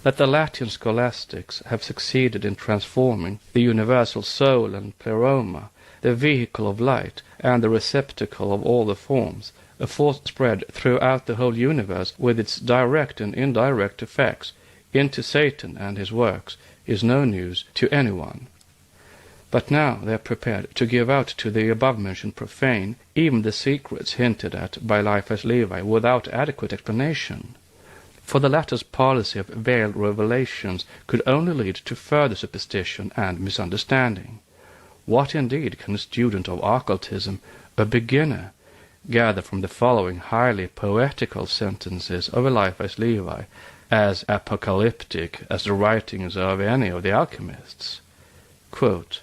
that the Latin scholastics have succeeded in transforming the universal soul and pleroma, the vehicle of light and the receptacle of all the forms, a force spread throughout the whole universe with its direct and indirect effects, into Satan and his works, is no news to anyone. But now they are prepared to give out to the above-mentioned profane even the secrets hinted at by Eliphas Levi without adequate explanation. For the latter's policy of veiled revelations could only lead to further superstition and misunderstanding. What indeed can a student of occultism, a beginner, gather from the following highly poetical sentences of Eliphas Levi, as apocalyptic as the writings of any of the alchemists? Quote,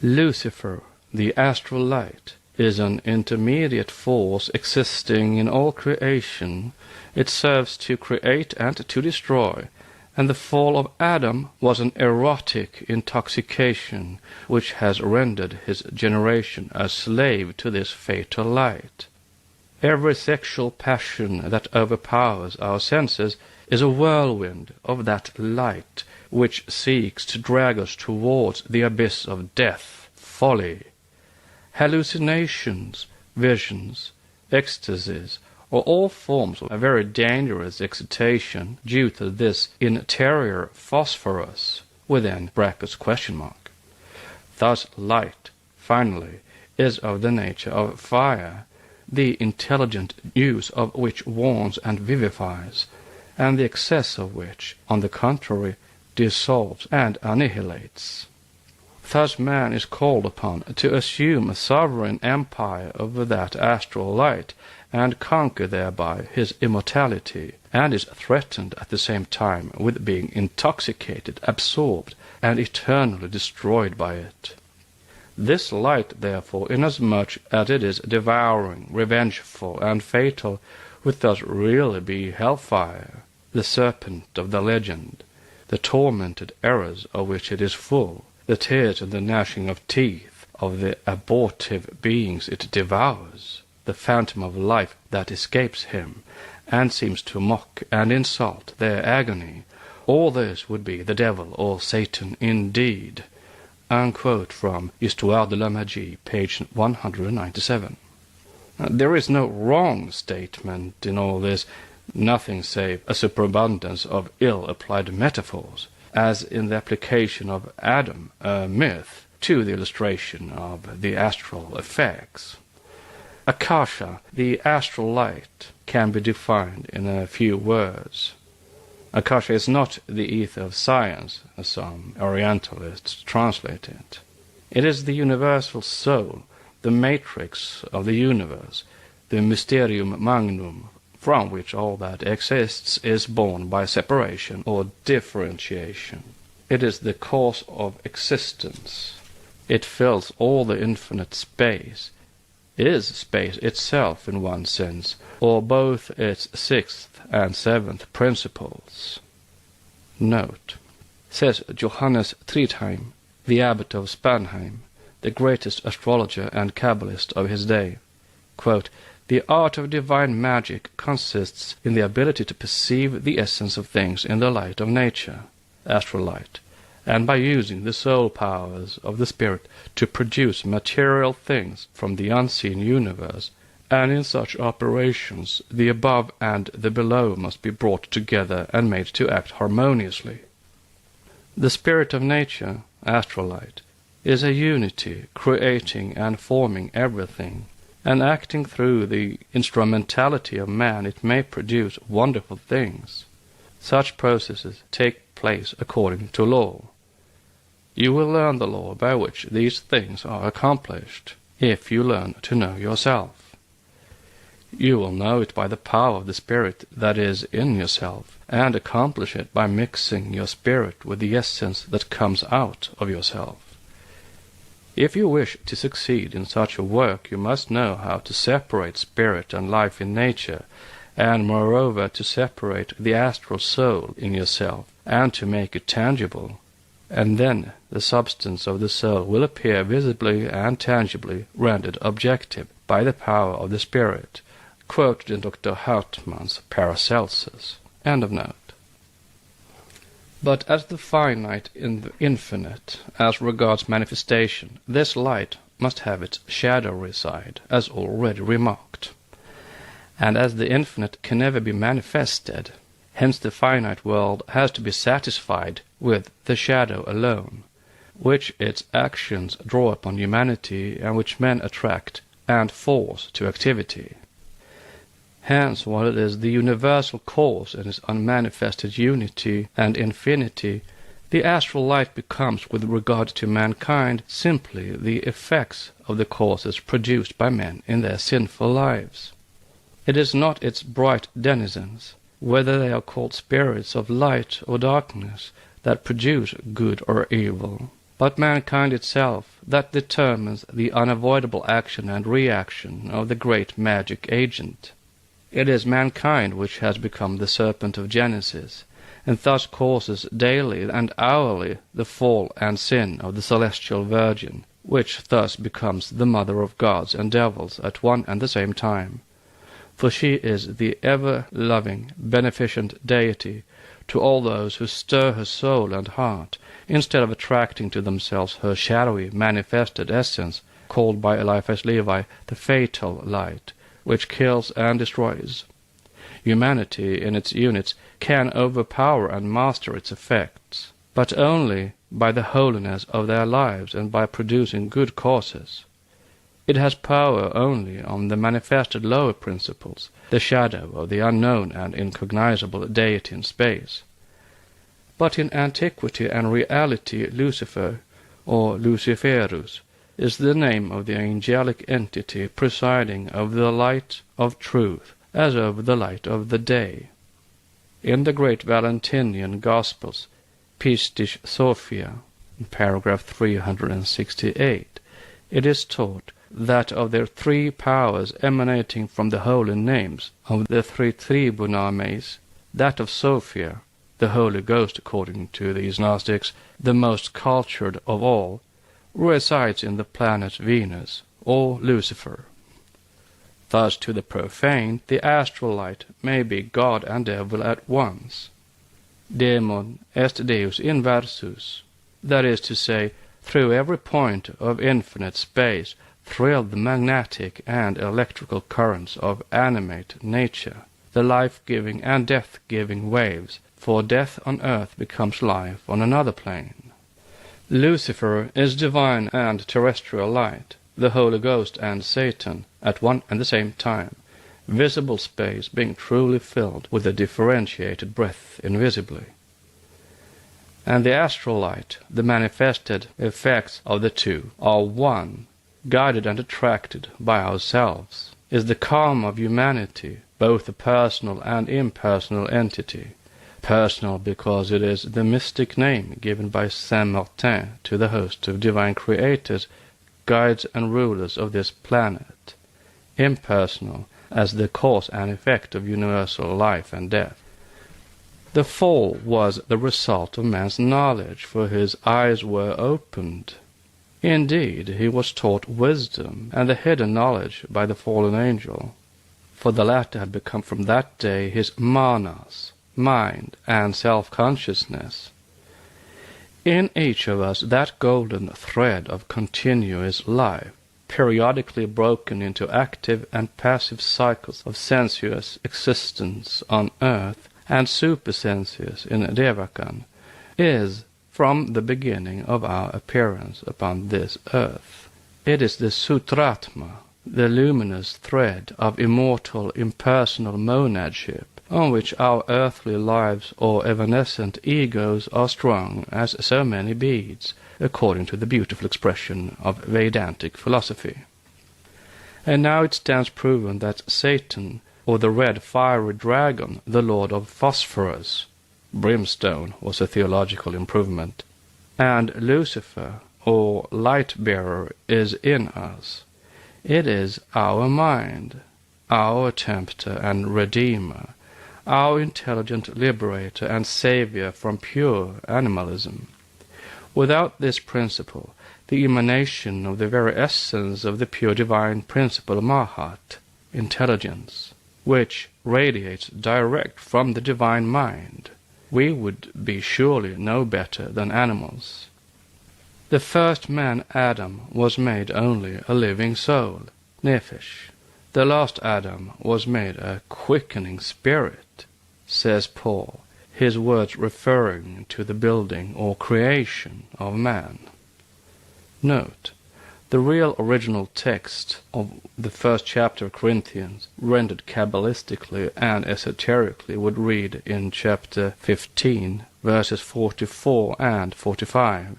Lucifer, the astral light, is an intermediate force existing in all creation. It serves to create and to destroy, and the fall of Adam was an erotic intoxication which has rendered his generation a slave to this fatal light. Every sexual passion that overpowers our senses is a whirlwind of that light which seeks to drag us towards the abyss of death, folly. Hallucinations, visions, ecstasies, or all forms of a very dangerous excitation due to this interior phosphorus, within brackets question mark. Thus light, finally, is of the nature of fire, the intelligent use of which warms and vivifies, and the excess of which, on the contrary, dissolves and annihilates. Thus man is called upon to assume a sovereign empire over that astral light, and conquer thereby his immortality, and is threatened at the same time with being intoxicated, absorbed, and eternally destroyed by it. This light, therefore, inasmuch as it is devouring, revengeful, and fatal, would thus really be hellfire, the serpent of the legend, the tormented errors of which it is full, the tears and the gnashing of teeth of the abortive beings it devours, the phantom of life that escapes him, and seems to mock and insult their agony. All this would be the devil or Satan indeed. Unquote from Histoire de la Magie, page 197. There is no wrong statement in all this, nothing save a superabundance of ill-applied metaphors, as in the application of Adam, a myth, to the illustration of the astral effects. Akasha, the astral light, can be defined in a few words. Akasha is not the ether of science, as some Orientalists translate it. It is the universal soul, the matrix of the universe, the mysterium magnum, from which all that exists is born by separation or differentiation. It is the cause of existence. It fills all the infinite space, is space itself in one sense, or both its sixth and seventh principles. Note, says Johannes Tritheim, the abbot of Spanheim, the greatest astrologer and Kabbalist of his day, quote, the art of divine magic consists in the ability to perceive the essence of things in the light of nature, astral light, and by using the soul powers of the spirit to produce material things from the unseen universe, and in such operations the above and the below must be brought together and made to act harmoniously. The spirit of nature, astral light, is a unity creating and forming everything, and acting through the instrumentality of man it may produce wonderful things. Such processes take place according to law. You will learn the law by which these things are accomplished, if you learn to know yourself. You will know it by the power of the spirit that is in yourself, and accomplish it by mixing your spirit with the essence that comes out of yourself. If you wish to succeed in such a work, you must know how to separate spirit and life in nature, and moreover to separate the astral soul in yourself, and to make it tangible. And then the substance of the soul will appear visibly and tangibly rendered objective by the power of the spirit, quoted in Dr. Hartmann's Paracelsus. End of note. But as the finite in the infinite, as regards manifestation, this light must have its shadowy side, as already remarked. And as the infinite can never be manifested, hence the finite world has to be satisfied with the shadow alone, which its actions draw upon humanity and which men attract and force to activity. Hence, while it is the universal cause in its unmanifested unity and infinity, the astral light becomes, with regard to mankind, simply the effects of the causes produced by men in their sinful lives. It is not its bright denizens, whether they are called spirits of light or darkness, that produce good or evil, but mankind itself that determines the unavoidable action and reaction of the great magic agent. It is mankind which has become the serpent of Genesis, and thus causes daily and hourly the fall and sin of the celestial Virgin, which thus becomes the mother of gods and devils at one and the same time. For she is the ever-loving, beneficent deity to all those who stir her soul and heart, instead of attracting to themselves her shadowy, manifested essence, called by Eliphas Levi the fatal light, which kills and destroys. Humanity in its units can overpower and master its effects, but only by the holiness of their lives and by producing good causes. It has power only on the manifested lower principles, the shadow of the unknown and incognizable deity in space. But in antiquity and reality Lucifer, or Luciferus, is the name of the angelic entity presiding over the light of truth as over the light of the day. In the great Valentinian Gospels, Pistis Sophia, in paragraph 368, it is taught that of their three powers emanating from the holy names of the three tribunames, that of Sophia, the Holy Ghost according to these Gnostics, the most cultured of all, resides in the planet Venus, or Lucifer. Thus to the profane, the astral light may be God and devil at once. Demon est Deus inversus, that is to say, through every point of infinite space thrill the magnetic and electrical currents of animate nature, the life-giving and death-giving waves, for death on earth becomes life on another plane. Lucifer is divine and terrestrial light, the Holy Ghost and Satan at one and the same time, visible space being truly filled with the differentiated breath invisibly. And the astral light, the manifested effects of the two, are one, guided and attracted by ourselves, is the calm of humanity, both a personal and impersonal entity. Personal because it is the mystic name given by Saint Martin to the host of divine creators, guides and rulers of this planet. Impersonal as the cause and effect of universal life and death. The fall was the result of man's knowledge, for his eyes were opened. Indeed, he was taught wisdom and the hidden knowledge by the fallen angel, for the latter had become from that day his manas, mind and self-consciousness. In each of us that golden thread of continuous life, periodically broken into active and passive cycles of sensuous existence on earth and supersensuous in Devakan, is from the beginning of our appearance upon this earth. It is the Sutratma, the luminous thread of immortal impersonal monadship, on which our earthly lives or evanescent egos are strung as so many beads, according to the beautiful expression of Vedantic philosophy. And now it stands proven that Satan, or the red fiery dragon, the lord of phosphorus, brimstone was a theological improvement, and Lucifer, or light-bearer, is in us. It is our mind, our tempter and redeemer, our intelligent liberator and savior from pure animalism. Without this principle, the emanation of the very essence of the pure divine principle Mahat, intelligence, which radiates direct from the divine mind, we would be surely no better than animals. The first man, Adam, was made only a living soul, nephesh. The last Adam was made a quickening spirit, says Paul, his words referring to the building or creation of man. Note, the real original text of the first chapter of Corinthians, rendered Kabbalistically and esoterically, would read in chapter 15, verses 44 and 45.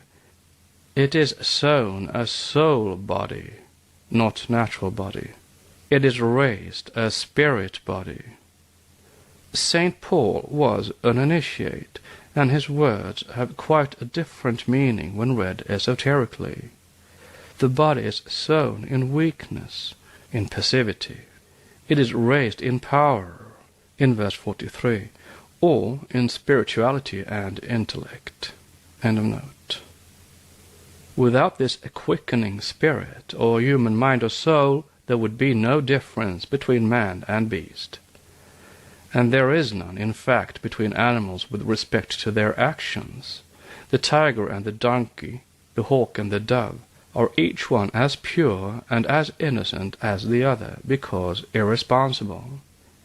It is sown a soul body, not natural body. It is raised a spirit body. St. Paul was an initiate, and his words have quite a different meaning when read esoterically. The body is sown in weakness, in passivity. It is raised in power, in verse 43, or in spirituality and intellect. End of note. Without this quickening spirit, or human mind or soul, there would be no difference between man and beast. And there is none, in fact, between animals with respect to their actions. The tiger and the donkey, the hawk and the dove, are each one as pure and as innocent as the other, because irresponsible.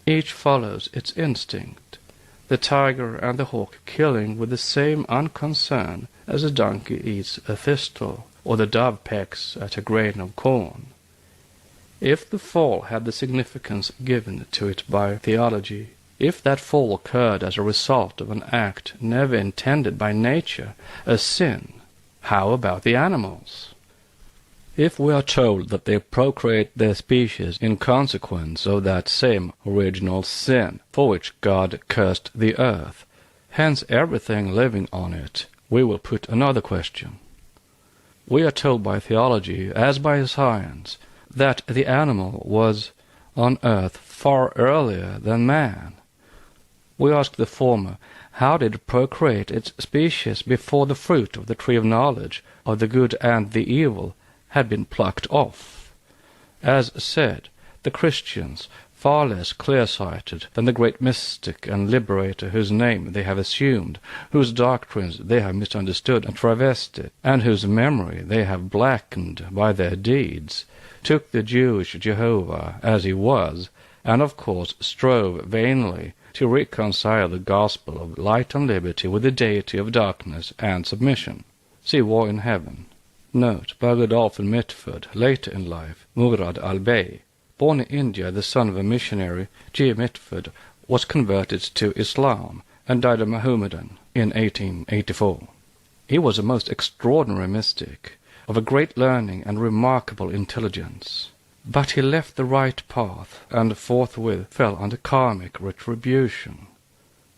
Each follows its instinct, the tiger and the hawk killing with the same unconcern as a donkey eats a thistle, or the dove pecks at a grain of corn. If the fall had the significance given to it by theology, if that fall occurred as a result of an act never intended by nature, a sin, how about the animals? If we are told that they procreate their species in consequence of that same original sin for which God cursed the earth, hence everything living on it, we will put another question. We are told by theology, as by science, that the animal was on earth far earlier than man. We ask the former, how did it procreate its species before the fruit of the tree of knowledge of the good and the evil had been plucked off? As said, the Christians, far less clear-sighted than the great mystic and liberator whose name they have assumed, whose doctrines they have misunderstood and travested, and whose memory they have blackened by their deeds, took the Jewish Jehovah as he was, and of course strove vainly to reconcile the gospel of light and liberty with the deity of darkness and submission. See War in Heaven. Note, by Godolphin Mitford, later in life, Murad al-Bey, born in India, the son of a missionary, G. Mitford, was converted to Islam and died a Mohammedan in 1884. He was a most extraordinary mystic, of a great learning and remarkable intelligence. But he left the right path, and forthwith fell under karmic retribution.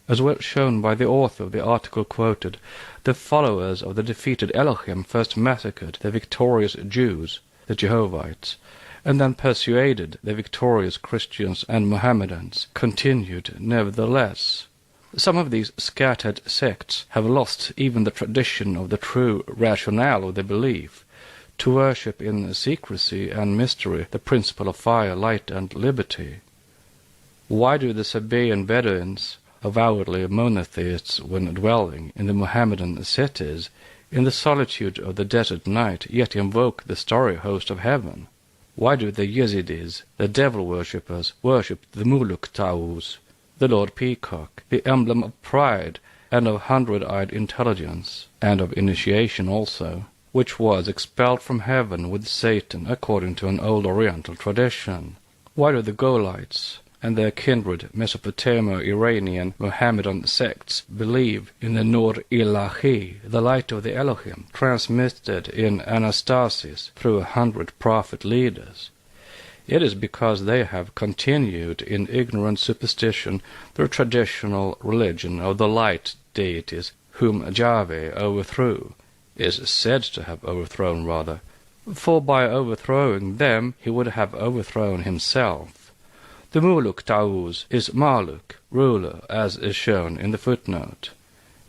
As well shown by the author of the article quoted, the followers of the defeated Elohim first massacred the victorious Jews, the Jehovites, and then persuaded the victorious Christians and Mohammedans continued nevertheless. Some of these scattered sects have lost even the tradition of the true rationale of their belief, to worship in secrecy and mystery the principle of fire, light, and liberty. Why do the Sabaean Bedouins, avowedly monotheists when dwelling in the Mohammedan cities, in the solitude of the desert night, yet invoke the starry host of heaven? Why do the Yazidis, the devil-worshippers, worship the Muluk Taus, the Lord Peacock, the emblem of pride and of hundred-eyed intelligence, and of initiation also, which was expelled from heaven with Satan according to an old Oriental tradition? Why do the Golites and their kindred Mesopotamo-Iranian Mohammedan sects believe in the Nur Ilahi, the light of the Elohim, transmitted in anastasis through 100 prophet leaders? It is because they have continued in ignorant superstition the traditional religion of the light deities whom Yahweh overthrew, is said to have overthrown rather, for by overthrowing them he would have overthrown himself. The Muluk Tauz is Maluk, ruler, as is shown in the footnote.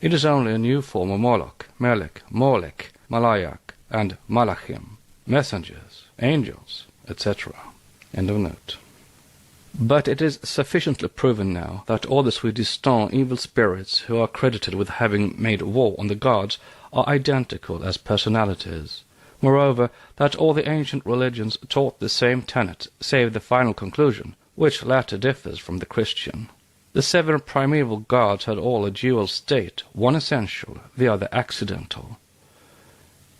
It is only a new form of Moloch, Melech, Molech, Malayak, and Malachim, messengers, angels, etc. End of note. But it is sufficiently proven now that all the soi-disant evil spirits who are credited with having made war on the gods are identical as personalities. Moreover, that all the ancient religions taught the same tenet, save the final conclusion, which latter differs from the Christian. The 7 primeval gods had all a dual state, one essential, the other accidental.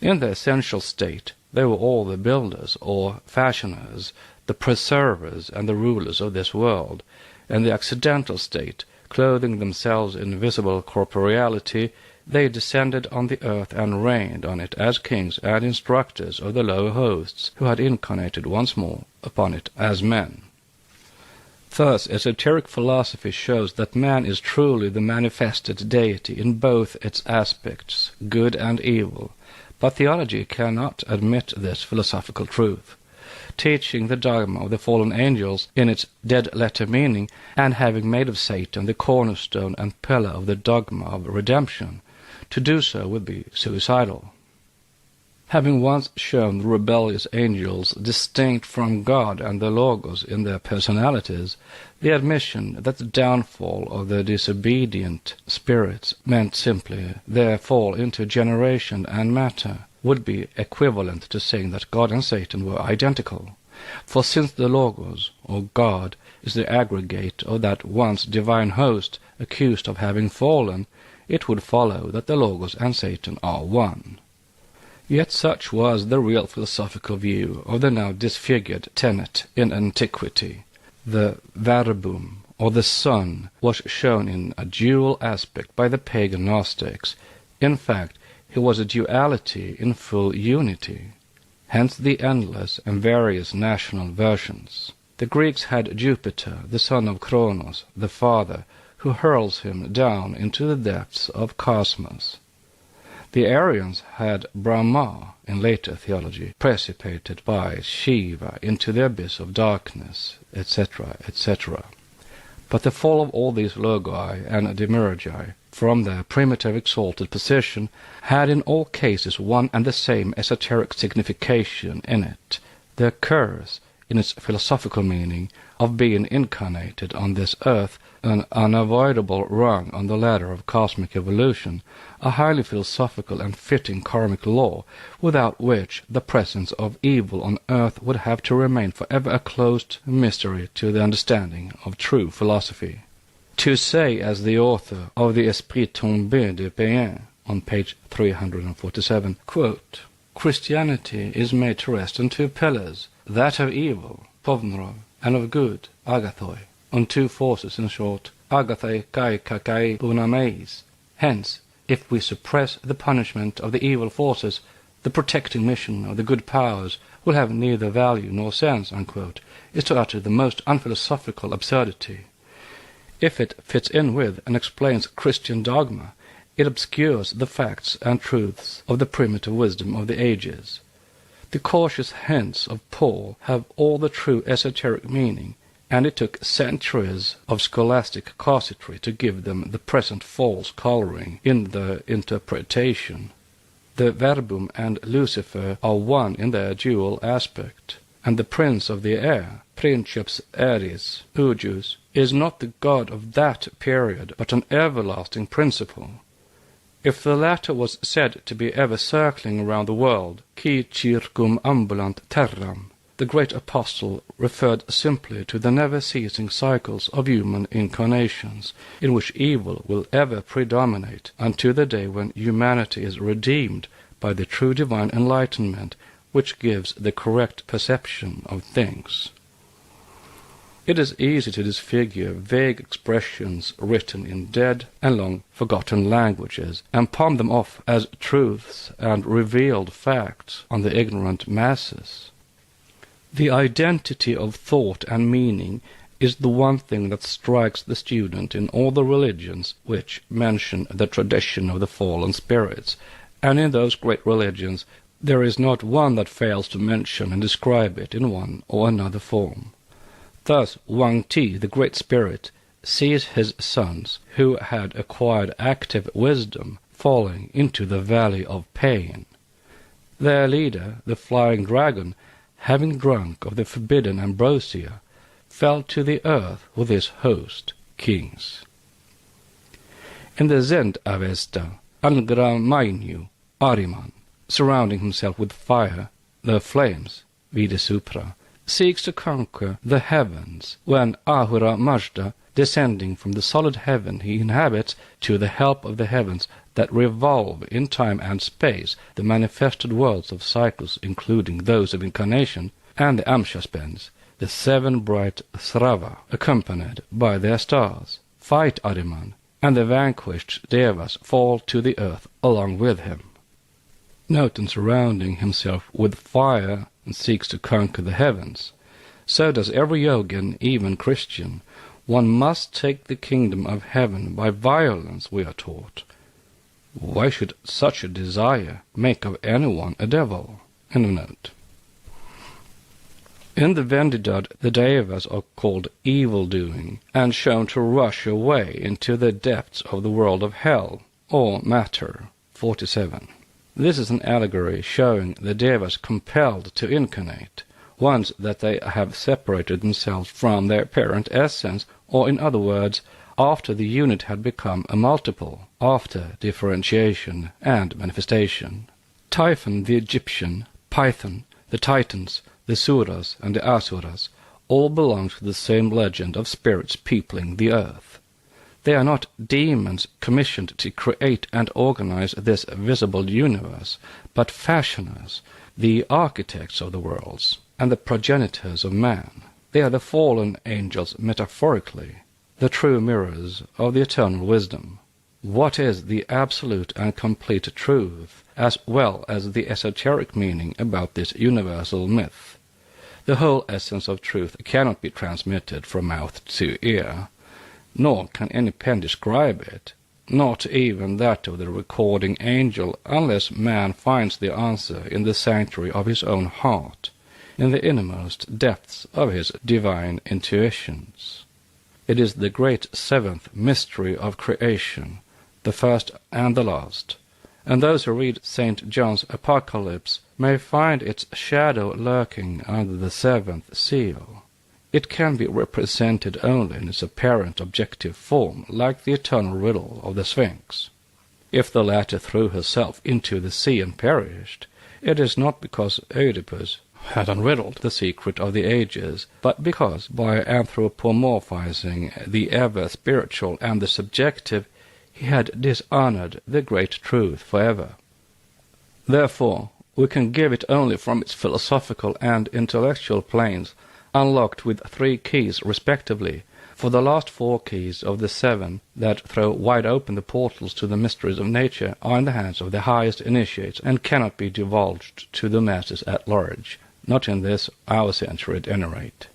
In the essential state, they were all the builders or fashioners, the preservers and the rulers of this world. In the accidental state, clothing themselves in visible corporeality, they descended on the earth and reigned on it as kings and instructors of the lower hosts, who had incarnated once more upon it as men. Thus, esoteric philosophy shows that man is truly the manifested deity in both its aspects, good and evil, but theology cannot admit this philosophical truth. Teaching the dogma of the fallen angels in its dead-letter meaning, and having made of Satan the cornerstone and pillar of the dogma of redemption, to do so would be suicidal. Having once shown the rebellious angels distinct from God and the Logos in their personalities, the admission that the downfall of the disobedient spirits meant simply their fall into generation and matter would be equivalent to saying that God and Satan were identical. For since the Logos, or God, is the aggregate of that once divine host accused of having fallen, it would follow that the Logos and Satan are one. Yet such was the real philosophical view of the now disfigured tenet in antiquity. The verbum, or the Son, was shown in a dual aspect by the pagan Gnostics. In fact, he was a duality in full unity. Hence the endless and various national versions. The Greeks had Jupiter, the son of Kronos, the father, who hurls him down into the depths of cosmos. The Aryans had Brahma, in later theology, precipitated by Shiva into the abyss of darkness, etc., etc. But the fall of all these logi and demiurgi from their primitive exalted position had in all cases one and the same esoteric signification in it, the curse, in its philosophical meaning, of being incarnated on this earth, an unavoidable rung on the ladder of cosmic evolution, a highly philosophical and fitting karmic law, without which the presence of evil on earth would have to remain forever a closed mystery to the understanding of true philosophy. To say, as the author of the Esprit Tombé de Payen, on page 347, quote, "Christianity is made to rest on 2 pillars, that of evil, povnro, and of good, agathoi, on 2 forces, in short, agathoi kai kakai unameis. Hence, if we suppress the punishment of the evil forces, the protecting mission of the good powers will have neither value nor sense," unquote, is to utter the most unphilosophical absurdity. If it fits in with and explains Christian dogma, it obscures the facts and truths of the primitive wisdom of the ages. The cautious hints of Paul have all the true esoteric meaning, and it took centuries of scholastic casuistry to give them the present false coloring in the interpretation. The verbum and Lucifer are one in their dual aspect, and the prince of the air, Princeps Aeris, Ujus, is not the god of that period, but an everlasting principle. If the latter was said to be ever circling around the world, qui circumambulant terram, the great apostle referred simply to the never-ceasing cycles of human incarnations, in which evil will ever predominate until the day when humanity is redeemed by the true divine enlightenment, which gives the correct perception of things. It is easy to disfigure vague expressions written in dead and long-forgotten languages, and palm them off as truths and revealed facts on the ignorant masses. The identity of thought and meaning is the one thing that strikes the student in all the religions which mention the tradition of the fallen spirits, and in those great religions there is not one that fails to mention and describe it in one or another form. Thus Wang Ti, the great spirit, sees his sons, who had acquired active wisdom, falling into the valley of pain. Their leader, the flying dragon, having drunk of the forbidden ambrosia, fell to the earth with his host, kings. In the Zend-Avesta, Angra-Mainyu, Ahriman, surrounding himself with fire, the flames, Vidisupra, seeks to conquer the heavens, when Ahura Mazda, descending from the solid heaven he inhabits to the help of the heavens that revolve in time and space, the manifested worlds of cycles, including those of incarnation, and the Amshaspens, the seven bright Srava, accompanied by their stars, fight Ahriman, and the vanquished Devas fall to the earth along with him. Noten surrounding himself with fire and seeks to conquer the heavens. So does every yogin, even Christian. One must take the kingdom of heaven by violence, we are taught. Why should such a desire make of anyone a devil? End of note. In the Vendidad, the Devas are called evil-doing, and shown to rush away into the depths of the world of hell, or matter. 47. This is an allegory showing the Devas compelled to incarnate, once that they have separated themselves from their parent essence, or in other words, after the unit had become a multiple, after differentiation and manifestation. Typhon the Egyptian, Python, the Titans, the Suras and the Asuras all belong to the same legend of spirits peopling the earth. They are not demons commissioned to create and organize this visible universe, but fashioners, the architects of the worlds, and the progenitors of man. They are the fallen angels metaphorically, the true mirrors of the eternal wisdom. What is the absolute and complete truth, as well as the esoteric meaning about this universal myth? The whole essence of truth cannot be transmitted from mouth to ear, nor can any pen describe it, not even that of the recording angel, unless man finds the answer in the sanctuary of his own heart, in the innermost depths of his divine intuitions. It is the great seventh mystery of creation, the first and the last, and those who read St. John's Apocalypse may find its shadow lurking under the seventh seal. It can be represented only in its apparent objective form, like the eternal riddle of the Sphinx. If the latter threw herself into the sea and perished, it is not because Oedipus had unriddled the secret of the ages, but because, by anthropomorphizing the ever-spiritual and the subjective, he had dishonored the great truth forever. Therefore, we can give it only from its philosophical and intellectual planes, unlocked with 3 keys respectively, for the last 4 keys of the 7 that throw wide open the portals to the mysteries of nature are in the hands of the highest initiates and cannot be divulged to the masses at large, not in this our century at any rate.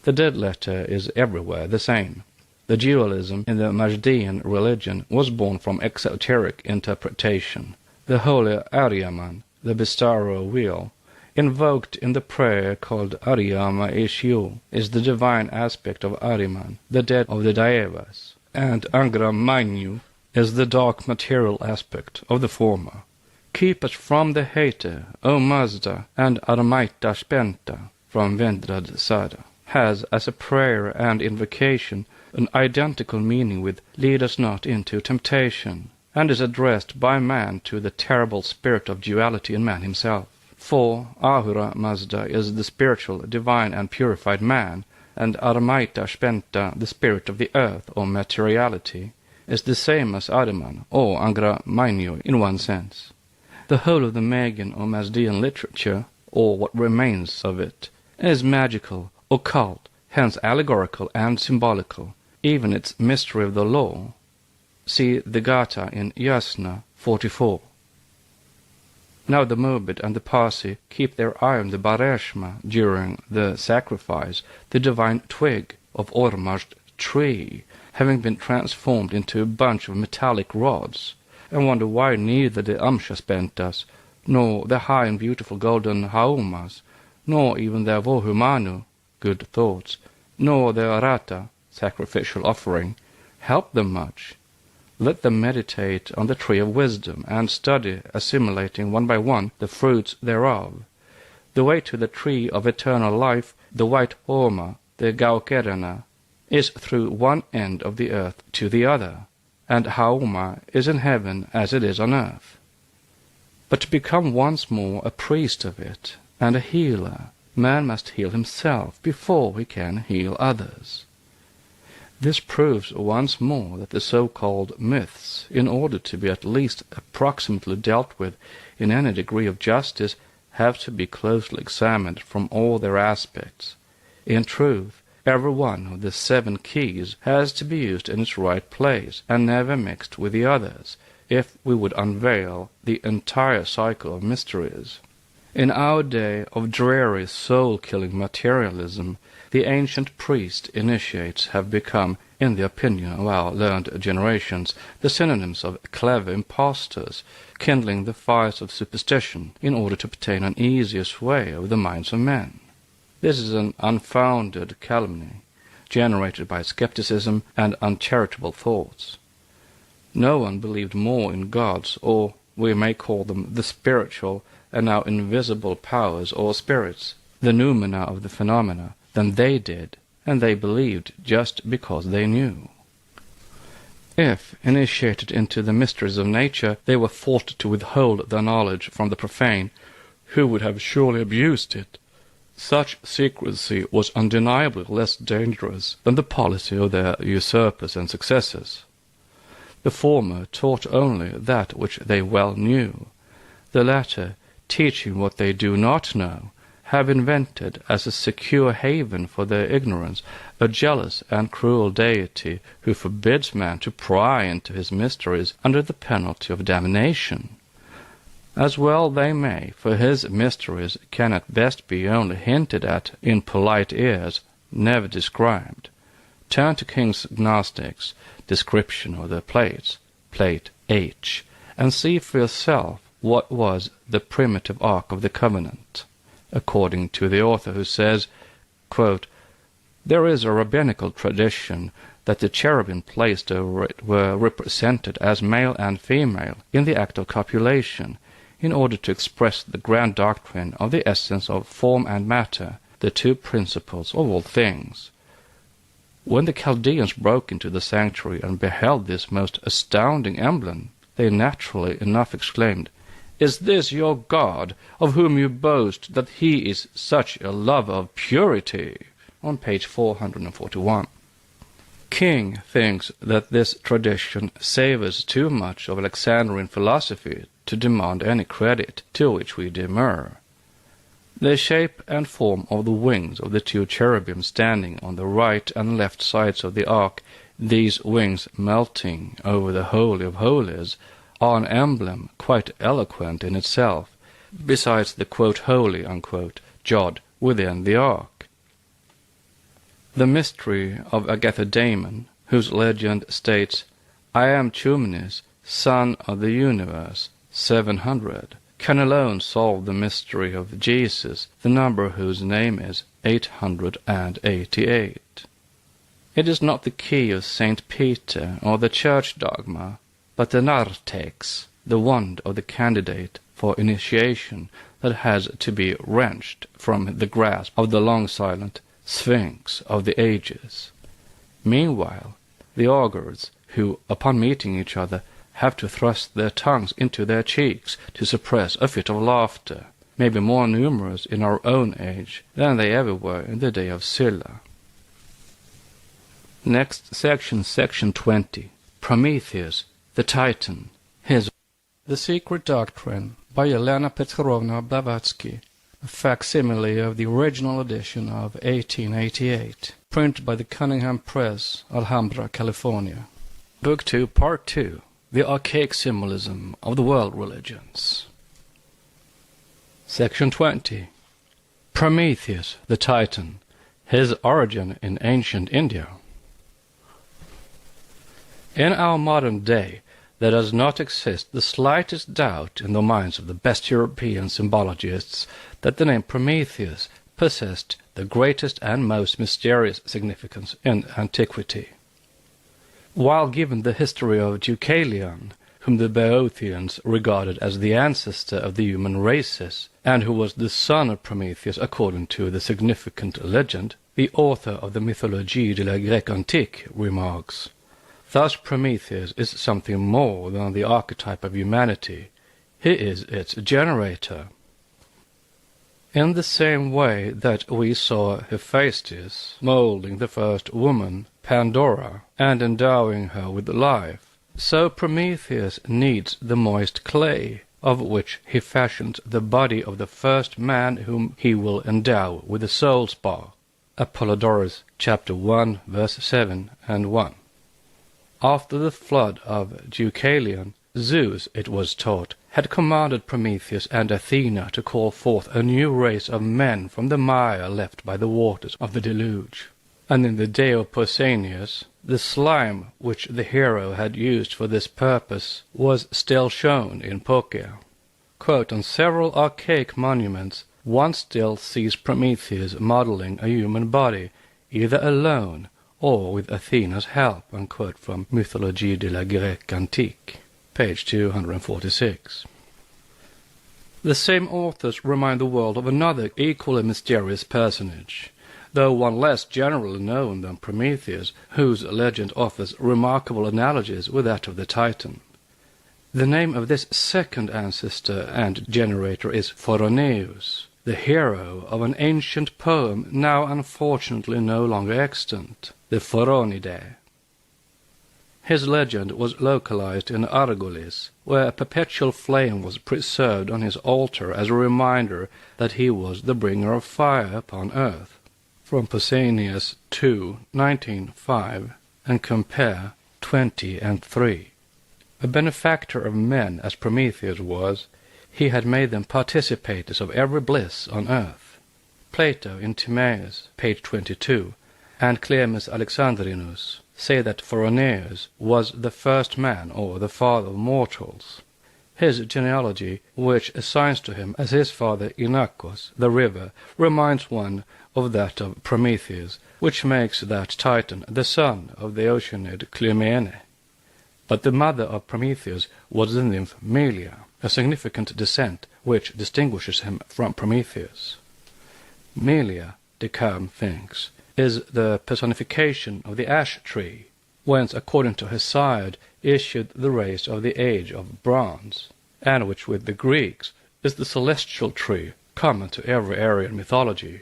The dead letter is everywhere the same. The dualism in the Majdian religion was born from exoteric interpretation. The holy Aryaman, the Bistaro wheel, invoked in the prayer called Aryama Ishyu, is the divine aspect of Ahriman, the dead of the Devas, and Angra Mainyu is the dark material aspect of the former. Keep us from the hater, O Mazda, and Armaita Spenta, from Vendrad Sada, has as a prayer and invocation an identical meaning with lead us not into temptation, and is addressed by man to the terrible spirit of duality in man himself. For Ahura Mazda is the spiritual, divine and purified man, and Armaita Spenta, the spirit of the earth or materiality, is the same as Ahriman or Angra Mainyu in one sense. The whole of the Magan or Mazdian literature, or what remains of it, is magical, occult, hence allegorical and symbolical, even its mystery of the law. See the Gata in Yasna 44. Now the Mobid and the Parsi keep their eye on the Bareshma during the sacrifice, the divine twig of Ormazd tree, having been transformed into a bunch of metallic rods, and wonder why neither the Amshaspentas, nor the high and beautiful golden Haumas, nor even their Vohumanu, good thoughts, nor their Arata, sacrificial offering, help them much. Let them meditate on the tree of wisdom, and study, assimilating one by one the fruits thereof. The way to the tree of eternal life, the white Homa, the Gaukerana, is through one end of the earth to the other, and Haoma is in heaven as it is on earth. But to become once more a priest of it, and a healer, man must heal himself before he can heal others. This proves once more that the so-called myths, in order to be at least approximately dealt with in any degree of justice, have to be closely examined from all their aspects. In truth, every one of the 7 keys has to be used in its right place, and never mixed with the others, if we would unveil the entire cycle of mysteries. In our day of dreary soul-killing materialism, the ancient priest-initiates have become, in the opinion of our learned generations, the synonyms of clever impostors, kindling the fires of superstition in order to obtain an easier sway over the minds of men. This is an unfounded calumny, generated by skepticism and uncharitable thoughts. No one believed more in gods, or we may call them the spiritual and now invisible powers or spirits, the noumena of the phenomena, than they did, and they believed just because they knew. If, initiated into the mysteries of nature, they were thought to withhold their knowledge from the profane, who would have surely abused it, such secrecy was undeniably less dangerous than the policy of their usurpers and successors. The former taught only that which they well knew. The latter, teaching what they do not know, have invented as a secure haven for their ignorance a jealous and cruel deity who forbids man to pry into his mysteries under the penalty of damnation. As well they may, for his mysteries can at best be only hinted at in polite ears, never described. Turn to King's Gnostics, description of the plates, plate H, and see for yourself what was the primitive Ark of the Covenant. According to the author, who says, quote, "There is a rabbinical tradition that the cherubim placed over it were represented as male and female in the act of copulation, in order to express the grand doctrine of the essence of form and matter, the 2 principles of all things. When the Chaldeans broke into the sanctuary and beheld this most astounding emblem, they naturally enough exclaimed, 'Is this your God, of whom you boast that he is such a lover of purity?' On page 441. King thinks that this tradition savors too much of Alexandrian philosophy to demand any credit, to which we demur. The shape and form of the wings of the 2 cherubim standing on the right and left sides of the ark, these wings melting over the Holy of Holies, are an emblem quite eloquent in itself, besides the quote holy unquote jod within the ark. The mystery of Agathodamon, whose legend states, 'I am Tumnus, son of the universe, 700, can alone solve the mystery of Jesus, the number whose name is 888. It is not the key of St. Peter or the church dogma, but the narthex, the wand of the candidate for initiation that has to be wrenched from the grasp of the long-silent Sphinx of the ages. Meanwhile, the augurs, who, upon meeting each other, have to thrust their tongues into their cheeks to suppress a fit of laughter, may be more numerous in our own age than they ever were in the day of Scylla. Next section, section 20, Prometheus, the Titan, his The Secret Doctrine, by Elena Petrovna Blavatsky, a facsimile of the original edition of 1888, printed by the Cunningham Press, Alhambra, California. Book 2, Part 2, The Archaic Symbolism of the World Religions. Section 20, Prometheus, the Titan, his origin in ancient India. In our modern day, there does not exist the slightest doubt in the minds of the best European symbologists that the name Prometheus possessed the greatest and most mysterious significance in antiquity. While given the history of Deucalion, whom the Boeotians regarded as the ancestor of the human races, and who was the son of Prometheus according to the significant legend, The author of the Mythologie de la Grecque Antique remarks, "Thus Prometheus is something more than the archetype of humanity. He is its generator." In the same way that we saw Hephaestus molding the first woman, Pandora, and endowing her with life, so Prometheus needs the moist clay, of which he fashions the body of the first man whom he will endow with the soul spark. Apollodorus chapter 1, verse 7 and 1. After the flood of Deucalion, Zeus, it was taught, had commanded Prometheus and Athena to call forth a new race of men from the mire left by the waters of the deluge. And in the day of Pausanias, the slime which the hero had used for this purpose was still shown in Phocea. Quote, "On several archaic monuments one still sees Prometheus modeling a human body, either alone or with Athena's help," unquote, from Mythologie de la Grecque Antique, page 246. The same authors remind the world of another equally mysterious personage, though one less generally known than Prometheus, whose legend offers remarkable analogies with that of the Titan. The name of this second ancestor and generator is Phoroneus, the hero of an ancient poem now unfortunately no longer extant, the Phoronidae. His legend was localized in Argolis, where a perpetual flame was preserved on his altar as a reminder that he was the bringer of fire upon earth. From Pausanias 2, 19:5, and compare 20 and 3. A benefactor of men as Prometheus was, he had made them participators of every bliss on earth. Plato in Timaeus, page 22, and Clemens Alexandrinus say that Phoroneus was the first man, or the father of mortals. His genealogy, which assigns to him as his father Inachus, the river, reminds one of that of Prometheus, which makes that Titan the son of the Oceanid Clymene. But the mother of Prometheus was the nymph Melia, a significant descent which distinguishes him from Prometheus. Melia, Descartes thinks, is the personification of the ash tree, whence, according to Hesiod, issued the race of the age of bronze, and which with the Greeks is the celestial tree common to every Aryan mythology.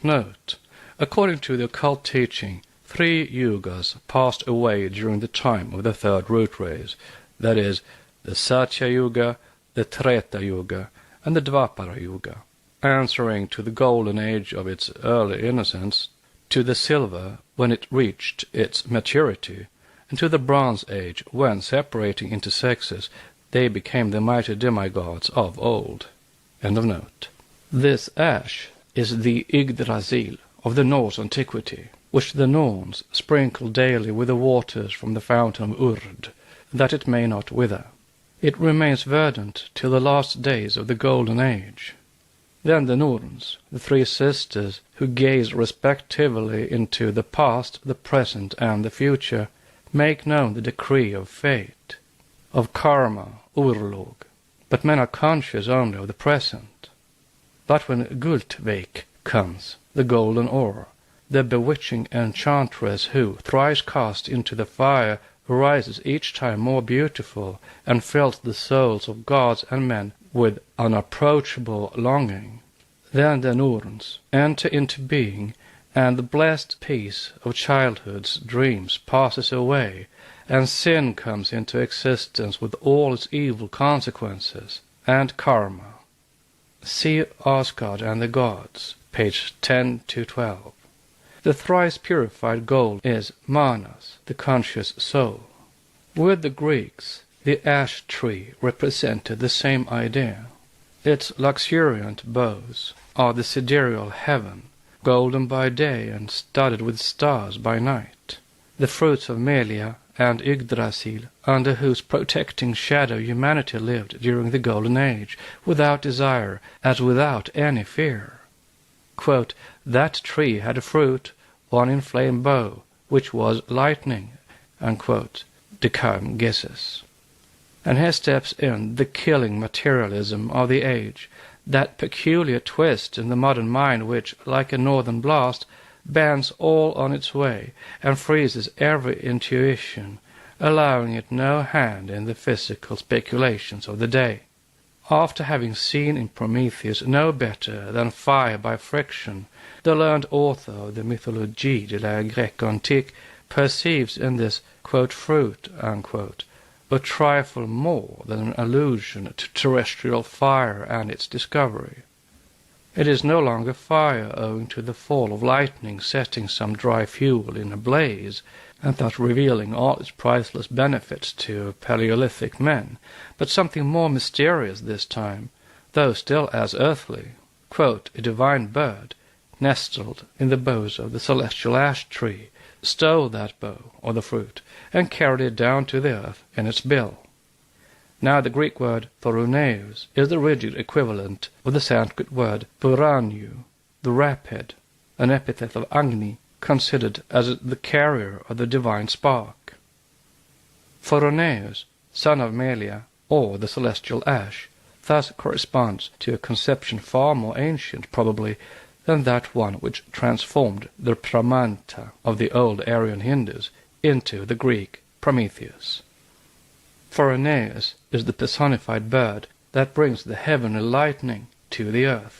Note, according to the occult teaching, 3 yugas passed away during the time of the third root race, that is, the Satya Yuga, the Treta Yuga, and the Dvapara Yuga, answering to the golden age of its early innocence, to the silver when it reached its maturity, and to the Bronze Age when, separating into sexes, they became the mighty demigods of old. End of note. This ash is the Yggdrasil of the Norse antiquity, which the Norns sprinkle daily with the waters from the fountain of Urd, that it may not wither. It remains verdant till the last days of the Golden Age. Then the Norns, the 3 sisters, who gaze respectively into the past, the present, and the future, make known the decree of fate, of karma, urlog, but men are conscious only of the present. But when Gultvik comes, the golden ore, the bewitching enchantress who, thrice cast into the fire, rises each time more beautiful, and fills the souls of gods and men with unapproachable longing. Then the Norns enter into being, and the blessed peace of childhood's dreams passes away, and sin comes into existence with all its evil consequences, and karma. See Asgard and the Gods, page 10-12. The thrice purified gold is Manas, the conscious soul. With the Greeks, the ash tree represented the same idea. Its luxuriant boughs are the sidereal heaven, golden by day and studded with stars by night. The fruits of Melia and Yggdrasil, under whose protecting shadow humanity lived during the Golden Age, without desire, as without any fear. Quote, "That tree had fruit, one inflamed bow, which was lightning," unquote, Descartes guesses. And here steps in the killing materialism of the age, that peculiar twist in the modern mind which, like a northern blast, bends all on its way and freezes every intuition, allowing it no hand in the physical speculations of the day. After having seen in Prometheus no better than fire by friction, the learned author of the Mythologie de la Grecque Antique perceives in this, quote, fruit, unquote, a trifle more than an allusion to terrestrial fire and its discovery. It is no longer fire owing to the fall of lightning setting some dry fuel in a blaze, and thus revealing all its priceless benefits to Paleolithic men, but something more mysterious this time, though still as earthly. Quote, a divine bird, nestled in the boughs of the celestial ash tree, stole that bough, or the fruit, and carried it down to the earth in its bill. Now the Greek word thorouneus is the rigid equivalent of the Sanskrit word puraniu, the rapid, an epithet of Agni, considered as the carrier of the divine spark. Phoroneus, son of Melia, or the celestial ash, thus corresponds to a conception far more ancient, probably, than that one which transformed the Pramanta of the old Aryan Hindus into the Greek Prometheus. Phoroneus is the personified bird that brings the heavenly lightning to the earth.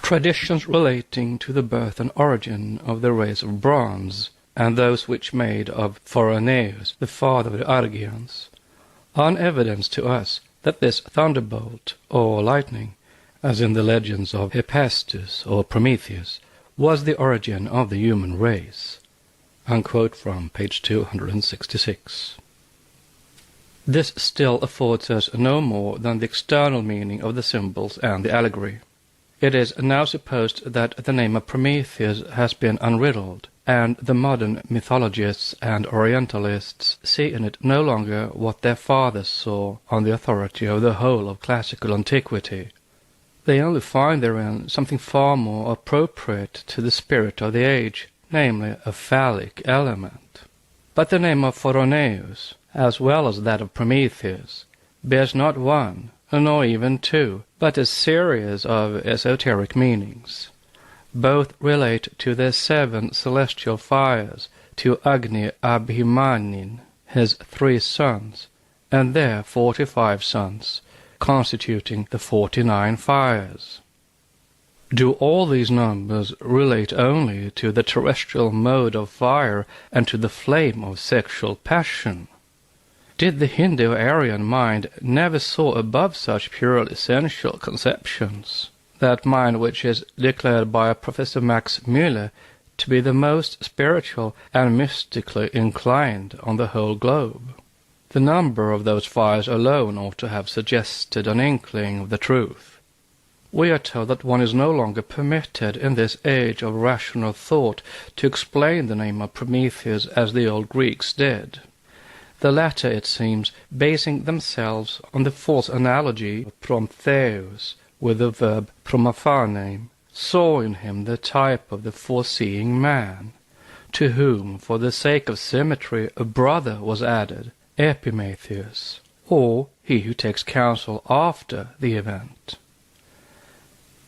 Traditions relating to the birth and origin of the race of bronze, and those which made of Phoroneus the father of the Argians, are evidence to us that this thunderbolt, or lightning, as in the legends of Hephaestus or Prometheus, was the origin of the human race. Unquote from page 266. This still affords us no more than the external meaning of the symbols and the allegory. It is now supposed that the name of Prometheus has been unriddled, and the modern mythologists and Orientalists see in it no longer what their fathers saw on the authority of the whole of classical antiquity. They only find therein something far more appropriate to the spirit of the age, namely a phallic element. But the name of Phoroneus, as well as that of Prometheus, bears not one, nor even two, but a series of esoteric meanings. Both relate to the 7 celestial fires, to Agni Abhimanin, his 3 sons, and their 45 sons, constituting the 49 fires. Do all these numbers relate only to the terrestrial mode of fire and to the flame of sexual passion? Did the Hindu-Aryan mind never soar above such purely essential conceptions? That mind which is declared by Professor Max Müller to be the most spiritual and mystically inclined on the whole globe. The number of those fires alone ought to have suggested an inkling of the truth. We are told that one is no longer permitted in this age of rational thought to explain the name of Prometheus as the old Greeks did. The latter, it seems, basing themselves on the false analogy of Prometheus with the verb promaphane, saw in him the type of the foreseeing man, to whom, for the sake of symmetry, a brother was added, Epimetheus, or he who takes counsel after the event.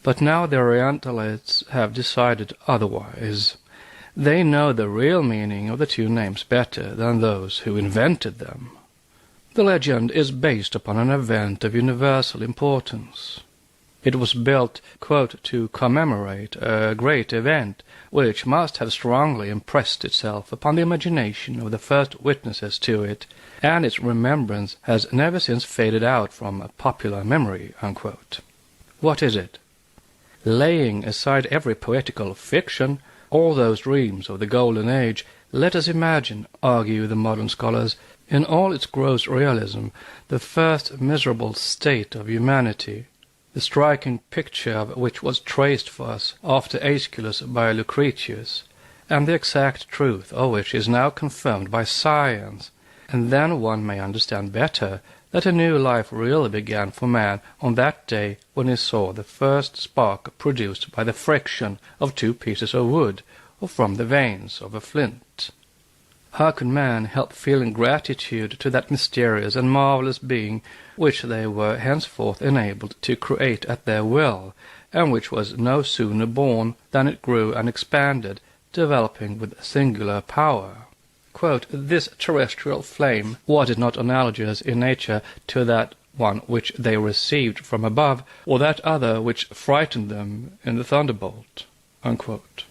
But now the Orientalists have decided otherwise. They know the real meaning of the 2 names better than those who invented them. The legend is based upon an event of universal importance. It was built, quote, to commemorate a great event which must have strongly impressed itself upon the imagination of the first witnesses to it, and its remembrance has never since faded out from popular memory, unquote. What is it? Laying aside every poetical fiction, all those dreams of the Golden Age, let us imagine, argue the modern scholars, in all its gross realism, the first miserable state of humanity, the striking picture of which was traced for us after Aeschylus by Lucretius, and the exact truth of which is now confirmed by science, and then one may understand better that a new life really began for man on that day when he saw the first spark produced by the friction of 2 pieces of wood, or from the veins of a flint. how could man help feeling gratitude to that mysterious and marvelous being which they were henceforth enabled to create at their will, and which was no sooner born than it grew and expanded, developing with singular power? Quote, this terrestrial flame, was it not analogous in nature to that one which they received from above, or that other which frightened them in the thunderbolt? Unquote.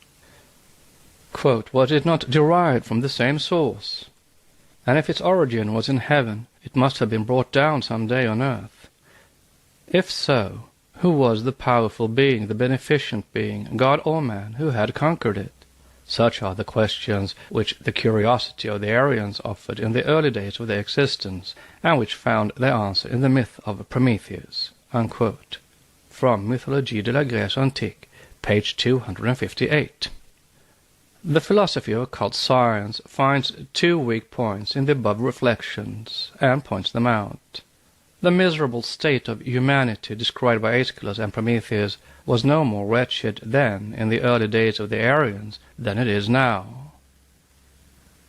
Quote, was it not derived from the same source? And if its origin was in heaven, it must have been brought down some day on earth. If so, who was the powerful being, the beneficent being, God or man, who had conquered it? Such are the questions which the curiosity of the Aryans offered in the early days of their existence, and which found their answer in the myth of Prometheus. Unquote. From Mythologie de la Grèce Antique, page 258. The philosophy of occult science finds two weak points in the above reflections, and points them out. The miserable state of humanity described by Aeschylus and Prometheus was no more wretched then, in the early days of the Aryans, than it is now.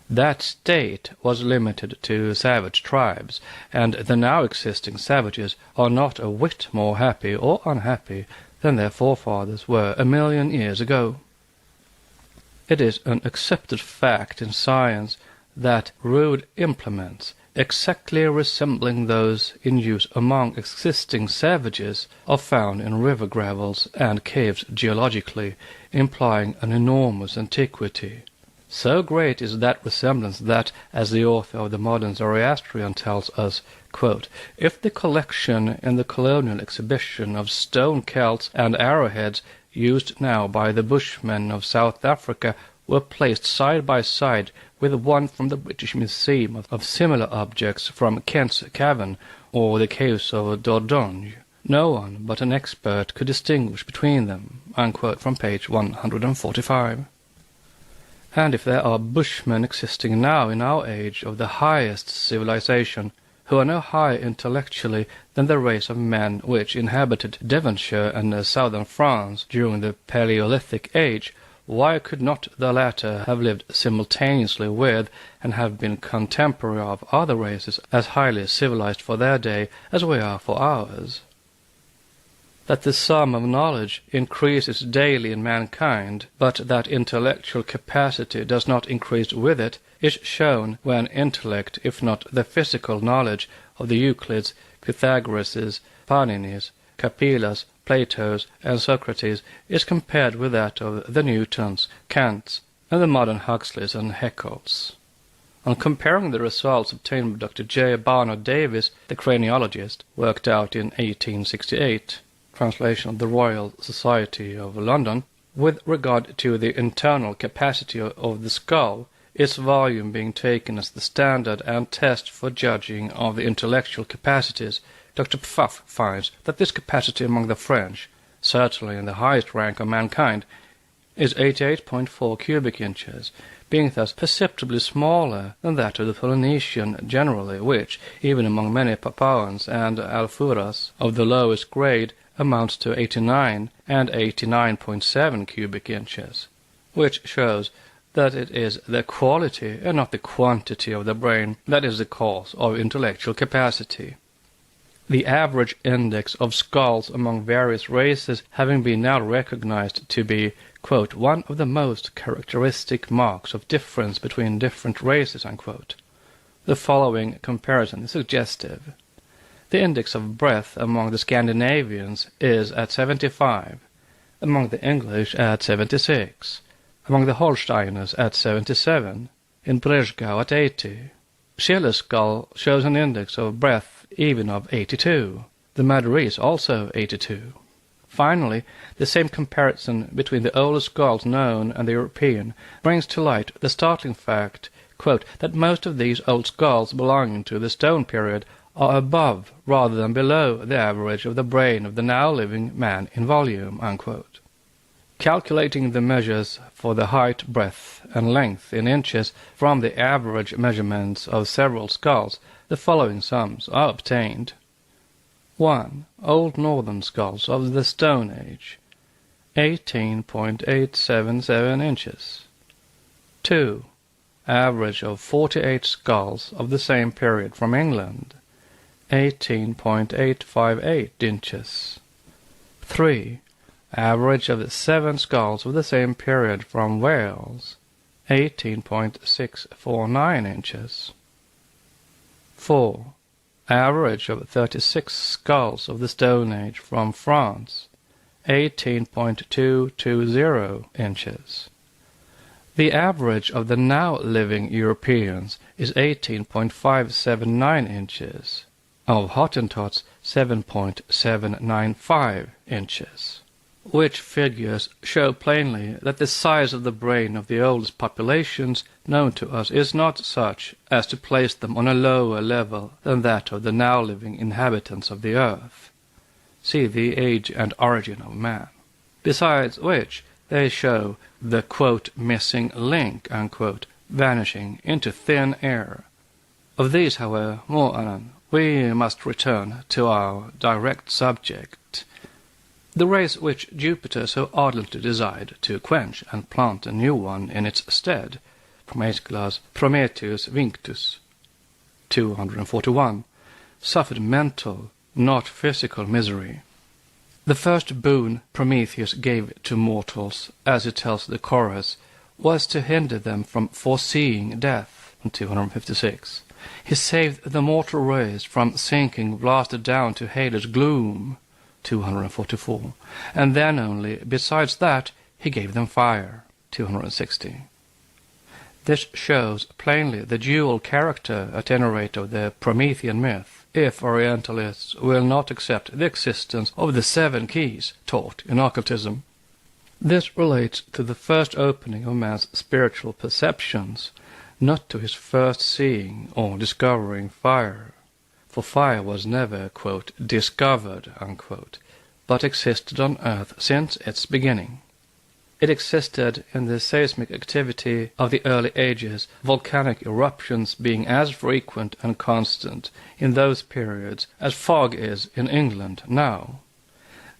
That state was limited to savage tribes, and the now existing savages are not a whit more happy or unhappy than their forefathers were 1,000,000 years ago. It is an accepted fact in science that rude implements, exactly resembling those in use among existing savages, are found in river gravels and caves geologically, implying an enormous antiquity. So great is that resemblance that, as the author of the modern Zoroastrian tells us, quote, if the collection in the colonial exhibition of stone celts and arrowheads used now by the Bushmen of South Africa were placed side by side with one from the British Museum of similar objects from Kent's Cavern or the caves of Dordogne, no one but an expert could distinguish between them. Unquote, from page 145. And if there are Bushmen existing now in our age of the highest civilization, who are no higher intellectually than the race of men which inhabited Devonshire and southern France during the Paleolithic age, why could not the latter have lived simultaneously with and have been contemporary of other races as highly civilized for their day as we are for ours? That the sum of knowledge increases daily in mankind, but that intellectual capacity does not increase with it, is shown when intellect, if not the physical knowledge of the Euclids, Pythagoras, Paninis, Capillas, Platos, and Socrates, is compared with that of the Newtons, Kants, and the modern Huxleys and Heckells. On comparing the results obtained by Dr. J. Barnard Davis, the craniologist, worked out in 1868, translation of the Royal Society of London, with regard to the internal capacity of the skull, its volume being taken as the standard and test for judging of the intellectual capacities, Dr. Pfaff finds that this capacity among the French, certainly in the highest rank of mankind, is 88.4 cubic inches, being thus perceptibly smaller than that of the Polynesian generally, which, even among many Papuans and Alfuras of the lowest grade, amounts to 89 and 89.7 cubic inches, which shows that it is the quality and not the quantity of the brain that is the cause of intellectual capacity. The average index of skulls among various races having been now recognized to be, quote, one of the most characteristic marks of difference between different races, unquote. The following comparison is suggestive. The index of breadth among the Scandinavians is at 75, among the English at 76, among the Holsteiners at 77, in Breisgau at 80. Schiller's skull shows an index of breadth even of 82. The Madurese also 82. Finally, the same comparison between the oldest skulls known and the European brings to light the startling fact, quote, that most of these old skulls belonging to the Stone period are above rather than below the average of the brain of the now living man in volume, unquote. Calculating the measures for the height, breadth, and length in inches from the average measurements of several skulls, the following sums are obtained. 1. Old Northern skulls of the Stone Age, 18.877 inches. 2. average of 48 skulls of the same period from England, 18.858 inches. 3. Average of 7 skulls of the same period from Wales, 18.649 inches. 4. Average of 36 skulls of the Stone Age from France, 18.220 inches. The average of the now living Europeans is 18.579 inches, of Hottentots 7.795 inches, which figures show plainly that the size of the brain of the oldest populations known to us is not such as to place them on a lower level than that of the now living inhabitants of the earth. See The Age and Origin of Man. Besides which, they show the, quote, missing link, unquote, vanishing into thin air. Of these, however, more anon, we must return to our direct subject. The race which Jupiter so ardently desired to quench and plant a new one in its stead, from Aeschylus' Prometheus Vinctus, 241, suffered mental, not physical misery. The first boon Prometheus gave to mortals, as it tells the chorus, was to hinder them from foreseeing death, 256. He saved the mortal race from sinking blasted down to Hades' gloom, 244, and then only, besides that, he gave them fire, 260. This shows plainly the dual character, at any rate, of the Promethean myth, if Orientalists will not accept the existence of the 7 keys taught in occultism. This relates to the first opening of man's spiritual perceptions, not to his first seeing or discovering fire. For fire was never, quote, discovered, unquote, but existed on earth since its beginning. It existed in the seismic activity of the early ages, volcanic eruptions being as frequent and constant in those periods as fog is in England now.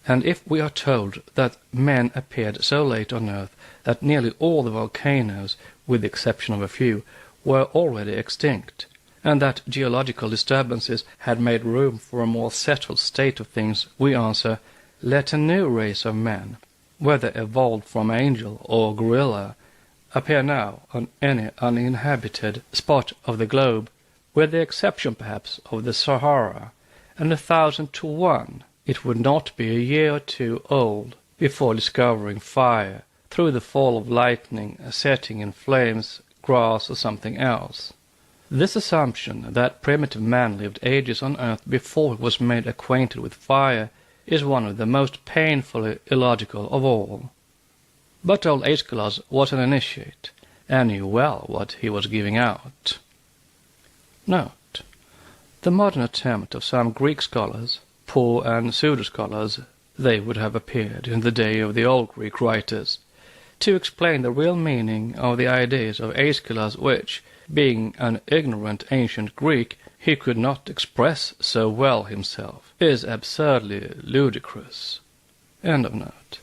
And if we are told that men appeared so late on earth that nearly all the volcanoes, with the exception of a few, were already extinct, and that geological disturbances had made room for a more settled state of things, we answer, let a new race of men, whether evolved from angel or gorilla, appear now on any uninhabited spot of the globe, with the exception perhaps of the Sahara, and 1,000 to 1, it would not be a year or 2 old before discovering fire through the fall of lightning setting in flames, grass, or something else. This assumption that primitive man lived ages on earth before he was made acquainted with fire is one of the most painfully illogical of all. But old Aeschylus was an initiate, and knew well what he was giving out. Note: the modern attempt of some Greek scholars, poor and pseudo-scholars they would have appeared in the day of the old Greek writers, to explain the real meaning of the ideas of Aeschylus which, being an ignorant ancient Greek, he could not express so well himself, is absurdly ludicrous. End of note.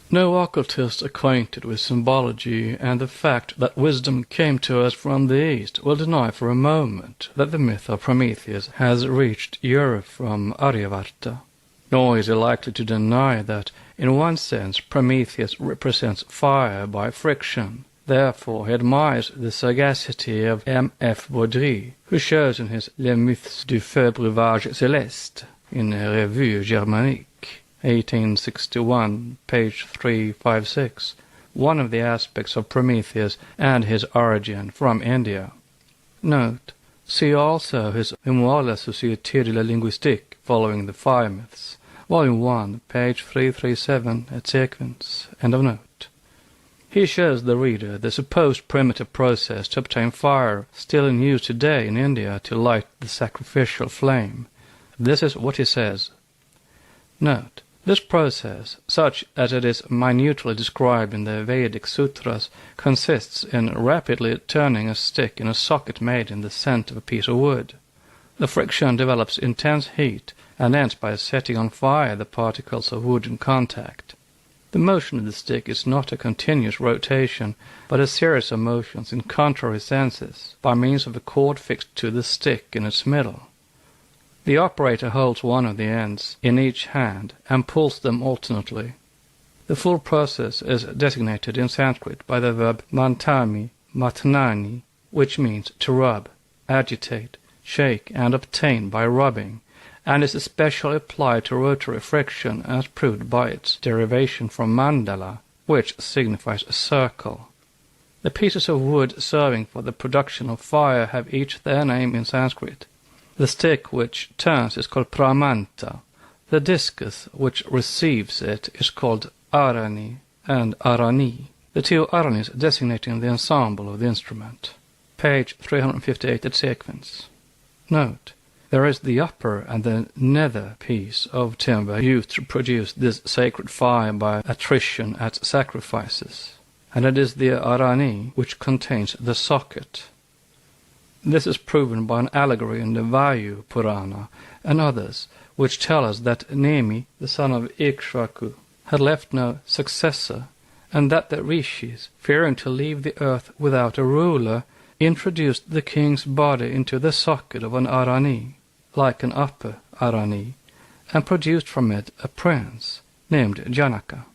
No occultist acquainted with symbology and the fact that wisdom came to us from the East will deny for a moment that the myth of Prometheus has reached Europe from Aryavarta. Nor is he likely to deny that, in one sense, Prometheus represents fire by friction. Therefore he admires the sagacity of M. F. Baudry, who shows in his Les Mythes du Feu Breuvage Céleste, in Revue Germanique, 1861, page 356, one of the aspects of Prometheus and his origin from India. Note: see also his Mémoires de la Société de la Linguistique, following the fire myths, volume 1, page 337, et sequens. End of note. He shows the reader the supposed primitive process to obtain fire, still in use today in India to light the sacrificial flame. This is what he says. Note: this process, such as it is minutely described in the Vedic sutras, consists in rapidly turning a stick in a socket made in the centre of a piece of wood. The friction develops intense heat and ends by setting on fire the particles of wood in contact. The motion of the stick is not a continuous rotation, but a series of motions in contrary senses, by means of a cord fixed to the stick in its middle. The operator holds one of the ends in each hand and pulls them alternately. The full process is designated in Sanskrit by the verb mantami, matnani, which means to rub, agitate, shake, and obtain by rubbing, and is especially applied to rotary friction as proved by its derivation from mandala, which signifies a circle. The pieces of wood serving for the production of fire have each their name in Sanskrit. The stick which turns is called pramanta. The discus which receives it is called arani and arani, the two aranis designating the ensemble of the instrument. Page 358 at sequence. Note: there is the upper and the nether piece of timber used to produce this sacred fire by attrition at sacrifices, and it is the arani which contains the socket. This is proven by an allegory in the Vayu Purana and others, which tell us that Nemi, the son of Ikshvaku, had left no successor, and that the rishis, fearing to leave the earth without a ruler, introduced the king's body into the socket of an arani, like an upper arani, and produced from it a prince, named Janaka.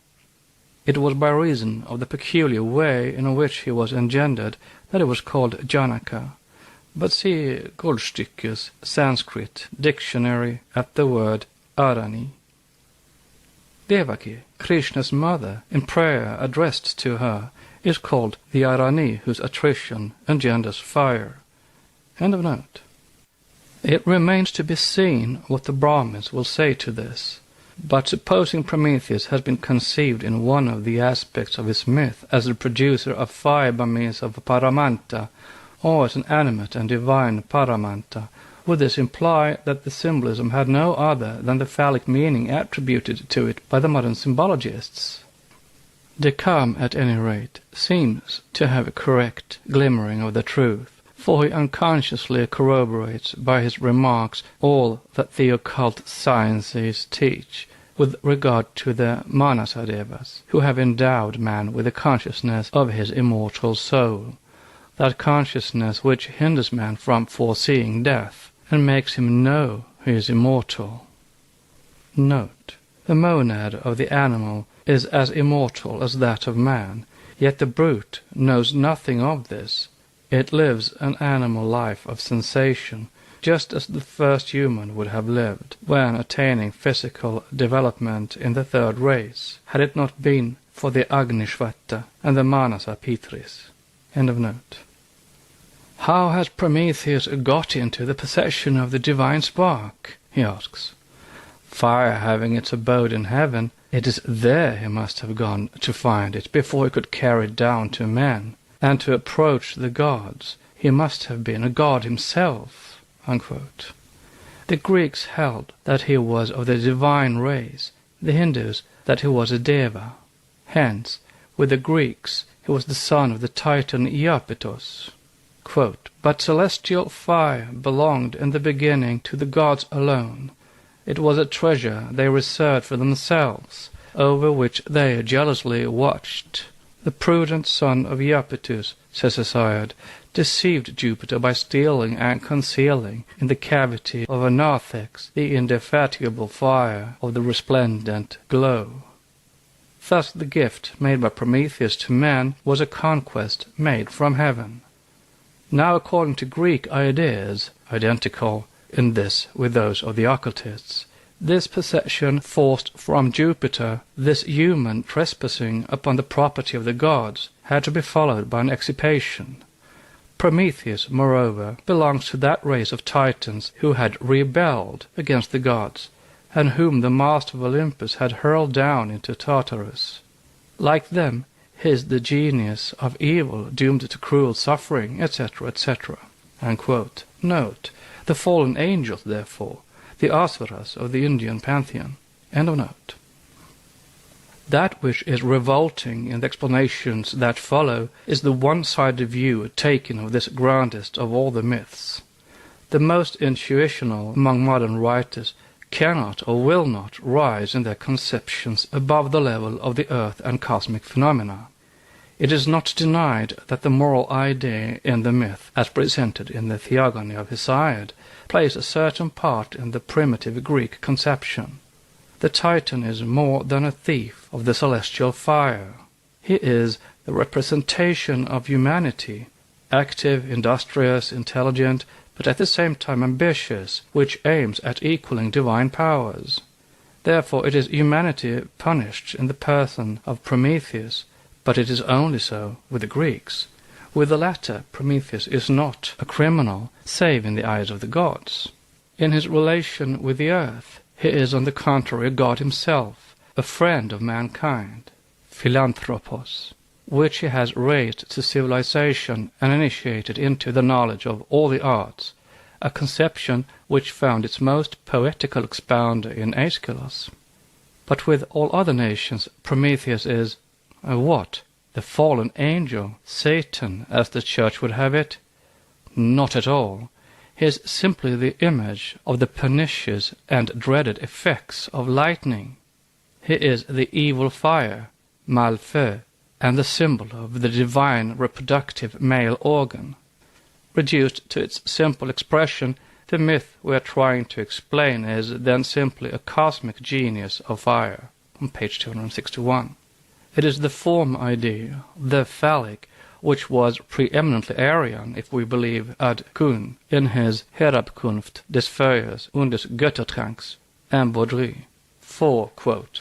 It was by reason of the peculiar way in which he was engendered that it was called Janaka. But see Goldstück's Sanskrit dictionary at the word Arani. Devaki, Krishna's mother, in prayer addressed to her, is called the Arani whose attrition engenders fire. End of note. It remains to be seen what the Brahmins will say to this. But supposing Prometheus has been conceived in one of the aspects of his myth as the producer of fire by means of paramanta, or as an animate and divine paramanta, would this imply that the symbolism had no other than the phallic meaning attributed to it by the modern symbologists? De Kam, at any rate, seems to have a correct glimmering of the truth, for he unconsciously corroborates by his remarks all that the occult sciences teach with regard to the Manasadevas, who have endowed man with the consciousness of his immortal soul, that consciousness which hinders man from foreseeing death and makes him know he is immortal. Note: the monad of the animal is as immortal as that of man, yet the brute knows nothing of this. It lives an animal life of sensation, just as the first human would have lived, when attaining physical development in the third race, had it not been for the Agnishvata and the Manasa Pitris. End of note. How has Prometheus got into the possession of the divine spark? He asks. Fire having its abode in heaven, it is there he must have gone to find it before he could carry it down to men, and to approach the gods he must have been a god himself. Unquote. The Greeks held that he was of the divine race, the Hindus that he was a deva. Hence, with the Greeks, he was the son of the Titan Iapetos. Quote, but celestial fire belonged in the beginning to the gods alone. It was a treasure they reserved for themselves, over which they jealously watched. The prudent son of Iapetus, says Hesiod, deceived Jupiter by stealing and concealing in the cavity of a narthex the indefatigable fire of the resplendent glow. Thus the gift made by Prometheus to man was a conquest made from heaven. Now, according to Greek ideas, identical in this with those of the occultists, this possession forced from Jupiter, this human trespassing upon the property of the gods, had to be followed by an excitation. Prometheus, moreover, belongs to that race of Titans who had rebelled against the gods, and whom the master of Olympus had hurled down into Tartarus. Like them, he is the genius of evil doomed to cruel suffering, etc., etc. Note: the fallen angels, therefore, the Asuras of the Indian pantheon. End of note. That which is revolting in the explanations that follow is the one-sided view taken of this grandest of all the myths. The most intuitional among modern writers cannot or will not rise in their conceptions above the level of the earth and cosmic phenomena. It is not denied that the moral idea in the myth, as presented in the Theogony of Hesiod, plays a certain part in the primitive Greek conception. The Titan is more than a thief of the celestial fire. He is the representation of humanity, active, industrious, intelligent, but at the same time ambitious, which aims at equaling divine powers. Therefore it is humanity punished in the person of Prometheus, but it is only so with the Greeks. With the latter, Prometheus is not a criminal, save in the eyes of the gods. In his relation with the earth, he is on the contrary a god himself, a friend of mankind, philanthropos, which he has raised to civilization and initiated into the knowledge of all the arts, a conception which found its most poetical expounder in Aeschylus. But with all other nations, Prometheus is what? The fallen angel, Satan, as the Church would have it? Not at all. He is simply the image of the pernicious and dreaded effects of lightning. He is the evil fire, malfeu, and the symbol of the divine reproductive male organ. Reduced to its simple expression, the myth we are trying to explain is then simply a cosmic genius of fire, on page 261. It is the form idea, the phallic, which was preeminently Aryan, if we believe Ad Kuhn in his Herabkunft des Feuers und des Göttertranks, and Baudry. For, quote,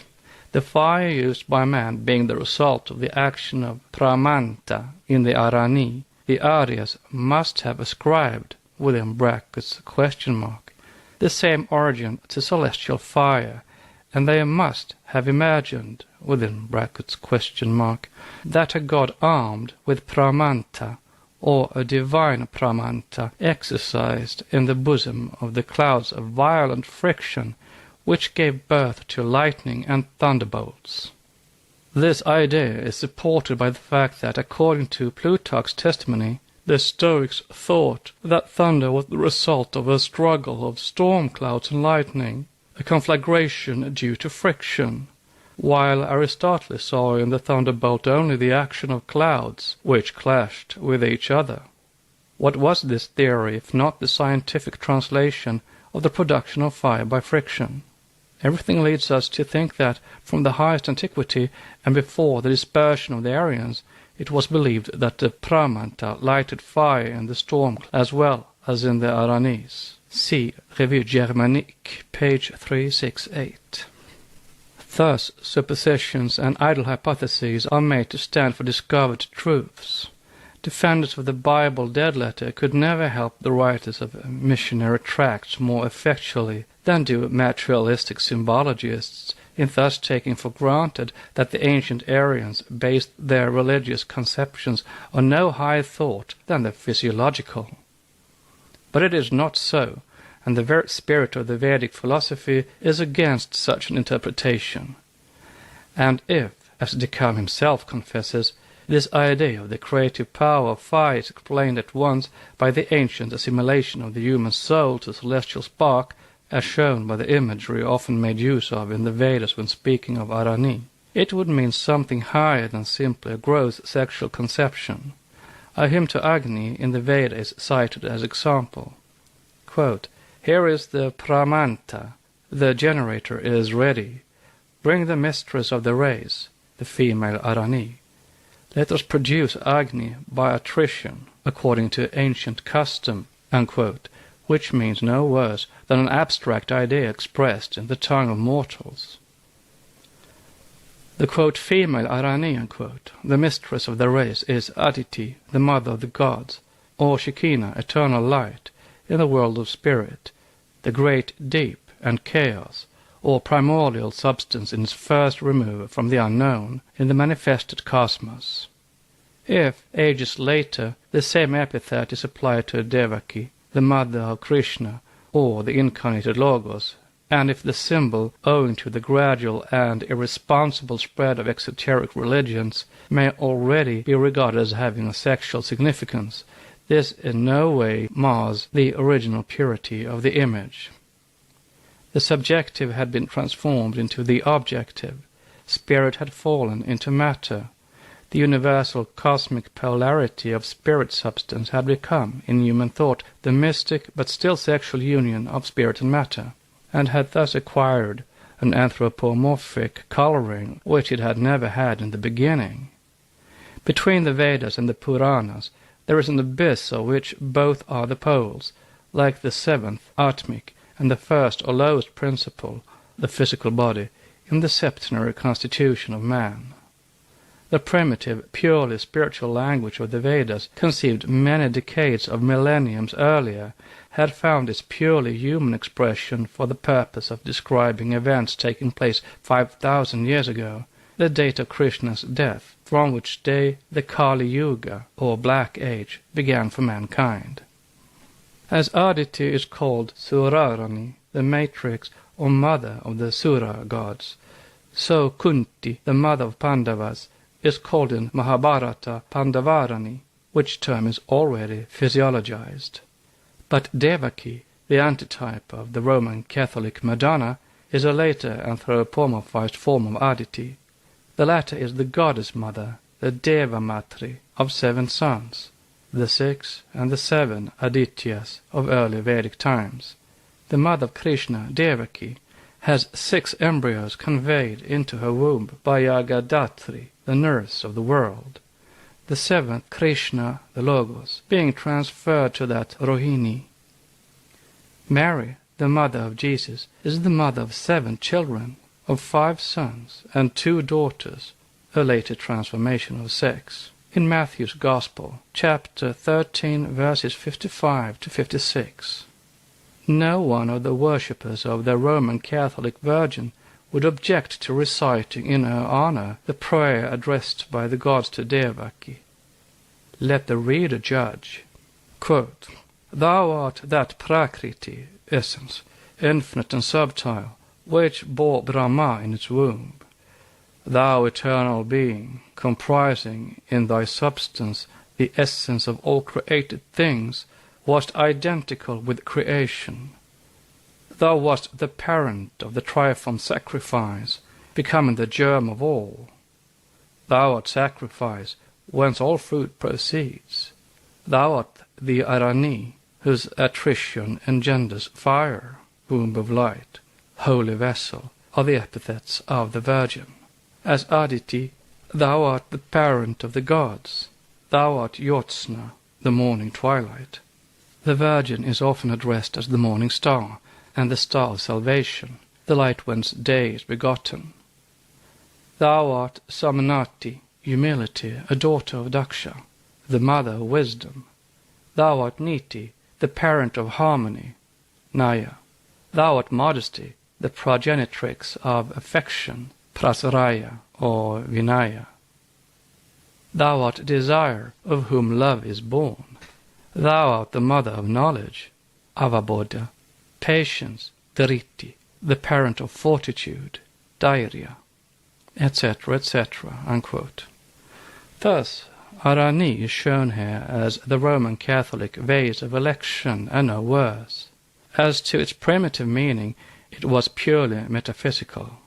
the fire used by man being the result of the action of Pramanta in the Arani, the Aryas must have ascribed, within brackets question mark, the same origin to celestial fire, and they must have imagined, within brackets question mark, that a god armed with Pramanta, or a divine Pramanta, exercised in the bosom of the clouds of violent friction which gave birth to lightning and thunderbolts. This idea is supported by the fact that, according to Plutarch's testimony, the Stoics thought that thunder was the result of a struggle of storm clouds and lightning, a conflagration due to friction, while Aristotle saw in the thunderbolt only the action of clouds, which clashed with each other. What was this theory if not the scientific translation of the production of fire by friction? Everything leads us to think that, from the highest antiquity and before the dispersion of the Aryans, it was believed that the Pramanta lighted fire in the storm as well as in the Aranis. See Revue Germanique, page 368. Thus, suppositions and idle hypotheses are made to stand for discovered truths. Defenders of the Bible dead letter could never help the writers of missionary tracts more effectually than do materialistic symbologists in thus taking for granted that the ancient Aryans based their religious conceptions on no higher thought than the physiological. But it is not so, and the very spirit of the Vedic philosophy is against such an interpretation. And if, as Descartes himself confesses, this idea of the creative power of fire is explained at once by the ancient assimilation of the human soul to celestial spark, as shown by the imagery often made use of in the Vedas when speaking of Arani, it would mean something higher than simply a gross sexual conception. A hymn to Agni in the Veda is cited as example. Quote, here is the Pramanta, the generator is ready. Bring the mistress of the race, the female Arani. Let us produce Agni by attrition, according to ancient custom, unquote, which means no worse than an abstract idea expressed in the tongue of mortals. The quote, female Arani, unquote, the mistress of the race, is Aditi, the mother of the gods, or Shekinah, eternal light, in the world of spirit, the great deep and chaos, or primordial substance in its first remove from the unknown in the manifested cosmos. If, ages later, the same epithet is applied to Devaki, the mother of Krishna, or the incarnated Logos, and if the symbol, owing to the gradual and irresponsible spread of esoteric religions, may already be regarded as having a sexual significance, this in no way mars the original purity of the image. The subjective had been transformed into the objective. Spirit had fallen into matter. The universal cosmic polarity of spirit substance had become, in human thought, the mystic but still sexual union of spirit and matter, and had thus acquired an anthropomorphic coloring which it had never had in the beginning. Between the Vedas and the Puranas there is an abyss of which both are the poles, like the seventh, Atmic, and the first or lowest principle, the physical body, in the septenary constitution of man. The primitive, purely spiritual language of the Vedas, conceived many decades of millenniums earlier, had found its purely human expression for the purpose of describing events taking place 5,000 years ago, the date of Krishna's death, from which day the Kali Yuga, or Black Age, began for mankind. As Aditi is called Surarani, the matrix or mother of the Sura gods, so Kunti, the mother of Pandavas, is called in Mahabharata Pandavarani, which term is already physiologized. But Devaki, the antitype of the Roman Catholic Madonna, is a later anthropomorphized form of Aditi. The latter is the goddess mother, the Deva Matri, of 7 sons, the 6 and the 7 Adityas of early Vedic times. The mother of Krishna, Devaki, has 6 embryos conveyed into her womb by Yagadatri, the nurse of the world. The 7th, Krishna, the Logos, being transferred to that Rohini. Mary, the mother of Jesus, is the mother of 7 children, of 5 sons and 2 daughters, a later transformation of sex. In Matthew's Gospel, chapter 13, verses 55 to 56. No one of the worshippers of the Roman Catholic Virgin would object to reciting in her honor the prayer addressed by the gods to Devaki. Let the reader judge. Quote, Thou art that Prakriti, essence, infinite and subtile, which bore Brahma in its womb. Thou eternal being, comprising in thy substance the essence of all created things, wast identical with creation. Thou wast the parent of the triform sacrifice, becoming the germ of all. Thou art sacrifice, whence all fruit proceeds. Thou art the Arani, whose attrition engenders fire, womb of light, holy vessel, are the epithets of the Virgin. As Aditi, thou art the parent of the gods. Thou art Yotsna, the morning twilight. The Virgin is often addressed as the morning star, and the star of salvation, the light whence day is begotten. Thou art Samanati, humility, a daughter of Daksha, the mother of wisdom. Thou art Niti, the parent of harmony, Naya. Thou art modesty, the progenitrix of affection, Prasaraya or Vinaya. Thou art desire, of whom love is born. Thou art the mother of knowledge, Avabodha, patience, Dhriti, the parent of fortitude, Dhairya, etc., etc., unquote. Thus, Arani is shown here as the Roman Catholic vase of election and no worse. As to its primitive meaning, it was purely metaphysical.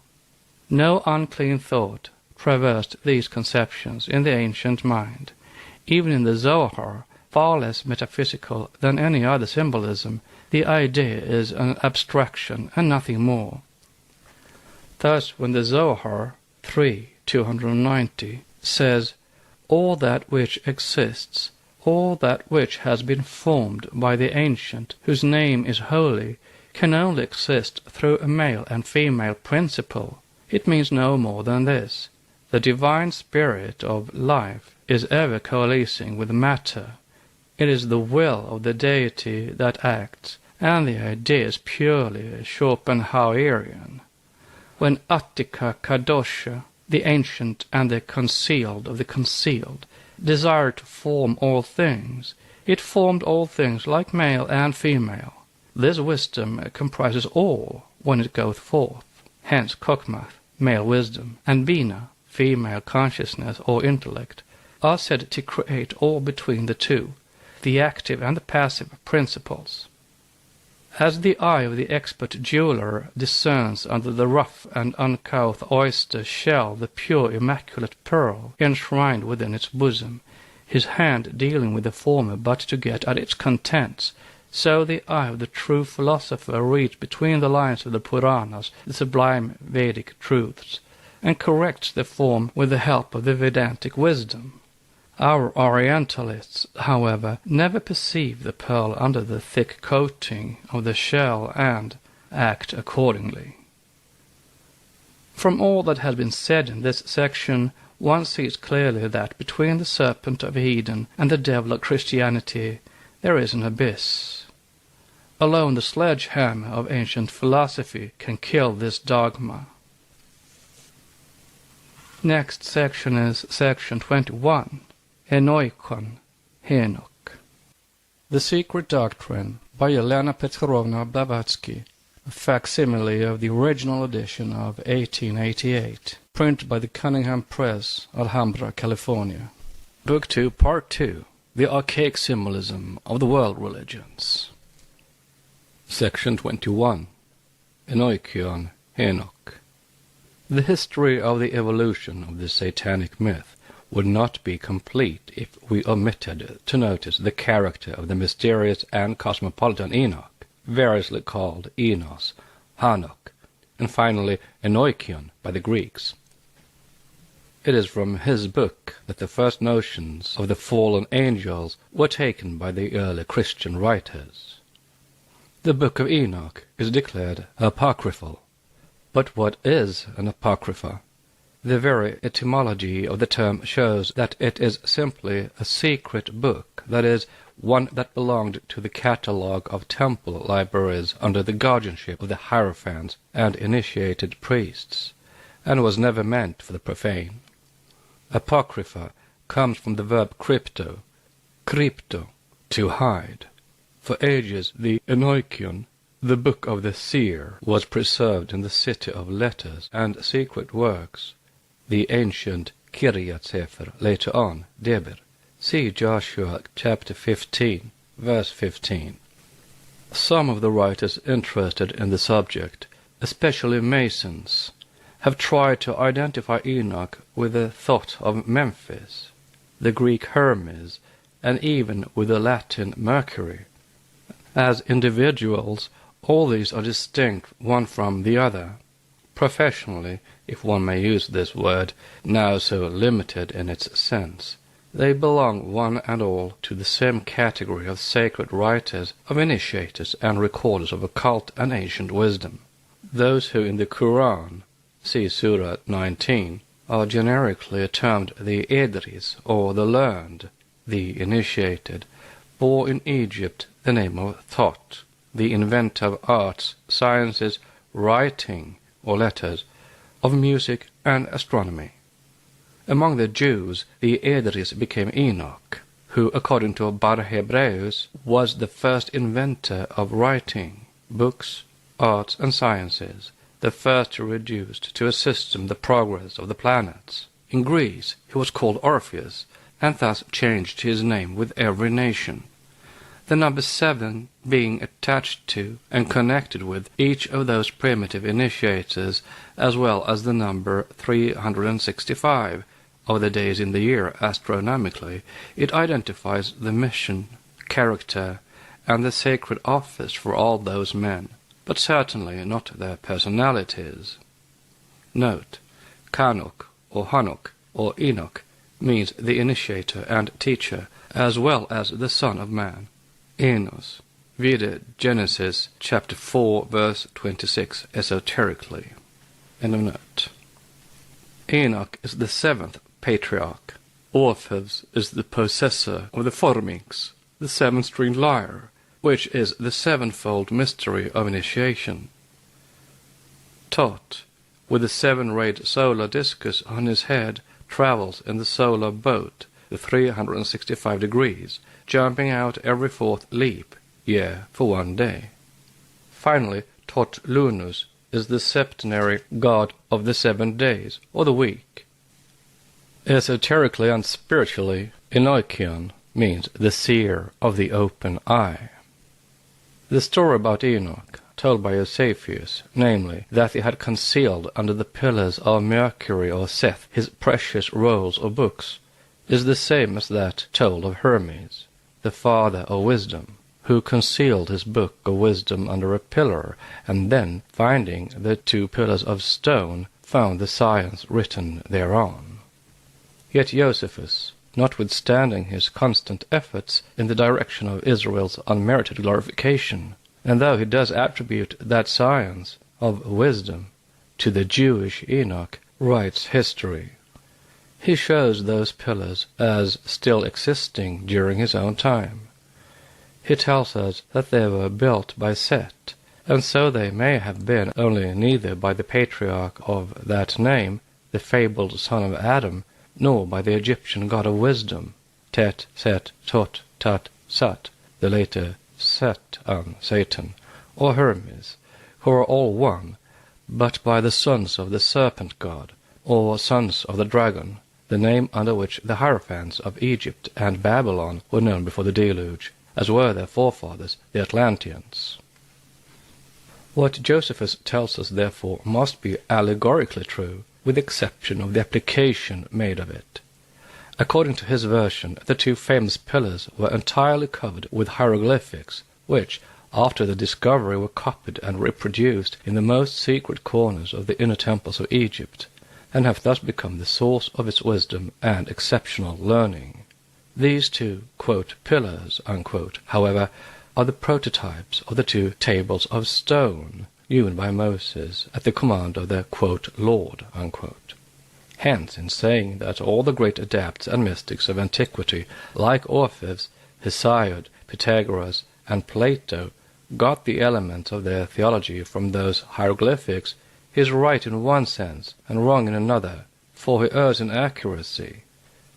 No unclean thought traversed these conceptions in the ancient mind. Even in the Zohar, far less metaphysical than any other symbolism, the idea is an abstraction and nothing more. Thus, when the Zohar 3:290 says, All that which exists, all that which has been formed by the Ancient, whose name is holy, can only exist through a male and female principle, it means no more than this. The divine spirit of life is ever coalescing with matter. It is the will of the deity that acts, and the idea is purely Schopenhauerian. When Attika Kadosha, the ancient and the concealed of the concealed, desired to form all things, it formed all things like male and female. This wisdom comprises all when it goeth forth. Hence Kokmath, male wisdom, and Bina, female consciousness or intellect, are said to create all between the two, the active and the passive principles. As the eye of the expert jeweler discerns under the rough and uncouth oyster shell the pure immaculate pearl enshrined within its bosom, his hand dealing with the former but to get at its contents, so the eye of the true philosopher reads between the lines of the Puranas the sublime Vedic truths, and corrects the form with the help of the Vedantic wisdom. Our Orientalists, however, never perceive the pearl under the thick coating of the shell and act accordingly. From all that has been said in this section, one sees clearly that between the serpent of Eden and the devil of Christianity there is an abyss. Alone the sledgehammer of ancient philosophy can kill this dogma. Next section is section 21. Enoikon, Enoch. The Secret Doctrine by Elena Petrovna Blavatsky, a facsimile of the original edition of 1888, printed by the Cunningham Press, Alhambra, California. Book 2, Part 2, The Archaic Symbolism of the World Religions. Section 21. Enoikion, Enoch. The history of the evolution of the satanic myth would not be complete if we omitted to notice the character of the mysterious and cosmopolitan Enoch, variously called Enos, Hanok, and finally Enoikion by the Greeks. It is from his book that the first notions of the fallen angels were taken by the early Christian writers. The Book of Enoch is declared apocryphal. But what is an apocrypha? The very etymology of the term shows that it is simply a secret book, that is, one that belonged to the catalogue of temple libraries under the guardianship of the hierophants and initiated priests, and was never meant for the profane. Apocrypha comes from the verb crypto, to hide. For ages the Enoikion, the book of the seer, was preserved in the city of letters and secret works, the ancient Kiryat Sefer, later on Deber. See Joshua chapter 15, verse 15. Some of the writers interested in the subject, especially Masons, have tried to identify Enoch with the thought of Memphis, the Greek Hermes, and even with the Latin Mercury. As individuals, all these are distinct one from the other. Professionally, if one may use this word, now so limited in its sense, they belong one and all to the same category of sacred writers, of initiators and recorders of occult and ancient wisdom. Those who in the Quran, see Surah 19, are generically termed the Edris, or the learned, the initiated, bore in Egypt the name of Thoth, the inventor of arts, sciences, writing, or letters, of music and astronomy. Among the Jews, the Edris became Enoch, who, according to Bar Hebreus, was the first inventor of writing, books, arts, and sciences, the first who reduced to a system the progress of the planets. In Greece, he was called Orpheus, and thus changed his name with every nation, the number 7 being attached to and connected with each of those primitive initiators, as well as the number 365 of the days in the year astronomically. It identifies the mission, character, and the sacred office for all those men, but certainly not their personalities. Note, Kanok, or Hanok, or Enoch, means the initiator and teacher, as well as the Son of Man. Enos, vide Genesis chapter 4, verse 26, esoterically. End of note. Enoch is the 7th patriarch. Orpheus is the possessor of the Forminx, the 7-stringed lyre, which is the 7-fold mystery of initiation. Thoth, with the 7-rayed solar discus on his head, travels in the solar boat, the 365 degrees, jumping out every 4th leap year for 1 day. Finally, Thoth Lunus is the septenary god of the 7 days, or the week. Esoterically and spiritually, Enoikion means the seer of the open eye. The story about Enoch, told by Eusebius, namely, that he had concealed under the pillars of Mercury or Seth his precious rolls or books, is the same as that told of Hermes, the father of wisdom, who concealed his book of wisdom under a pillar, and then, finding the 2 pillars of stone, found the science written thereon. Yet Josephus, notwithstanding his constant efforts in the direction of Israel's unmerited glorification, and though he does attribute that science of wisdom to the Jewish Enoch, writes history. He shows those pillars as still existing during his own time. He tells us that they were built by Set, and so they may have been, only neither by the patriarch of that name, the fabled son of Adam, nor by the Egyptian god of wisdom, Tet, Set, Tot, Tat, Sat, the later Satan, or Hermes, who are all one, but by the sons of the serpent god, or sons of the dragon, the name under which the Hierophants of Egypt and Babylon were known before the deluge, as were their forefathers, the Atlanteans. What Josephus tells us, therefore, must be allegorically true, with the exception of the application made of it. According to his version, the 2 famous pillars were entirely covered with hieroglyphics, which, after the discovery, were copied and reproduced in the most secret corners of the inner temples of Egypt, and have thus become the source of its wisdom and exceptional learning. These 2, quote, pillars, unquote, however, are the prototypes of the 2 tables of stone hewn by Moses at the command of the, quote, Lord, unquote. Hence, in saying that all the great adepts and mystics of antiquity, like Orpheus, Hesiod, Pythagoras, and Plato, got the elements of their theology from those hieroglyphics, he is right in one sense and wrong in another, for he errs in accuracy.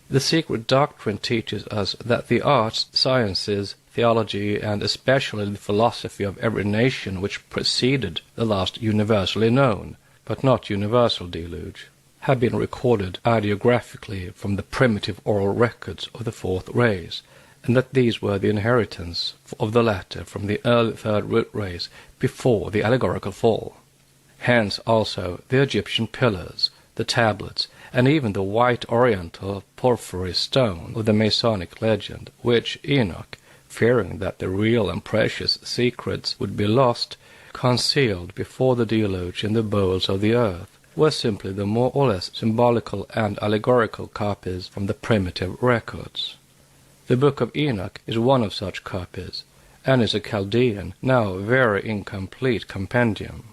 The secret doctrine teaches us that the arts, sciences, theology, and especially the philosophy of every nation which preceded the last universally known, but not universal deluge, have been recorded ideographically from the primitive oral records of the 4th race, and that these were the inheritance of the latter from the early 3rd root race before the allegorical fall. Hence also the Egyptian pillars, the tablets, and even the white oriental porphyry stone of the Masonic legend, which Enoch, fearing that the real and precious secrets would be lost, concealed before the deluge in the bowels of the earth, were simply the more or less symbolical and allegorical copies from the primitive records. The Book of Enoch is one of such copies, and is a Chaldean, now very incomplete compendium.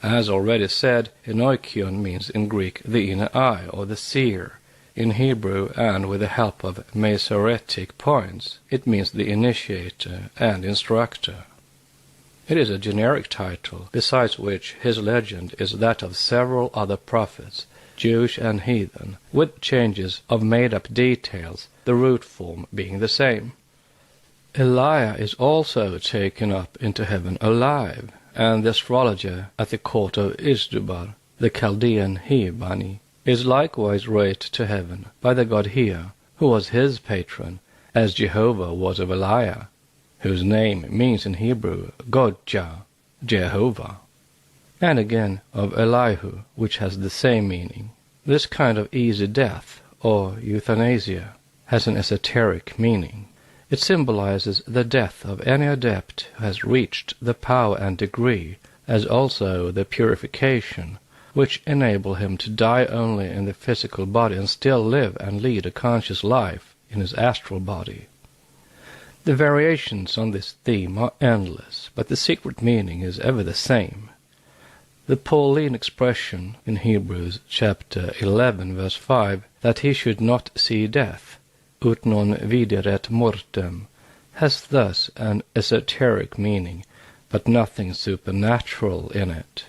As already said, Enochion means in Greek the inner eye, or the seer. In Hebrew, and with the help of Masoretic points, it means the initiator and instructor. It is a generic title, besides which his legend is that of several other prophets, Jewish and heathen, with changes of made-up details, the root form being the same. Elijah is also taken up into heaven alive, and the astrologer at the court of Isdubar, the Chaldean He-Bani, is likewise raised to heaven by the god Hea, who was his patron, as Jehovah was of Elijah, whose name means in Hebrew God-Jah, Jehovah, and again of Elihu, which has the same meaning. This kind of easy death, or euthanasia, has an esoteric meaning. It symbolizes the death of any adept who has reached the power and degree, as also the purification, which enable him to die only in the physical body and still live and lead a conscious life in his astral body. The variations on this theme are endless, but the secret meaning is ever the same. The Pauline expression in Hebrews chapter 11, verse 5, that he should not see death, ut non videret mortem, has thus an esoteric meaning, but nothing supernatural in it.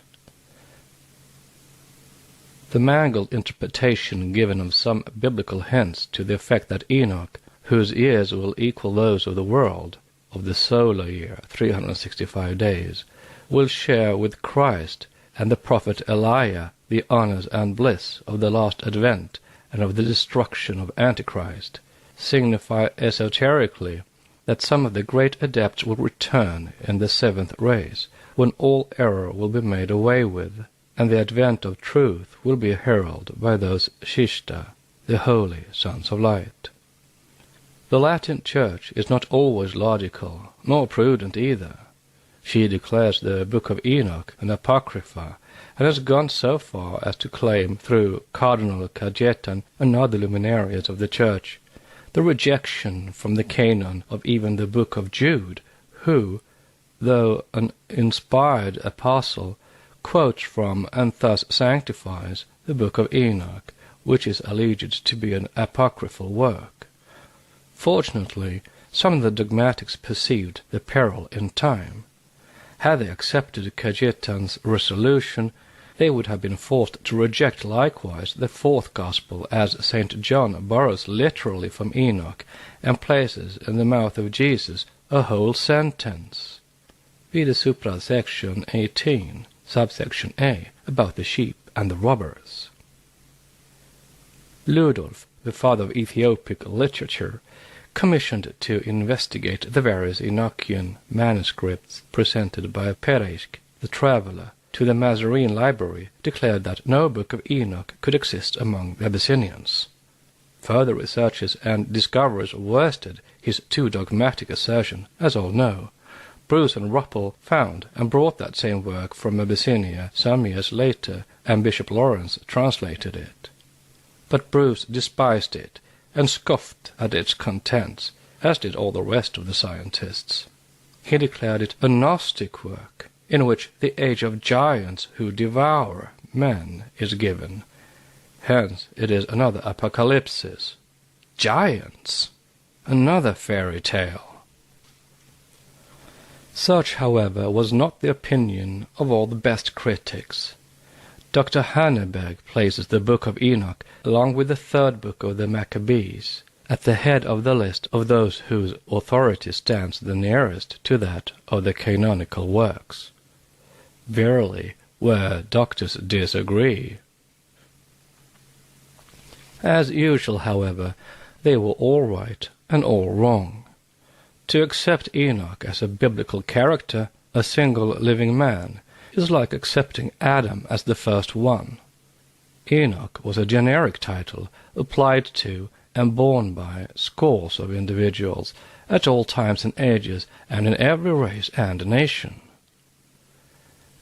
The mangled interpretation given of some biblical hints to the effect that Enoch, whose years will equal those of the world, of the solar year, 365 days, will share with Christ and the prophet Elijah the honors and bliss of the last advent and of the destruction of Antichrist, signify esoterically that some of the great adepts will return in the seventh race, when all error will be made away with, and the advent of truth will be heralded by those Shishta, the holy sons of light. The Latin Church is not always logical, nor prudent either. She declares the Book of Enoch an apocrypha, and has gone so far as to claim through Cardinal Cajetan and other luminaries of the Church the rejection from the canon of even the Book of Jude, who, though an inspired apostle, quotes from and thus sanctifies the Book of Enoch, which is alleged to be an apocryphal work. Fortunately, some of the dogmatics perceived the peril in time. Had they accepted Cajetan's resolution, they would have been forced to reject likewise the fourth Gospel, as St. John borrows literally from Enoch and places in the mouth of Jesus a whole sentence. Vide supra section 18, subsection A, about the sheep and the robbers. Ludolf, the father of Ethiopic literature, commissioned to investigate the various Enochian manuscripts presented by Pereisk, the traveller, to the Mazarine library, declared that no Book of Enoch could exist among the Abyssinians. Further researches and discoveries worsted his too dogmatic assertion, as all know. Bruce and Ruppel found and brought that same work from Abyssinia some years later, and Bishop Lawrence translated it. But Bruce despised it, and scoffed at its contents, as did all the rest of the scientists. He declared it a Gnostic work, in which the age of giants who devour men is given. Hence it is another apocalypsis. Giants! Another fairy tale. Such, however, was not the opinion of all the best critics. Dr. Hanneberg places the Book of Enoch, along with the third book of the Maccabees, at the head of the list of those whose authority stands the nearest to that of the canonical works. Verily, where doctors disagree. As usual, however, they were all right and all wrong. To accept Enoch as a biblical character, a single living man, is like accepting Adam as the first one. Enoch was a generic title applied to and borne by scores of individuals at all times and ages and in every race and nation.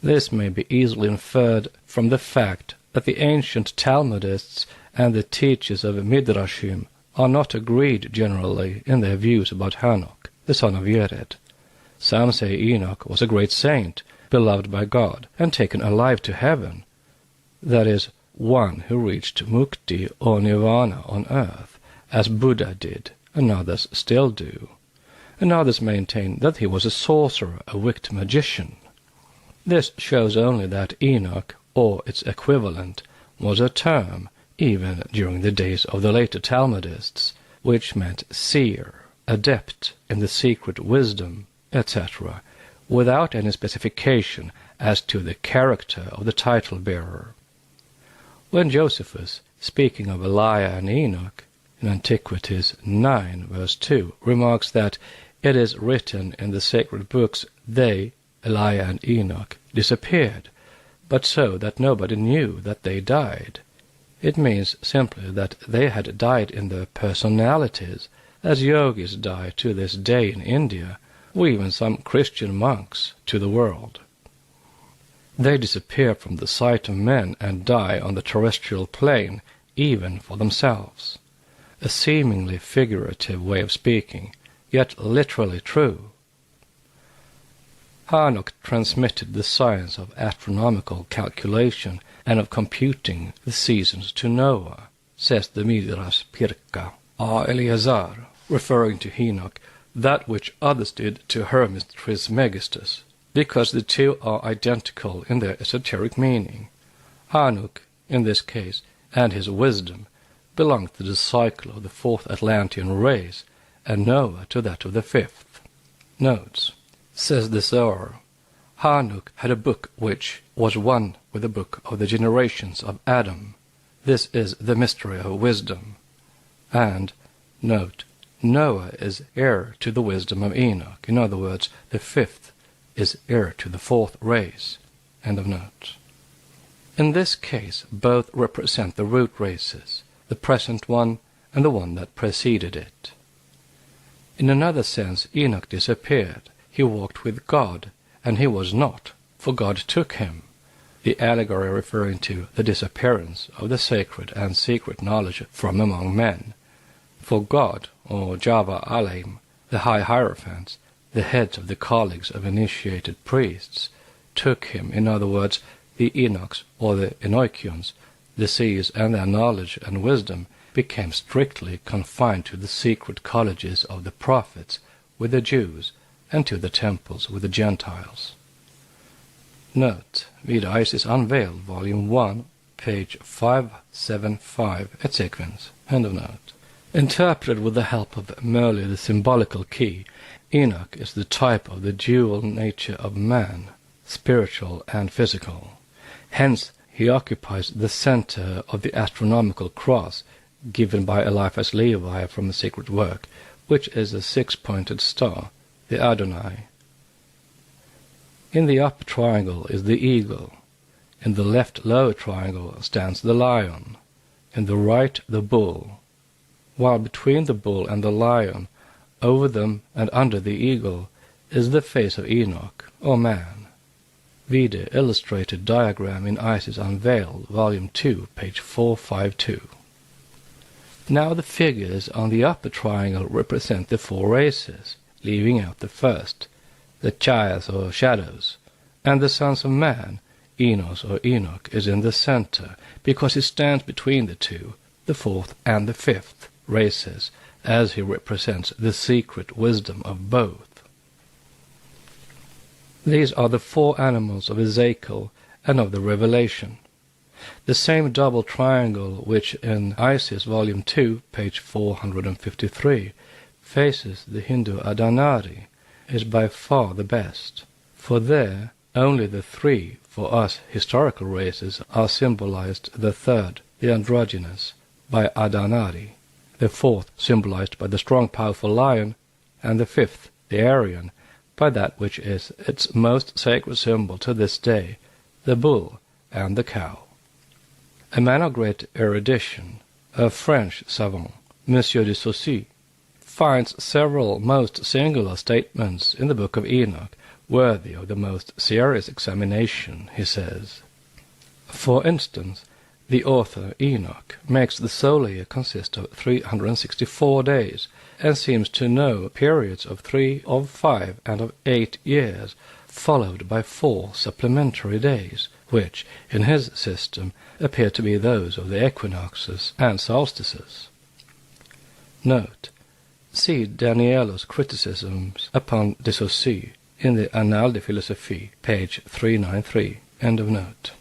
This may be easily inferred from the fact that the ancient Talmudists and the teachers of Midrashim are not agreed generally in their views about Hanok, the son of Yered. Some say Enoch was a great saint, beloved by God, and taken alive to heaven, that is, one who reached mukti or nirvana on earth, as Buddha did, and others still do. And others maintain that he was a sorcerer, a wicked magician. This shows only that Enoch, or its equivalent, was a term, even during the days of the later Talmudists, which meant seer, adept in the secret wisdom, etc., without any specification as to the character of the title-bearer. When Josephus, speaking of Elijah and Enoch, in Antiquities 9, verse 2, remarks that it is written in the sacred books they, Elijah and Enoch, disappeared, but so that nobody knew that they died. It means simply that they had died in their personalities, as yogis die to this day in India, or even some Christian monks to the world. They disappear from the sight of men and die on the terrestrial plane, even for themselves. A seemingly figurative way of speaking, yet literally true. Hanok transmitted the science of astronomical calculation and of computing the seasons to Noah, says the Midrash Pirka A. Eleazar, referring to Enoch, that which others did to Hermes Trismegistus, because the two are identical in their esoteric meaning. Hanuk, in this case, and his wisdom, belonged to the cycle of the fourth Atlantean race, and Noah to that of the fifth. Notes. Says the Zohar, Hanuk had a book which was one with the book of the generations of Adam. This is the mystery of wisdom. And, note, Noah is heir to the wisdom of Enoch. In other words, the fifth is heir to the fourth race. End of note. In this case, both represent the root races, the present one and the one that preceded it. In another sense, Enoch disappeared. He walked with God, and he was not, for God took him. The allegory referring to the disappearance of the sacred and secret knowledge from among men. For God, or Java Alim, the high hierophants, the heads of the colleagues of initiated priests, took him, in other words, the Enochs or the Enochians, the seers and their knowledge and wisdom became strictly confined to the secret colleges of the prophets with the Jews and to the temples with the Gentiles. Note, Vid Isis Unveiled, Volume 1, page 575, et sequens. End of note. Interpreted with the help of merely the symbolical key, Enoch is the type of the dual nature of man, spiritual and physical. Hence, he occupies the center of the astronomical cross given by Eliphaz Levi from the sacred work, which is a six-pointed star, the Adonai. In the upper triangle is the eagle. In the left lower triangle stands the lion. In the right the bull. While between the bull and the lion, over them and under the eagle, is the face of Enoch, or man. Vide illustrated diagram in Isis Unveiled, Volume 2, page 452. Now the figures on the upper triangle represent the four races, leaving out the first, the Chayas or shadows, and the sons of man, Enos or Enoch, is in the center, because he stands between the two, the fourth and the fifth races, as he represents the secret wisdom of both. These are the four animals of Ezekiel and of the Revelation. The same double triangle which in Isis Volume 2, page 453, faces the Hindu Adhanari, is by far the best, for there only the three, for us historical races, are symbolized, the third, the androgynous, by Adhanari, the fourth symbolized by the strong powerful lion, and the fifth, the Aryan, by that which is its most sacred symbol to this day, the bull and the cow. A man of great erudition, a French savant, Monsieur de Saussure, finds several most singular statements in the Book of Enoch worthy of the most serious examination, he says. For instance, the author Enoch makes the solar year consist of 364 days, and seems to know periods of 3, of 5, and of 8 years, followed by 4 supplementary days, which, in his system, appear to be those of the equinoxes and solstices. Note, see Daniello's criticisms upon de Saussure in the Annales de Philosophie, page 393, end of note.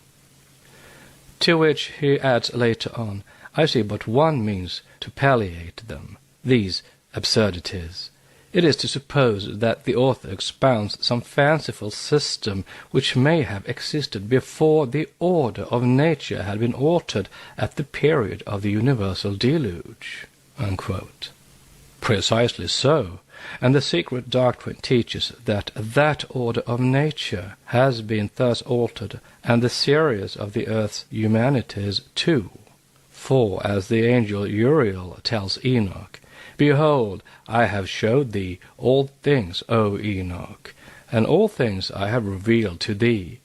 To which he adds later on, I see but one means to palliate them, these absurdities. It is to suppose that the author expounds some fanciful system which may have existed before the order of nature had been altered at the period of the universal deluge. Unquote. Precisely so, and the secret doctrine teaches that that order of nature has been thus altered, and the series of the earth's humanities too. For, as the angel Uriel tells Enoch, Behold, I have showed thee all things, O Enoch, and all things I have revealed to thee.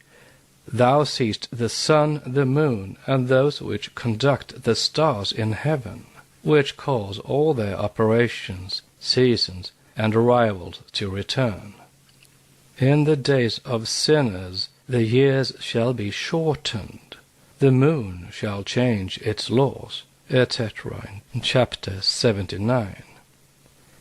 Thou seest the sun, the moon, and those which conduct the stars in heaven, which cause all their operations, seasons, and arrivals to return. In the days of sinners the years shall be shortened, the moon shall change its laws, etc. in chapter 79.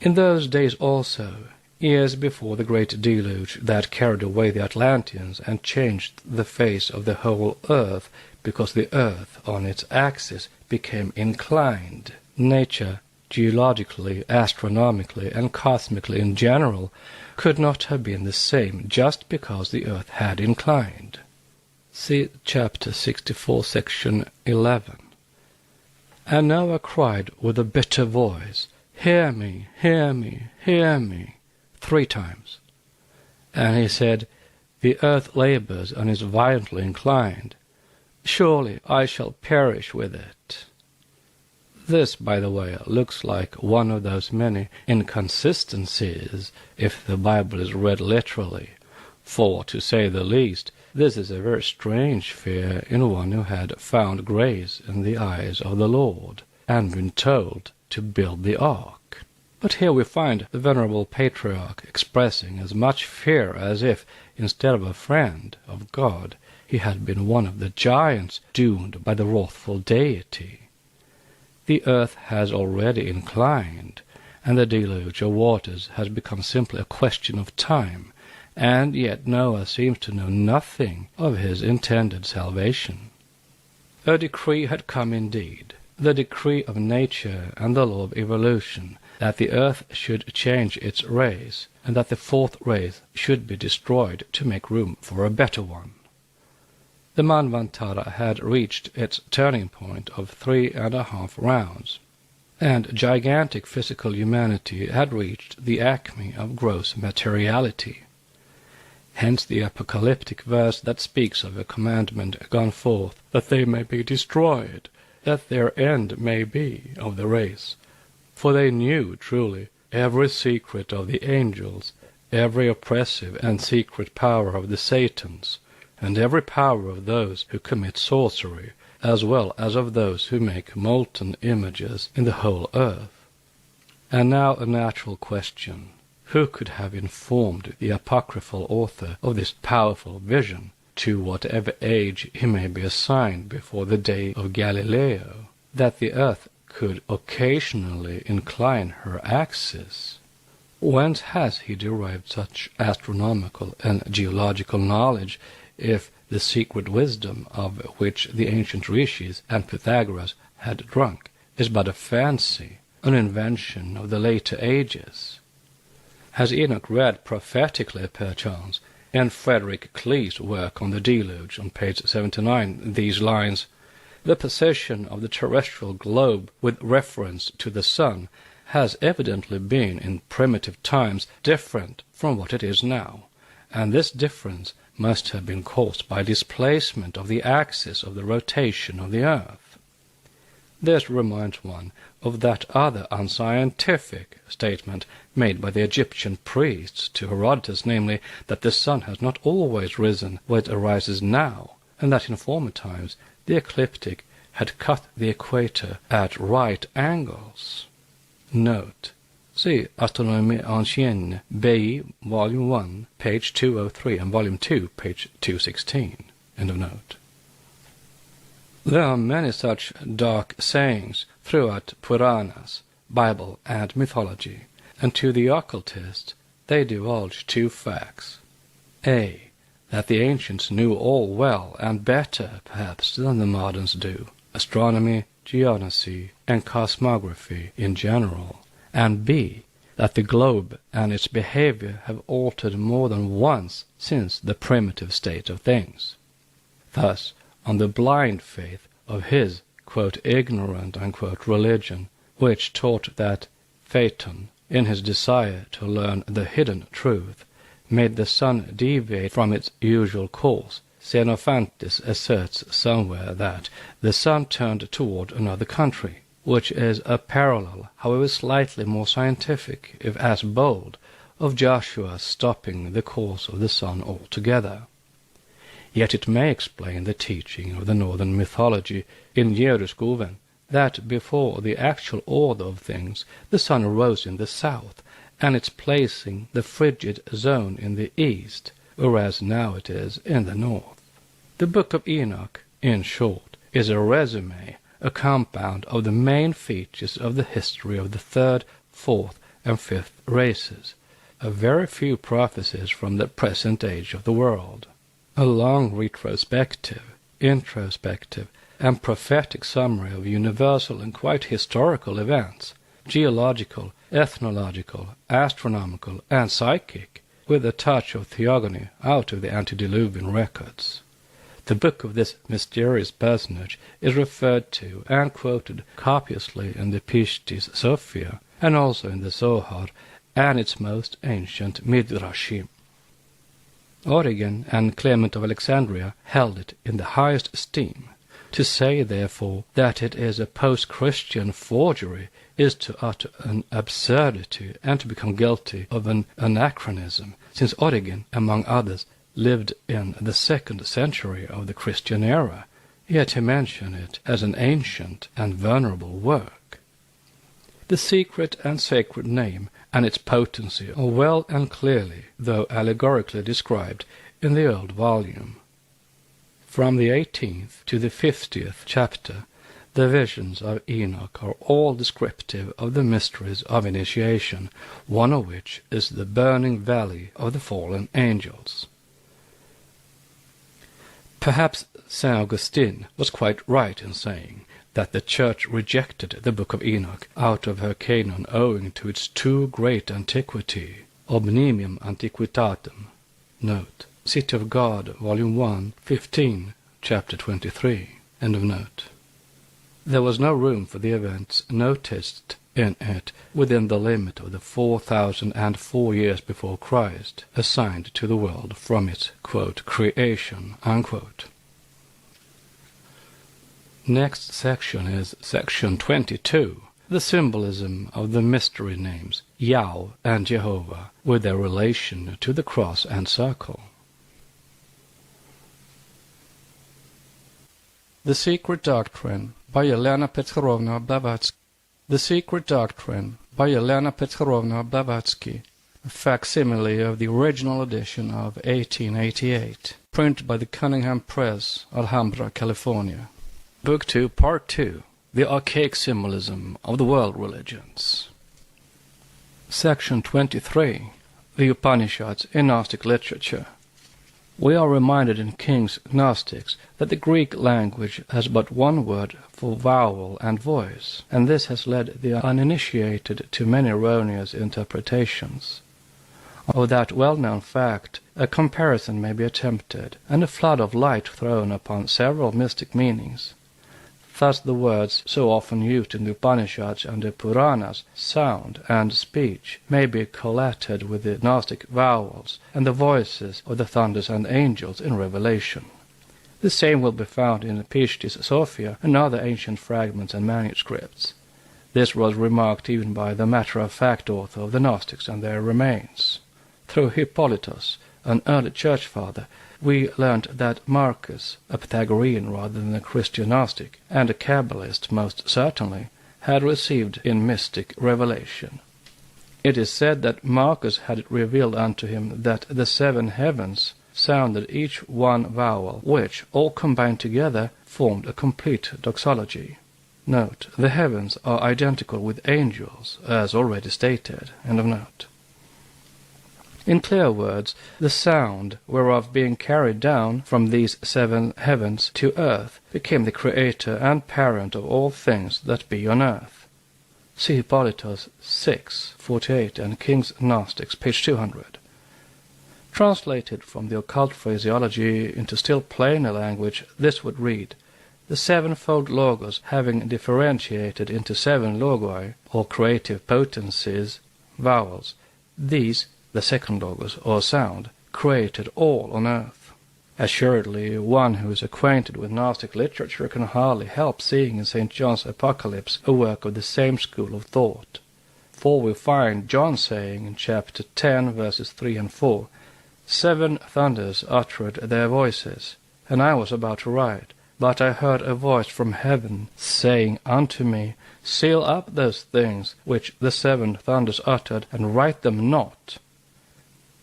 In those days also, years before the great deluge that carried away the Atlanteans and changed the face of the whole earth, because the earth on its axis became inclined, nature, geologically, astronomically, and cosmically in general, could not have been the same just because the earth had inclined. See chapter 64, section 11. And Noah cried with a bitter voice, "Hear me, hear me, hear me," 3 times. And he said, "The earth labors and is violently inclined. Surely I shall perish with it." This, by the way, looks like one of those many inconsistencies if the Bible is read literally, for, to say the least, this is a very strange fear in one who had found grace in the eyes of the Lord, and been told to build the ark. But here we find the venerable patriarch expressing as much fear as if, instead of a friend of God, he had been one of the giants doomed by the wrathful deity. The earth has already inclined, and the deluge of waters has become simply a question of time, and yet Noah seems to know nothing of his intended salvation. A decree had come indeed, the decree of nature and the law of evolution, that the earth should change its race, and that the 4th race should be destroyed to make room for a better one. The Manvantara had reached its turning point of 3.5 rounds, and gigantic physical humanity had reached the acme of gross materiality. Hence the apocalyptic verse that speaks of a commandment gone forth, that they may be destroyed, that their end may be of the race. For they knew truly every secret of the angels, every oppressive and secret power of the Satans, and every power of those who commit sorcery, as well as of those who make molten images in the whole earth. And now a natural question: who could have informed the apocryphal author of this powerful vision, to whatever age he may be assigned before the day of Galileo, that the earth could occasionally incline her axis? Whence has he derived such astronomical and geological knowledge, if the secret wisdom of which the ancient rishis and Pythagoras had drunk is but a fancy, an invention of the later ages? Has Enoch read prophetically, perchance, in Frederick Klee's work on the deluge, on page 79, these lines: "The position of the terrestrial globe with reference to the sun has evidently been in primitive times different from what it is now, and this difference must have been caused by displacement of the axis of the rotation of the earth." This reminds one of that other unscientific statement made by the Egyptian priests to Herodotus, namely, that the sun has not always risen where it arises now, and that in former times the ecliptic had cut the equator at right angles. Note: see Astronomie Ancienne, Bailly, Volume 1, page 203, and Volume 2, page 216. End of note. There are many such dark sayings throughout Puranas, Bible, and mythology, and to the occultist they divulge 2 facts. A. That the ancients knew all well, and better, perhaps, than the moderns do, astronomy, geodesy, and cosmography in general, and B. that the globe and its behavior have altered more than once since the primitive state of things. Thus, on the blind faith of his, quote, ignorant, unquote, religion, which taught that Phaeton, in his desire to learn the hidden truth, made the sun deviate from its usual course, Xenophantus asserts somewhere that the sun turned toward another country, which is a parallel, however slightly more scientific, if as bold, of Joshua stopping the course of the sun altogether. Yet it may explain the teaching of the northern mythology in Jeriskoven, that before the actual order of things the sun rose in the south, and its placing the frigid zone in the east, whereas now it is in the north. The Book of Enoch, in short, is a resume, a compound of the main features of the history of the 3rd, 4th, and 5th races, a very few prophecies from the present age of the world, a long retrospective, introspective, and prophetic summary of universal and quite historical events, geological, ethnological, astronomical, and psychic, with a touch of theogony out of the antediluvian records. The book of this mysterious personage is referred to and quoted copiously in the Pistis Sophia, and also in the Zohar and its most ancient Midrashim. Origen and Clement of Alexandria held it in the highest esteem. To say, therefore, that it is a post-Christian forgery is to utter an absurdity and to become guilty of an anachronism, since Origen, among others, lived in the 2nd century of the Christian era, yet he mentioned it as an ancient and venerable work. The secret and sacred name and its potency are well and clearly, though allegorically, described in the old volume. From the 18th to the 50th chapter, the visions of Enoch are all descriptive of the mysteries of initiation, one of which is the burning valley of the fallen angels. Perhaps St. Augustine was quite right in saying that the Church rejected the Book of Enoch out of her canon owing to its too great antiquity, omnium antiquitatem. Note, City of God, Volume 1, 15, Chapter 23. End of note. There was no room for the events noticed in it within the limit of the 4,004 years before Christ assigned to the world from its, quote, creation, unquote. Next section is section 22, the symbolism of the mystery names Yahweh and Jehovah with their relation to the cross and circle. The Secret Doctrine by Elena Petrovna Blavatsky. The Secret Doctrine by Elena Petrovna Blavatsky, a facsimile of the original edition of 1888, printed by the Cunningham Press, Alhambra, California. Book 2, Part 2, The Archaic Symbolism of the World Religions. Section 23, The Upanishads in Gnostic Literature. We are reminded in King's Gnostics that the Greek language has but one word for vowel and voice, and this has led the uninitiated to many erroneous interpretations. Of that well-known fact, a comparison may be attempted, and a flood of light thrown upon several mystic meanings. Thus the words so often used in the Upanishads and the Puranas, sound and speech, may be collated with the Gnostic vowels and the voices of the thunders and angels in Revelation. The same will be found in Pistis Sophia and other ancient fragments and manuscripts. This was remarked even by the matter-of-fact author of the Gnostics and their remains. Through Hippolytus, an early church father, we learnt that Marcus, a Pythagorean rather than a Christian Gnostic, and a Kabbalist most certainly, had received in mystic revelation. It is said that Marcus had it revealed unto him that the 7 heavens sounded each one vowel, which, all combined together, formed a complete doxology. Note, the heavens are identical with angels, as already stated. End of note. In clear words, the sound whereof being carried down from these 7 heavens to earth became the creator and parent of all things that be on earth. See Hippolytus 6:48 and King's Gnostics, page 200. Translated from the occult phraseology into still plainer language, this would read, the sevenfold logos having differentiated into 7 logoi, or creative potencies, vowels, these, the second logos, or sound, created all on earth. Assuredly, one who is acquainted with Gnostic literature can hardly help seeing in St. John's Apocalypse a work of the same school of thought. For we find John saying in chapter 10, verses 3 and 4, 7 thunders uttered their voices, and I was about to write, but I heard a voice from heaven, saying unto me, Seal up those things which the 7 thunders uttered, and write them not.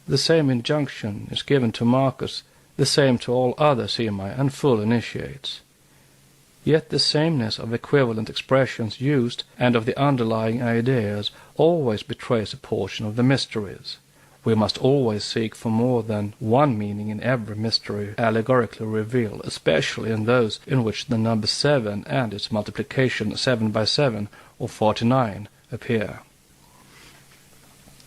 The same injunction is given to Marcus, the same to all other semi and full initiates. Yet the sameness of equivalent expressions used and of the underlying ideas always betrays a portion of the mysteries. We must always seek for more than one meaning in every mystery allegorically revealed, especially in those in which the number 7 and its multiplication 7 by 7, or 49, appear.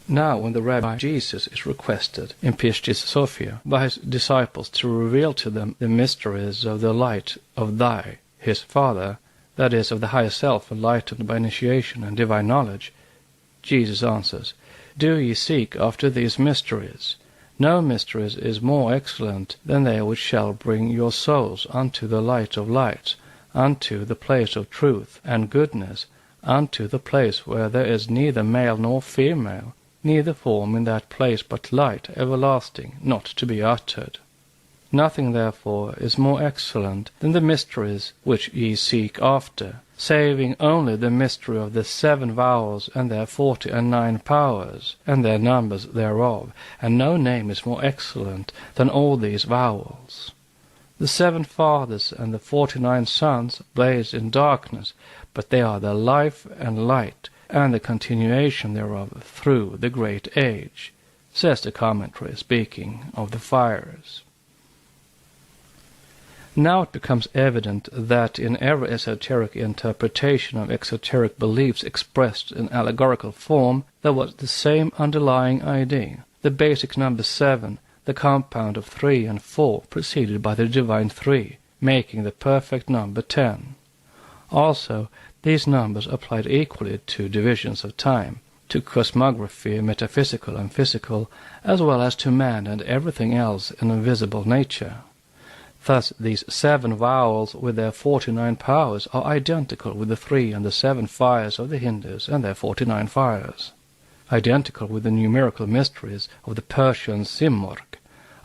Now when the Rabbi Jesus is requested in Pistis Sophia by his disciples to reveal to them the mysteries of the light of thy, his Father, that is, of the higher self enlightened by initiation and divine knowledge, Jesus answers, "Do ye seek after these mysteries? No mysteries is more excellent than they which shall bring your souls unto the light of light, unto the place of truth and goodness, unto the place where there is neither male nor female, neither form in that place but light everlasting, not to be uttered. Nothing, therefore, is more excellent than the mysteries which ye seek after, saving only the mystery of the 7 vowels and their 49 powers, and their numbers thereof, and no name is more excellent than all these vowels. The 7 fathers and the 49 sons blaze in darkness, but they are the life and light, and the continuation thereof through the great age," says the commentary, speaking of the fires. Now it becomes evident that in every esoteric interpretation of exoteric beliefs expressed in allegorical form, there was the same underlying idea, the basic number 7, the compound of 3 and 4 preceded by the divine 3, making the perfect number 10. Also, these numbers applied equally to divisions of time, to cosmography, metaphysical and physical, as well as to man and everything else in a visible nature. Thus these 7 vowels with their 49 powers are identical with the 3 and the 7 fires of the Hindus and their 49 fires, identical with the numerical mysteries of the Persian Simurgh,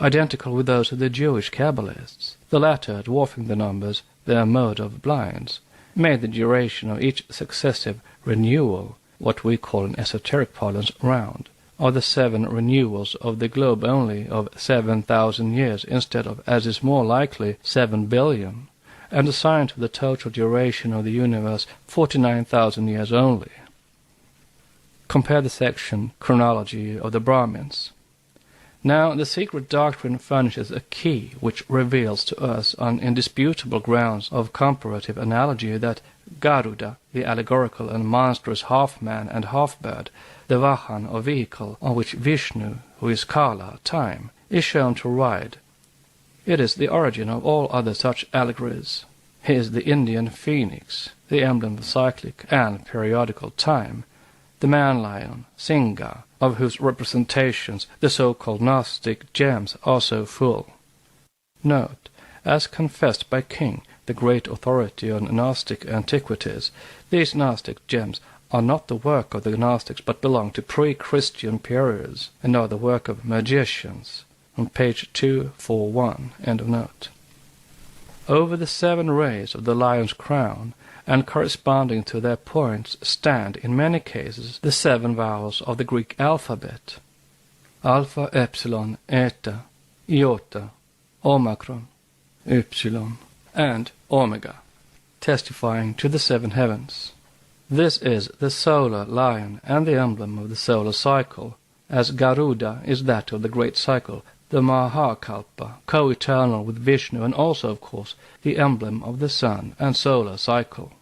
identical with those of the Jewish Kabbalists, the latter dwarfing the numbers, their mode of blinds, made the duration of each successive renewal, what we call in esoteric parlance round, or the 7 renewals of the globe only of 7,000 years instead of, as is more likely, 7 billion, and assigned to the total duration of the universe 49,000 years only. Compare the section Chronology of the Brahmins. Now, the secret doctrine furnishes a key which reveals to us on indisputable grounds of comparative analogy that Garuda, the allegorical and monstrous half-man and half-bird, the Vahan or vehicle on which Vishnu, who is Kala, time, is shown to ride. It is the origin of all other such allegories. He is the Indian phoenix, the emblem of cyclic and periodical time, the man-lion, Singha, of whose representations the so-called Gnostic gems are so full. Note, as confessed by King, the great authority on Gnostic antiquities, these Gnostic gems are not the work of the Gnostics but belong to pre-Christian periods, and are the work of magicians. On page 241, end of note. Over the 7 rays of the lion's crown, and corresponding to their points, stand, in many cases, the 7 vowels of the Greek alphabet: Alpha, Epsilon, Eta, Iota, Omicron, Upsilon, and Omega, testifying to the 7 heavens. This is the solar lion and the emblem of the solar cycle, as Garuda is that of the great cycle, the Mahakalpa, co-eternal with Vishnu, and also, of course, the emblem of the sun and solar cycle.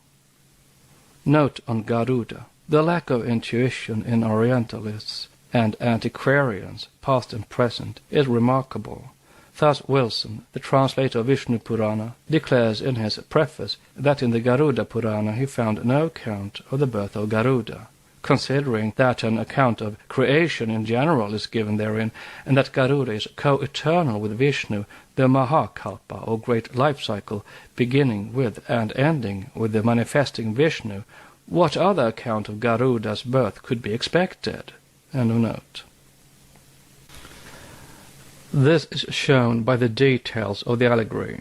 Note on Garuda, the lack of intuition in Orientalists and antiquarians, past and present, is remarkable. Thus Wilson, the translator of Vishnu Purana, declares in his preface that in the Garuda Purana he found no account of the birth of Garuda, considering that an account of creation in general is given therein, and that Garuda is co-eternal with Vishnu, the Mahakalpa, or great life cycle, beginning with and ending with the manifesting Vishnu. What other account of Garuda's birth could be expected? End of note. This is shown by the details of the allegory.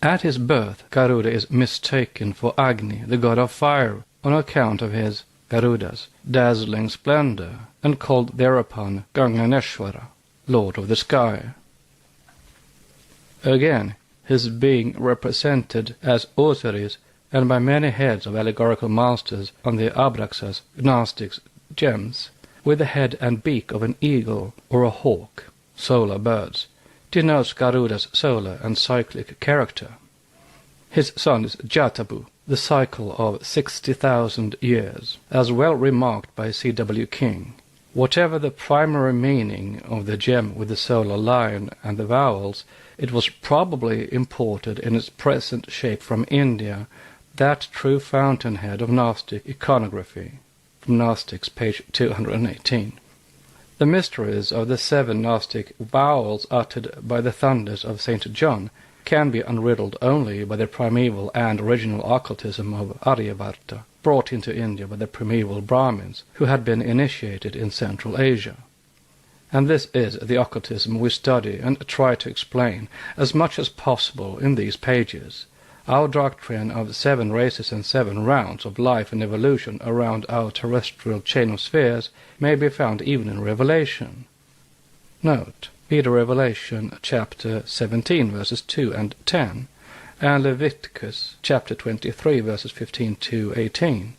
At his birth, Garuda is mistaken for Agni, the god of fire, on account of his, Garuda's, dazzling splendor, and called thereupon Ganganeshwara, Lord of the Sky. Again, his being represented as Osiris, and by many heads of allegorical monsters on the Abraxas, Gnostics, gems, with the head and beak of an eagle or a hawk, solar birds, denotes Garuda's solar and cyclic character. His son is Jatabu, the cycle of 60,000 years, as well remarked by C.W. King. Whatever the primary meaning of the gem with the solar lion and the vowels, it was probably imported in its present shape from India, that true fountainhead of Gnostic iconography. from Gnostics, page 218. The mysteries of the 7 Gnostic vowels uttered by the thunders of St. John can be unriddled only by the primeval and original occultism of Aryavarta, brought into India by the primeval Brahmins who had been initiated in Central Asia. And this is the occultism we study and try to explain as much as possible in these pages. Our doctrine of 7 races and 7 rounds of life and evolution around our terrestrial chain of spheres may be found even in Revelation. Note, read Revelation chapter 17 verses 2 and 10, and Leviticus chapter 23 verses 15 to 18.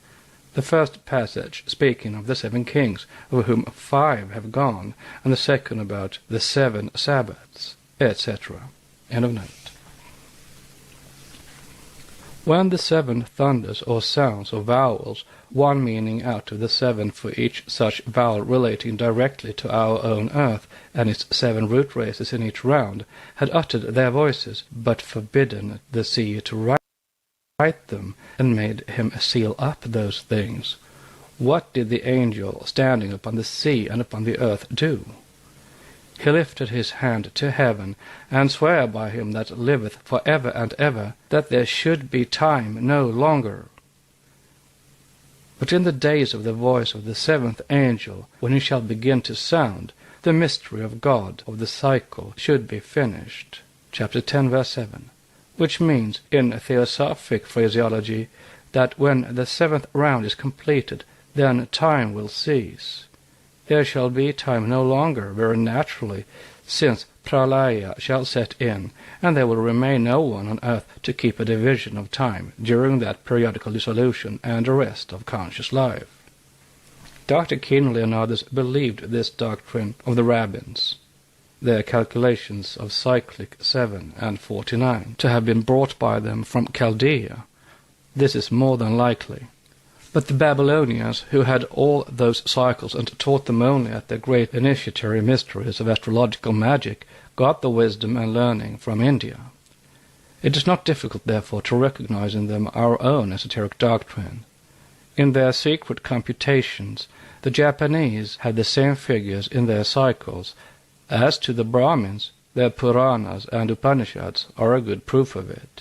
The first passage speaking of the 7 kings, of whom 5 have gone, and the second about the 7 Sabbaths, etc. End of note. When the 7 thunders or sounds or vowels, one meaning out of the 7 for each such vowel relating directly to our own earth and its 7 root races in each round, had uttered their voices, but forbidden the sea to write them, and made him seal up those things, what did the angel standing upon the sea and upon the earth do? He lifted his hand to heaven, and sware by him that liveth for ever and ever, that there should be time no longer. But in the days of the voice of the 7th angel, when he shall begin to sound, the mystery of God of the cycle should be finished. Chapter 10, verse 7. Which means, in theosophic phraseology, that when the 7th round is completed, then time will cease. There shall be time no longer, very naturally, since pralaya shall set in, and there will remain no one on earth to keep a division of time during that periodical dissolution and arrest of conscious life. Dr. Kinley and others believed this doctrine of the rabbins, their calculations of cyclic 7 and 49, to have been brought by them from Chaldea. This is more than likely. But the Babylonians, who had all those cycles and taught them only at their great initiatory mysteries of astrological magic, got the wisdom and learning from India. It is not difficult, therefore, to recognize in them our own esoteric doctrine. In their secret computations, the Japanese had the same figures in their cycles. As to the Brahmins, their Puranas and Upanishads are a good proof of it.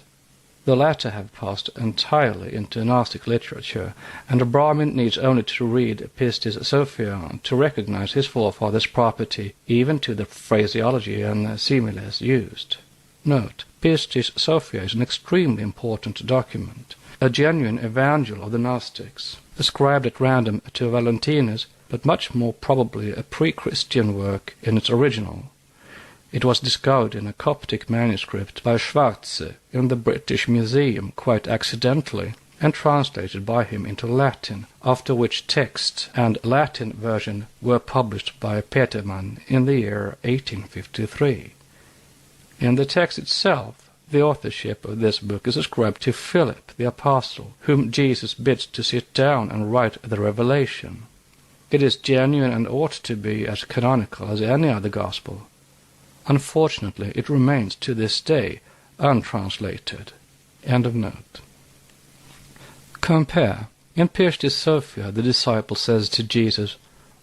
The latter have passed entirely into Gnostic literature, and a Brahmin needs only to read Pistis Sophia to recognize his forefathers' property, even to the phraseology and similes used. Note, Pistis Sophia is an extremely important document, a genuine evangel of the Gnostics, ascribed at random to Valentinus, but much more probably a pre-Christian work in its original. It was discovered in a Coptic manuscript by Schwarze in the British Museum quite accidentally, and translated by him into Latin, after which text and Latin version were published by Petermann in the year 1853. In the text itself, the authorship of this book is ascribed to Philip the Apostle, whom Jesus bids to sit down and write the Revelation. It is genuine and ought to be as canonical as any other gospel. Unfortunately, it remains to this day untranslated. End of note. Compare. In Pistis Sophia, the disciple says to Jesus,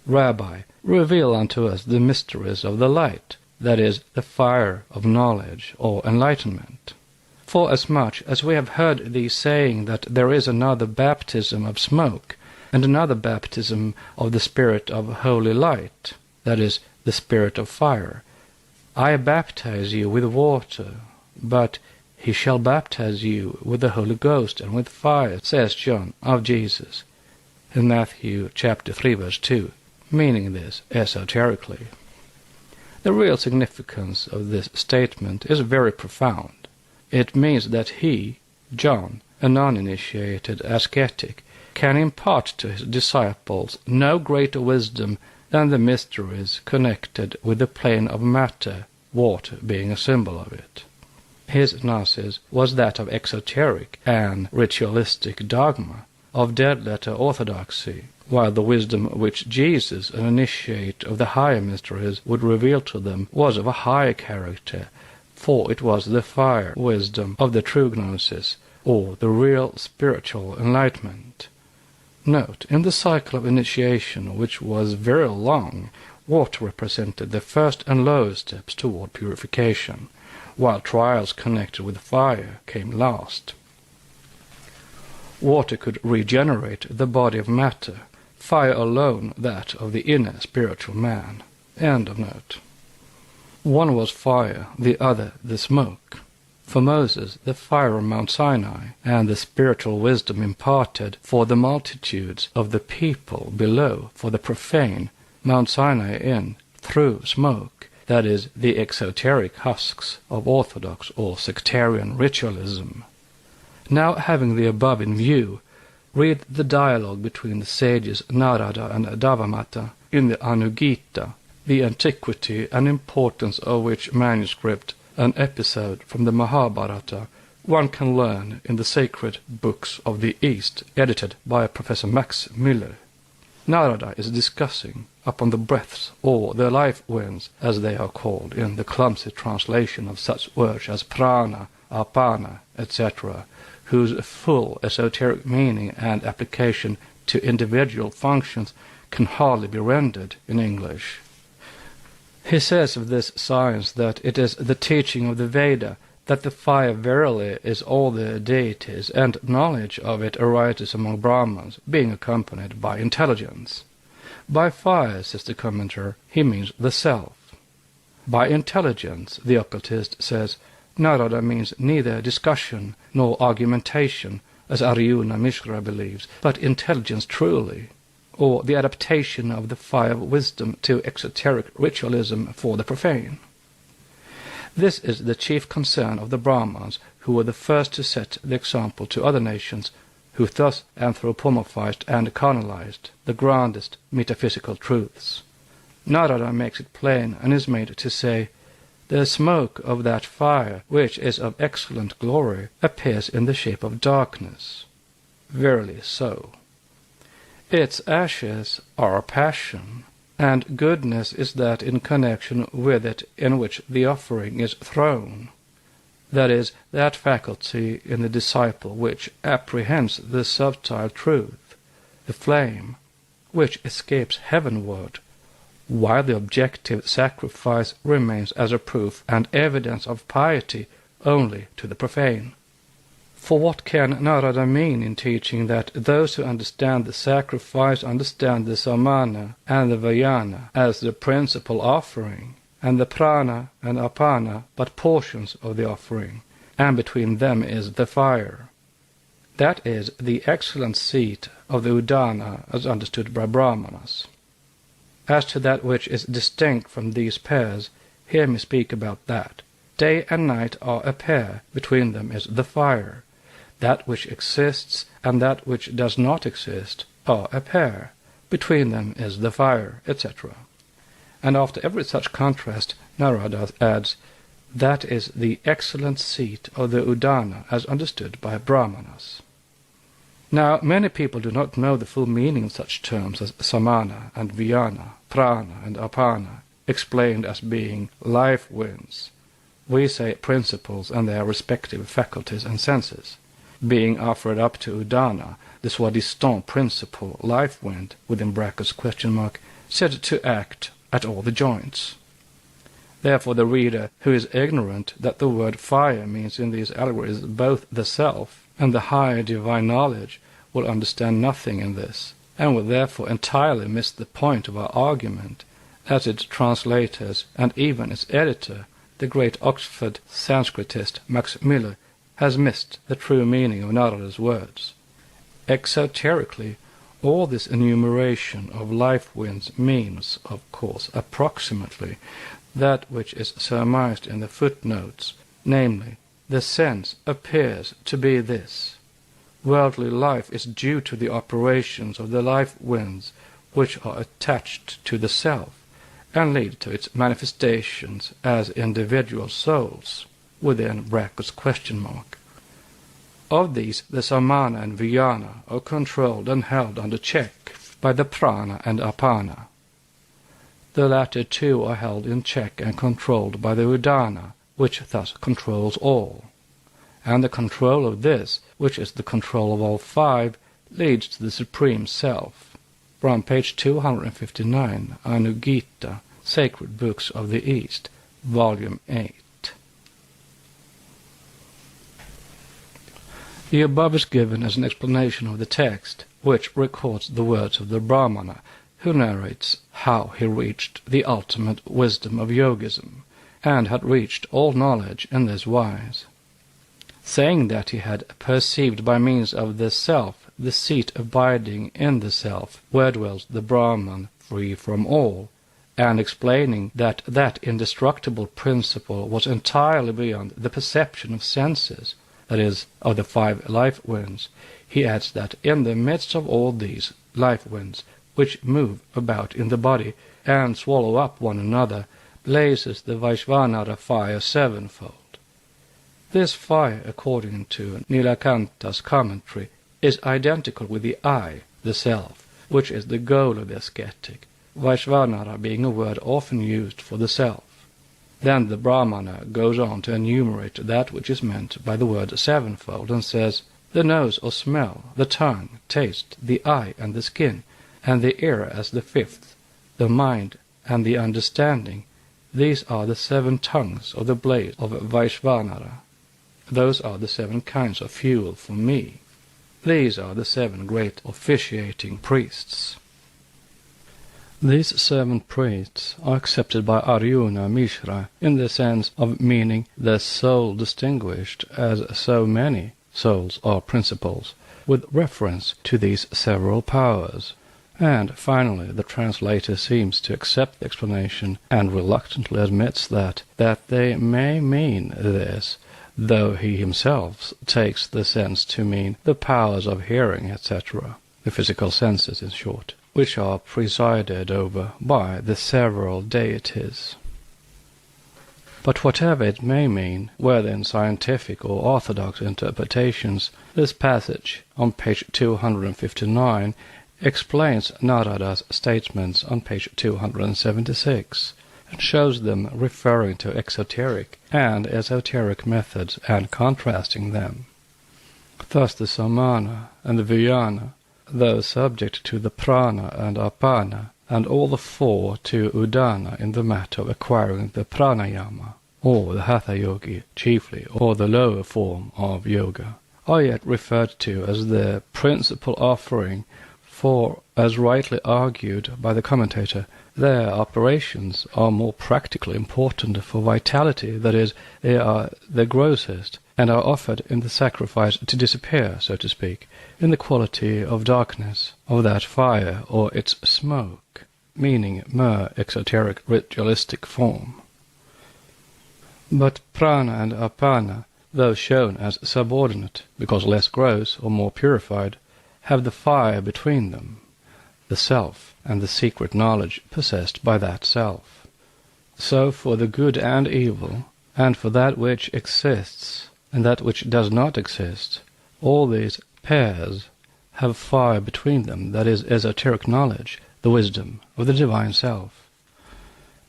Rabbi, reveal unto us the mysteries of the light, that is, the fire of knowledge or enlightenment. Forasmuch as we have heard thee saying that there is another baptism of smoke, and another baptism of the Spirit of holy light, that is, the Spirit of fire, I baptize you with water, but he shall baptize you with the Holy Ghost and with fire, says John of Jesus, in Matthew chapter 3, verse 2, meaning this esoterically. The real significance of this statement is very profound. It means that he, John, a non-initiated ascetic, can impart to his disciples no greater wisdom than the mysteries connected with the plane of matter, water being a symbol of it. His gnosis was that of exoteric and ritualistic dogma, of dead-letter orthodoxy, while the wisdom which Jesus, an initiate of the higher mysteries, would reveal to them was of a higher character, for it was the fire wisdom of the true gnosis, or the real spiritual enlightenment. Note, in the cycle of initiation, which was very long, water represented the first and lowest steps toward purification, while trials connected with fire came last. Water could regenerate the body of matter, fire alone that of the inner spiritual man. End of note. One was fire, the other the smoke. For Moses, the fire of Mount Sinai, and the spiritual wisdom imparted for the multitudes of the people below, for the profane, Mount Sinai in, through smoke, that is, the exoteric husks of orthodox or sectarian ritualism. Now, having the above in view, read the dialogue between the sages Narada and Devamata in the Anugita, the antiquity and importance of which manuscript, an episode from the Mahabharata, one can learn in the sacred books of the East, edited by Professor Max Müller. Narada is discussing upon the breaths, or the life winds, as they are called in the clumsy translation of such words as prana, apana, etc., whose full esoteric meaning and application to individual functions can hardly be rendered in English. He says of this science that it is the teaching of the Veda that the fire verily is all the deities, and knowledge of it arises among Brahmins, being accompanied by intelligence. By fire, says the commentator, he means the self. By intelligence, the occultist says, Narada means neither discussion nor argumentation, as Arjuna Mishra believes, but intelligence truly, or the adaptation of the fire of wisdom to exoteric ritualism for the profane. This is the chief concern of the Brahmins, who were the first to set the example to other nations, who thus anthropomorphized and carnalized the grandest metaphysical truths. Narada makes it plain and is made to say, the smoke of that fire, which is of excellent glory, appears in the shape of darkness. Verily so. Its ashes are passion, and goodness is that in connection with it in which the offering is thrown. That is, that faculty in the disciple which apprehends the subtile truth, the flame, which escapes heavenward, while the objective sacrifice remains as a proof and evidence of piety only to the profane. For what can Narada mean in teaching that those who understand the sacrifice understand the samana and the vayana as the principal offering, and the prana and apana but portions of the offering, and between them is the fire? That is the excellent seat of the udana as understood by Brahmanas. As to that which is distinct from these pairs, hear me speak about that. Day and night are a pair, between them is the fire. That which exists and that which does not exist are a pair, between them is the fire, etc. And after every such contrast, Narada adds, that is the excellent seat of the udana as understood by Brahmanas. Now, many people do not know the full meaning of such terms as samana and vayana, prana and apana, explained as being life winds. We say principles and their respective faculties and senses. Being offered up to udana, the soi-disant principle, life wind, within brackets question mark, said to act at all the joints. Therefore the reader who is ignorant that the word fire means in these allegories both the self and the higher divine knowledge will understand nothing in this, and will therefore entirely miss the point of our argument, as its translators and even its editor, the great Oxford Sanskritist Max Müller, has missed the true meaning of Narada's words. Exoterically, all this enumeration of life winds means, of course, approximately that which is surmised in the footnotes, namely, the sense appears to be this. Worldly life is due to the operations of the life winds which are attached to the self, and lead to its manifestations as individual souls, within brackets question mark. Of these, the samana and vayana are controlled and held under check by the prana and apana. The latter two are held in check and controlled by the udana, which thus controls all. And the control of this, which is the control of all five, leads to the Supreme Self. From page 259, Anugita, Sacred Books of the East, Volume 8. The above is given as an explanation of the text, which records the words of the Brahmana, who narrates how he reached the ultimate wisdom of yogism, and had reached all knowledge in this wise, saying that he had perceived by means of the self the seat abiding in the self, where dwells the Brahman free from all, and explaining that that indestructible principle was entirely beyond the perception of senses, that is, of the 5 life winds. He adds that in the midst of all these life winds, which move about in the body and swallow up one another, blazes the Vaishvanara fire 7-fold. This fire, according to Nilakanta's commentary, is identical with the I, the self, which is the goal of the ascetic, Vaishvanara being a word often used for the self. Then the Brahmana goes on to enumerate that which is meant by the word 7-fold, and says, the nose or smell, the tongue, taste, the eye and the skin, and the ear as the 5th, the mind and the understanding, these are the 7 tongues of the blaze of Vaishvanara. Those are the 7 kinds of fuel for me. These are the 7 great officiating priests. These 7 priests are accepted by Arjuna Mishra in the sense of meaning the soul distinguished as so many souls or principles, with reference to these several powers. And finally, the translator seems to accept the explanation and reluctantly admits that they may mean this, though he himself takes the sense to mean the powers of hearing, etc., the physical senses in short, which are presided over by the several deities. But whatever it may mean, whether in scientific or orthodox interpretations, this passage on page 259 explains Narada's statements on page 276, and shows them referring to exoteric and esoteric methods and contrasting them. Thus the samana and the vijnana, though subject to the prana and apana, and all the 4 to udana in the matter of acquiring the pranayama, or the hatha yogi chiefly, or the lower form of yoga, are yet referred to as the principal offering, for, as rightly argued by the commentator, their operations are more practically important for vitality, that is, they are the grossest, and are offered in the sacrifice to disappear, so to speak, in the quality of darkness, of that fire or its smoke, meaning mere exoteric ritualistic form. But prana and apana, though shown as subordinate, because less gross or more purified, have the fire between them, the self and the secret knowledge possessed by that self. So for the good and evil, and for that which exists and that which does not exist, all these pairs have fire between them, that is, esoteric knowledge, the wisdom of the divine self.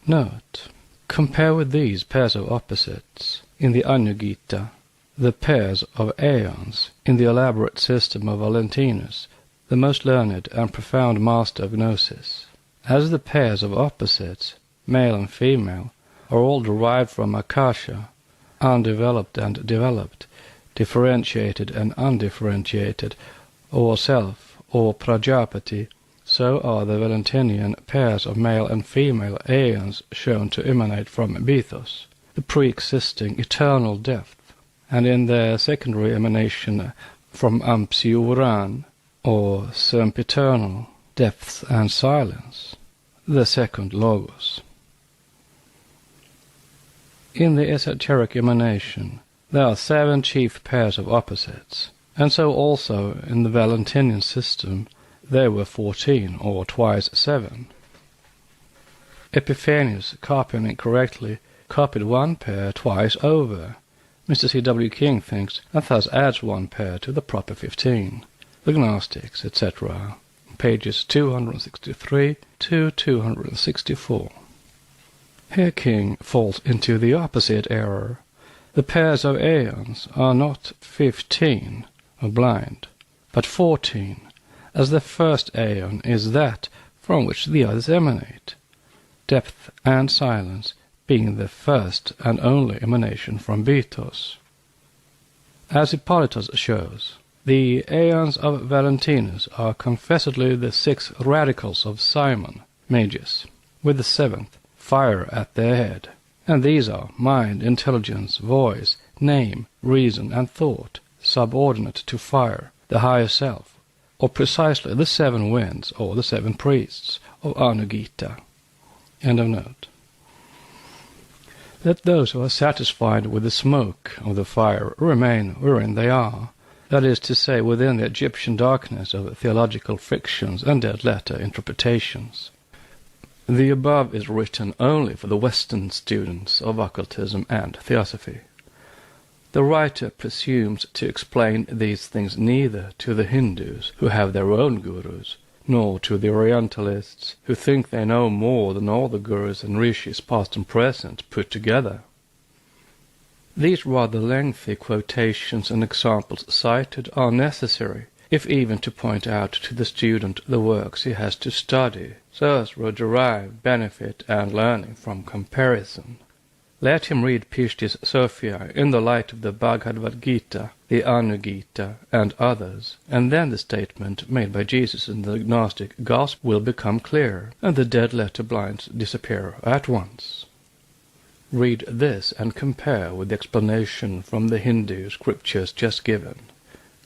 Note, compare with these pairs of opposites in the Anugita, the pairs of aeons in the elaborate system of Valentinus, the most learned and profound master of Gnosis. As the pairs of opposites, male and female, are all derived from Akasha, undeveloped and developed, differentiated and undifferentiated, or self, or Prajapati, so are the Valentinian pairs of male and female aeons shown to emanate from Bethos, the pre-existing eternal depth, and in their secondary emanation from Ampsiuran, or sempiternal depths and silence, the second Logos. In the esoteric emanation there are 7 chief pairs of opposites, and so also in the Valentinian system there were 14, or twice 7. Epiphanius, copying it correctly, copied 1 pair twice over. Mr. C.W. King thinks, and thus adds 1 pair to the proper 15. The Gnostics, etc., pages 263 to 264. Here King falls into the opposite error. The pairs of aeons are not 15, or blind, but 14, as the first aeon is that from which the others emanate, depth and silence being the first and only emanation from Beatos. As Hippolytus shows, the aeons of Valentinus are confessedly the 6 radicals of Simon, Magus, with the 7th, fire, at their head, and these are mind, intelligence, voice, name, reason, and thought, subordinate to fire, the higher self, or precisely the 7 winds, or the 7 priests, of Anugita. End of note. Let those who are satisfied with the smoke of the fire remain wherein they are, that is to say, within the Egyptian darkness of theological fictions and dead-letter interpretations. The above is written only for the Western students of occultism and theosophy. The writer presumes to explain these things neither to the Hindus, who have their own gurus, nor to the Orientalists, who think they know more than all the gurus and rishis past and present put together. These rather lengthy quotations and examples cited are necessary, if even to point out to the student the works he has to study, so as to derive benefit and learning from comparison. Let him read Pishti's Sophia in the light of the Bhagavad Gita, the Anugita, and others, and then the statement made by Jesus in the Gnostic Gospel will become clear, and the dead-letter blinds disappear at once. Read this and compare with the explanation from the Hindu scriptures just given.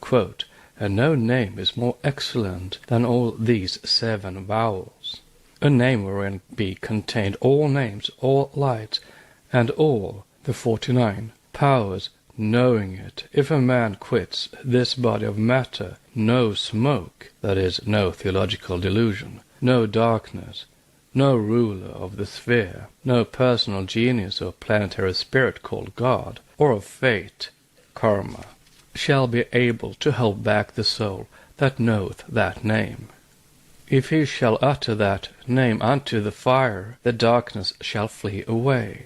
Quote, "And no name is more excellent than all these 7 vowels, a name wherein be contained all names, all lights, and all the 49 powers, knowing it. If a man quits this body of matter, no smoke, that is, no theological delusion, no darkness, no ruler of the sphere, no personal genius or planetary spirit called God, or of fate, karma, shall be able to hold back the soul that knoweth that name. If he shall utter that name unto the fire, the darkness shall flee away.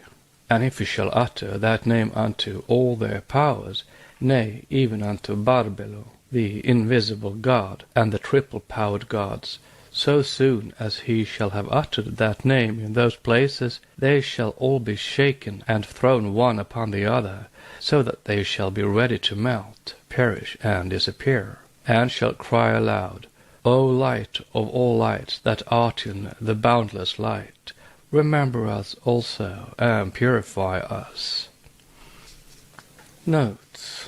And if he shall utter that name unto all their powers, nay, even unto Barbelo, the invisible God, and the triple-powered gods, so soon as he shall have uttered that name in those places, they shall all be shaken and thrown one upon the other, so that they shall be ready to melt, perish, and disappear, and shall cry aloud, O light of all lights that art in the boundless light, remember us also, and purify us." Notes.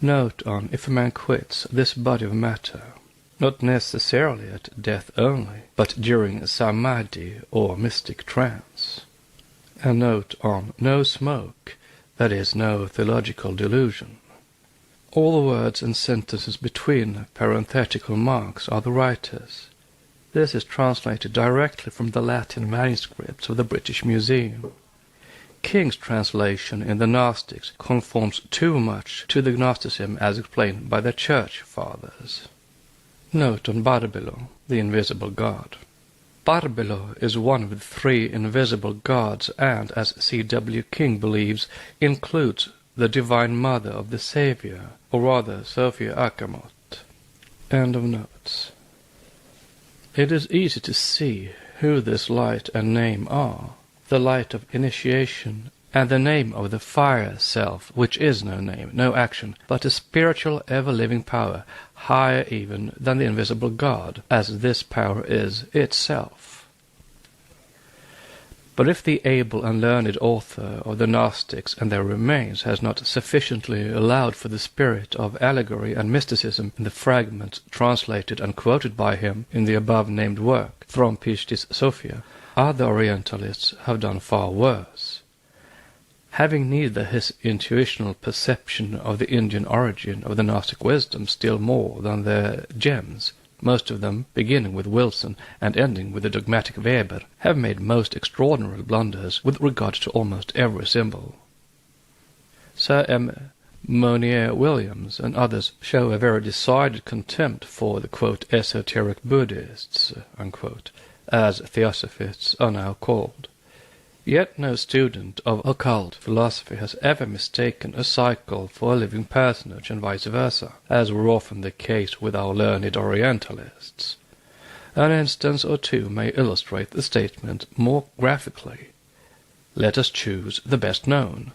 Note on if a man quits this body of matter, not necessarily at death only, but during samadhi or mystic trance. And note on no smoke, that is, no theological delusion. All the words and sentences between parenthetical marks are the writer's. This is translated directly from the Latin manuscripts of the British Museum. King's translation in the Gnostics conforms too much to the Gnosticism as explained by the Church Fathers. Note on Barbelo, the invisible god. Barbelo is one of the 3 invisible gods and, as C.W. King believes, includes the Divine Mother of the Savior, or rather Sophia Akamot. End of notes. It is easy to see who this light and name are, the light of initiation, and the name of the fire self, which is no name, no action, but a spiritual ever-living power, higher even than the invisible God, as this power is itself. But if the able and learned author of the Gnostics and their remains has not sufficiently allowed for the spirit of allegory and mysticism in the fragments translated and quoted by him in the above-named work from Pishti's Sophia, other Orientalists have done far worse. Having neither his intuitional perception of the Indian origin of the Gnostic wisdom still more than their gems, most of them, beginning with Wilson and ending with the dogmatic Weber, have made most extraordinary blunders with regard to almost every symbol. Sir M. Monier Williams and others show a very decided contempt for the, quote, esoteric Buddhists, unquote, as theosophists are now called. Yet no student of occult philosophy has ever mistaken a cycle for a living personage and vice versa, as were often the case with our learned Orientalists. An instance or two may illustrate the statement more graphically. Let us choose the best known.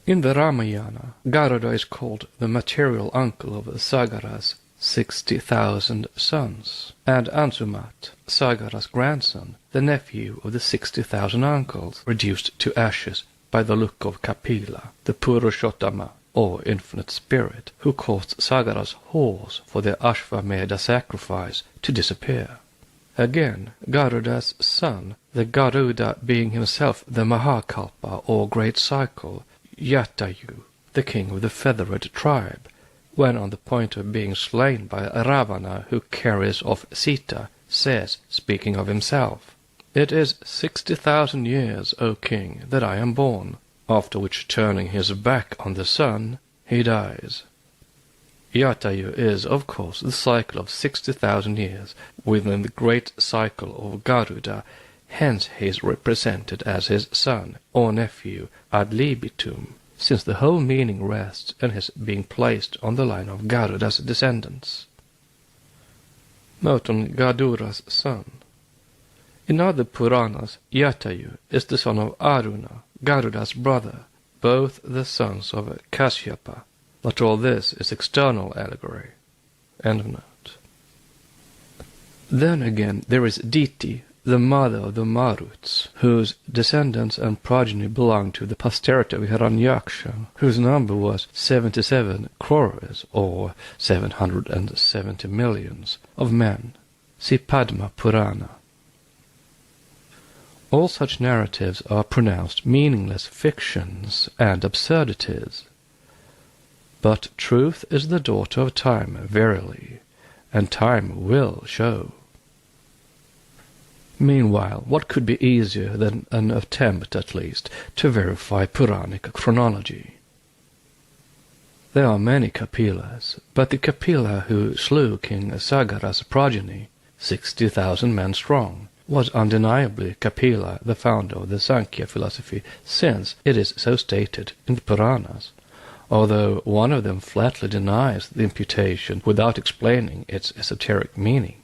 In the Ramayana, Garuda is called the material uncle of Sagara's 60,000 sons, and Ansumat, Sagara's grandson, the nephew of the 60,000 uncles, reduced to ashes by the look of Kapila, the Purushottama, or infinite spirit, who caused Sagara's horse for the Ashvamedha sacrifice to disappear. Again, Garuda's son, the Garuda being himself the Mahakalpa, or great cycle, Jatayu, the king of the feathered tribe, when on the point of being slain by Ravana, who carries off Sita, says, speaking of himself, "It is 60,000 years, O king, that I am born," after which, turning his back on the sun, he dies. Jatayu is, of course, the cycle of 60,000 years within the great cycle of Garuda, hence he is represented as his son, or nephew, ad libitum, since the whole meaning rests on his being placed on the line of Garuda's descendants. Note on Gadura's son. In other Puranas, Jatayu is the son of Aruna, Garuda's brother, both the sons of Kashyapa, but all this is external allegory. End of note. Then again there is Diti, the mother of the Maruts, whose descendants and progeny belong to the posterity of Hiranyaksha, whose number was 77 crores, or 770 millions, of men. See Padma Purana. All such narratives are pronounced meaningless fictions and absurdities. But truth is the daughter of time, verily, and time will show. Meanwhile, what could be easier than an attempt, at least, to verify Puranic chronology? There are many Kapilas, but the Kapila who slew King Sagara's progeny, 60,000 men strong, was undeniably Kapila, the founder of the Sankhya philosophy, since it is so stated in the Puranas, although one of them flatly denies the imputation without explaining its esoteric meaning.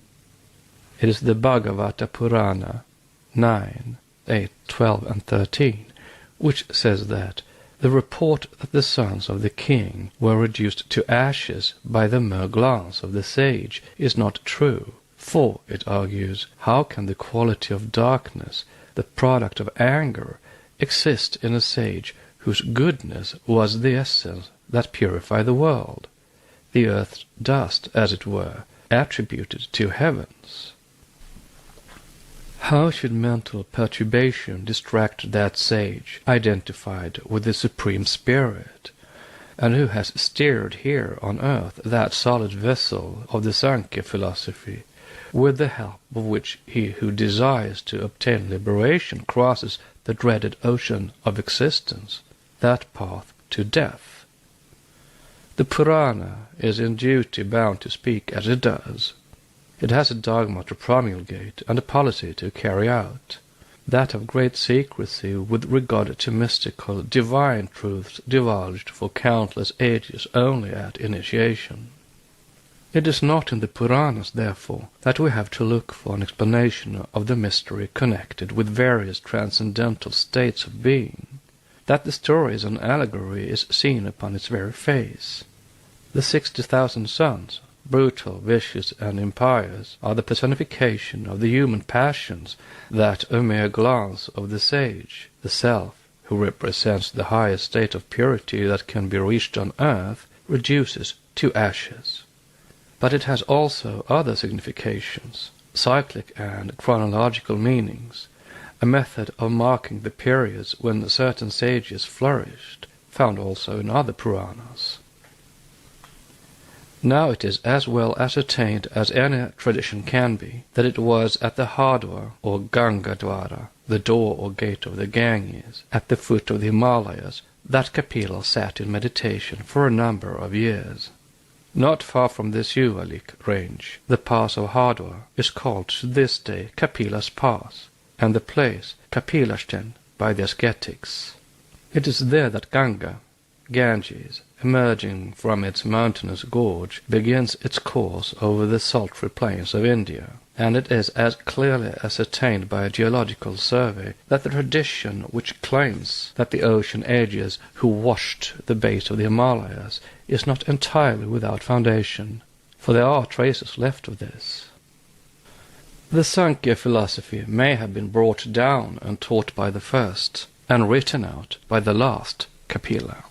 It is the Bhagavata Purana 9, 8, 12, and 13, which says that the report that the sons of the king were reduced to ashes by the mere glance of the sage is not true, for, it argues, how can the quality of darkness, the product of anger, exist in a sage whose goodness was the essence that purified the world, the earth's dust, as it were, attributed to heavens? How should mental perturbation distract that sage, identified with the Supreme Spirit, and who has steered here on earth that solid vessel of the Sankhya philosophy, with the help of which he who desires to obtain liberation crosses the dreaded ocean of existence, that path to death? The Purana is in duty bound to speak as it does. It has a dogma to promulgate and a policy to carry out, that of great secrecy with regard to mystical, divine truths divulged for countless ages only at initiation. It is not in the Puranas, therefore, that we have to look for an explanation of the mystery connected with various transcendental states of being. That the story is an allegory is seen upon its very face. The 60,000 sons, brutal, vicious, and impious, are the personification of the human passions that a mere glance of the sage, the self, who represents the highest state of purity that can be reached on earth, reduces to ashes. But it has also other significations, cyclic and chronological meanings, a method of marking the periods when certain sages flourished, found also in other Puranas. Now it is as well ascertained as any tradition can be that it was at the Hardwar or Gangadwara, the door or gate of the Ganges, at the foot of the Himalayas, that Kapila sat in meditation for a number of years. Not far from the Sivalik range, the pass of Hardwar is called to this day Kapila's Pass, and the place Kapilashten, by the ascetics. It is there that Ganges, emerging from its mountainous gorge, begins its course over the sultry plains of India, and it is as clearly ascertained by a geological survey that the tradition which claims that the ocean ages who washed the base of the Himalayas is not entirely without foundation, for there are traces left of this. The Sankhya philosophy may have been brought down and taught by the first, and written out by the last Kapila.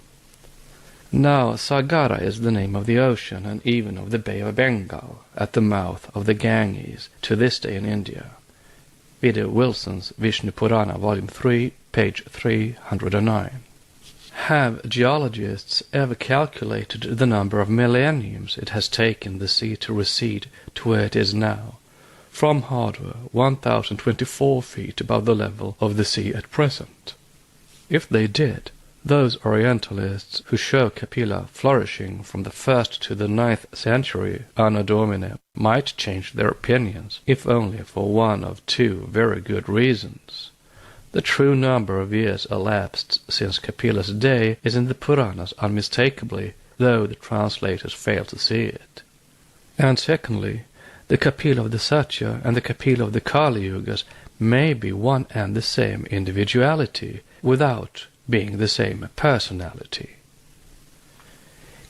Now Sagara is the name of the ocean and even of the Bay of Bengal at the mouth of the Ganges to this day in India. Vide Wilson's Vishnu Purana, Volume 3, page 309. Have geologists ever calculated the number of millenniums it has taken the sea to recede to where it is now, from hardware 1,024 feet above the level of the sea at present? If they did, those Orientalists who show Kapila flourishing from the 1st to the 9th century Anno Domini might change their opinions, if only for one of two very good reasons. The true number of years elapsed since Kapila's day is in the Puranas unmistakably, though the translators fail to see it. And secondly, the Kapila of the Satya and the Kapila of the Kali Yugas may be one and the same individuality, without being the same personality.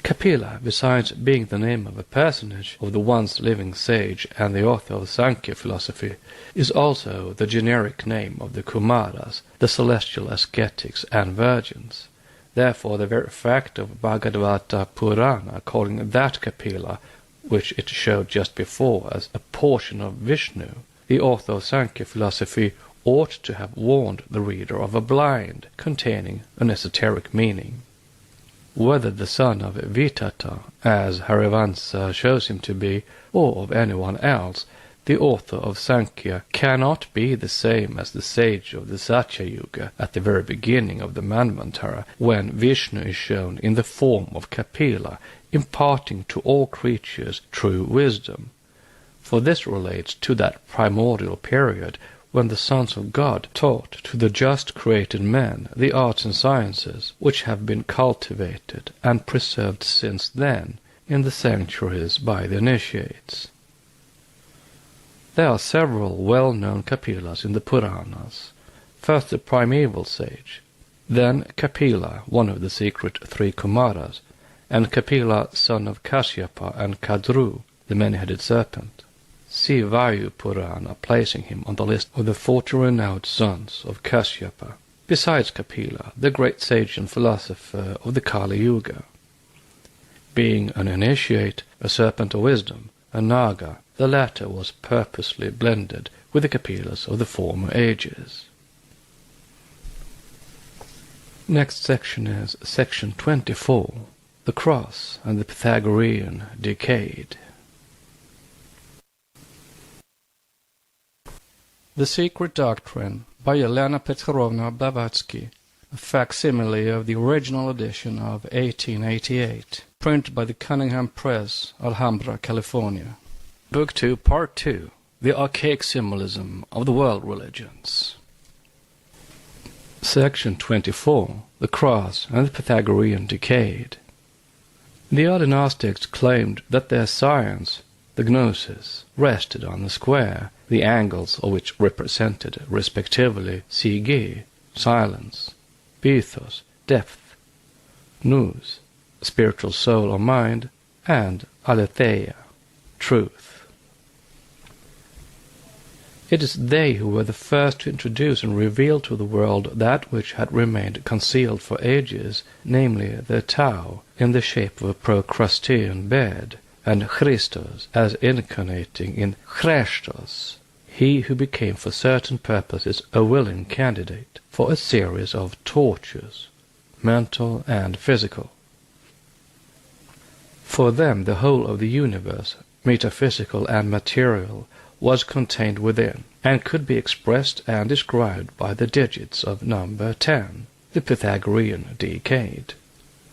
Kapila, besides being the name of a personage of the once living sage and the author of Sankhya philosophy, is also the generic name of the Kumaras, the celestial ascetics and virgins. Therefore the very fact of Bhagavata Purana calling that Kapila, which it showed just before as a portion of Vishnu, the author of Sankhya philosophy, ought to have warned the reader of a blind containing an esoteric meaning. Whether the son of Vitata, as Harivansa shows him to be, or of anyone else, the author of Sankhya cannot be the same as the sage of the Satya Yuga at the very beginning of the Manvantara, when Vishnu is shown in the form of Kapila, imparting to all creatures true wisdom. For this relates to that primordial period when the sons of God taught to the just created men the arts and sciences which have been cultivated and preserved since then in the sanctuaries by the initiates. There are several well-known Kapilas in the Puranas. First the primeval sage, then Kapila, one of the secret three Kumaras, and Kapila, son of Kashyapa and Kadru, the many-headed serpent. See Vayu Purana placing him on the list of the 40 renowned sons of Kashyapa, besides Kapila, the great sage and philosopher of the Kali Yuga. Being an initiate, a serpent of wisdom, a Naga, the latter was purposely blended with the Kapilas of the former ages. Next section is section 24, the Cross and the Pythagorean Decade. The Secret Doctrine by Elena Petrovna Blavatsky, a facsimile of the original edition of 1888, printed by the Cunningham Press, Alhambra, California. Book 2, Part 2, The Archaic Symbolism of the World Religions. Section 24, The Cross and the Pythagorean Decade. The early Gnostics claimed that their science, the Gnosis, rested on the square, the angles of which represented, respectively, Sige, silence, Pithos, depth, Nous, spiritual soul or mind, and Aletheia, truth. It is they who were the first to introduce and reveal to the world that which had remained concealed for ages, namely the Tao, in the shape of a Procrustean bed, and Christos as incarnating in Christos, he who became for certain purposes a willing candidate for a series of tortures, mental and physical. For them the whole of the universe, metaphysical and material, was contained within, and could be expressed and described by the digits of number 10, the Pythagorean decade.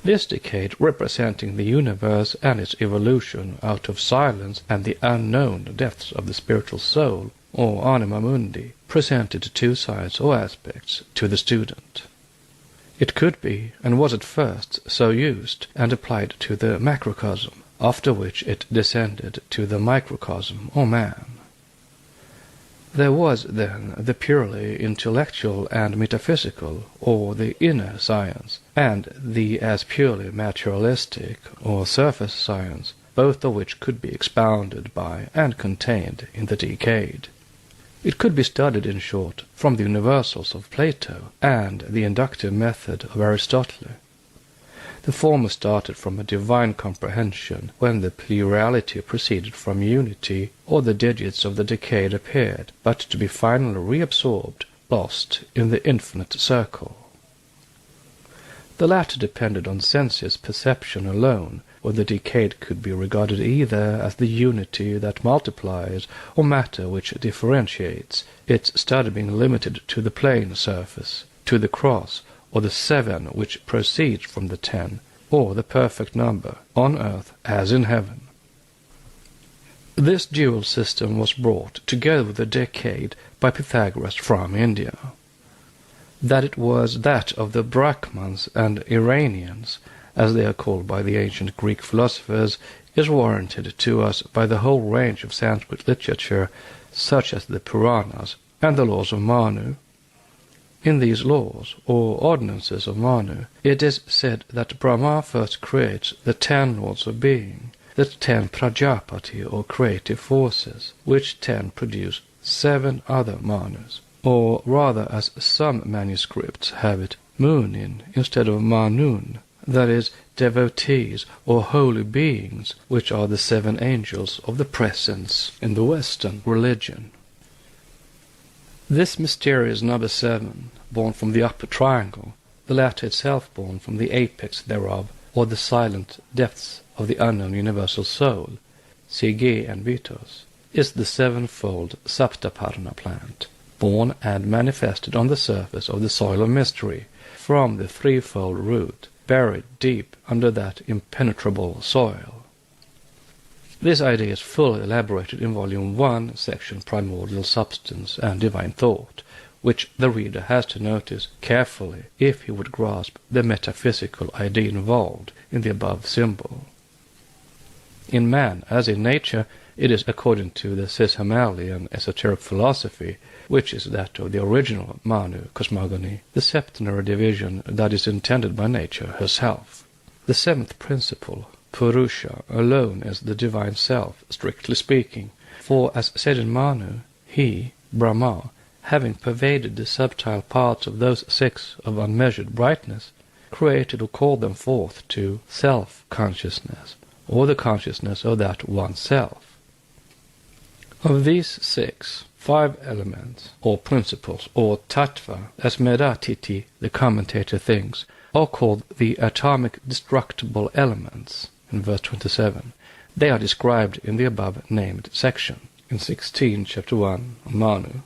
This decade, representing the universe and its evolution out of silence and the unknown depths of the spiritual soul, or anima mundi, presented two sides or aspects to the student. It could be, and was at first, so used and applied to the macrocosm, after which it descended to the microcosm or man. There was then the purely intellectual and metaphysical, or the inner science, and the as purely materialistic, or surface science, both of which could be expounded by and contained in the decade. It could be studied, in short, from the universals of Plato and the inductive method of Aristotle. The former started from a divine comprehension when the plurality proceeded from unity, or the digits of the decade appeared, but to be finally reabsorbed, lost in the infinite circle. The latter depended on sensuous perception alone, where the decade could be regarded either as the unity that multiplies or matter which differentiates, its study being limited to the plane surface, to the cross, or the 7 which proceeds from the 10, or the perfect number, on earth as in heaven. This dual system was brought together with the decade by Pythagoras from India. That it was that of the Brahmans and Iranians, as they are called by the ancient Greek philosophers, is warranted to us by the whole range of Sanskrit literature, such as the Puranas and the laws of Manu. In these laws, or ordinances of Manu, it is said that Brahma first creates the 10 lords of being, the 10 Prajapati or creative forces, which 10 produce 7 other Manus, or rather, as some manuscripts have it, Munin instead of Manun, that is, devotees or holy beings, which are the 7 angels of the presence in the Western religion. This mysterious number 7, born from the upper triangle, the latter itself born from the apex thereof, or the silent depths of the unknown universal soul, Sige and Vitos, is the 7-fold Saptaparna plant, born and manifested on the surface of the soil of mystery, from the 3-fold root, buried deep under that impenetrable soil. This idea is fully elaborated in Volume 1, section Primordial Substance and Divine Thought, which the reader has to notice carefully if he would grasp the metaphysical idea involved in the above symbol. In man, as in nature, it is according to the Cishamalian esoteric philosophy, which is that of the original Manu cosmogony, the septenary division that is intended by nature herself. The 7th principle, Purusha, alone is the divine self, strictly speaking, for, as said in Manu, he, Brahma, having pervaded the subtile parts of those 6 of unmeasured brightness, created or called them forth to self-consciousness, or the consciousness of that one self. Of these 6, 5 elements, or principles, or tattva, as Medatiti, the commentator, thinks, are called the atomic destructible elements, in verse 27. They are described in the above-named section, in 16, chapter 1, Manu.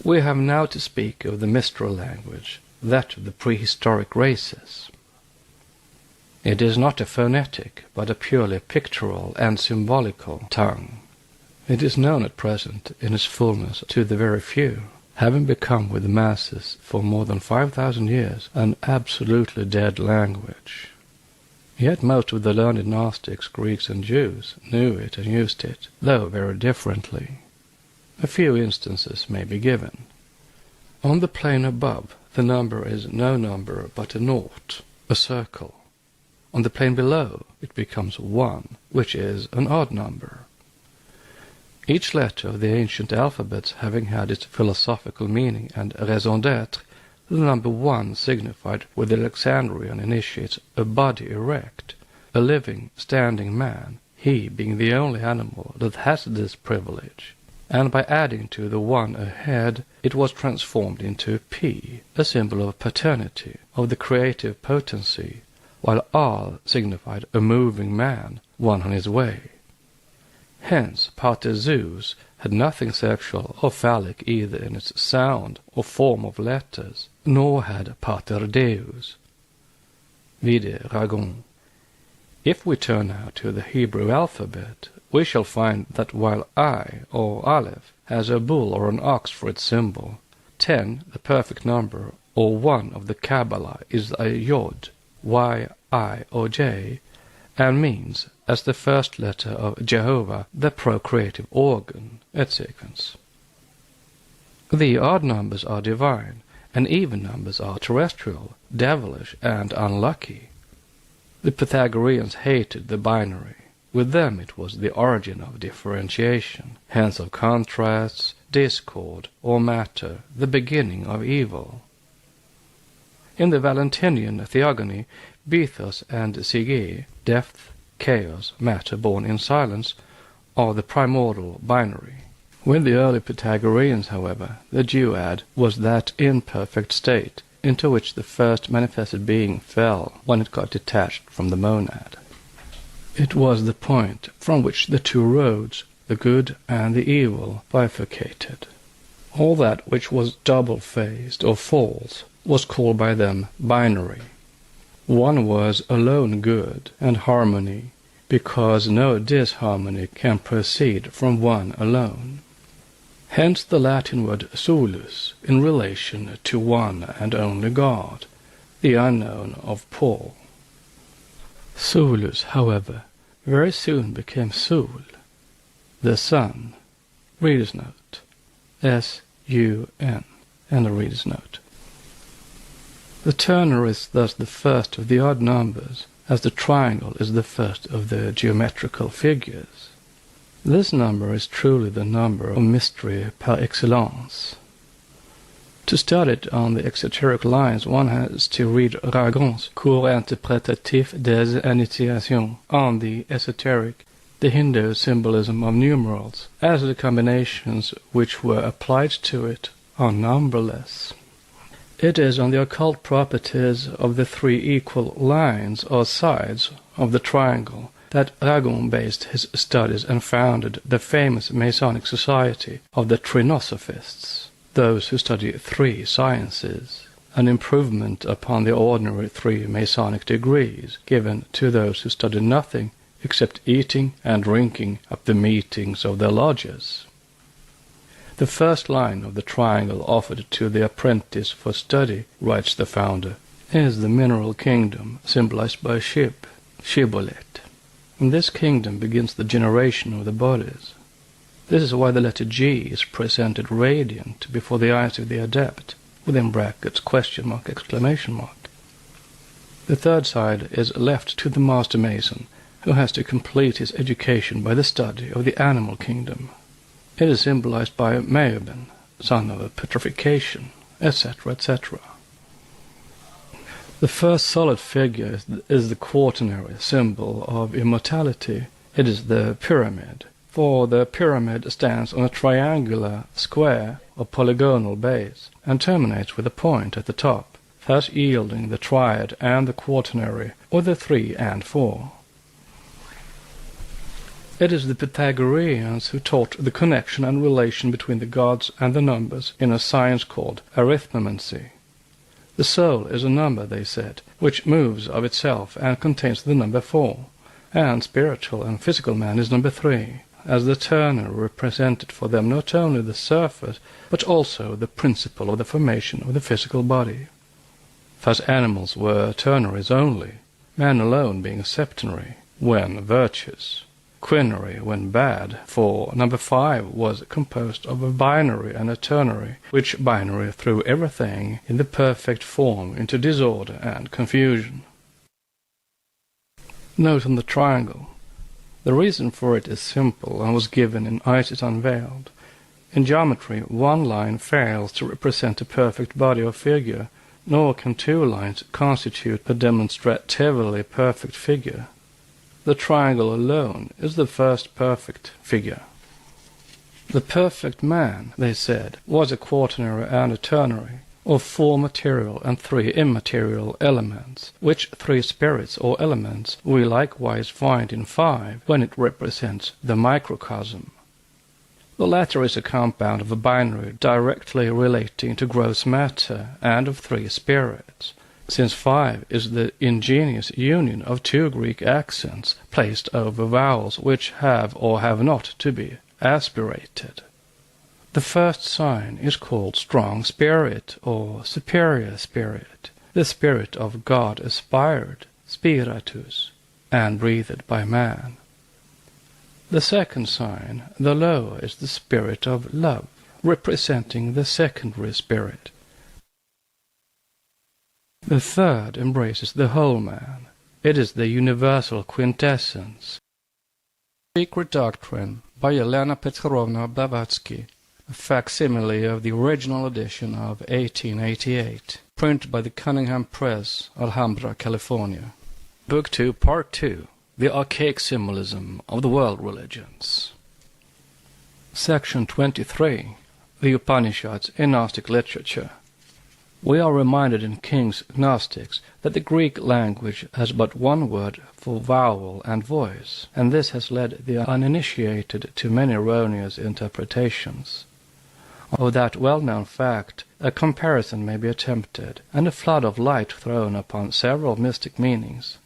We have now to speak of the Mistral language, that of the prehistoric races. It is not a phonetic, but a purely pictorial and symbolical tongue. It is known at present in its fullness to the very few, having become with the masses for more than 5,000 years an absolutely dead language. Yet most of the learned Gnostics, Greeks and Jews knew it and used it, though very differently. A few instances may be given. On the plane above, the number is no number but a naught, a circle. On the plane below, it becomes 1, which is an odd number. Each letter of the ancient alphabets having had its philosophical meaning and raison d'être, the number 1 signified with the Alexandrian initiates a body erect, a living, standing man, he being the only animal that has this privilege, and by adding to the 1 a head, it was transformed into P, a symbol of paternity, of the creative potency, while R signified a moving man, one on his way. Hence, Pater Zeus had nothing sexual or phallic either in its sound or form of letters, nor had Pater Deus. Vide Ragon. If we turn now to the Hebrew alphabet, we shall find that while I, or Aleph, has a bull or an ox for its symbol, 10, the perfect number, or 1 of the Kabbalah, is a Yod, Y, I, or J, and means, as the first letter of Jehovah, the procreative organ, etc. The odd numbers are divine, and even numbers are terrestrial, devilish, and unlucky. The Pythagoreans hated the binary. With them it was the origin of differentiation, hence of contrasts, discord, or matter, the beginning of evil. In the Valentinian theogony, Bethos and Sige, depth, chaos, matter born in silence, are the primordial binary. With the early Pythagoreans, however, the duad was that imperfect state into which the first manifested being fell when it got detached from the monad. It was the point from which the two roads, the good and the evil, bifurcated. All that which was double-phased or false was called by them binary. One was alone good and harmony, because no disharmony can proceed from one alone. Hence the Latin word solus in relation to one and only God, the unknown of Paul. Solus, however, very soon became Sol, the sun. Reader's note. S-U-N, and a reader's note. The terner is thus the first of the odd numbers, as the triangle is the first of the geometrical figures. This number is truly the number of mystery par excellence. To study it on the esoteric lines, one has to read Ragon's Cours interprétatif des initiations on the esoteric, the Hindu symbolism of numerals, as the combinations which were applied to it are numberless. It is on the occult properties of the 3 equal lines or sides of the triangle that Ragon based his studies and founded the famous Masonic Society of the Trinosophists, those who study 3 sciences, an improvement upon the ordinary 3 Masonic degrees given to those who study nothing except eating and drinking at the meetings of their lodges. The first line of the triangle offered to the apprentice for study, writes the founder, is the mineral kingdom, symbolized by a ship, shibboleth. In this kingdom begins the generation of the bodies. This is why the letter G is presented radiant before the eyes of the adept, within brackets, question mark, exclamation mark. The third side is left to the master mason, who has to complete his education by the study of the animal kingdom. It is symbolized by Meoben, son of petrification, etc., etc. The first solid figure is the quaternary symbol of immortality. It is the pyramid, for the pyramid stands on a triangular, square, or polygonal base, and terminates with a point at the top, thus yielding the triad and the quaternary, or the 3 and 4. It is the Pythagoreans who taught the connection and relation between the gods and the numbers in a science called arithmemancy. The soul is a number, they said, which moves of itself and contains the number 4, and spiritual and physical man is number 3, as the terner represented for them not only the surface, but also the principle of the formation of the physical body. Thus animals were ternaries only, man alone being septenary, when virtuous. Quinary when bad, for number 5 was composed of a binary and a ternary, which binary threw everything in the perfect form into disorder and confusion. Note on the triangle. The reason for it is simple and was given in Isis Unveiled. In geometry, one line fails to represent a perfect body or figure, nor can 2 lines constitute a demonstratively perfect figure. The triangle alone is the first perfect figure. The perfect man, they said, was a quaternary and a ternary, of 4 material and 3 immaterial elements, which 3 spirits or elements we likewise find in 5 when it represents the microcosm. The latter is a compound of a binary directly relating to gross matter and of 3 spirits, since 5 is the ingenious union of two Greek accents placed over vowels which have or have not to be aspirated. The first sign is called strong spirit or superior spirit, the spirit of God aspired, spiritus, and breathed by man. The second sign, the lower, is the spirit of love, representing the secondary spirit. The third embraces the whole man. It is the universal quintessence. Secret Doctrine by Elena Petrovna Blavatsky, a facsimile of the original edition of 1888, printed by the Cunningham Press, Alhambra, California. Book 2, Part 2, The Archaic Symbolism of the World Religions. Section 23, The Upanishads in Gnostic Literature. We are reminded in King's Gnostics that the Greek language has but one word for vowel and voice, and this has led the uninitiated to many erroneous interpretations. Of that well-known fact, a comparison may be attempted, and a flood of light thrown upon several mystic meanings.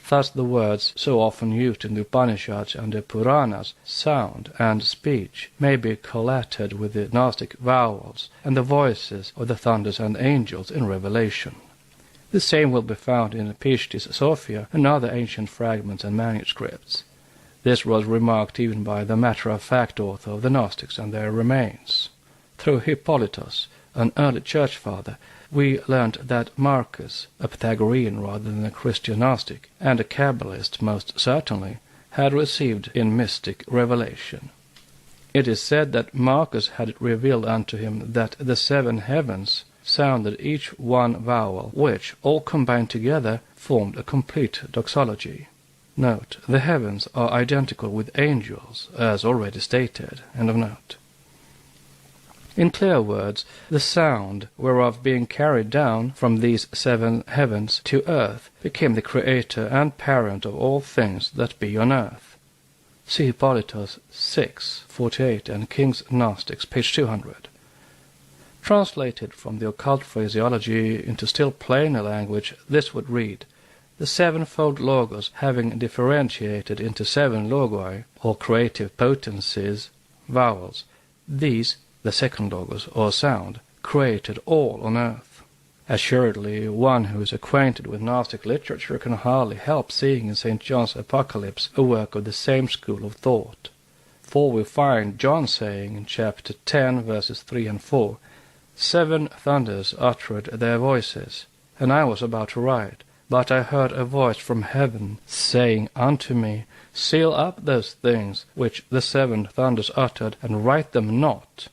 Thus the words so often used in the Upanishads and the Puranas, sound and speech, may be collated with the Gnostic vowels and the voices of the thunders and angels in Revelation. The same will be found in Pishtis Sophia and other ancient fragments and manuscripts. This was remarked even by the matter-of-fact author of the Gnostics and their remains. Through Hippolytus, an early church father, we learnt that Marcus, a Pythagorean rather than a Christian Gnostic, and a Kabbalist most certainly, had received in mystic revelation. It is said that Marcus had it revealed unto him that the 7 heavens sounded each one vowel, which, all combined together, formed a complete doxology. Note, the heavens are identical with angels, as already stated. End of note. In clear words, the sound whereof being carried down from these 7 heavens to earth became the creator and parent of all things that be on earth. See Hippolytus 6:48 and King's Gnostics, page 200. Translated from the occult phraseology into still plainer language, this would read, the sevenfold logos having differentiated into 7 logoi, or creative potencies, vowels, these, the second logos, or sound, created all on earth. Assuredly, one who is acquainted with Gnostic literature can hardly help seeing in St. John's Apocalypse a work of the same school of thought. For we find John saying in chapter 10, verses 3 and 4, 7 thunders uttered their voices, and I was about to write, but I heard a voice from heaven, saying unto me, Seal up those things which the 7 thunders uttered, and write them not.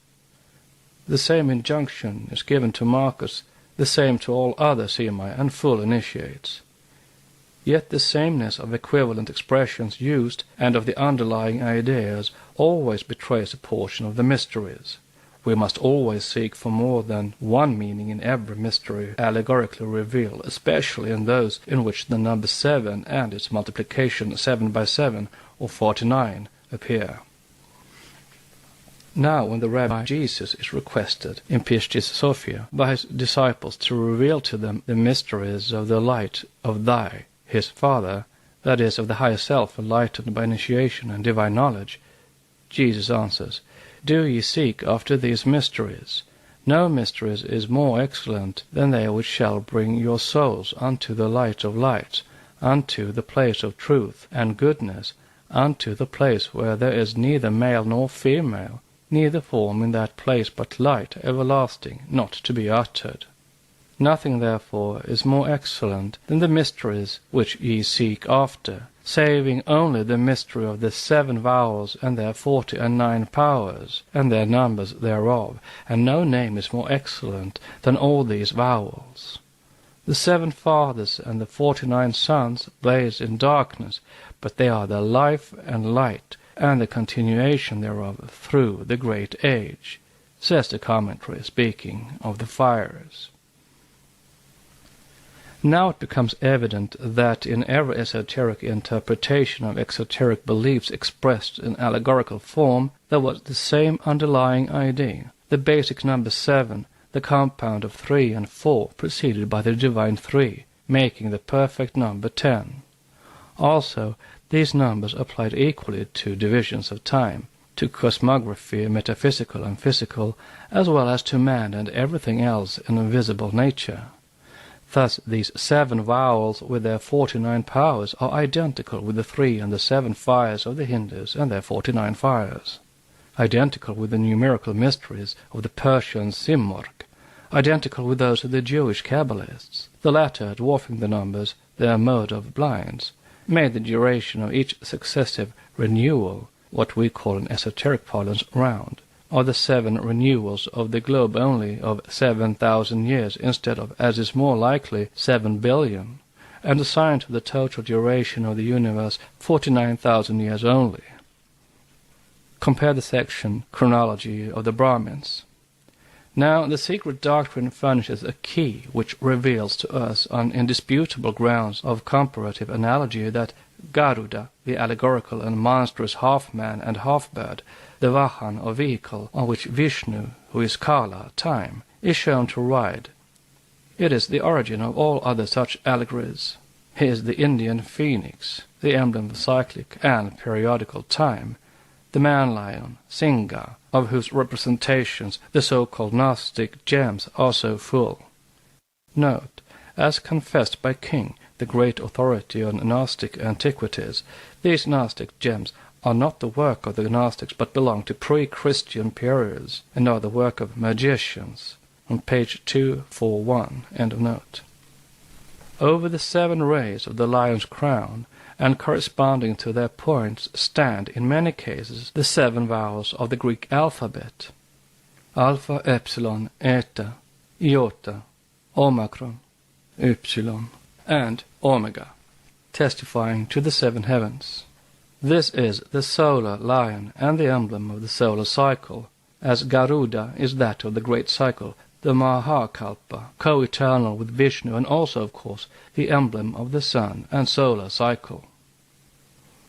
The same injunction is given to Marcus, the same to all other semi and full initiates. Yet the sameness of equivalent expressions used and of the underlying ideas always betrays a portion of the mysteries. We must always seek for more than one meaning in every mystery allegorically revealed, especially in those in which the number 7 and its multiplication 7 by 7 or 49 appear. Now when the Rabbi Jesus is requested in Pishtis Sophia by his disciples to reveal to them the mysteries of the light of thy, his Father, that is, of the higher self enlightened by initiation and divine knowledge, Jesus answers, Do ye seek after these mysteries? No mysteries is more excellent than they which shall bring your souls unto the light of lights, unto the place of truth and goodness, unto the place where there is neither male nor female, neither form in that place but light everlasting, not to be uttered. Nothing, therefore, is more excellent than the mysteries which ye seek after, saving only the mystery of the 7 vowels and their 49 powers, and their numbers thereof, and no name is more excellent than all these vowels. The 7 fathers and the 49 sons blaze in darkness, but they are the life and light, and the continuation thereof through the great age, says the commentary, speaking of the fires. Now it becomes evident that in every esoteric interpretation of exoteric beliefs expressed in allegorical form, there was the same underlying idea, the basic number 7, the compound of 3 and 4 preceded by the divine 3, making the perfect number 10. Also, these numbers applied equally to divisions of time, to cosmography, metaphysical and physical, as well as to man and everything else in visible nature. Thus these 7 vowels with their 49 powers are identical with the 3 and the 7 fires of the Hindus and their 49 fires, identical with the numerical mysteries of the Persian Simurgh, identical with those of the Jewish Kabbalists, the latter dwarfing the numbers, their mode of blinds, made the duration of each successive renewal, what we call in esoteric parlance round, or the 7 renewals of the globe only of 7,000 years instead of, as is more likely, 7 billion, and assigned to the total duration of the universe 49,000 years only. Compare the section Chronology of the Brahmins. Now, the secret doctrine furnishes a key which reveals to us on indisputable grounds of comparative analogy that Garuda, the allegorical and monstrous half-man and half-bird, the Vahan or vehicle on which Vishnu, who is Kala, time, is shown to ride. It is the origin of all other such allegories. He is the Indian phoenix, the emblem of cyclic and periodical time, the man-lion, Singha, of whose representations the so-called Gnostic gems are so full. Note, as confessed by King, the great authority on Gnostic antiquities, these Gnostic gems are not the work of the Gnostics but belong to pre-Christian periods and are the work of magicians. On page 241, end of note. Over the 7 rays of the lion's crown, and corresponding to their points, stand in many cases the 7 vowels of the Greek alphabet: alpha, epsilon, eta, iota, omicron, upsilon, and omega, testifying to the 7 heavens. This is the solar lion and the emblem of the solar cycle, as Garuda is that of the great cycle, the Mahakalpa, co-eternal with Vishnu, and also, of course, the emblem of the sun and solar cycle.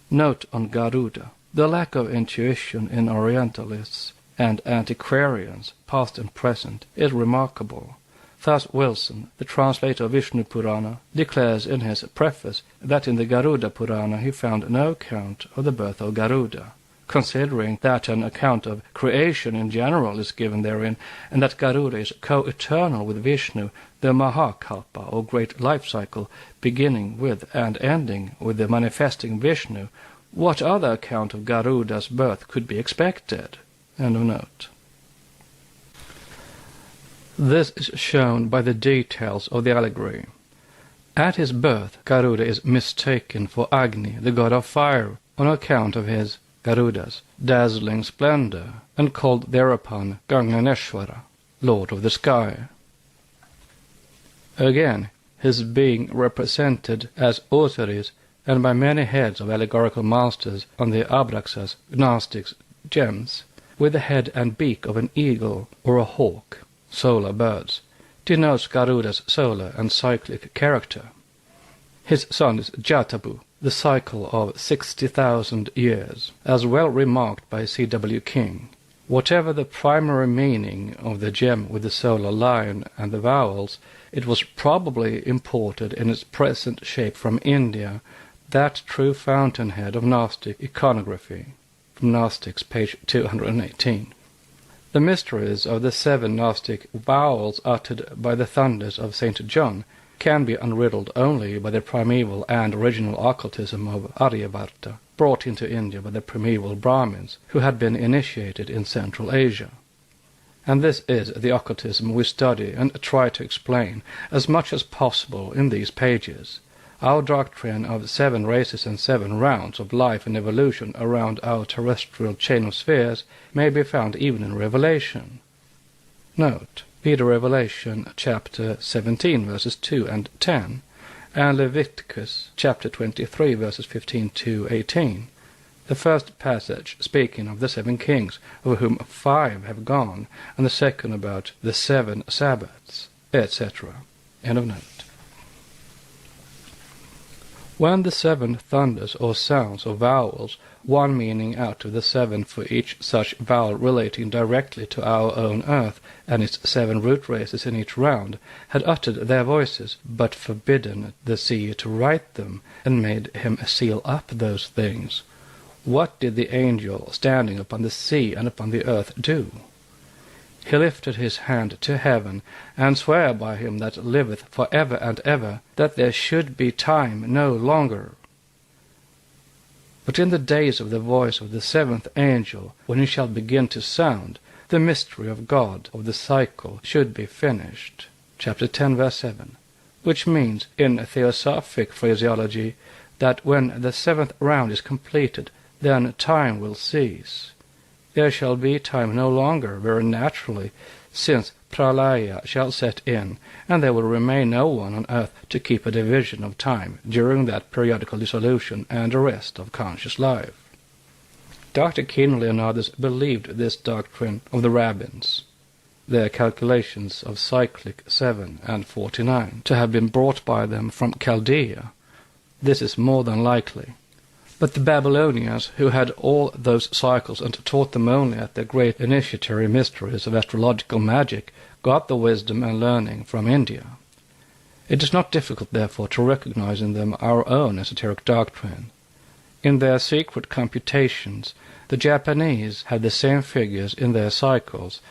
Note on Garuda, the lack of intuition in Orientalists and antiquarians, past and present, is remarkable. Thus Wilson, the translator of Vishnu Purana, declares in his preface that in the Garuda Purana he found no account of the birth of Garuda, considering that an account of creation in general is given therein, and that Garuda is co-eternal with Vishnu, the Mahakalpa, or great life cycle, beginning with and ending with the manifesting Vishnu. What other account of Garuda's birth could be expected? End of note. This is shown by the details of the allegory. At his birth, Garuda is mistaken for Agni, the god of fire, on account of his, Garuda's, dazzling splendor, and called thereupon Ganganeshwara, Lord of the Sky. Again, his being represented as Osiris, and by many heads of allegorical monsters on the Abraxas, Gnostics, gems, with the head and beak of an eagle or a hawk, solar birds, denotes Garuda's solar and cyclic character. His son is Jatabu, the cycle of 60,000 years, as well remarked by C.W. King. Whatever the primary meaning of the gem with the solar lion and the vowels, it was probably imported in its present shape from India, that true fountainhead of Gnostic iconography. From Gnostics, page 218. The mysteries of the 7 Gnostic vowels uttered by the thunders of St. John can be unriddled only by the primeval and original occultism of Aryavarta, brought into India by the primeval Brahmins, who had been initiated in Central Asia. And this is the occultism we study and try to explain as much as possible in these pages. Our doctrine of 7 races and 7 rounds of life and evolution around our terrestrial chain of spheres may be found even in Revelation. Note, Peter Revelation chapter 17 verses 2 and 10, and Leviticus chapter 23 verses 15 to 18. The first passage speaking of the 7 kings, of whom 5 have gone, and the second about the 7 Sabbaths, etc. End of note. When the 7 thunders or sounds or vowels, one meaning out of the 7 for each such vowel relating directly to our own earth, and its 7 root races in each round, had uttered their voices, but forbidden the sea to write them, and made him seal up those things, what did the angel standing upon the sea and upon the earth do? He lifted his hand to heaven, and sware by him that liveth for ever and ever, that there should be time no longer. But in the days of the voice of the 7th angel, when he shall begin to sound, the mystery of God of the cycle should be finished. Chapter 10, verse 7, which means, in theosophic phraseology, that when the 7th round is completed, then time will cease. There shall be time no longer, very naturally, since pralaya shall set in, and there will remain no one on earth to keep a division of time during that periodical dissolution and arrest of conscious life. Dr. Kinley and others believed this doctrine of the rabbins, their calculations of cyclic 7 and 49, to have been brought by them from Chaldea. This is more than likely. But the Babylonians, who had all those cycles and taught them only at their great initiatory mysteries of astrological magic, got the wisdom and learning from India. It is not difficult, therefore, to recognize in them our own esoteric doctrine. In their secret computations, the Japanese had the same figures in their cycles.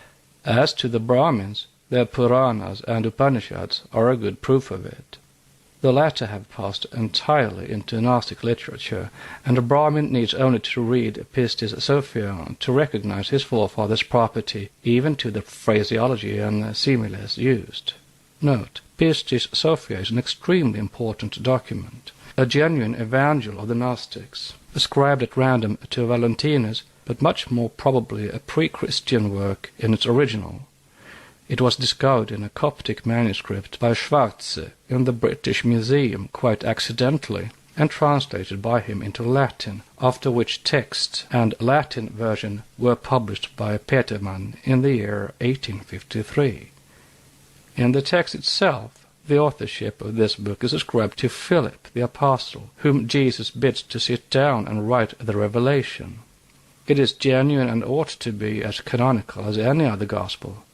As to the Brahmins, their Puranas and Upanishads are a good proof of it. The latter have passed entirely into Gnostic literature, and a Brahmin needs only to read Pistis Sophia to recognize his forefathers' property, even to the phraseology and similes used. Note, Pistis Sophia is an extremely important document, a genuine evangel of the Gnostics, ascribed at random to Valentinus, but much more probably a pre-Christian work in its original. It was discovered in a Coptic manuscript by Schwarze in the British Museum quite accidentally, and translated by him into Latin, after which text and Latin version were published by Petermann in the year 1853. In the text itself, the authorship of this book is ascribed to Philip the Apostle, whom Jesus bids to sit down and write the Revelation. It is genuine and ought to be as canonical as any other gospel.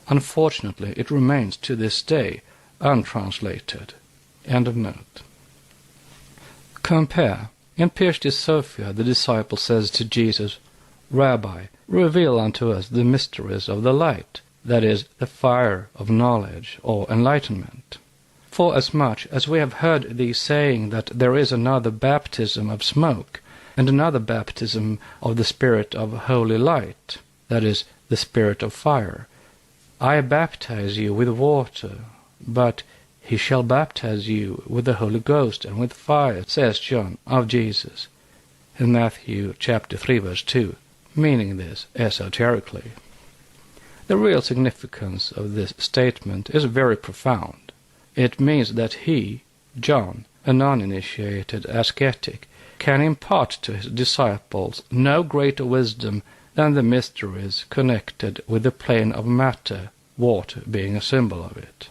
Unfortunately, it remains to this day untranslated. End of note. Compare. In Pistis Sophia, the disciple says to Jesus, Rabbi, reveal unto us the mysteries of the light, that is, the fire of knowledge or enlightenment. Forasmuch as we have heard thee saying that there is another baptism of smoke, and another baptism of the Spirit of holy light, that is, the Spirit of fire, I baptize you with water, but he shall baptize you with the Holy Ghost and with fire, says John of Jesus, in Matthew chapter 3, verse 2, meaning this esoterically. The real significance of this statement is very profound. It means that he, John, a non-initiated ascetic, can impart to his disciples no greater wisdom than the mysteries connected with the plane of matter, water being a symbol of it.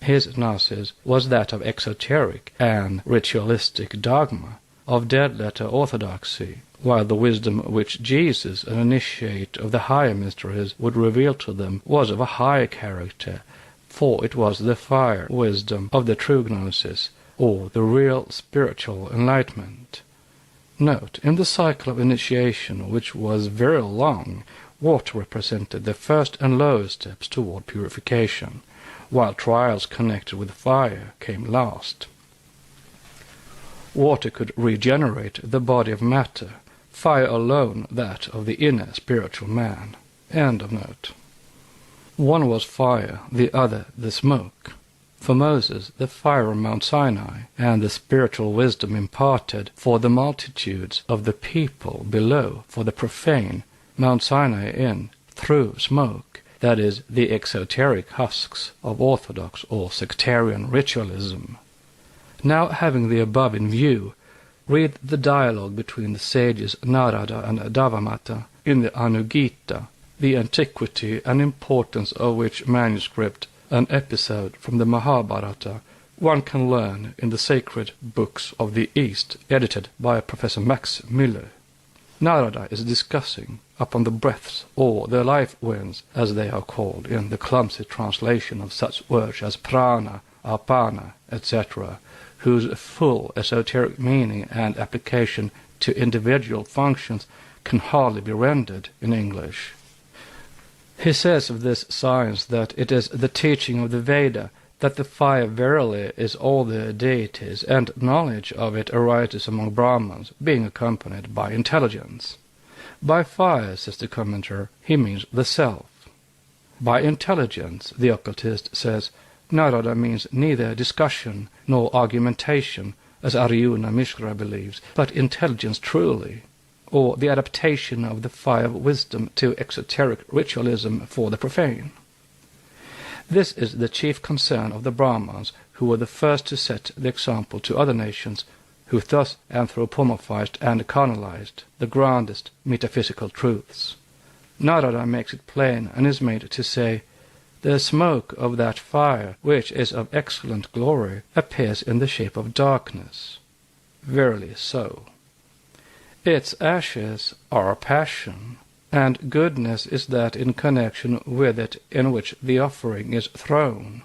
His gnosis was that of exoteric and ritualistic dogma, of dead-letter orthodoxy, while the wisdom which Jesus, an initiate of the higher mysteries, would reveal to them was of a higher character, for it was the fire wisdom of the true gnosis, or the real spiritual enlightenment. Note, in the cycle of initiation, which was very long, water represented the first and lowest steps toward purification, while trials connected with fire came last. Water could regenerate the body of matter, fire alone that of the inner spiritual man. End of note. One was fire, the other the smoke. For Moses, the fire on Mount Sinai, and the spiritual wisdom imparted for the multitudes of the people below, for the profane, Mount Sinai in, through smoke, that is, the exoteric husks of orthodox or sectarian ritualism. Now, having the above in view, read the dialogue between the sages Narada and Devamata in the Anugita, the antiquity and importance of which manuscript an episode from the Mahabharata one can learn in the sacred books of the East, edited by Professor Max Müller. Narada is discussing upon the breaths, or the life winds, as they are called in the clumsy translation of such words as prana, apana, etc., whose full esoteric meaning and application to individual functions can hardly be rendered in English. He says of this science that it is the teaching of the Veda that the fire verily is all the deities, and knowledge of it arises among Brahmins, being accompanied by intelligence. By fire, says the commentator, he means the self. By intelligence, the occultist says, Narada means neither discussion nor argumentation, as Arjuna Mishra believes, but intelligence truly, or the adaptation of the fire of wisdom to exoteric ritualism for the profane. This is the chief concern of the Brahmins, who were the first to set the example to other nations, who thus anthropomorphized and carnalized the grandest metaphysical truths. Narada makes it plain and is made to say, the smoke of that fire, which is of excellent glory, appears in the shape of darkness. Verily so. Its ashes are passion, and goodness is that in connection with it in which the offering is thrown.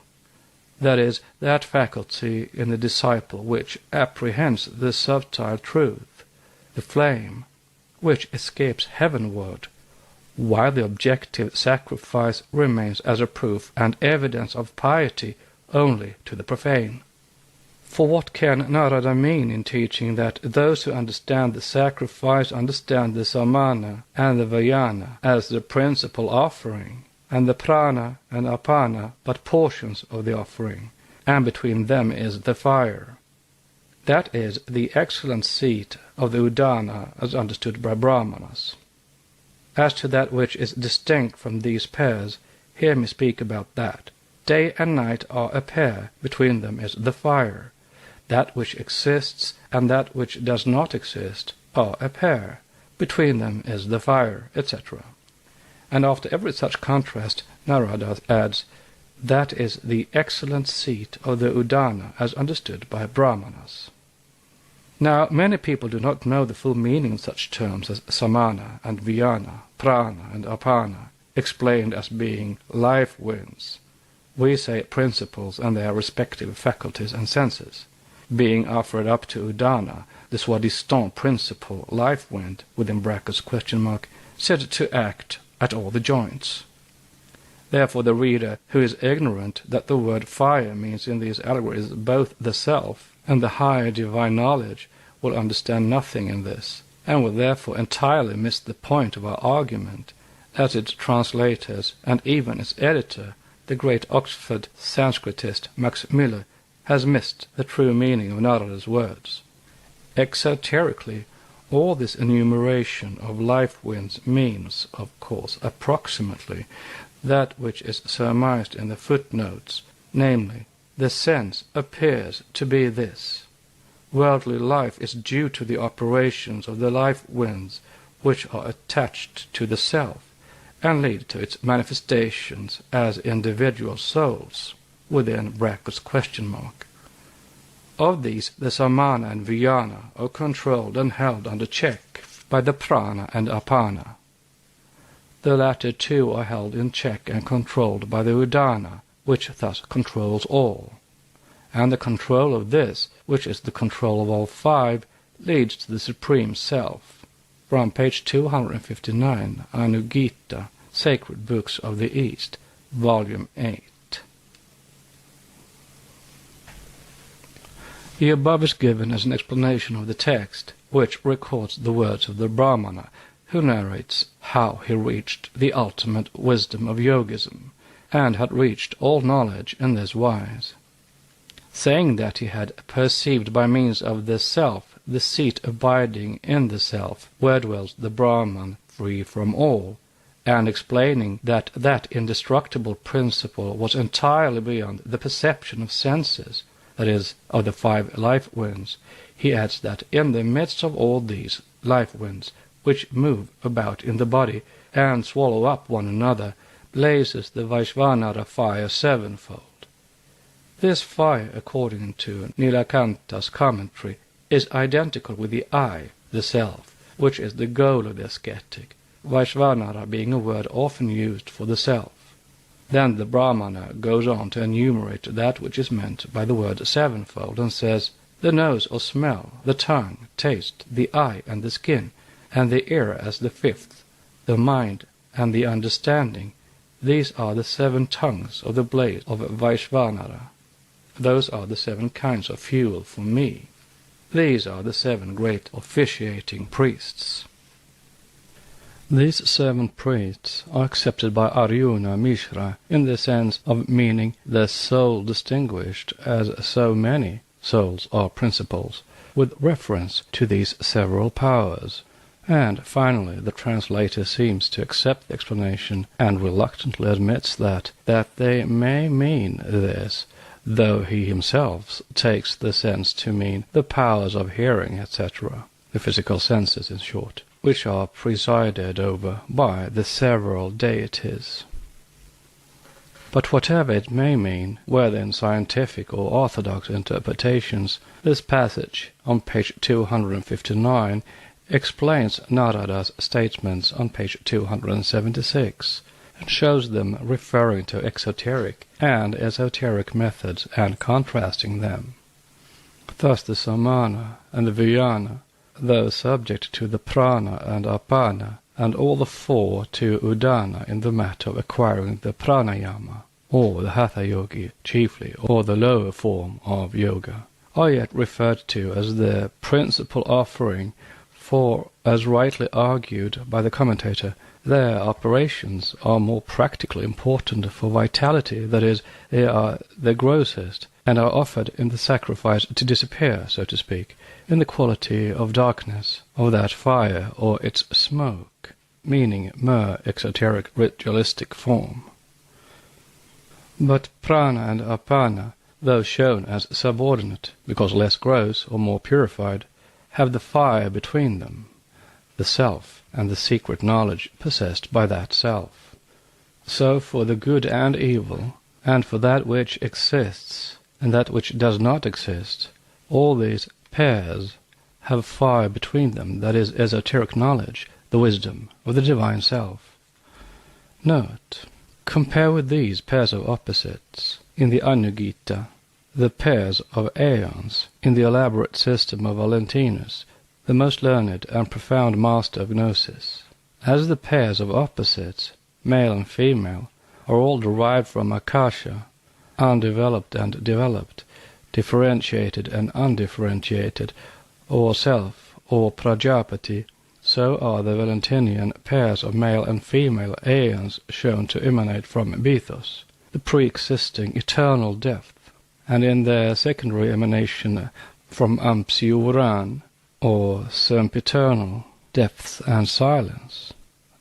That is, that faculty in the disciple which apprehends the subtile truth, the flame, which escapes heavenward, while the objective sacrifice remains as a proof and evidence of piety only to the profane. For what can Narada mean in teaching that those who understand the sacrifice understand the samana and the vayana as the principal offering, and the prana and apana but portions of the offering, and between them is the fire? That is the excellent seat of the udana as understood by Brahmanas. As to that which is distinct from these pairs, hear me speak about that. Day and night are a pair, between them is the fire. That which exists and that which does not exist are a pair, between them is the fire, etc. And after every such contrast, Narada adds, that is the excellent seat of the udana as understood by Brahmanas. Now, many people do not know the full meaning of such terms as samana and vyana, prana and apana, explained as being life winds. We say principles and their respective faculties and senses, being offered up to udana, the soi-disant principle, life wind, within brackets question mark, said to act at all the joints. Therefore the reader who is ignorant that the word fire means in these allegories both the self and the higher divine knowledge will understand nothing in this, and will therefore entirely miss the point of our argument, as its translators and even its editor, the great Oxford Sanskritist Max Müller, has missed the true meaning of Narada's words. Exoterically, all this enumeration of life winds means, of course, approximately that which is surmised in the footnotes, namely, the sense appears to be this. Worldly life is due to the operations of the life winds which are attached to the self, and lead to its manifestations as individual souls, within brackets question mark. Of these, the samana and vyana are controlled and held under check by the prana and apana. The latter two are held in check and controlled by the udana, which thus controls all. And the control of this, which is the control of all five, leads to the Supreme Self. From page 259, Anugita, Sacred Books of the East, Volume 8. The above is given as an explanation of the text, which records the words of the Brahmana, who narrates how he reached the ultimate wisdom of yogism, and had reached all knowledge in this wise. Saying that he had perceived by means of the self the seat abiding in the self, where dwells the Brahman free from all, and explaining that that indestructible principle was entirely beyond the perception of senses, that is, of the five life winds, he adds that in the midst of all these life winds, which move about in the body and swallow up one another, blazes the Vaishvanara fire sevenfold. This fire, according to Nilakanta's commentary, is identical with the I, the self, which is the goal of the ascetic, Vaishvanara being a word often used for the self. Then the Brahmana goes on to enumerate that which is meant by the word sevenfold and says, the nose or smell, the tongue, taste, the eye and the skin, and the ear as the fifth, the mind and the understanding, these are the 7 tongues of the blade of Vaishvanara. Those are the 7 kinds of fuel for me. These are the 7 great officiating priests. These 7 priests are accepted by Arjuna Mishra in the sense of meaning the soul distinguished as so many souls are principles, with reference to these several powers. And finally, the translator seems to accept the explanation and reluctantly admits that they may mean this, though he himself takes the sense to mean the powers of hearing, etc., the physical senses in short, which are presided over by the several deities. But whatever it may mean, whether in scientific or orthodox interpretations, this passage on page 259 explains Narada's statements on page 276 and shows them referring to exoteric and esoteric methods and contrasting them. Thus the samana and the vijnana, though subject to the prana and apana, and all the 4 to udana in the matter of acquiring the pranayama, or the hatha yogi chiefly, or the lower form of yoga, are yet referred to as the principal offering, for, as rightly argued by the commentator, their operations are more practically important for vitality, that is, they are the grossest, and are offered in the sacrifice to disappear, so to speak, in the quality of darkness, of that fire or its smoke, meaning mere exoteric ritualistic form. But prana and apana, though shown as subordinate, because less gross or more purified, have the fire between them, the self and the secret knowledge possessed by that self. So for the good and evil, and for that which exists and that which does not exist, all these pairs have fire between them, that is, esoteric knowledge, the wisdom of the divine self. Note, compare with these pairs of opposites in the Anugita, the pairs of aeons in the elaborate system of Valentinus, the most learned and profound master of Gnosis. As the pairs of opposites, male and female, are all derived from Akasha, undeveloped and developed, differentiated and undifferentiated, or self, or Prajapati, so are the Valentinian pairs of male and female aeons shown to emanate from Bethos, the pre-existing eternal depth, and in their secondary emanation from Ampsiuran, or sempiternal depth and silence,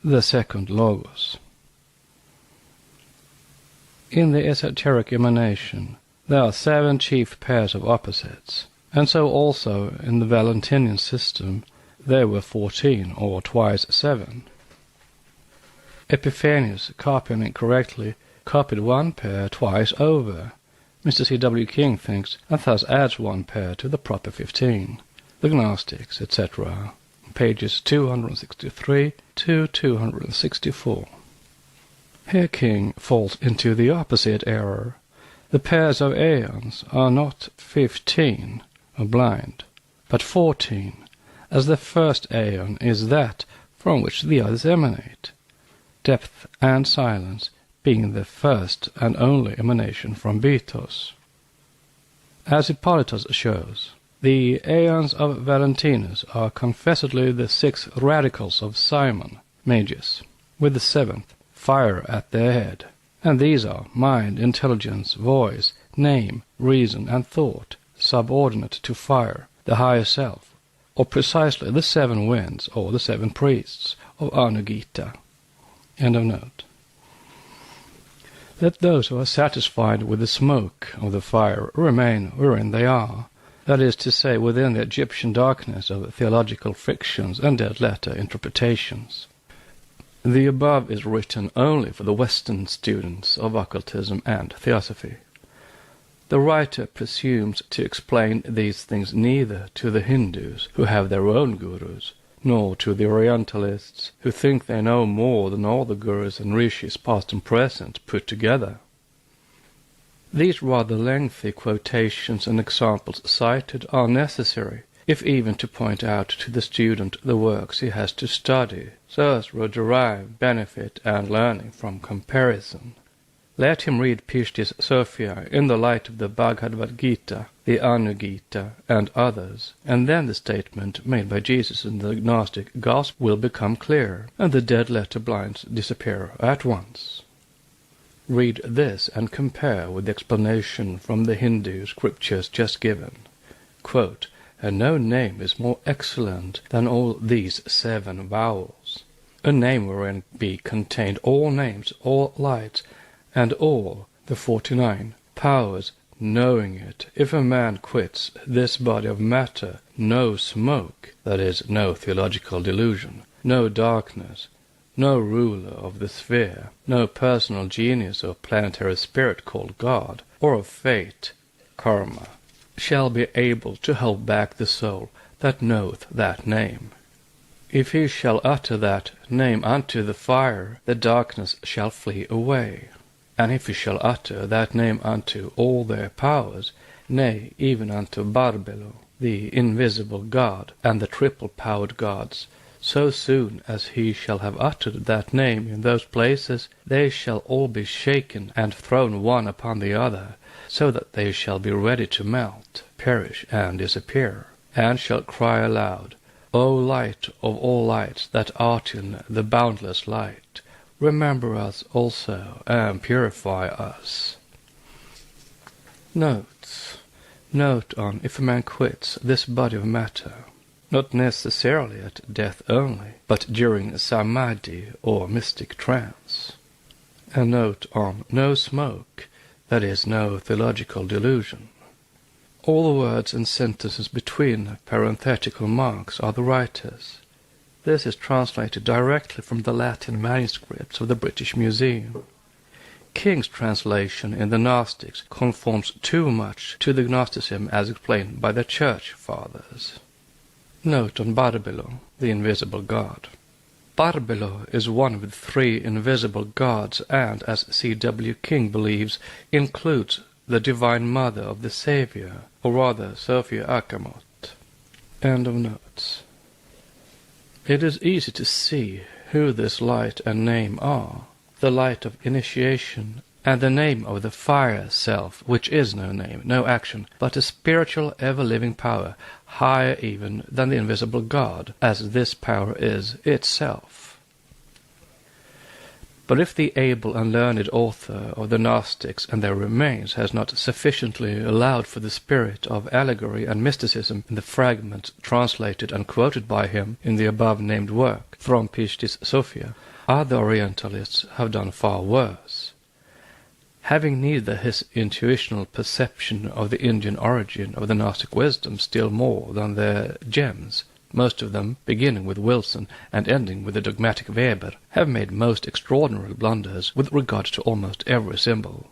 the second Logos. In the esoteric emanation there are 7 chief pairs of opposites, and so also in the Valentinian system there were 14, or twice 7. Epiphanius, copying incorrectly, copied 1 pair twice over. Mr. C.W. King thinks, and thus adds 1 pair to the proper 15. The Gnostics, etc., pages 263 to 264. Here King falls into the opposite error. The pairs of aeons are not 15, or blind, but 14, as the first aeon is that from which the others emanate, depth and silence being the first and only emanation from Bethos. As Hippolytus shows, the aeons of Valentinus are confessedly the 6 radicals of Simon, Magus, with the 7th, fire, at their head, and these are mind, intelligence, voice, name, reason, and thought, subordinate to fire, the higher self, or precisely the 7 winds, or the 7 priests of Anugita. End of note. Let those who are satisfied with the smoke of the fire remain wherein they are, that is to say, within the Egyptian darkness of theological fictions and dead-letter interpretations. The above is written only for the Western students of occultism and theosophy. The writer presumes to explain these things neither to the Hindus, who have their own gurus, nor to the Orientalists, who think they know more than all the gurus and rishis past and present put together. These rather lengthy quotations and examples cited are necessary, if even to point out to the student the works he has to study, so as to derive benefit and learning from comparison. Let him read Pishti's Sophia in the light of the Bhagavad Gita, the Anugita, and others, and then the statement made by Jesus in the Gnostic Gospel will become clear, and the dead letter blinds disappear at once. Read this and compare with the explanation from the Hindu scriptures just given. Quote, "And no name is more excellent than all these 7 vowels. A name wherein be contained all names, all lights, and all the 49 powers, knowing it. If a man quits this body of matter, no smoke," that is, no theological delusion, no darkness, no ruler of the sphere, no personal genius or planetary spirit called God, or of fate, karma, shall be able to hold back the soul that knoweth that name. If he shall utter that name unto the fire, the darkness shall flee away. And if he shall utter that name unto all their powers, nay, even unto Barbelo, the invisible God, and the triple-powered gods, so soon as he shall have uttered that name in those places, they shall all be shaken and thrown one upon the other, so that they shall be ready to melt, perish, and disappear, and shall cry aloud, O light of all lights that art in the boundless light, remember us also, and purify us. Notes. Note on if a man quits this body of matter, not necessarily at death only, but during samadhi or mystic trance. A note on no smoke, that is, no theological delusion. All the words and sentences between parenthetical marks are the writer's. This is translated directly from the Latin manuscripts of the British Museum. King's translation in the Gnostics conforms too much to the Gnosticism as explained by the Church Fathers. Note on Barbelo, the invisible god. Barbelo is one of the 3 invisible gods and, as C.W. King believes, includes the Divine Mother of the Savior, or rather Sophia Akamot. End of notes. It is easy to see who this light and name are, the light of initiation, and the name of the fire self, which is no name, no action, but a spiritual ever-living power, higher even than the invisible God, as this power is itself. But if the able and learned author of the Gnostics and their remains has not sufficiently allowed for the spirit of allegory and mysticism in the fragments translated and quoted by him in the above-named work from Pishti's Sophia, other Orientalists have done far worse. Having neither his intuitional perception of the Indian origin of the Gnostic wisdom still more than their gems, most of them, beginning with Wilson and ending with the dogmatic Weber, have made most extraordinary blunders with regard to almost every symbol.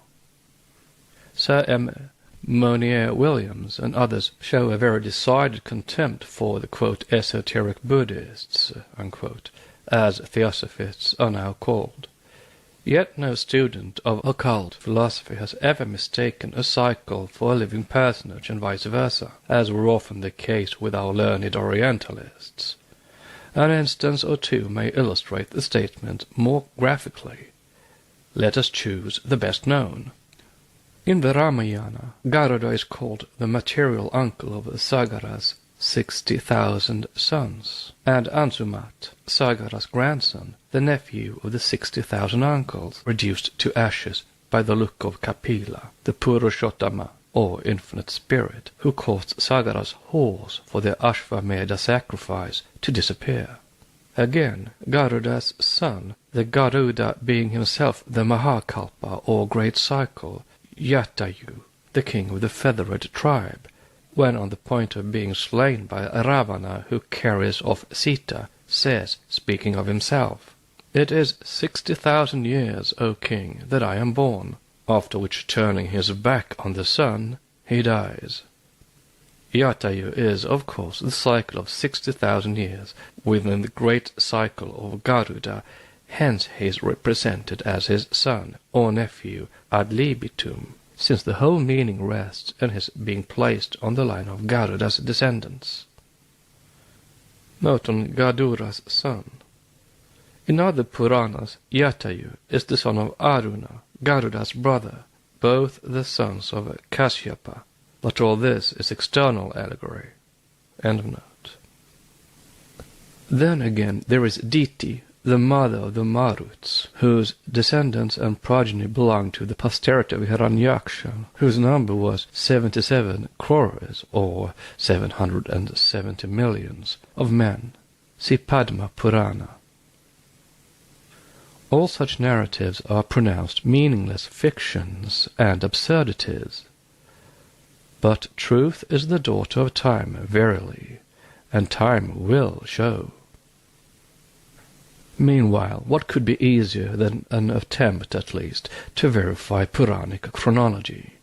Sir M. Monier Williams and others show a very decided contempt for the, quote, esoteric Buddhists, unquote, as theosophists are now called. Yet no student of occult philosophy has ever mistaken a cycle for a living personage and vice versa, as were often the case with our learned Orientalists. An instance or two may illustrate the statement more graphically. Let us choose the best known. In the Ramayana, Garuda is called the material uncle of Sagara's 60,000 sons, and Ansumat, Sagara's grandson, the nephew of the 60,000 uncles, reduced to ashes by the look of Kapila, the Purushottama, or infinite spirit, who caused Sagara's horse for the Ashvamedha sacrifice to disappear. Again, Garuda's son, the Garuda being himself the Mahakalpa, or great cycle, Jatayu, the king of the feathered tribe, when on the point of being slain by Ravana, who carries off Sita, says, speaking of himself, "It is 60,000 years, O king, that I am born. after which, turning his back on the sun, he dies. Jatayu is, of course, the cycle of 60,000 years within the great cycle of Garuda, hence he is represented as his son, or nephew, ad libitum, since the whole meaning rests in his being placed on the line of Garuda's descendants. Note on Gadura's son. In other Puranas, Jatayu is the son of Aruna, Garuda's brother, both the sons of Kashyapa, but all this is external allegory. End of note. Then again there is Diti, the mother of the Maruts, whose descendants and progeny belong to the posterity of Hiranyaksha, whose number was 77 crores, or 770 millions, of men. See Padma Purana. All such narratives are pronounced meaningless fictions and absurdities. But truth is the daughter of time, verily, and time will show. Meanwhile, what could be easier than an attempt, at least, to verify Puranic chronology?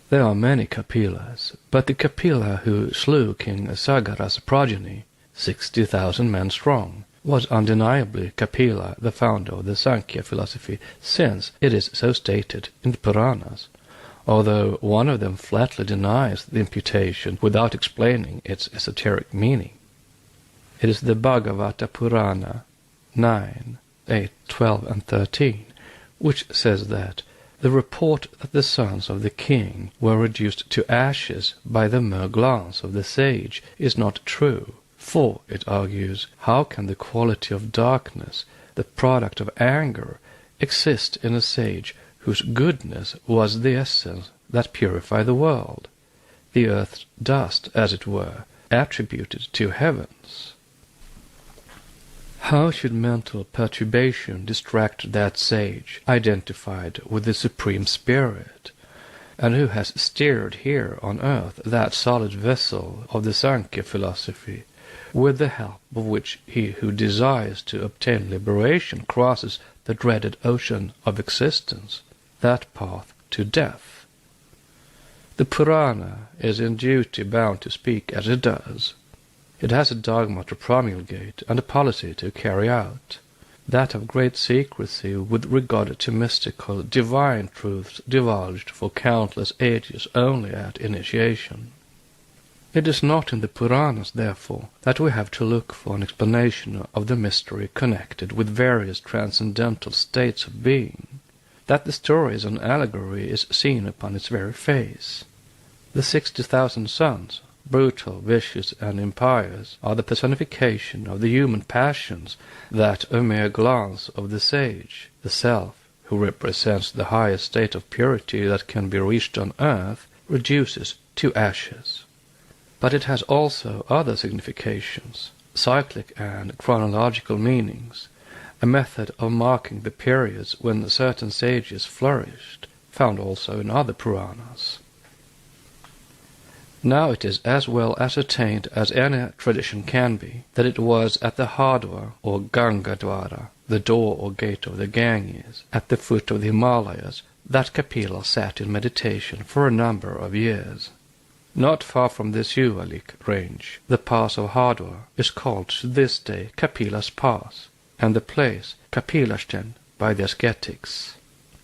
There are many Kapilas, but the Kapila who slew King Sagara's progeny, 60,000 men strong, was undeniably Kapila, the founder of the Sankhya philosophy, since it is so stated in the Puranas, although one of them flatly denies the imputation without explaining its esoteric meaning. It is the Bhagavata Purana 9, 8, 12, and 13, which says that the report that the sons of the king were reduced to ashes by the mere glance of the sage is not true, for, it argues, how can the quality of darkness, the product of anger, exist in a sage whose goodness was the essence that purified the world, the earth's dust, as it were, attributed to heavens? How should mental perturbation distract that sage, identified with the Supreme Spirit, and who has steered here on earth that solid vessel of the Sankhya philosophy, with the help of which he who desires to obtain liberation crosses the dreaded ocean of existence, that path to death? The Purana is in duty bound to speak as it does. It has a dogma to promulgate and a policy to carry out, that of great secrecy with regard to mystical, divine truths divulged for countless ages only at initiation. It is not in the Puranas, therefore, that we have to look for an explanation of the mystery connected with various transcendental states of being. That the story is an allegory is seen upon its very face. The 60,000 sons, brutal, vicious, and impious, are the personification of the human passions that a mere glance of the sage, the self, who represents the highest state of purity that can be reached on earth, reduces to ashes. But it has also other significations, cyclic and chronological meanings, a method of marking the periods when certain sages flourished, found also in other Puranas. Now it is as well ascertained as any tradition can be that it was at the Hardwar or Gangadwara, the door or gate of the Ganges, at the foot of the Himalayas, that Kapila sat in meditation for a number of years. Not far from the Sivalik range, the pass of Hardwar is called to this day Kapila's Pass, and the place Kapilashten by the ascetics.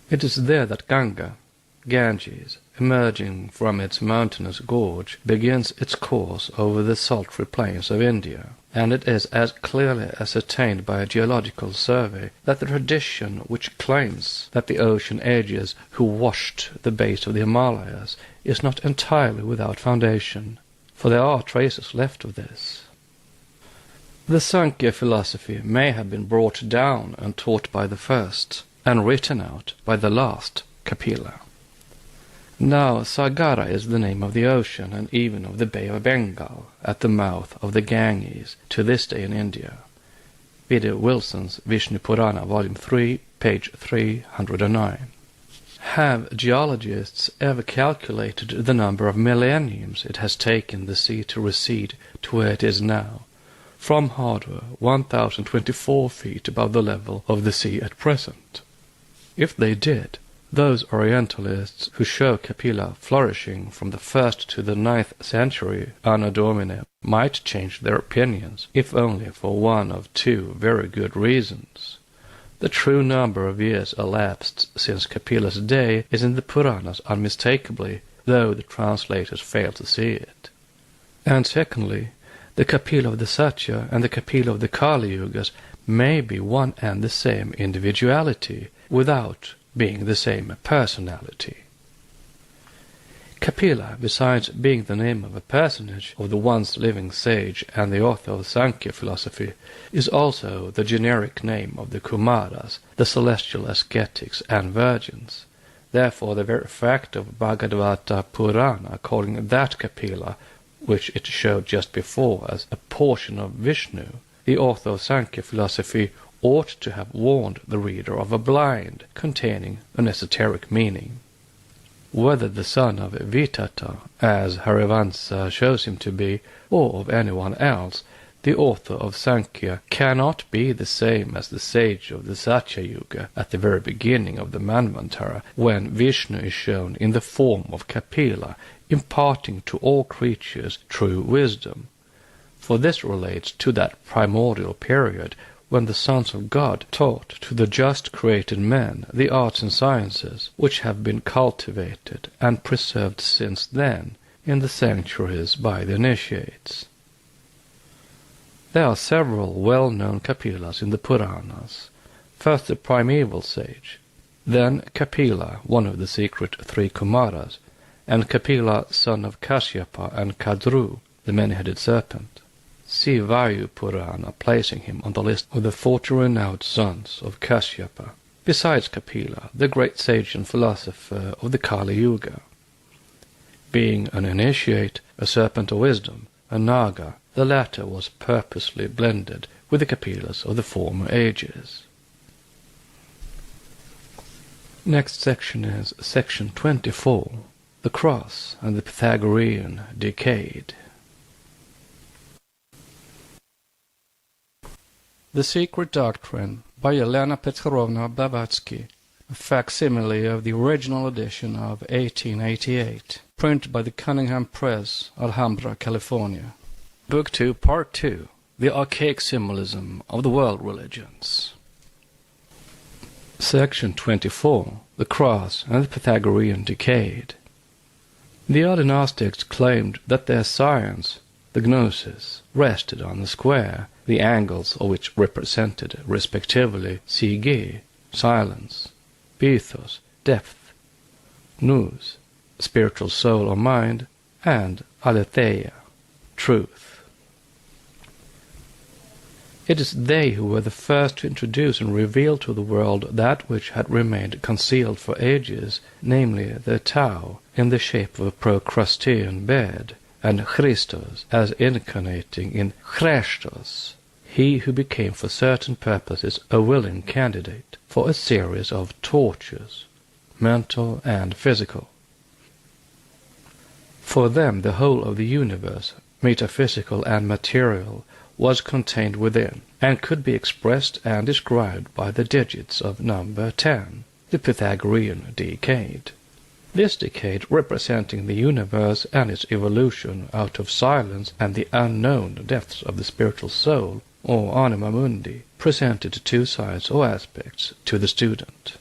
It is there that Ganges, emerging from its mountainous gorge, begins its course over the sultry plains of India, and it is as clearly ascertained by a geological survey that the tradition which claims that the ocean ages who washed the base of the Himalayas is not entirely without foundation, for there are traces left of this. The Sankhya philosophy may have been brought down and taught by the first, and written out by the last Kapila. Now Sagara is the name of the ocean and even of the Bay of Bengal at the mouth of the Ganges to this day in India. Vide Wilson's Vishnu Purana, Volume 3, page 309. Have geologists ever calculated the number of millenniums it has taken the sea to recede to where it is now, from Hardwar 1,024 feet above the level of the sea at present? If they did, Those Orientalists who show Kapila flourishing from the 1st to the 9th century Anno Domini might change their opinions, if only for one of two very good reasons. The true number of years elapsed since Kapila's day is in the Puranas unmistakably, though the translators fail to see it. And secondly, the Kapila of the Satya and the Kapila of the Kali Yugas may be one and the same individuality, without being the same personality. Kapila, besides being the name of a personage of the once living sage and the author of Sankhya philosophy, is also the generic name of the Kumaras, the celestial ascetics and virgins. Therefore the very fact of Bhagavata Purana calling that Kapila, which it showed just before, as a portion of Vishnu, the author of Sankhya philosophy, ought to have warned the reader of a blind containing an esoteric meaning. Whether the son of Vitata, as Harivansa shows him to be, or of anyone else, the author of Sankhya cannot be the same as the sage of the Satya Yuga at the very beginning of the Manvantara, when Vishnu is shown in the form of Kapila, imparting to all creatures true wisdom. For this relates to that primordial period when the sons of God taught to the just created men the arts and sciences which have been cultivated and preserved since then in the sanctuaries by the initiates. There are several well-known Kapilas in the Puranas. First the primeval sage, then Kapila, one of the secret three Kumaras, and Kapila, son of Kashyapa and Kadru, the many-headed serpent. See Vayu Purana placing him on the list of the 40 renowned sons of Kashyapa, besides Kapila, the great sage and philosopher of the Kali Yuga. Being an initiate, a serpent of wisdom, a Naga, the latter was purposely blended with the Kapilas of the former ages. Next section is section 24, the Cross and the Pythagorean Decade. The Secret Doctrine by Elena Petrovna Blavatsky, a facsimile of the original edition of 1888, printed by the Cunningham Press, Alhambra, California. Book 2, Part 2, The Archaic Symbolism of the World Religions. Section 24, The Cross and the Pythagorean Decade. The early Gnostics claimed that their science, the gnosis, rested on the square, the angles of which represented, respectively, sige, silence, pithos, depth, nous, spiritual soul or mind, and aletheia, truth. It is they who were the first to introduce and reveal to the world that which had remained concealed for ages, namely the Tao in the shape of a procrustean bed, and Christos as incarnating in Christos, he who became for certain purposes a willing candidate for a series of tortures, mental and physical. For them the whole of the universe, metaphysical and material, was contained within, and could be expressed and described by the digits of number 10, the Pythagorean decade. This decade, representing the universe and its evolution out of silence and the unknown depths of the spiritual soul, or anima mundi, presented two sides or aspects to the student.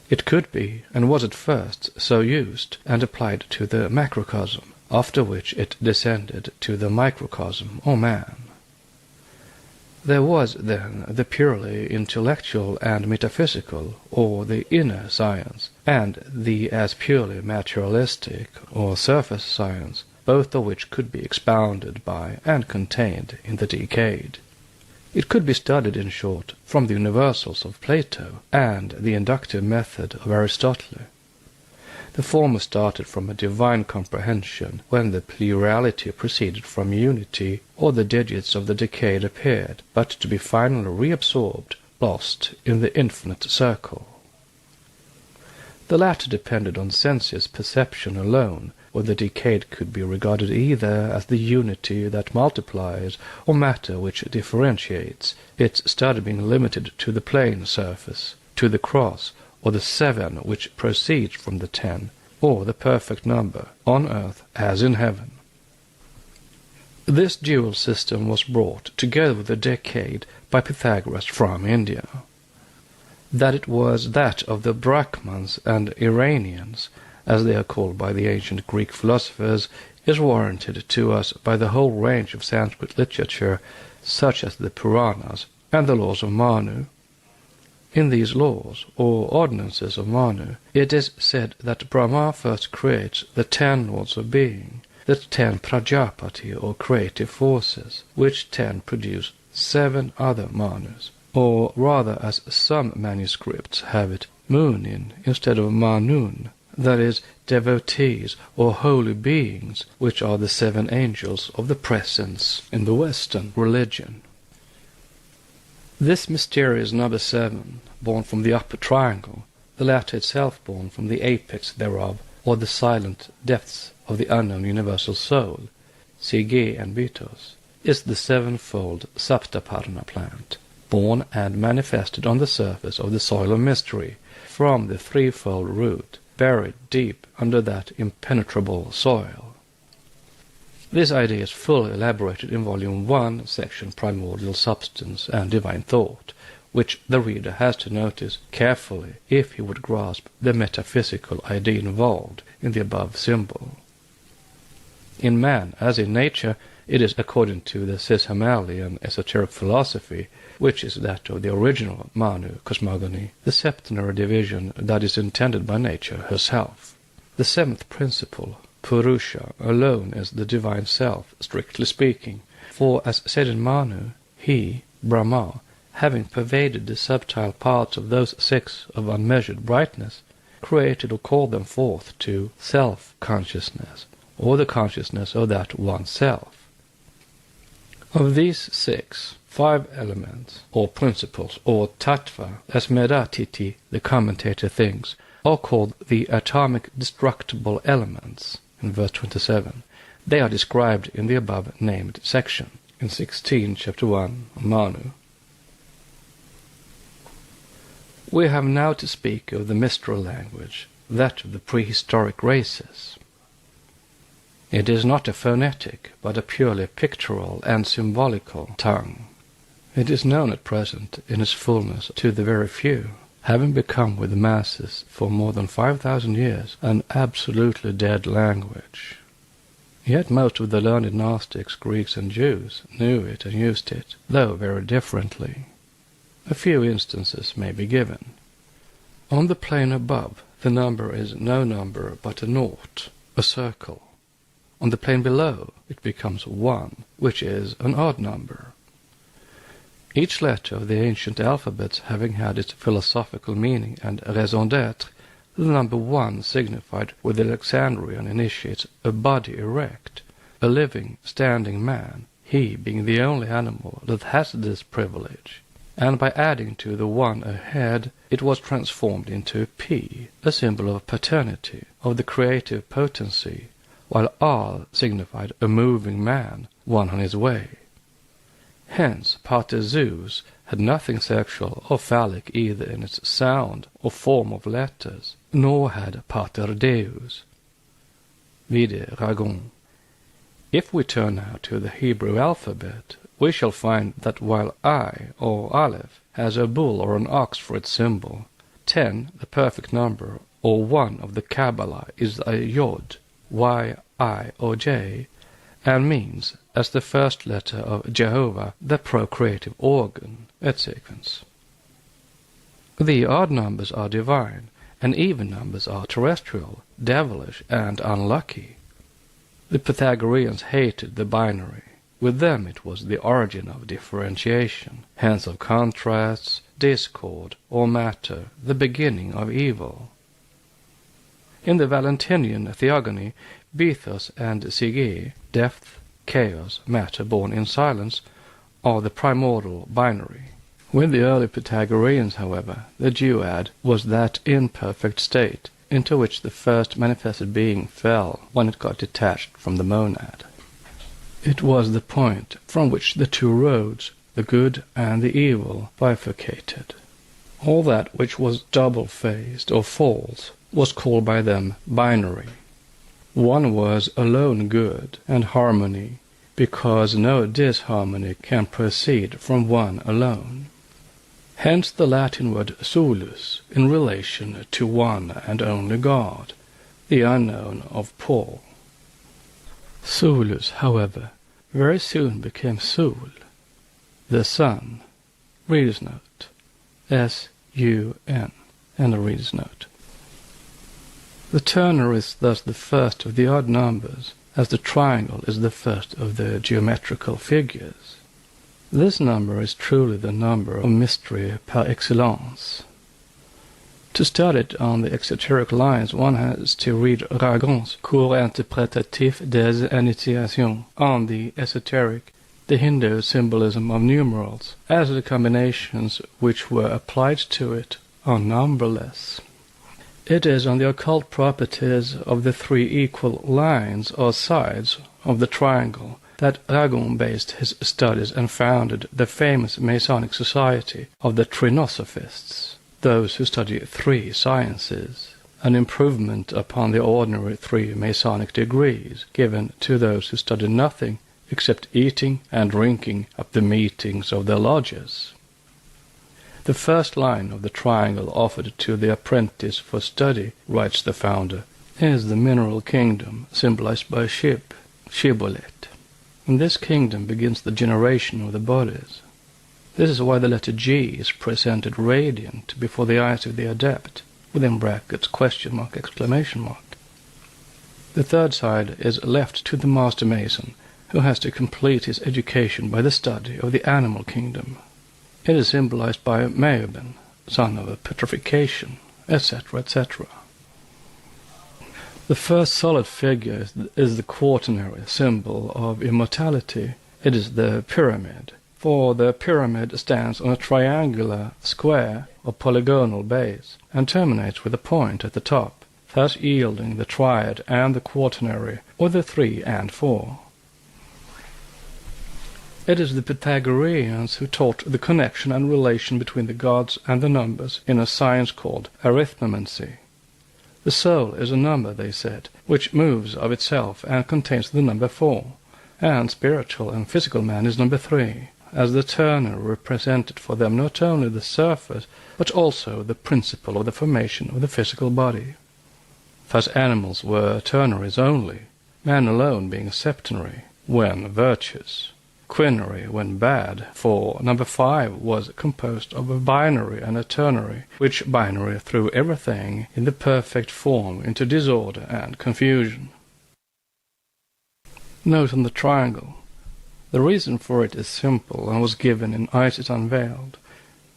It could be, and was at first, so used and applied to the macrocosm, after which it descended to the microcosm or man. There was, then, the purely intellectual and metaphysical, or the inner science, and the as purely materialistic, or surface science, both of which could be expounded by and contained in the decade. It could be studied, in short, from the universals of Plato and the inductive method of Aristotle. The former started from a divine comprehension when the plurality proceeded from unity, or the digits of the decade appeared, but to be finally reabsorbed, lost in the infinite circle. The latter depended on sensuous perception alone, where the decade could be regarded either as the unity that multiplies or matter which differentiates, its study being limited to the plane surface, to the cross, or the 7 which proceeds from the 10, or the perfect number, on earth as in heaven. This dual system was brought together with the decade by Pythagoras from India. That it was that of the Brahmans and Iranians, as they are called by the ancient Greek philosophers, is warranted to us by the whole range of Sanskrit literature, such as the Puranas and the laws of Manu. In these laws, or ordinances of Manu, it is said that Brahma first creates the 10 lords of being, the 10 Prajapati or creative forces, which 10 produce 7 other Manus, or rather, as some manuscripts have it, Munin instead of Manun, that is, devotees or holy beings, which are the 7 angels of the presence in the Western religion. This mysterious number 7, born from the upper triangle, the latter itself born from the apex thereof, or the silent depths of the unknown universal soul, Sige and Bitos, is the 7-fold Saptaparna plant, born and manifested on the surface of the soil of mystery, from the 3-fold root, buried deep under that impenetrable soil. This idea is fully elaborated in Volume 1, section Primordial Substance and Divine Thought, which the reader has to notice carefully if he would grasp the metaphysical idea involved in the above symbol. In man, as in nature, it is according to the Cis-Hamelian esoteric philosophy, which is that of the original Manu cosmogony, the septenary division that is intended by nature herself. The 7th principle, Purusha, alone is the divine self, strictly speaking, for, as said in Manu, he, Brahma, having pervaded the subtile parts of those 6 of unmeasured brightness, created or called them forth to self-consciousness, or the consciousness of that one self. Of these 6, 5 elements, or principles, or tattva, as Medatiti, the commentator, thinks, are called the atomic destructible elements, in verse 27. They are described in the above-named section, in 16, chapter 1, Manu. We have now to speak of the Mistral language, that of the prehistoric races. It is not a phonetic, but a purely pictorial and symbolical tongue. It is known at present in its fullness to the very few, having become with the masses for more than 5,000 years an absolutely dead language. Yet most of the learned Gnostics, Greeks and Jews knew it and used it, though very differently. A few instances may be given. On the plane above, the number is no number but a naught, a circle. On the plane below, it becomes 1, which is an odd number. Each letter of the ancient alphabets having had its philosophical meaning and raison d'être, the number 1 signified with the Alexandrian initiates a body erect, a living, standing man, he being the only animal that has this privilege, and by adding to the 1 a head, it was transformed into a P, a symbol of paternity, of the creative potency, while R signified a moving man, one on his way. Hence, Pater Zeus had nothing sexual or phallic either in its sound or form of letters, nor had Pater Deus. Vide Ragon. If we turn now to the Hebrew alphabet, we shall find that while I, or Aleph, has a bull or an ox for its symbol, 10, the perfect number, or 1 of the Kabbalah, is a Yod, Y, I, or J, and means, as the first letter of Jehovah, the procreative organ, etc. The odd numbers are divine, and even numbers are terrestrial, devilish, and unlucky. The Pythagoreans hated the binary. With them it was the origin of differentiation, hence of contrasts, discord, or matter, the beginning of evil. In the Valentinian theogony, Bethos and Sige, depth, chaos, matter born in silence, are the primordial binary. With the early Pythagoreans, however, the duad was that imperfect state into which the first manifested being fell when it got detached from the monad. It was the point from which the two roads, the good and the evil, bifurcated. All that which was double-faced or false was called by them binary. One was alone good and harmony, because no disharmony can proceed from one alone. Hence the Latin word solus in relation to one and only God, the unknown of Paul. Solus, however, very soon became Sol, the sun. Reader's note. S-U-N, and a reader's note. The ternary is thus the first of the odd numbers, as the triangle is the first of the geometrical figures. This number is truly the number of mystery par excellence. To study it on the esoteric lines, one has to read Ragon's Cours interprétatif des initiations on the esoteric, the Hindu symbolism of numerals, as the combinations which were applied to it are numberless. It is on the occult properties of the three equal lines or sides of the triangle that Ragon based his studies and founded the famous Masonic Society of the Trinosophists, those who study three sciences, an improvement upon the ordinary three Masonic degrees given to those who study nothing except eating and drinking at the meetings of their lodges. The first line of the triangle offered to the apprentice for study, writes the founder, is the mineral kingdom, symbolized by ship, shibboleth. In this kingdom begins the generation of the bodies. This is why the letter G is presented radiant before the eyes of the adept, within brackets, question mark, exclamation mark. The third side is left to the master mason, who has to complete his education by the study of the animal kingdom. It is symbolized by Maeben, son of a petrification, etc., etc. The first solid figure is the quaternary, symbol of immortality. It is the pyramid, for the pyramid stands on a triangular, square, or polygonal base, and terminates with a point at the top, thus yielding the triad and the quaternary, or the 3 and 4. It is the Pythagoreans who taught the connection and relation between the gods and the numbers in a science called arithmemancy. The soul is a number, they said, which moves of itself and contains the number 4, and spiritual and physical man is number 3, as the ternary represented for them not only the surface, but also the principle of the formation of the physical body. Thus animals were ternaries only, man alone being septenary, when virtuous. Quinary when bad, for number 5 was composed of a binary and a ternary, which binary threw everything in the perfect form into disorder and confusion. Note on the triangle. The reason for it is simple and was given in Isis Unveiled.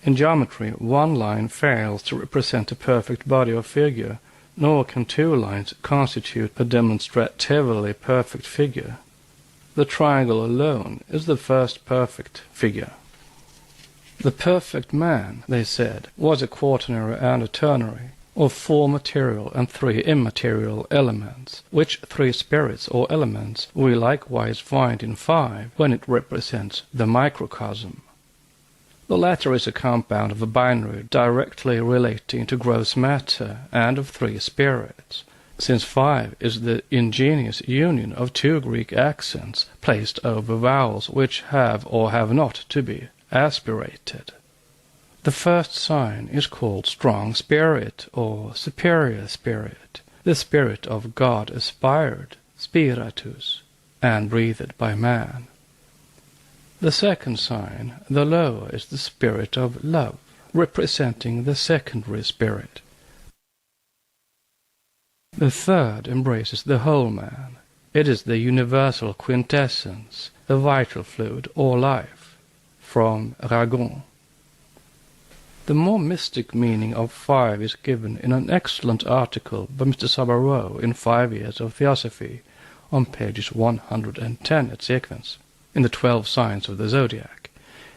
In geometry, one line fails to represent a perfect body or figure, nor can two lines constitute a demonstratively perfect figure. The triangle alone is the first perfect figure. The perfect man, they said, was a quaternary and a ternary, or 4 material and 3 immaterial elements, which 3 spirits or elements we likewise find in 5 when it represents the microcosm. The latter is a compound of a binary directly relating to gross matter and of 3 spirits, since 5 is the ingenious union of 2 Greek accents placed over vowels which have or have not to be aspirated. The first sign is called strong spirit or superior spirit, the spirit of God aspired, spiritus, and breathed by man. The second sign, the lower, is the spirit of love, representing the secondary spirit. The third embraces the whole man. It is the universal quintessence, the vital fluid or life, from Ragon. The more mystic meaning of 5 is given in an excellent article by Mr. Sabarot in 5 Years of Theosophy, on pages 110 et sequens, in the 12 Signs of the Zodiac,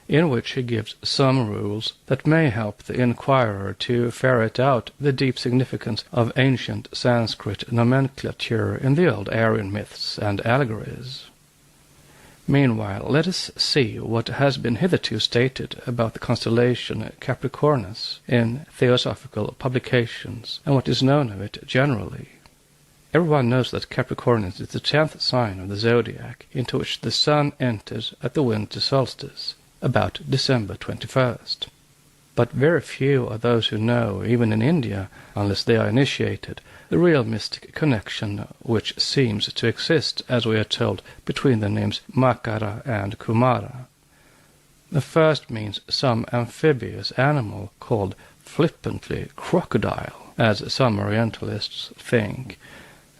in which he gives some rules that may help the inquirer to ferret out the deep significance of ancient Sanskrit nomenclature in the old Aryan myths and allegories. Meanwhile, let us see what has been hitherto stated about the constellation Capricornus in theosophical publications, and what is known of it generally. Everyone knows that Capricornus is the 10th sign of the zodiac, into which the sun enters at the winter solstice, about December 21st. But very few are those who know, even in India, unless they are initiated, the real mystic connection which seems to exist, as we are told, between the names Makara and Kumara. The first means some amphibious animal called flippantly crocodile, as some Orientalists think,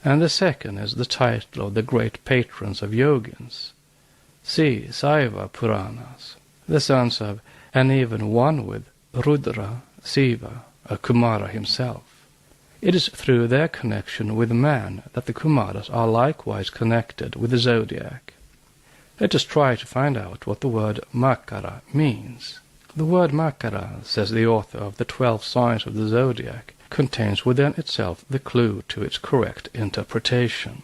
and the second is the title of the great patrons of yogins. See Saiva Puranas, the sons of, and even one with, Rudra, Siva, or Kumara himself. It is through their connection with man that the Kumaras are likewise connected with the zodiac. Let us try to find out what the word Makara means. The word Makara, says the author of the 12 signs of the zodiac, contains within itself the clue to its correct interpretation.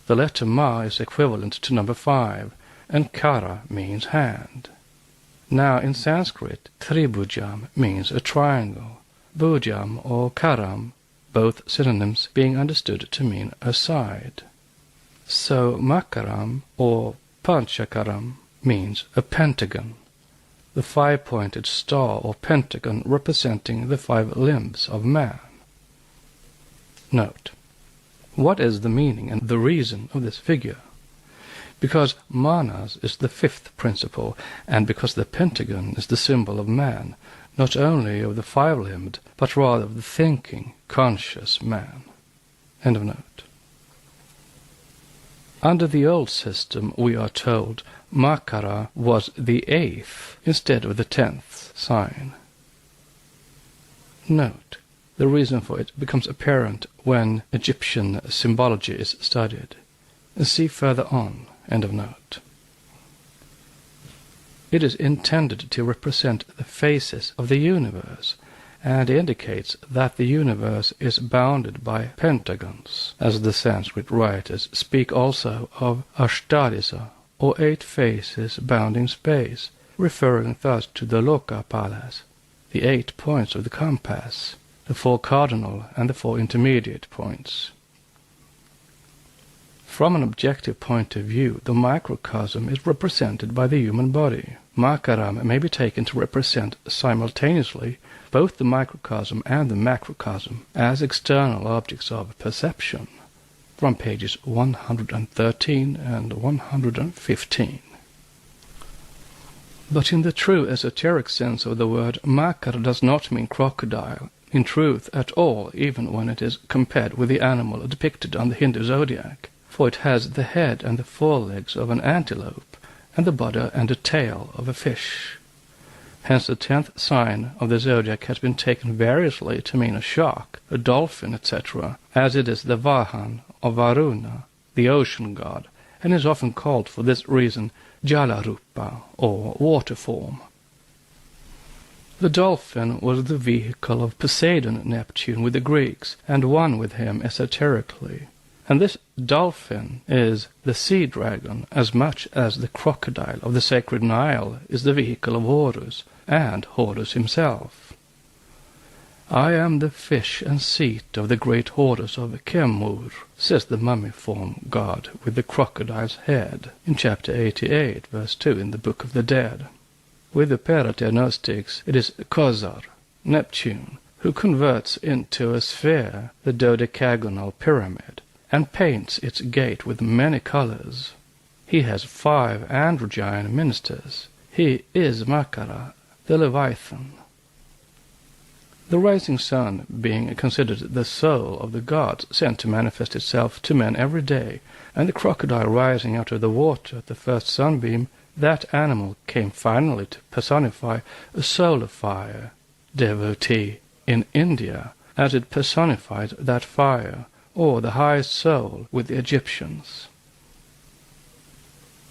The letter Ma is equivalent to number 5, and Kara means hand. Now in Sanskrit, Tribhujam means a triangle, Bhujam or Karam, both synonyms being understood to mean a side. So Makaram or Panchakaram means a pentagon, the 5-pointed star or pentagon representing the 5 limbs of man. Note: what is the meaning and the reason of this figure? Because Manas is the 5th principle, and because the pentagon is the symbol of man, not only of the 5-limbed, but rather of the thinking, conscious man. End of note. Under the old system, we are told, Makara was the 8th instead of the 10th sign. Note: the reason for it becomes apparent when Egyptian symbology is studied. See further on. End of note. It is intended to represent the phases of the universe, and indicates that the universe is bounded by pentagons, as the Sanskrit writers speak also of Ashtadisa, or 8 phases bounding space, referring thus to the Lokapalas, the 8 points of the compass, the 4 cardinal and the 4 intermediate points. From an objective point of view, the microcosm is represented by the human body. Makaram may be taken to represent simultaneously both the microcosm and the macrocosm as external objects of perception, from pages 113 and 115. But in the true esoteric sense of the word, Makar does not mean crocodile, in truth at all, even when it is compared with the animal depicted on the Hindu zodiac, for it has the head and the forelegs of an antelope, and the body and the tail of a fish. Hence the 10th sign of the zodiac has been taken variously to mean a shark, a dolphin, etc., as it is the Vahan of Varuna, the ocean god, and is often called for this reason Jalarupa, or water form. The dolphin was the vehicle of Poseidon Neptune with the Greeks, and one with him esoterically. And this dolphin is the sea dragon as much as the crocodile of the sacred Nile is the vehicle of Horus, and Horus himself. I am the fish and seat of the great Horus of Kemur, says the mummiform god with the crocodile's head, in chapter 88, verse 2 in the Book of the Dead. With the Paraternostics, it is Kozar, Neptune, who converts into a sphere the dodecagonal pyramid, and paints its gate with many colors. He has 5 androgyne ministers. He is Makara, the Leviathan. The rising sun being considered the soul of the gods sent to manifest itself to men every day, and the crocodile rising out of the water at the first sunbeam, that animal came finally to personify a solar fire devotee in India, as it personified that fire, or the highest soul, with the Egyptians.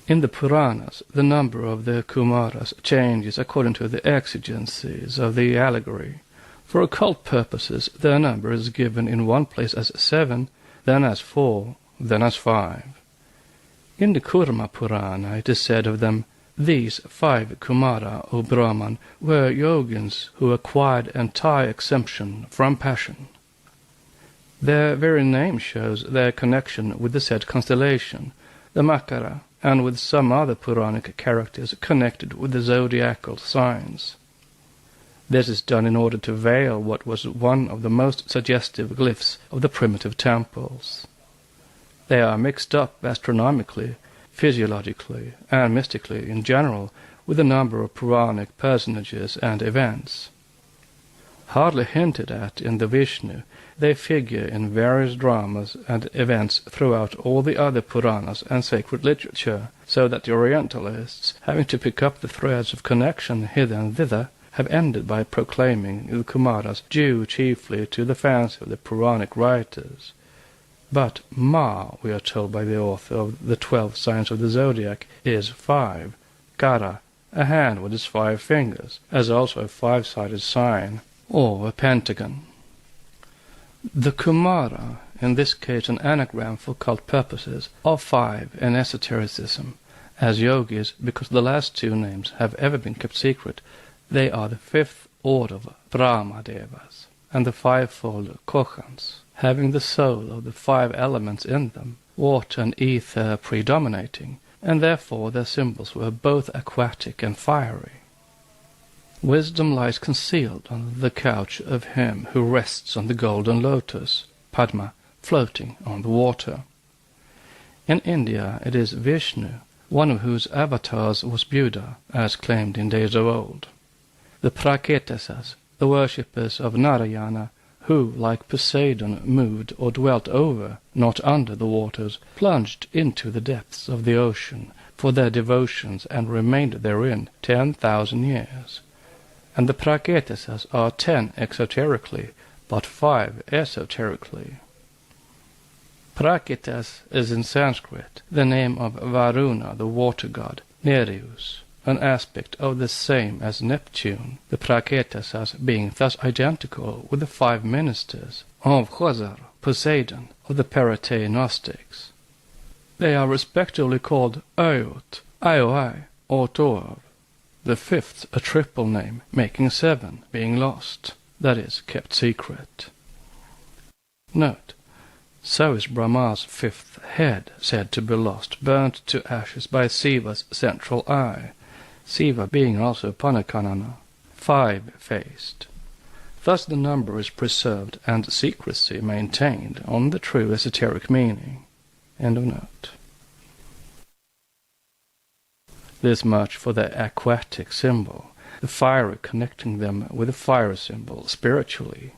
In the Puranas, the number of the Kumaras changes according to the exigencies of the allegory. For occult purposes, their number is given in one place as 7, then as 4, then as 5. In the Kurma Purana it is said of them, "These 5 Kumara, O Brahman, were yogins who acquired entire exemption from passion." Their very name shows their connection with the said constellation, the Makara, and with some other Puranic characters connected with the zodiacal signs. This is done in order to veil what was one of the most suggestive glyphs of the primitive temples. They are mixed up astronomically, physiologically, and mystically in general with a number of Puranic personages and events. Hardly hinted at in the Vishnu, they figure in various dramas and events throughout all the other Puranas and sacred literature, so that the Orientalists, having to pick up the threads of connection hither and thither, have ended by proclaiming the Kumaras due chiefly to the fancy of the Puranic writers. But Ma, we are told by the author of the 12 signs of the zodiac, is 5, Kara, a hand with its 5 fingers, as also a 5-sided sign, or a pentagon. The Kumara, in this case an anagram for occult purposes, are 5 in esotericism. As yogis, because the last 2 names have ever been kept secret, they are the 5th order of Brahmadevas, and the 5-fold Kohans, having the soul of the 5 elements in them, water and ether predominating, and therefore their symbols were both aquatic and fiery. Wisdom lies concealed under the couch of him who rests on the golden lotus, Padma, floating on the water. In India it is Vishnu, one of whose avatars was Buddha, as claimed in days of old. The Praketasas, the worshippers of Narayana, who, like Poseidon, moved or dwelt over, not under the waters, plunged into the depths of the ocean for their devotions and remained therein 10,000 years. And the Praketasas are 10 exoterically, but 5 esoterically. Praketas is in Sanskrit the name of Varuna, the water god, Nereus, an aspect of the same as Neptune, the Praketasas being thus identical with the 5 ministers of Khazar, Poseidon, of the Paratei Gnostics. They are respectively called Ayot, Aioi, or Toav, the 5th a triple name, making 7, being lost, that is, kept secret. Note: so is Brahma's 5th head said to be lost, burnt to ashes by Siva's central eye, Siva being also Panakanana, 5-faced. Thus the number is preserved and secrecy maintained on the true esoteric meaning. End of note. This much for the aquatic symbol, the fiery connecting them with the fire symbol spiritually.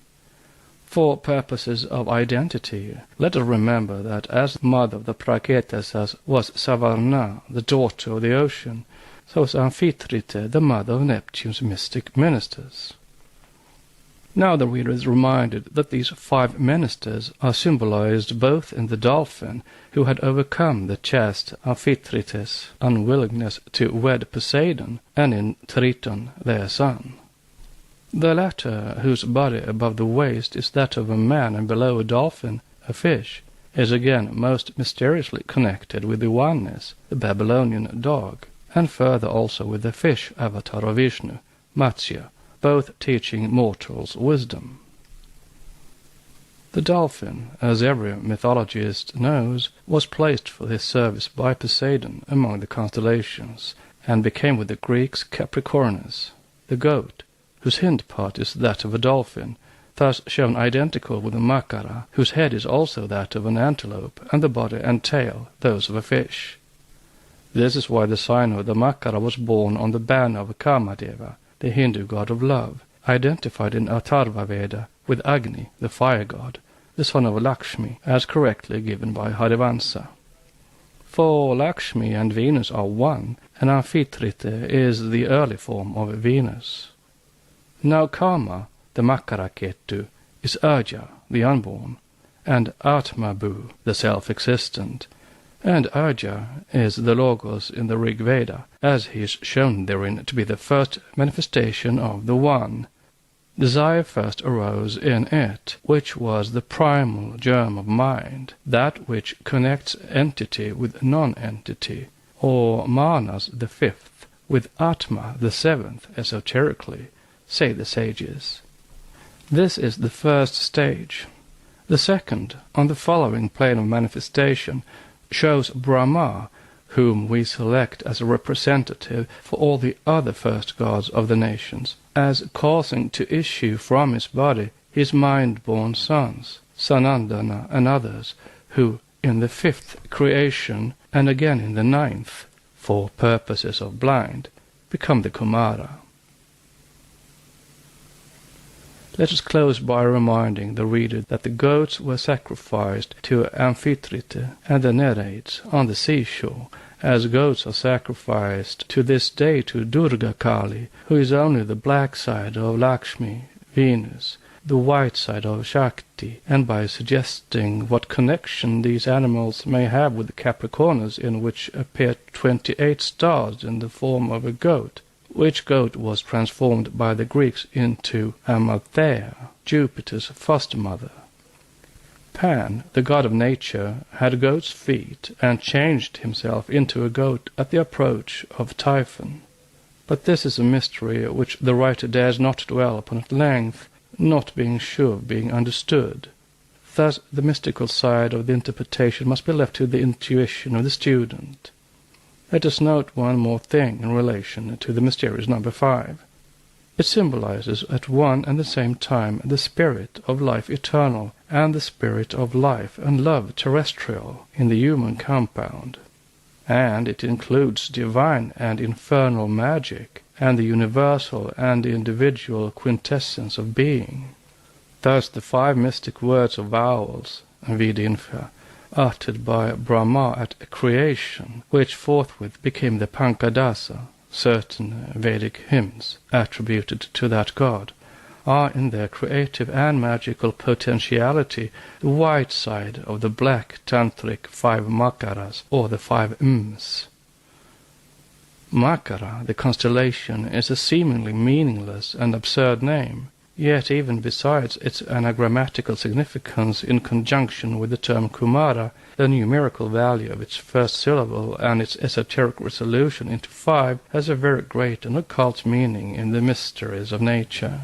For purposes of identity, let us remember that as the mother of the Praketasas was Savarna, the daughter of the ocean, so was Amphitrite, the mother of Neptune's mystic ministers. Now the reader is reminded that these 5 ministers are symbolized both in the dolphin, who had overcome the chaste Amphitrite's unwillingness to wed Poseidon, and in Triton, their son. The latter, whose body above the waist is that of a man and below a dolphin, a fish, is again most mysteriously connected with the oneness, the Babylonian dog, and further also with the fish avatar of Vishnu, Matsya, both teaching mortals wisdom. The dolphin, as every mythologist knows, was placed for this service by Poseidon among the constellations, and became with the Greeks Capricornus. The goat, whose hind part is that of a dolphin, thus shown identical with the Makara, whose head is also that of an antelope, and the body and tail those of a fish. This is why the sign of the Makara was born on the banner of Kamadeva, the Hindu god of love, identified in Atharva Veda with Agni, the fire god, the son of Lakshmi, as correctly given by Harivansa. For Lakshmi and Venus are one, and Amphitrite is the early form of Venus. Now Kama, the Makaraketu, is Aja, the unborn, and Atmabhu, the self-existent, and Aja is the Logos in the Rig Veda, as he is shown therein to be the first manifestation of the One. Desire first arose in it, which was the primal germ of mind, that which connects entity with non-entity, or Manas the fifth, with Atma the seventh, esoterically, say the sages. This is the first stage. The second, on the following plane of manifestation, shows Brahma, whom we select as a representative for all the other first gods of the nations, as causing to issue from his body his mind-born sons, Sanandana and others, who in the fifth creation, and again in the ninth, for purposes of blind, become the Kumara. Let us close by reminding the reader that the goats were sacrificed to Amphitrite and the Nereids on the seashore, as goats are sacrificed to this day to Durga Kali, who is only the black side of Lakshmi, Venus, the white side of Shakti, and by suggesting what connection these animals may have with the Capricornus, in which appear 28 stars in the form of a goat, which goat was transformed by the Greeks into Amalthea, Jupiter's foster mother. Pan, the god of nature, had goat's feet and changed himself into a goat at the approach of Typhon. But this is a mystery which the writer dares not dwell upon at length, not being sure of being understood. Thus the mystical side of the interpretation must be left to the intuition of the student. Let us note one more thing in relation to the mysterious number 5. It symbolizes at one and the same time the spirit of life eternal and the spirit of life and love terrestrial in the human compound. And it includes divine and infernal magic and the universal and individual quintessence of being. Thus the 5 mystic words of vowels, Vidinfa, uttered by Brahma at creation, which forthwith became the Pankadasa, certain Vedic hymns attributed to that god, are in their creative and magical potentiality the white side of the black tantric 5 makaras, or the 5 Ms. Makara, the constellation, is a seemingly meaningless and absurd name, yet even besides its anagrammatical significance in conjunction with the term Kumara, the numerical value of its first syllable and its esoteric resolution into 5 has a very great and occult meaning in the mysteries of nature.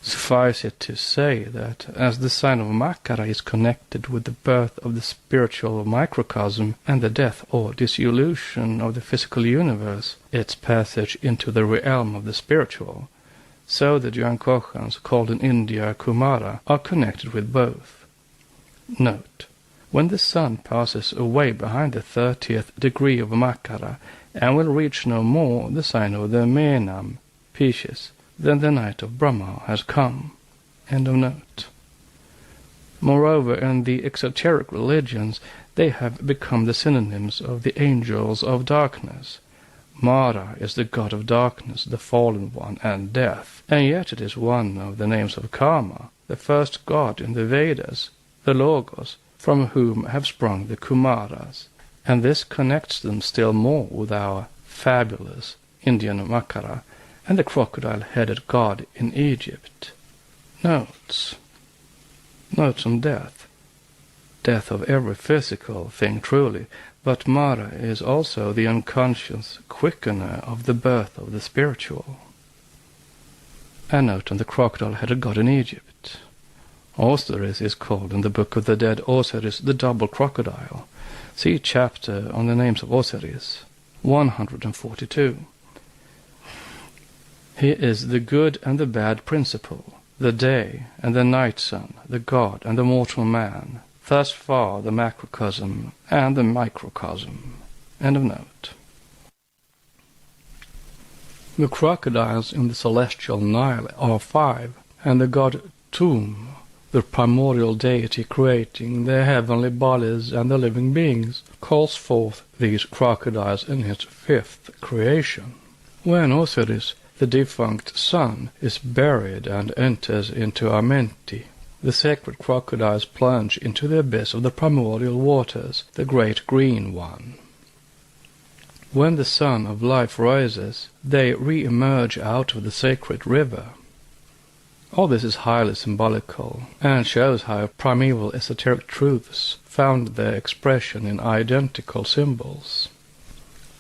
Suffice it to say that, as the sign of Makara is connected with the birth of the spiritual microcosm and the death or dissolution of the physical universe, its passage into the realm of the spiritual, so the Jyankochans, called in India Kumara, are connected with both. Note: when the sun passes away behind the 30th degree of Makara and will reach no more the sign of the Menam, Pisces, then the night of Brahma has come. End of note. Moreover, in the exoteric religions, they have become the synonyms of the angels of darkness. Mara is the god of darkness, the fallen one, and death, and yet it is one of the names of Kama, the first god in the Vedas, the Logos, from whom have sprung the Kumaras, and this connects them still more with our fabulous Indian Makara and the crocodile-headed god in Egypt. Notes on death. Death of every physical thing, truly, but Mara is also the unconscious quickener of the birth of the spiritual. A note on the crocodile-headed god in Egypt. Osiris is called in the Book of the Dead Osiris the double crocodile. See chapter on the names of Osiris, 142. He is the good and the bad principle, the day and the night sun, the god and the mortal man, thus far the macrocosm and the microcosm. End of note. The crocodiles in the celestial Nile are 5, and the god Tum, the primordial deity creating the heavenly bodies and the living beings, calls forth these crocodiles in his 5th creation. When Osiris, the defunct sun, is buried and enters into Amenti, the sacred crocodiles plunge into the abyss of the primordial waters, the great green one. When the sun of life rises, they re-emerge out of the sacred river. All this is highly symbolical, and shows how primeval esoteric truths found their expression in identical symbols.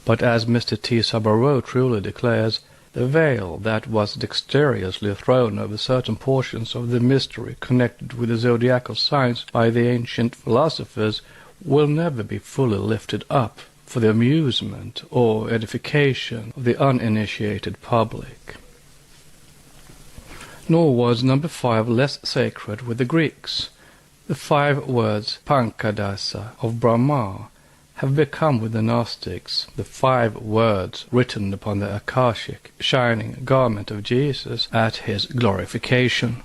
But as Mr. T. Sabaro truly declares, the veil that was dexterously thrown over certain portions of the mystery connected with the zodiacal signs by the ancient philosophers will never be fully lifted up for the amusement or edification of the uninitiated public. Nor was number 5 less sacred with the Greeks. The 5 words Pankadasa of Brahma have become with the Gnostics the 5 words written upon the Akashic shining garment of Jesus at his glorification.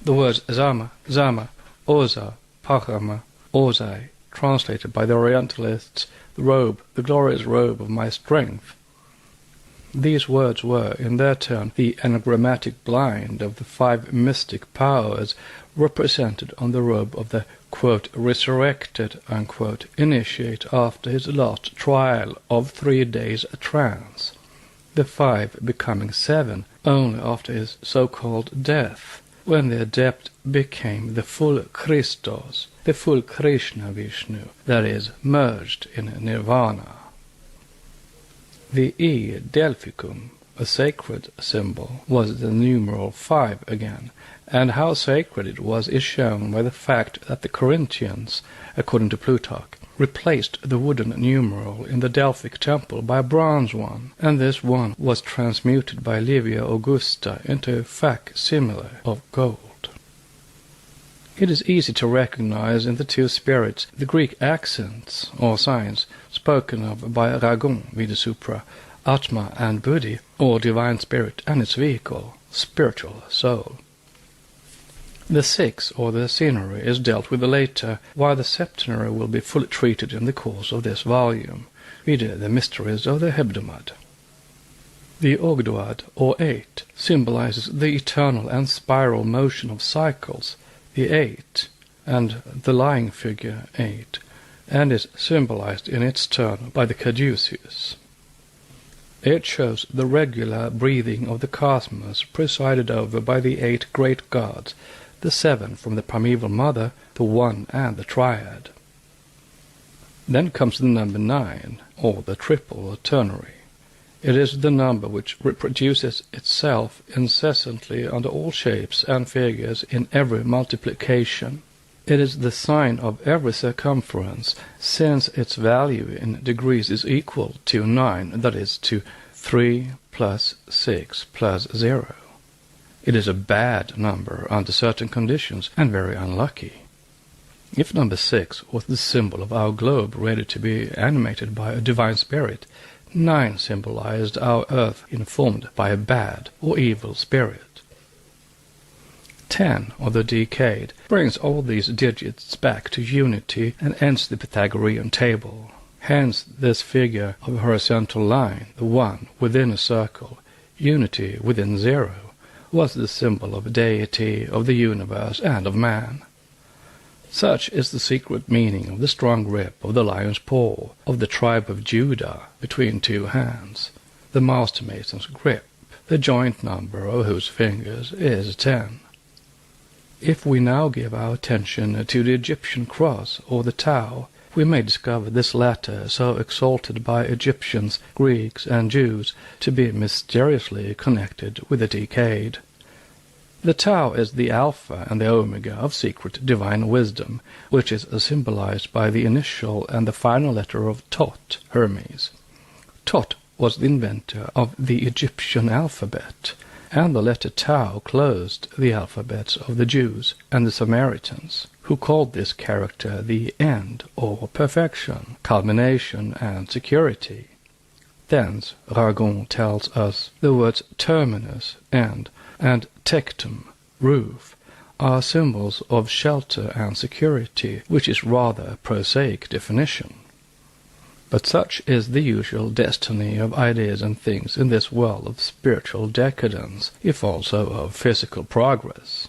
The words Zama, Zama, Oza, Pahama, Ozai, translated by the Orientalists, the robe, the glorious robe of my strength. These words were, in their turn, the enigmatic blind of the 5 mystic powers represented on the robe of the, quote, resurrected, unquote, initiate after his last trial of 3 days trance, the 5 becoming 7 only after his so-called death, when the adept became the full Christos, the full Krishna Vishnu, that is, merged in nirvana. The E Delphicum, a sacred symbol, was the numeral 5 again, and how sacred it was is shown by the fact that the Corinthians, according to Plutarch, replaced the wooden numeral in the Delphic temple by a bronze one, and this one was transmuted by Livia Augusta into a facsimile of gold. It is easy to recognize in the 2 spirits the Greek accents, or signs, spoken of by Ragon, Vidusupra, Atma and Buddhi, or divine spirit and its vehicle, spiritual soul. The 6, or the scenery, is dealt with later, while the septenary will be fully treated in the course of this volume, vide the mysteries of the Hebdomad. The Ogdoad, or 8, symbolizes the eternal and spiral motion of cycles, the 8, and the lying figure 8, and is symbolized in its turn by the caduceus. It shows the regular breathing of the cosmos presided over by the 8 great gods, the 7 from the primeval mother, the 1 and the triad. Then comes the number 9, or the triple or ternary. It is the number which reproduces itself incessantly under all shapes and figures in every multiplication. It is the sign of every circumference, since its value in degrees is equal to 9, that is, to 3 plus 6 plus 0. It is a bad number under certain conditions, and very unlucky. If number 6 was the symbol of our globe ready to be animated by a divine spirit, 9 symbolized our earth informed by a bad or evil spirit. 10, or the decade, brings all these digits back to unity and ends the Pythagorean table. Hence this figure of a horizontal line, the 1 within a circle, unity within 0, was the symbol of deity, of the universe, and of man. Such is the secret meaning of the strong grip of the lion's paw, of the tribe of Judah between 2 hands, the master mason's grip, the joint number of whose fingers is 10. If we now give our attention to the Egyptian cross, or the Tau, we may discover this latter so exalted by Egyptians, Greeks, and Jews to be mysteriously connected with the decade. The Tau is the Alpha and the Omega of secret divine wisdom, which is symbolized by the initial and the final letter of Tot, Hermes. Tot was the inventor of the Egyptian alphabet, and the letter Tau closed the alphabets of the Jews and the Samaritans, who called this character the end, or perfection, culmination, and security. Thence, Ragon tells us, the words terminus, end, and tectum, roof, are symbols of shelter and security, which is rather a prosaic definition. But such is the usual destiny of ideas and things in this world of spiritual decadence, if also of physical progress.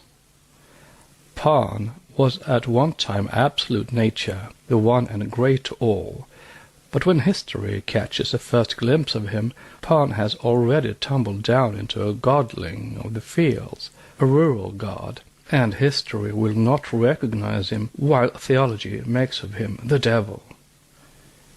Pan was at one time absolute nature, the one and great all, but when history catches a first glimpse of him, Pan has already tumbled down into a godling of the fields, a rural god, and history will not recognize him, while theology makes of him the devil.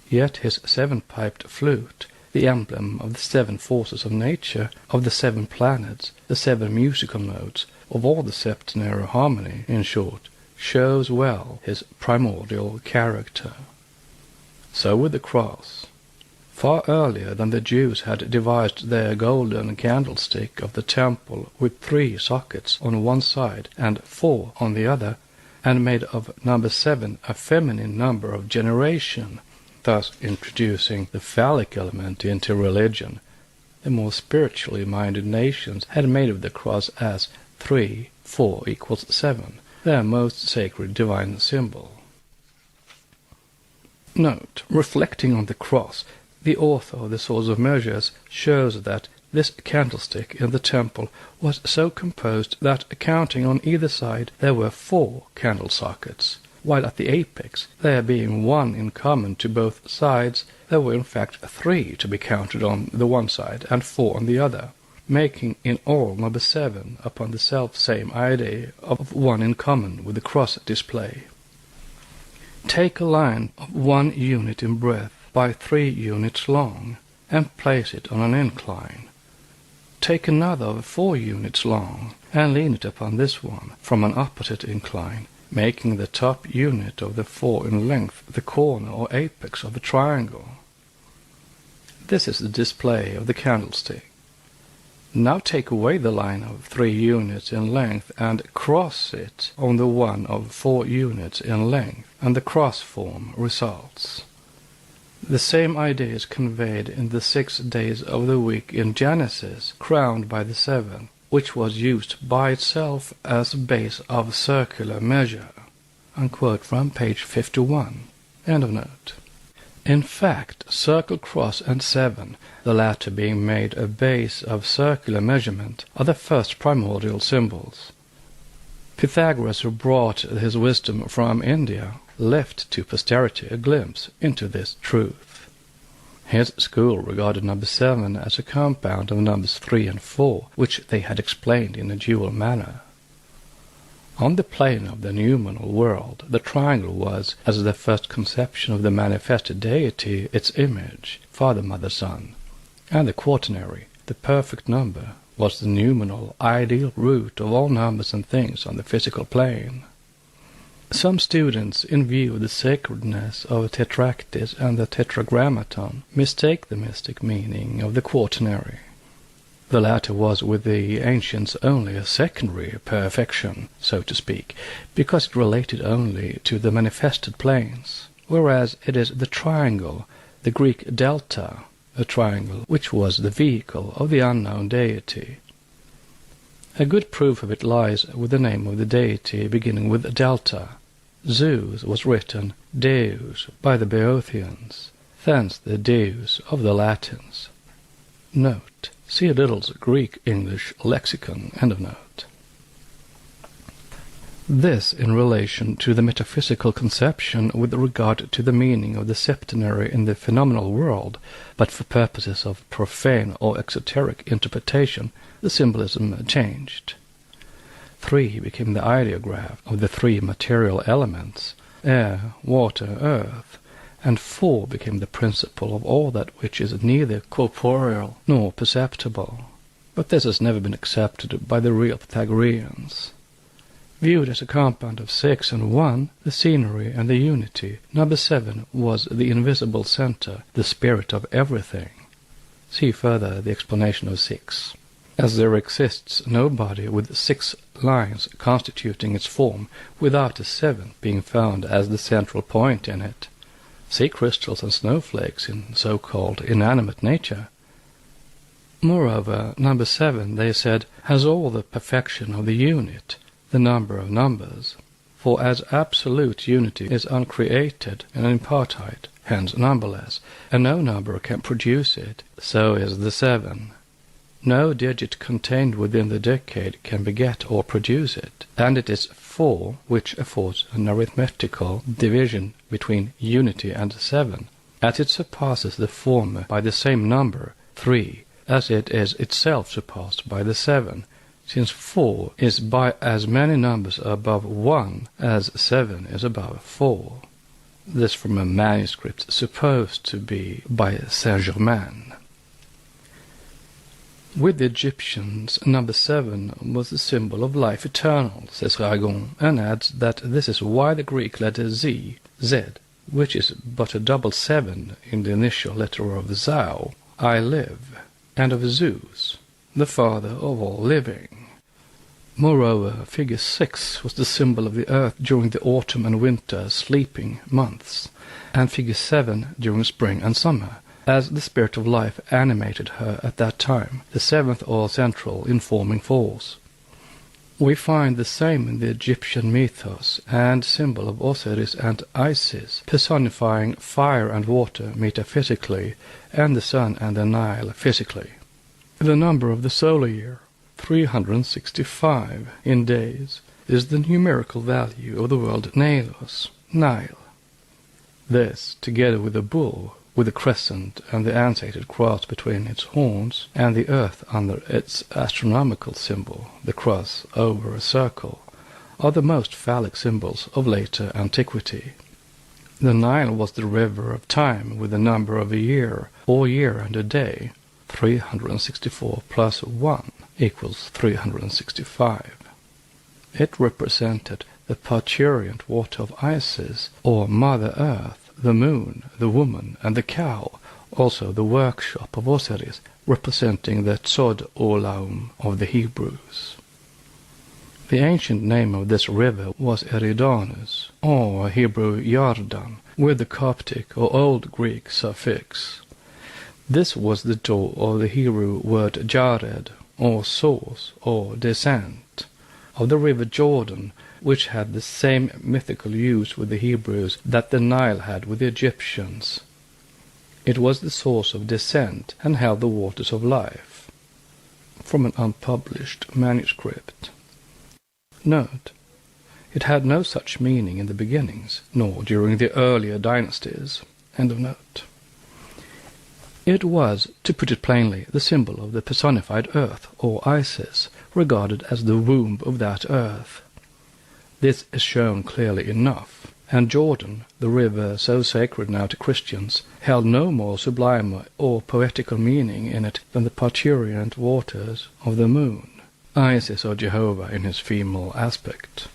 Yet his seven-piped flute, the emblem of the seven forces of nature, of the seven planets, the seven musical notes, of all the septenary harmony, in short, shows well his primordial character. So with the cross. Far earlier than the Jews had devised their golden candlestick of the temple with 3 sockets on one side and 4 on the other, and made of number 7 a feminine number of generation, thus introducing the phallic element into religion, the more spiritually minded nations had made of the cross as 3, 4 equals 7, their most sacred divine symbol. Note, reflecting on the cross, the author of the Source of Measures shows that this candlestick in the temple was so composed that, counting on either side, there were 4 candle sockets, while at the apex, there being 1 in common to both sides, there were in fact 3 to be counted on the one side and 4 on the other, making in all number 7 upon the self-same idea of 1 in common with the cross display. Take a line of 1 unit in breadth by 3 units long, and place it on an incline. Take another of 4 units long, and lean it upon this one from an opposite incline, making the top unit of the 4 in length the corner or apex of the triangle. This is the display of the candlestick. Now take away the line of 3 units in length and cross it on the one of 4 units in length, and the cross form results. The same idea is conveyed in the 6 days of the week in Genesis, crowned by the 7, which was used by itself as a base of circular measure. Unquote from page 51. End of note. In fact, circle, cross, and 7, the latter being made a base of circular measurement, are the first primordial symbols. Pythagoras, who brought his wisdom from India, left to posterity a glimpse into this truth. His school regarded number 7 as a compound of numbers 3 and 4, which they had explained in a dual manner. On the plane of the noumenal world, the triangle was, as the first conception of the manifested deity, its image, Father, Mother, Son, and the quaternary, the perfect number, was the noumenal, ideal root of all numbers and things on the physical plane. Some students, in view of the sacredness of tetractys and the tetragrammaton, mistake the mystic meaning of the quaternary. The latter was with the ancients only a secondary perfection, so to speak, because it related only to the manifested planes, whereas it is the triangle, the Greek delta, a triangle, which was the vehicle of the unknown deity. A good proof of it lies with the name of the deity beginning with delta. Zeus was written Deus by the Boeotians, thence the Deus of the Latins. Note, see Little's Greek-English lexicon, end of note. This in relation to the metaphysical conception with regard to the meaning of the septenary in the phenomenal world, but for purposes of profane or exoteric interpretation, the symbolism changed. 3 became the ideograph of the 3 material elements, air, water, earth, and 4 became the principle of all that which is neither corporeal nor perceptible. But this has never been accepted by the real Pythagoreans. Viewed as a compound of 6 and 1, the scenery and the unity, number 7 was the invisible center, the spirit of everything. See further the explanation of 6. As there exists no body with 6 lines constituting its form without a 7th being found as the central point in it. See crystals and snowflakes in so-called inanimate nature. Moreover, number 7, they said, has all the perfection of the unit, the number of numbers. For as absolute unity is uncreated and impartite, hence numberless, and no number can produce it, so is the 7. No digit contained within the decade can beget or produce it, and it is 4 which affords an arithmetical division between unity and 7, as it surpasses the former by the same number, 3, as it is itself surpassed by the 7, since 4 is by as many numbers above 1 as 7 is above 4. This from a manuscript supposed to be by Saint-Germain. With the Egyptians, number 7 was the symbol of life eternal, says Ragon, and adds that this is why the Greek letter Z, which is but a double 7 in the initial letter of Zau, I live, and of Zeus, the father of all living. Moreover, figure 6 was the symbol of the earth during the autumn and winter sleeping months, and figure 7 during spring and summer, as the spirit of life animated her at that time, the seventh or central informing force. We find the same in the Egyptian mythos and symbol of Osiris and Isis, personifying fire and water metaphysically, and the sun and the Nile physically. The number of the solar year, 365 in days, is the numerical value of the word Nalos, Nile. This, together with the bull, with the crescent and the ansated cross between its horns, and the earth under its astronomical symbol, the cross over a circle, are the most phallic symbols of later antiquity. The Nile was the river of time with the number of a year, or year and a day, 364 plus 1 equals 365. It represented the parturient water of Isis, or Mother Earth, the moon, the woman, and the cow, also the workshop of Osiris, representing the Tzod Olaum of the Hebrews. The ancient name of this river was Eridanus, or Hebrew Yardan, with the Coptic or Old Greek suffix. This was the door of the Hebrew word Jared, or source, or descent, of the river Jordan, which had the same mythical use with the Hebrews that the Nile had with the Egyptians. It was the source of descent and held the waters of life. From an unpublished manuscript. Note: it had no such meaning in the beginnings, nor during the earlier dynasties. End of note. It was, to put it plainly, the symbol of the personified earth, or Isis, regarded as the womb of that earth. This is shown clearly enough, and Jordan, the river so sacred now to Christians, held no more sublime or poetical meaning in it than the parturient waters of the moon, Isis or Jehovah in his female aspect.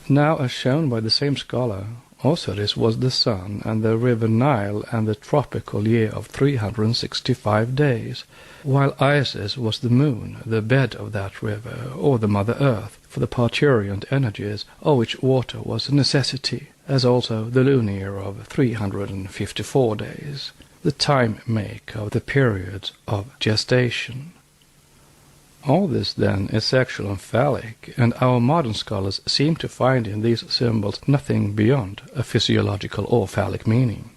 Now, as shown by the same scholar, Osiris was the sun and the river Nile and the tropical year of 365 days, while Isis was the moon, the bed of that river, or the Mother Earth, for the parturient energies of which water was a necessity, as also the lunar year of 354 days, the time make of the periods of gestation. All this, then, is sexual and phallic, and our modern scholars seem to find in these symbols nothing beyond a physiological or phallic meaning.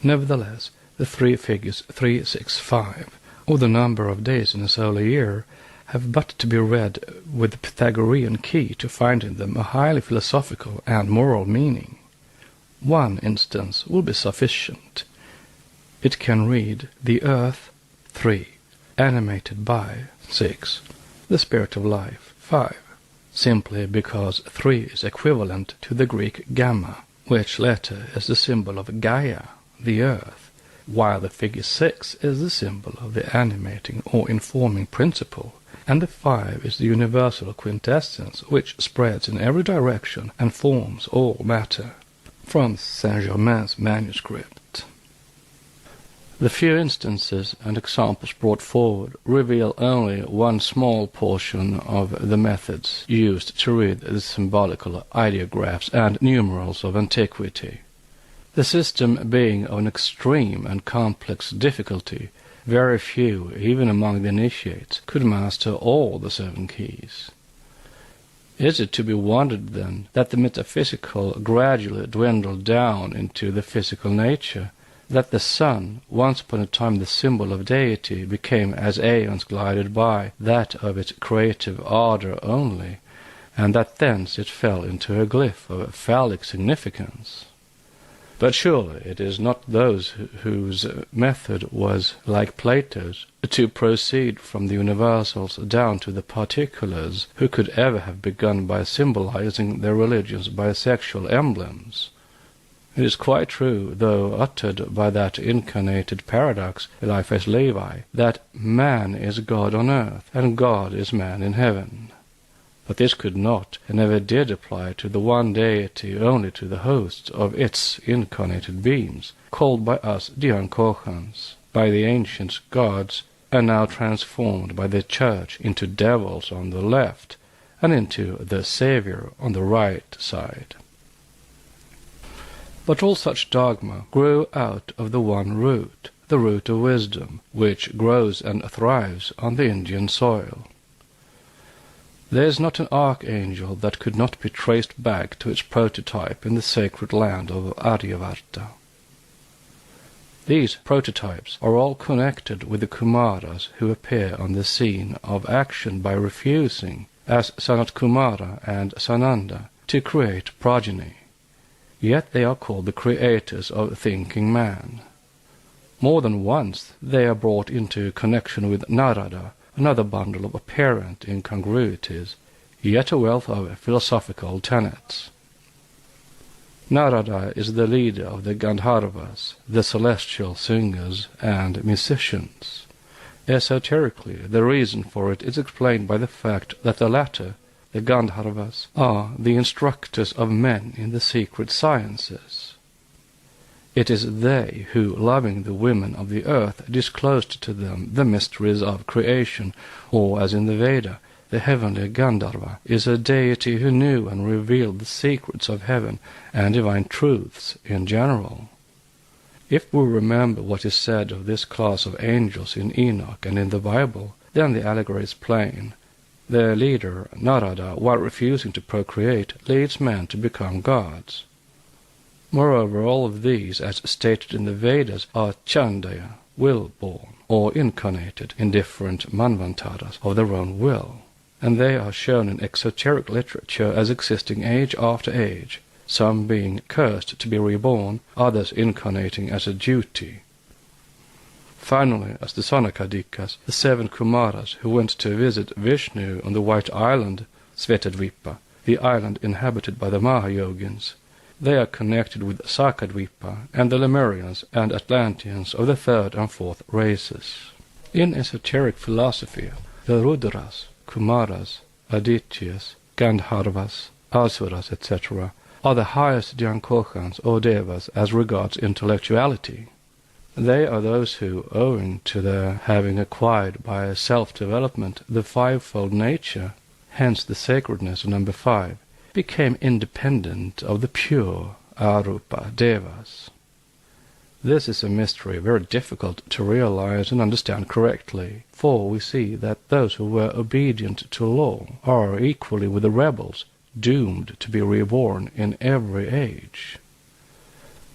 Nevertheless, the three figures 365, or the number of days in a solar year, have but to be read with the Pythagorean key to find in them a highly philosophical and moral meaning. One instance will be sufficient. It can read, the earth, 3. Animated by 6, the spirit of life 5, simply because 3 is equivalent to the Greek gamma, which letter is the symbol of Gaia, the earth, while the figure 6 is the symbol of the animating or informing principle, and the 5 is the universal quintessence which spreads in every direction and forms all matter. From Saint-Germain's manuscript. The few instances and examples brought forward reveal only one small portion of the methods used to read the symbolical ideographs and numerals of antiquity. The system being of an extreme and complex difficulty, very few, even among the initiates, could master all the 7 keys. Is it to be wondered, then, that the metaphysical gradually dwindled down into the physical nature, that the sun, once upon a time the symbol of deity, became, as aeons glided by, that of its creative ardor only, and that thence it fell into a glyph of phallic significance? But surely it is not those whose method was, like Plato's, to proceed from the universals down to the particulars, who could ever have begun by symbolizing their religions by sexual emblems. It is quite true, though uttered by that incarnated paradox, Eliphas Levi, that man is God on earth, and God is man in heaven. But this could not, and never did apply to the one deity, only to the hosts of its incarnated beings, called by us Diankochans, by the ancient gods, and now transformed by the Church into devils on the left, and into the Saviour on the right side. But all such dogma grew out of the one root, the root of wisdom, which grows and thrives on the Indian soil. There is not an archangel that could not be traced back to its prototype in the sacred land of Aryavarta. These prototypes are all connected with the Kumaras who appear on the scene of action by refusing, as Sanat Kumara and Sananda, to create progeny. Yet they are called the creators of thinking man. More than once they are brought into connection with Narada, another bundle of apparent incongruities, yet a wealth of philosophical tenets. Narada is the leader of the Gandharvas, the celestial singers and musicians. Esoterically, the reason for it is explained by the fact that the latter, the Gandharvas, are the instructors of men in the secret sciences. It is they who, loving the women of the earth, disclosed to them the mysteries of creation, or, as in the Veda, the heavenly Gandharva is a deity who knew and revealed the secrets of heaven and divine truths in general. If we remember what is said of this class of angels in Enoch and in the Bible, then the allegory is plain. Their leader, Narada, while refusing to procreate, leads men to become gods. Moreover, all of these, as stated in the Vedas, are Chandaya, will-born, or incarnated in different manvantaras of their own will, and they are shown in exoteric literature as existing age after age, some being cursed to be reborn, others incarnating as a duty. Finally, as the Sanakadikas, the 7 Kumaras who went to visit Vishnu on the White Island, Svetadvipa, the island inhabited by the Mahayogins, they are connected with Sakadvipa and the Lemurians and Atlanteans of the 3rd and 4th races. In esoteric philosophy, the Rudras, Kumaras, Adityas, Gandharvas, Asuras, etc., are the highest Dhyankochans or Devas as regards intellectuality. They are those who, owing to their having acquired by self-development the fivefold nature, hence the sacredness of number 5, became independent of the pure Arupa Devas. This is a mystery very difficult to realize and understand correctly, for we see that those who were obedient to law are equally with the rebels, doomed to be reborn in every age.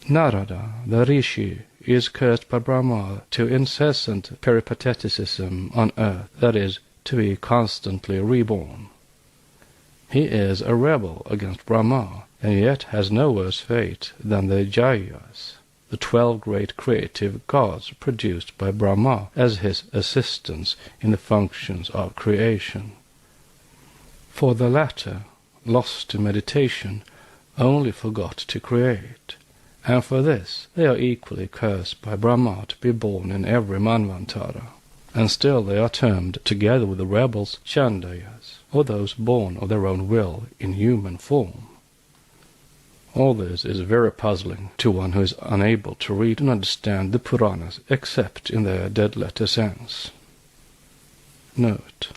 Narada, the Rishi, is cursed by Brahma to incessant peripateticism on earth, that is, to be constantly reborn. He is a rebel against Brahma, and yet has no worse fate than the Jayas, the 12 great creative gods produced by Brahma as his assistants in the functions of creation. For the latter, lost to meditation, only forgot to create, and for this they are equally cursed by Brahma to be born in every manvantara, and still they are termed, together with the rebels, Chandayas, or those born of their own will in human form. All this is very puzzling to one who is unable to read and understand the Puranas except in their dead-letter sense. Note: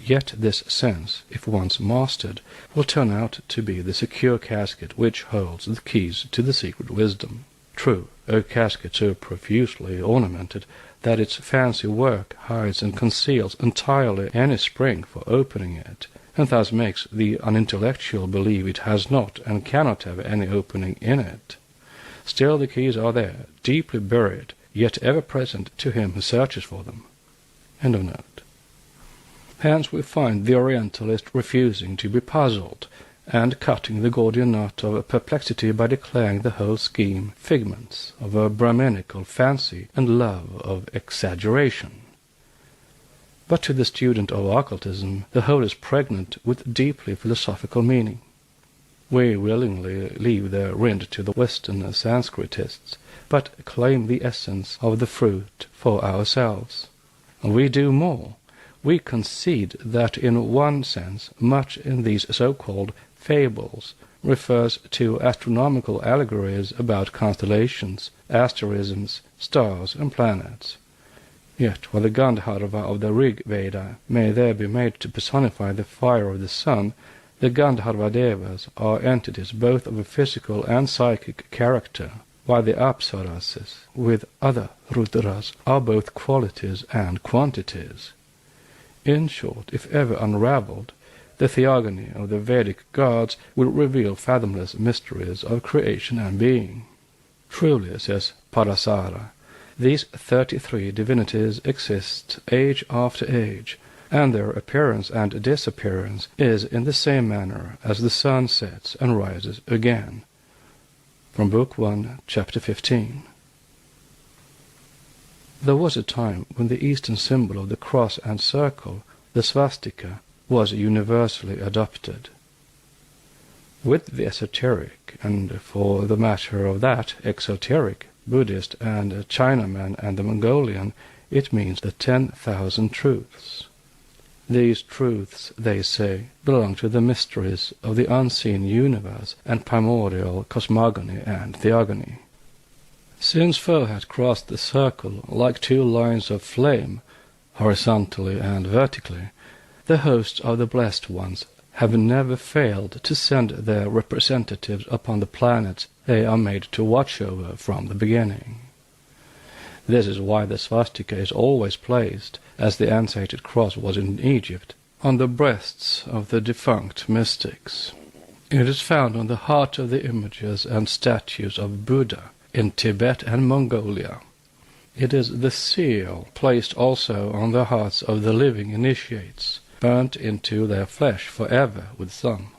yet this sense, if once mastered, will turn out to be the secure casket which holds the keys to the secret wisdom. True, a casket so profusely ornamented that its fancy work hides and conceals entirely any spring for opening it, and thus makes the unintellectual believe it has not and cannot have any opening in it. Still the keys are there, deeply buried, yet ever present to him who searches for them. End of note. Hence we find the Orientalist refusing to be puzzled, and cutting the Gordian knot of perplexity by declaring the whole scheme figments of a Brahminical fancy and love of exaggeration. But to the student of occultism, the whole is pregnant with deeply philosophical meaning. We willingly leave the rind to the Western Sanskritists, but claim the essence of the fruit for ourselves. We do more. We concede that in one sense much in these so-called fables refers to astronomical allegories about constellations, asterisms, stars, and planets. Yet, while the Gandharva of the Rig Veda may there be made to personify the fire of the sun, the Gandharva Devas are entities both of a physical and psychic character, while the Apsarases, with other Rudras, are both qualities and quantities. In short, if ever unravelled, the theogony of the Vedic gods will reveal fathomless mysteries of creation and being. Truly, says Parasara, these 33 divinities exist age after age, and their appearance and disappearance is in the same manner as the sun sets and rises again. From Book 1, Chapter 15. There was a time when the Eastern symbol of the cross and circle, the swastika, was universally adopted. With the esoteric, and for the matter of that, exoteric, Buddhist and Chinaman and the Mongolian, it means the 10,000 truths. These truths, they say, belong to the mysteries of the unseen universe and primordial cosmogony and theogony. Since four had crossed the circle like two lines of flame, horizontally and vertically, the hosts of the blessed ones have never failed to send their representatives upon the planets they are made to watch over from the beginning. This is why the swastika is always placed, as the ansated cross was in Egypt, on the breasts of the defunct mystics. It is found on the heart of the images and statues of Buddha in Tibet and Mongolia. It is the seal placed also on the hearts of the living initiates, burnt into their flesh forever with some.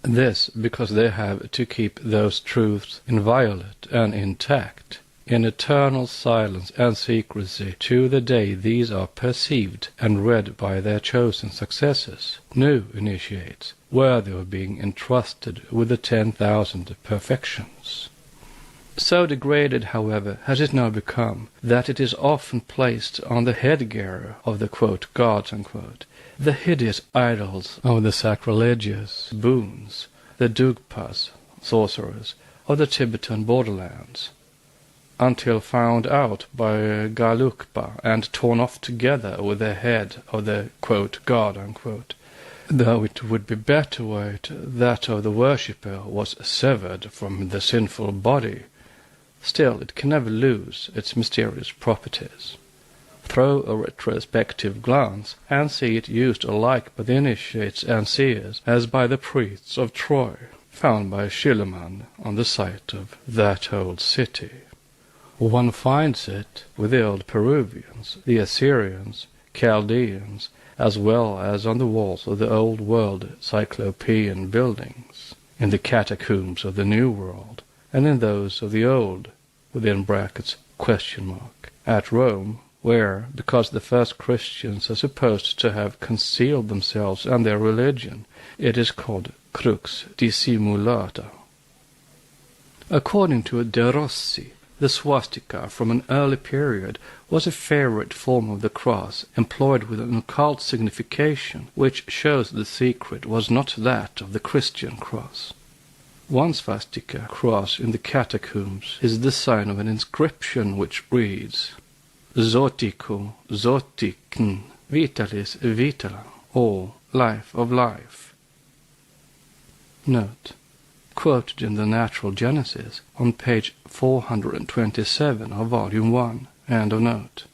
This because they have to keep those truths inviolate and intact, in eternal silence and secrecy, to the day these are perceived and read by their chosen successors, new initiates, worthy of being entrusted with the 10,000 perfections. So degraded, however, has it now become that it is often placed on the headgear of the quote, gods, unquote, the hideous idols of the sacrilegious boons, the Dugpas, sorcerers, of the Tibetan borderlands, until found out by Galukpa and torn off together with the head of the quote, god, unquote, though it would be better were it that of the worshipper was severed from the sinful body, still it can never lose its mysterious properties. Throw a retrospective glance, and see it used alike by the initiates and seers as by the priests of Troy, found by Schliemann on the site of that old city. One finds it with the old Peruvians, the Assyrians, Chaldeans, as well as on the walls of the old world Cyclopean buildings, in the catacombs of the New World, and in those of the old, within brackets, question mark, at Rome, where, because the first Christians are supposed to have concealed themselves and their religion, it is called crux dissimulata. According to De Rossi, the swastika from an early period was a favorite form of the cross, employed with an occult signification, which shows the secret was not that of the Christian cross. One swastika cross in the catacombs is the sign of an inscription which reads, Zotico, zotikn, vitalis vitala, or life of life. Note, quoted in the Natural Genesis on page 427 of Volume 1, end of note.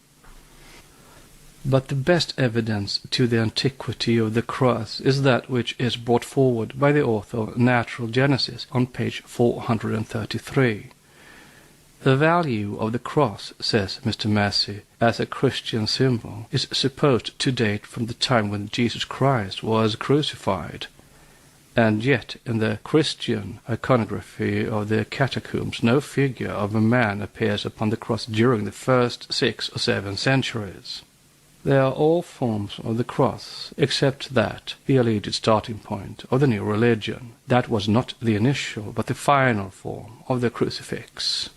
But the best evidence to the antiquity of the cross is that which is brought forward by the author of Natural Genesis on page 433. The value of the cross, says Mr. Massey, as a Christian symbol, is supposed to date from the time when Jesus Christ was crucified. And yet in the Christian iconography of the catacombs no figure of a man appears upon the cross during the first 6 or 7 centuries. They are all forms of the cross, except that, the alleged starting point of the new religion, that was not the initial but the final form of the crucifix.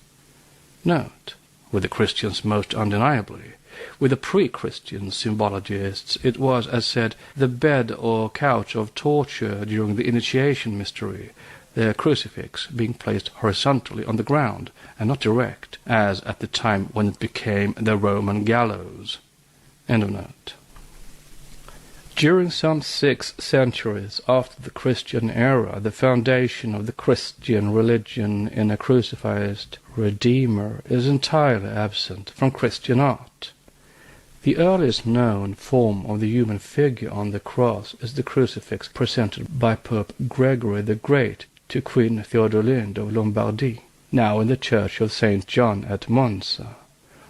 Note, with the Christians most undeniably, with the pre-Christian symbologists it was, as said, the bed or couch of torture during the initiation mystery, the crucifix being placed horizontally on the ground and not erect, as at the time when it became the Roman gallows. End of note. During some 6 centuries after the Christian era, the foundation of the Christian religion in a crucified Redeemer is entirely absent from Christian art. The earliest known form of the human figure on the cross is the crucifix presented by Pope Gregory the Great to Queen Theodolinde of Lombardy, now in the Church of St. John at Monza,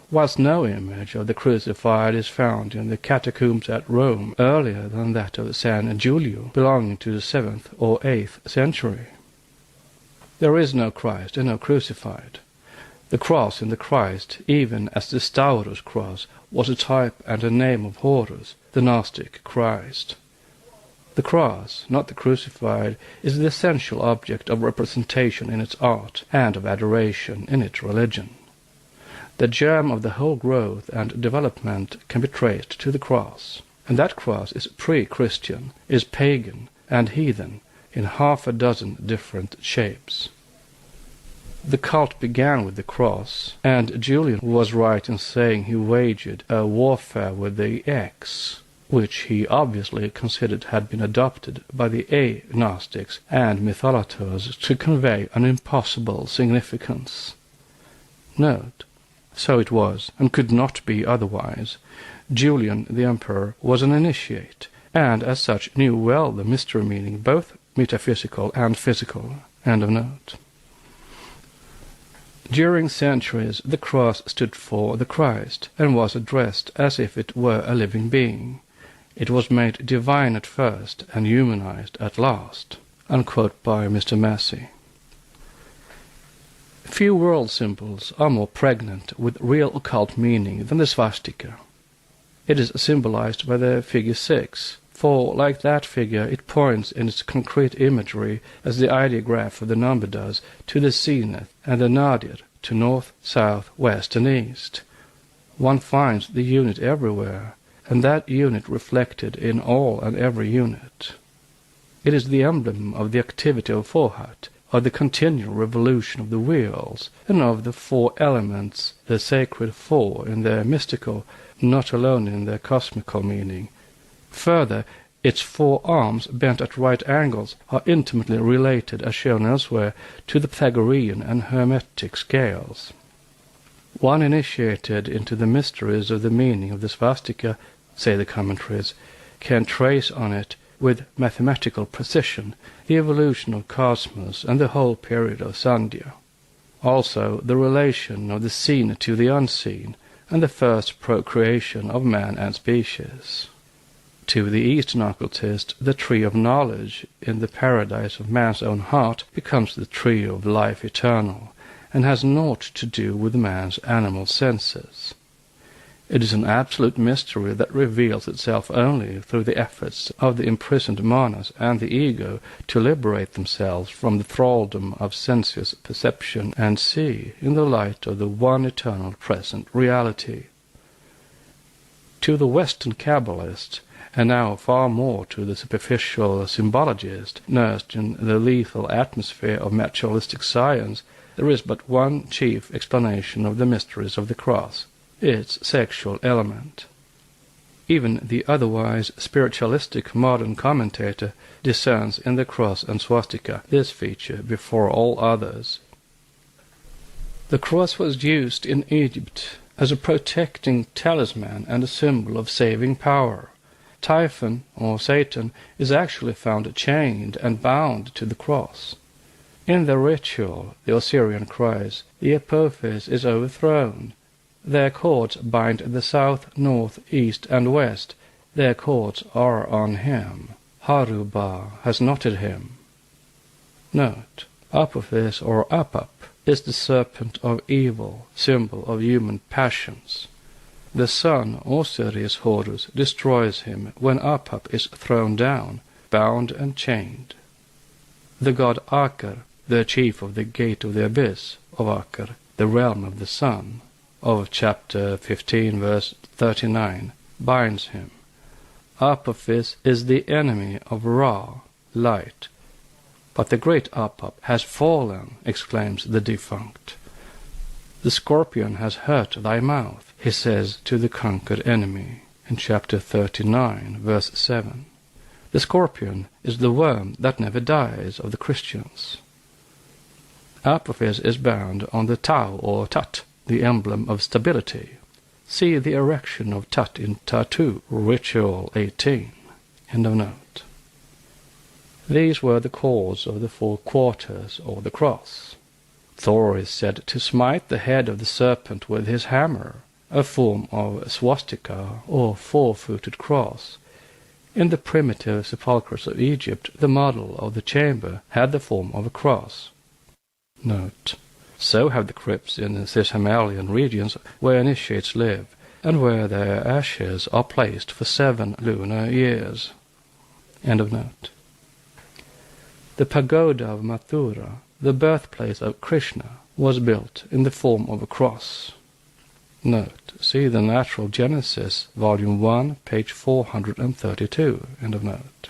whilst no image of the crucified is found in the catacombs at Rome earlier than that of San Giulio, belonging to the 7th or 8th century. There is no Christ and no crucified. The cross in the Christ, even as the Staurus cross, was a type and a name of Horus, the Gnostic Christ. The cross, not the crucified, is the essential object of representation in its art and of adoration in its religion. The germ of the whole growth and development can be traced to the cross, and that cross is pre-Christian, is pagan and heathen in 6 different shapes. The cult began with the cross, and Julian was right in saying he waged a warfare with the X, which he obviously considered had been adopted by the agnostics and mytholators to convey an impossible significance. Note, so it was, and could not be otherwise. Julian the Emperor was an initiate, and as such knew well the mystery meaning, both metaphysical and physical. End of note. During centuries the cross stood for the Christ, and was addressed as if it were a living being. It was made divine at first, and humanized at last. Unquote by Mr. Massey. Few world symbols are more pregnant with real occult meaning than the swastika. It is symbolized by the figure 6, for, like that figure, it points in its concrete imagery, as the ideograph of the number does, to the zenith, and the nadir to north, south, west, and east. One finds the unit everywhere, and that unit reflected in all and every unit. It is the emblem of the activity of Forhat, of the continual revolution of the wheels, and of the 4 elements, the sacred 4 in their mystical, not alone in their cosmical meaning. Further, its 4 arms, bent at right angles, are intimately related, as shown elsewhere, to the Pythagorean and Hermetic scales. One initiated into the mysteries of the meaning of the swastika, say the commentaries, can trace on it with mathematical precision the evolution of cosmos and the whole period of Sandhya. Also the relation of the seen to the unseen, and the first procreation of man and species. To the Eastern occultist, the tree of knowledge in the paradise of man's own heart becomes the tree of life eternal, and has naught to do with man's animal senses. It is an absolute mystery that reveals itself only through the efforts of the imprisoned manas and the ego to liberate themselves from the thraldom of sensuous perception and see in the light of the one eternal present reality. To the Western Kabbalist, and now far more to the superficial symbologist, nursed in the lethal atmosphere of materialistic science, there is but one chief explanation of the mysteries of the cross, its sexual element. Even the otherwise spiritualistic modern commentator discerns in the cross and swastika this feature before all others. The cross was used in Egypt as a protecting talisman and a symbol of saving power. Typhon, or Satan, is actually found chained and bound to the cross. In the ritual, the Osirian cries, the Apophis is overthrown. Their cords bind the south, north, east, and west. Their cords are on him. Haruba has knotted him. Note, Apophis or Apap is the serpent of evil, symbol of human passions. The sun, Osiris Horus, destroys him when Apap is thrown down, bound and chained. The god Akar, the chief of the gate of the abyss of Akar, the realm of the sun, of chapter 15 verse 39, binds him. Apophis is the enemy of Ra, light. But the great Apap has fallen, exclaims the defunct. The scorpion has hurt thy mouth, he says to the conquered enemy, in chapter 39, verse 7. The scorpion is the worm that never dies of the Christians. Apophis is bound on the Tau or Tut, the emblem of stability. See the erection of Tut in Tattoo, Ritual 18. End of note. These were the cause of the 4 quarters or the cross. Thor is said to smite the head of the serpent with his hammer, a form of swastika or 4-footed cross. In the primitive sepulchres of Egypt, the model of the chamber had the form of a cross. Note, so have the crypts in the Cis-Himalayan regions where initiates live, and where their ashes are placed for 7 lunar years. End of note. The pagoda of Mathura, the birthplace of Krishna, was built in the form of a cross. Note, see the Natural Genesis, Volume 1, page 432. End of note.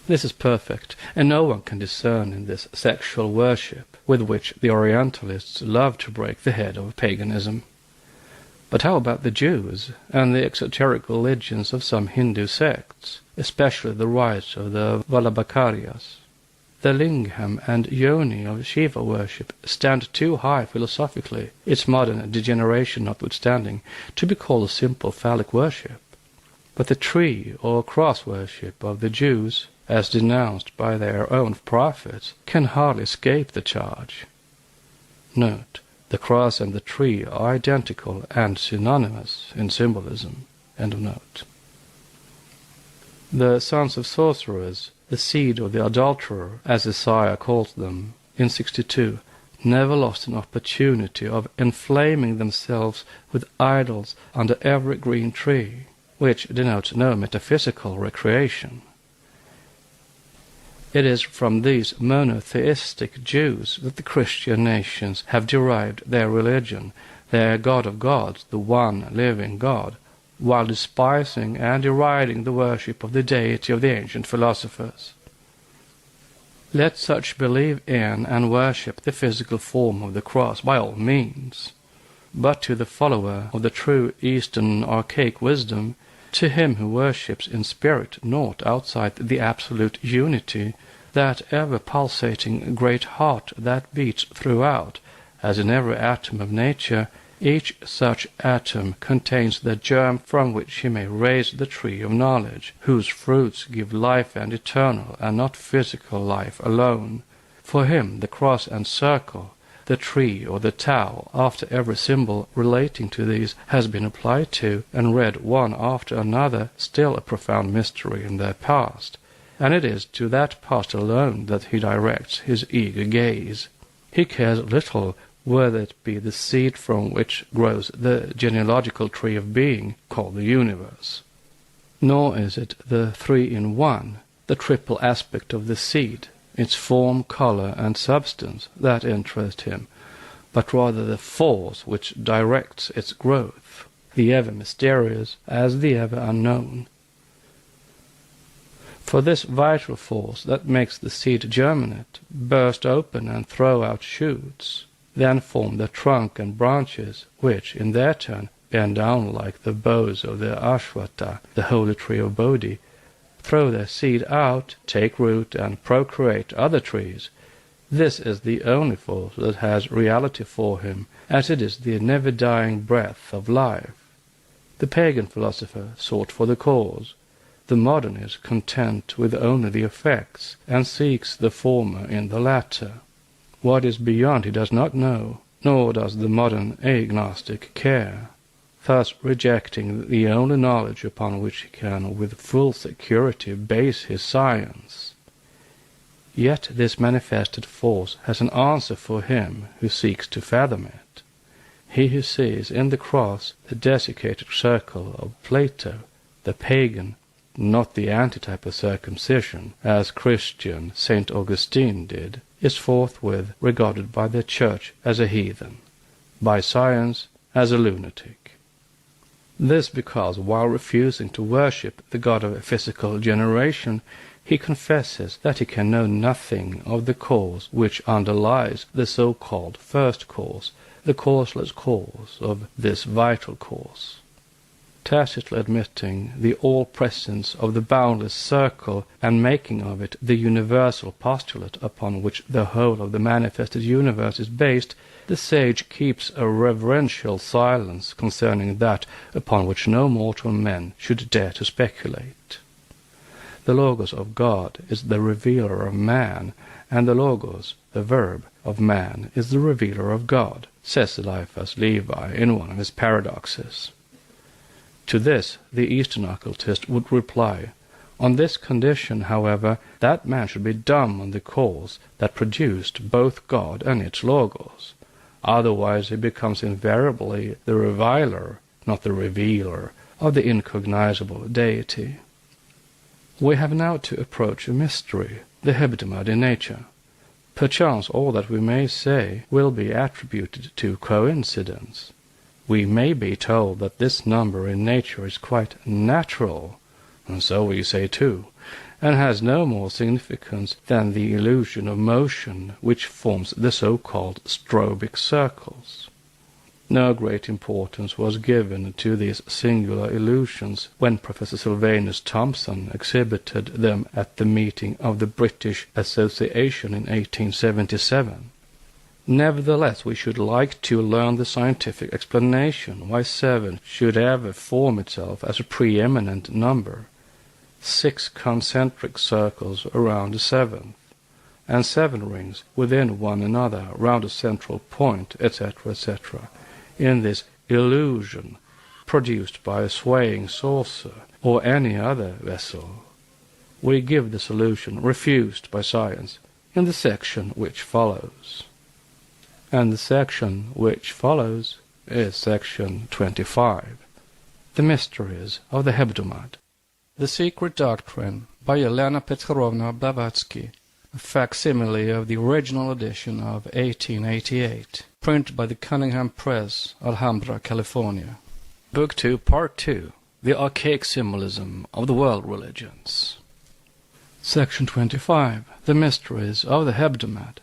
This is perfect, and no one can discern in this sexual worship with which the Orientalists love to break the head of paganism. But how about the Jews and the exoteric religions of some Hindu sects, especially the rites of the Vallabhacharya's? The Lingam and Yoni of Shiva worship stand too high philosophically, its modern degeneration notwithstanding, to be called simple phallic worship. But the tree or cross worship of the Jews, as denounced by their own prophets, can hardly escape the charge. Note, the cross and the tree are identical and synonymous in symbolism. End of note. The sons of sorcerers, the seed of the adulterer, as Isaiah calls them, in 62, never lost an opportunity of inflaming themselves with idols under every green tree, which denotes no metaphysical recreation. It is from these monotheistic Jews that the Christian nations have derived their religion, their God of gods, the one living God, while despising and deriding the worship of the deity of the ancient philosophers. Let such believe in and worship the physical form of the cross by all means, but to the follower of the true Eastern archaic wisdom, to him who worships in spirit naught outside the absolute unity, that ever-pulsating great heart that beats throughout, as in every atom of nature, each such atom contains the germ from which he may raise the tree of knowledge, whose fruits give life and eternal and not physical life alone. For him the cross and circle, the tree or the Tau, after every symbol relating to these has been applied to and read one after another, still a profound mystery in their past, and it is to that past alone that he directs his eager gaze. He cares little whether it be the seed from which grows the genealogical tree of being called the universe. Nor is it the 3-in-1, the triple aspect of the seed, its form, color, and substance, that interest him, but rather the force which directs its growth, the ever mysterious as the ever unknown. For this vital force that makes the seed germinate, burst open and throw out shoots, then form the trunk and branches, which, in their turn, bend down like the boughs of the Ashwata, the holy tree of Bodhi, throw their seed out, take root, and procreate other trees. This is the only force that has reality for him, as it is the never-dying breath of life. The pagan philosopher sought for the cause. The modern is content with only the effects, and seeks the former in the latter. What is beyond he does not know, nor does the modern agnostic care. thus rejecting the only knowledge upon which he can with full security base his science. Yet this manifested force has an answer for him who seeks to fathom it. He who sees in the cross the desiccated circle of Plato, the pagan, not the antitype of circumcision, as Christian St. Augustine did, is forthwith regarded by the Church as a heathen, by science as a lunatic. This because, while refusing to worship the god of physical generation, he confesses that he can know nothing of the cause which underlies the so-called first cause, the causeless cause of this vital cause. Tacitly admitting the all-presence of the boundless circle and making of it the universal postulate upon which the whole of the manifested universe is based, the sage keeps a reverential silence concerning that upon which no mortal men should dare to speculate. The Logos of God is the revealer of man, and the Logos, the verb of man, is the revealer of God, says Eliphas Levi in one of his paradoxes. To this the Eastern occultist would reply, on this condition, however, that man should be dumb on the cause that produced both God and its Logos. Otherwise he becomes invariably the reviler, not the revealer, of the incognizable deity. We have now to approach a mystery, the hebdomad in nature. Perchance all that we may say will be attributed to coincidence. We may be told that this number in nature is quite natural, and so we say too, and has no more significance than the illusion of motion which forms the so-called strobic circles. No great importance was given to these singular illusions when Professor Sylvanus Thompson exhibited them at the meeting of the British Association in 1877. Nevertheless, we should like to learn the scientific explanation why 7 should ever form itself as a preeminent number, 6 concentric circles around the 7th, and 7 rings within one another round a central point, etc., etc., in this illusion produced by a swaying saucer or any other vessel. We give the solution refused by science in the section which follows. And the section which follows is section 25, The Mysteries of the Hebdomad. The Secret Doctrine by Elena Petrovna Blavatsky, a facsimile of the original edition of 1888, printed by the Cunningham Press, Alhambra, California. Book 2, Part 2, The Archaic Symbolism of the World Religions. Section 25, The Mysteries of the Hebdomad.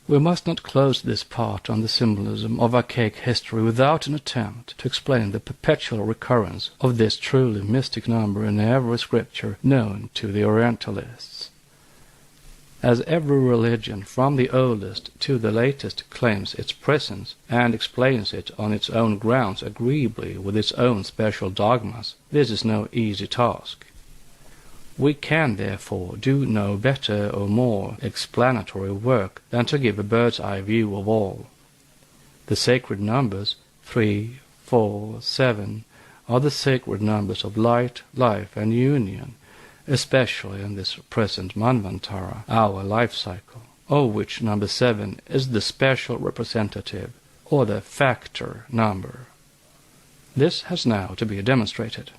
We must not close this part on the symbolism of archaic history without an attempt to explain the perpetual recurrence of this truly mystic number in every scripture known to the Orientalists. As every religion, from the oldest to the latest, claims its presence and explains it on its own grounds agreeably with its own special dogmas, this is no easy task. We can, therefore, do no better or more explanatory work than to give a bird's-eye view of all. The sacred numbers, 3, 4, 7, are the sacred numbers of light, life, and union, especially in this present Manvantara, our life cycle, of which number 7 is the special representative, or the factor number. This has now to be demonstrated.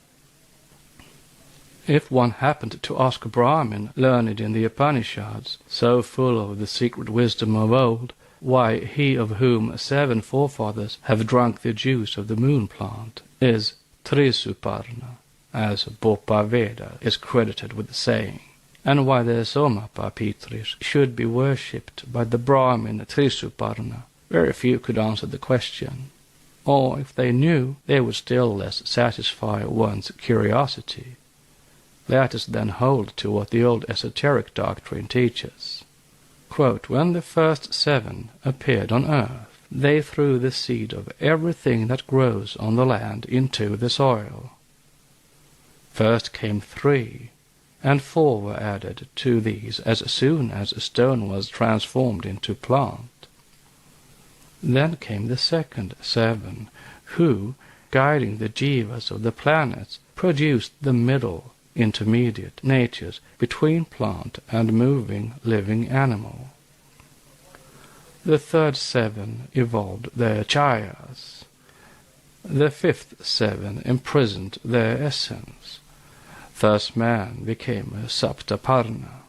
If one happened to ask a Brahmin learned in the Upanishads, so full of the secret wisdom of old, why he of whom 7 forefathers have drunk the juice of the moon plant is Trisuparna, as Bopa Veda is credited with saying, and why the Somapa Pitris should be worshipped by the Brahmin Trisuparna, very few could answer the question. Or if they knew, they would still less satisfy one's curiosity. Let us then hold to what the old esoteric doctrine teaches. Quote, when the first 7 appeared on earth, they threw the seed of everything that grows on the land into the soil. First came 3, and 4 were added to these as soon as a stone was transformed into plant. Then came the second 7, who, guiding the jivas of the planets, produced the middle, intermediate natures between plant and moving, living animal. The third seven evolved their chayas. The fifth seven imprisoned their essence. Thus man became a saptaparna.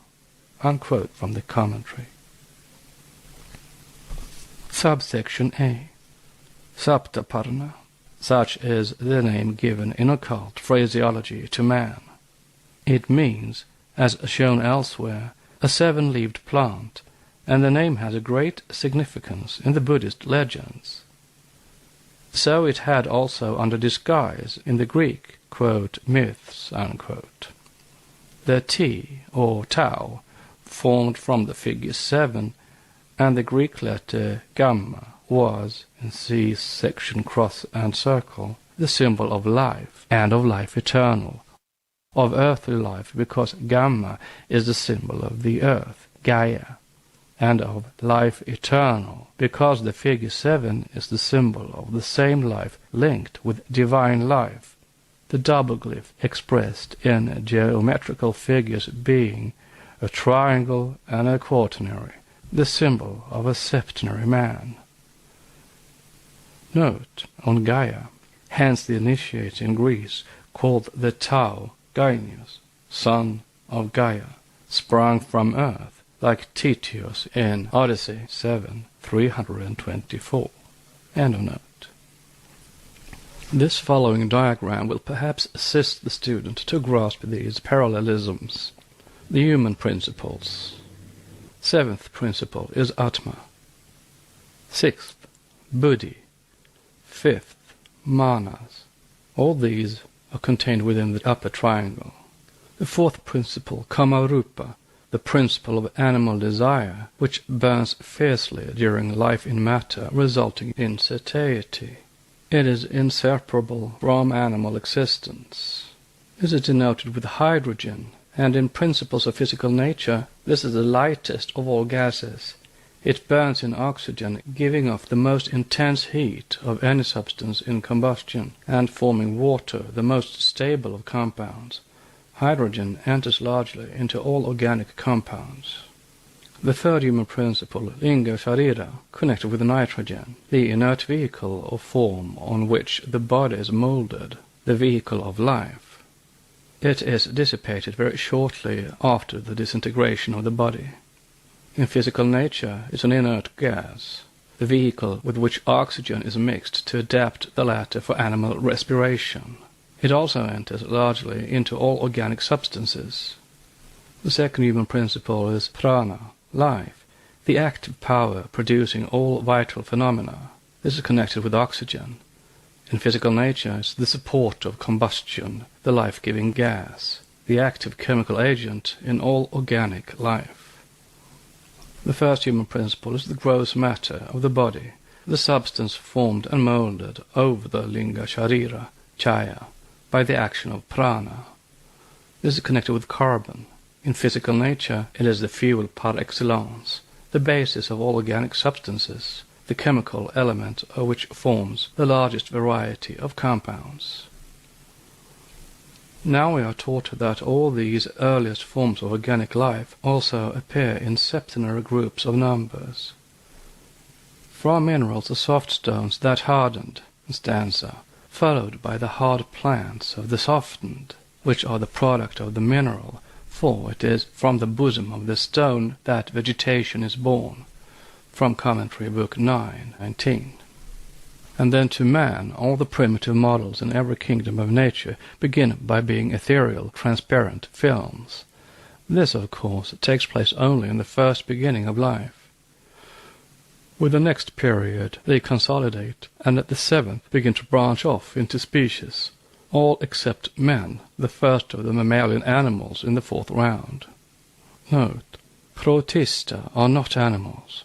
Unquote from the commentary. Subsection A. Saptaparna. Such is the name given in occult phraseology to man. It means, as shown elsewhere, a seven-leaved plant, and the name has a great significance in the Buddhist legends. So it had also under disguise in the Greek, quote, myths, unquote. The T, or Tau, formed from the figure 7, and the Greek letter gamma was, in C section cross and circle, the symbol of life, and of life eternal, of earthly life, because gamma is the symbol of the earth, Gaia, and of life eternal, because the figure 7 is the symbol of the same life linked with divine life, the double glyph expressed in geometrical figures being a triangle and a quaternary, the symbol of a septenary man. Note on Gaia, hence the initiate in Greece called the Tau Gainius, son of Gaia, sprung from earth, like Titius in Odyssey 7:324. End of note. This following diagram will perhaps assist the student to grasp these parallelisms. The human principles. Seventh principle is Atma. Sixth, Buddhi. Fifth, Manas. All these are contained within the upper triangle. The fourth principle, Kamarupa, the principle of animal desire, which burns fiercely during life in matter, resulting in satiety. It is inseparable from animal existence. This is denoted with hydrogen, and in principles of physical nature, this is the lightest of all gases. It burns in oxygen, giving off the most intense heat of any substance in combustion, and forming water, the most stable of compounds. Hydrogen enters largely into all organic compounds. The third human principle, linga sharira, connected with nitrogen, the inert vehicle or form on which the body is molded, the vehicle of life. It is dissipated very shortly after the disintegration of the body. In physical nature, it's an inert gas, the vehicle with which oxygen is mixed to adapt the latter for animal respiration. It also enters largely into all organic substances. The second human principle is prana, life, the active power producing all vital phenomena. This is connected with oxygen. In physical nature, it's the support of combustion, the life-giving gas, the active chemical agent in all organic life. The first human principle is the gross matter of the body, the substance formed and molded over the linga sharira, chaya, by the action of prana. This is connected with carbon. In physical nature, it is the fuel par excellence, the basis of all organic substances, the chemical element of which forms the largest variety of compounds. Now we are taught that all these earliest forms of organic life also appear in septenary groups of numbers. From minerals the soft stones that hardened, stanza, followed by the hard plants of the softened, which are the product of the mineral, for it is from the bosom of the stone that vegetation is born. From Commentary, Book 9:19. And then to man, all the primitive models in every kingdom of nature begin by being ethereal, transparent films. This, of course, takes place only in the first beginning of life. With the next period, they consolidate, and at the seventh begin to branch off into species, all except man, the first of the mammalian animals in the fourth round. Note, protista are not animals.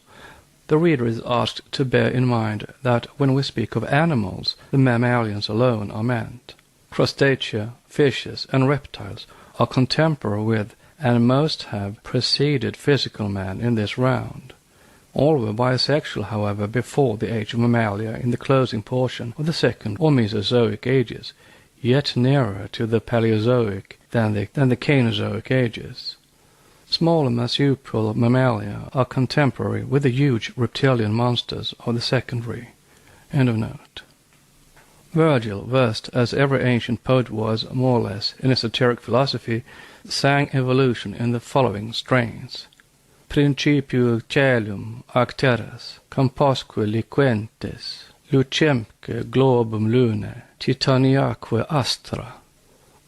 The reader is asked to bear in mind that when we speak of animals, the mammalians alone are meant. Crustacea, fishes, and reptiles are contemporary with, and most have preceded physical man in this round. All were bisexual, however, before the age of Mammalia in the closing portion of the Second or Mesozoic ages, yet nearer to the Paleozoic than the Cainozoic ages. Smaller marsupial mammalia are contemporary with the huge reptilian monsters of the Secondary. End of note. Virgil, versed as every ancient poet was, more or less, in esoteric philosophy, sang evolution in the following strains. Principiu caelum ac terras, camposque liquentes, lucemque globum lunae, titaniaque astra.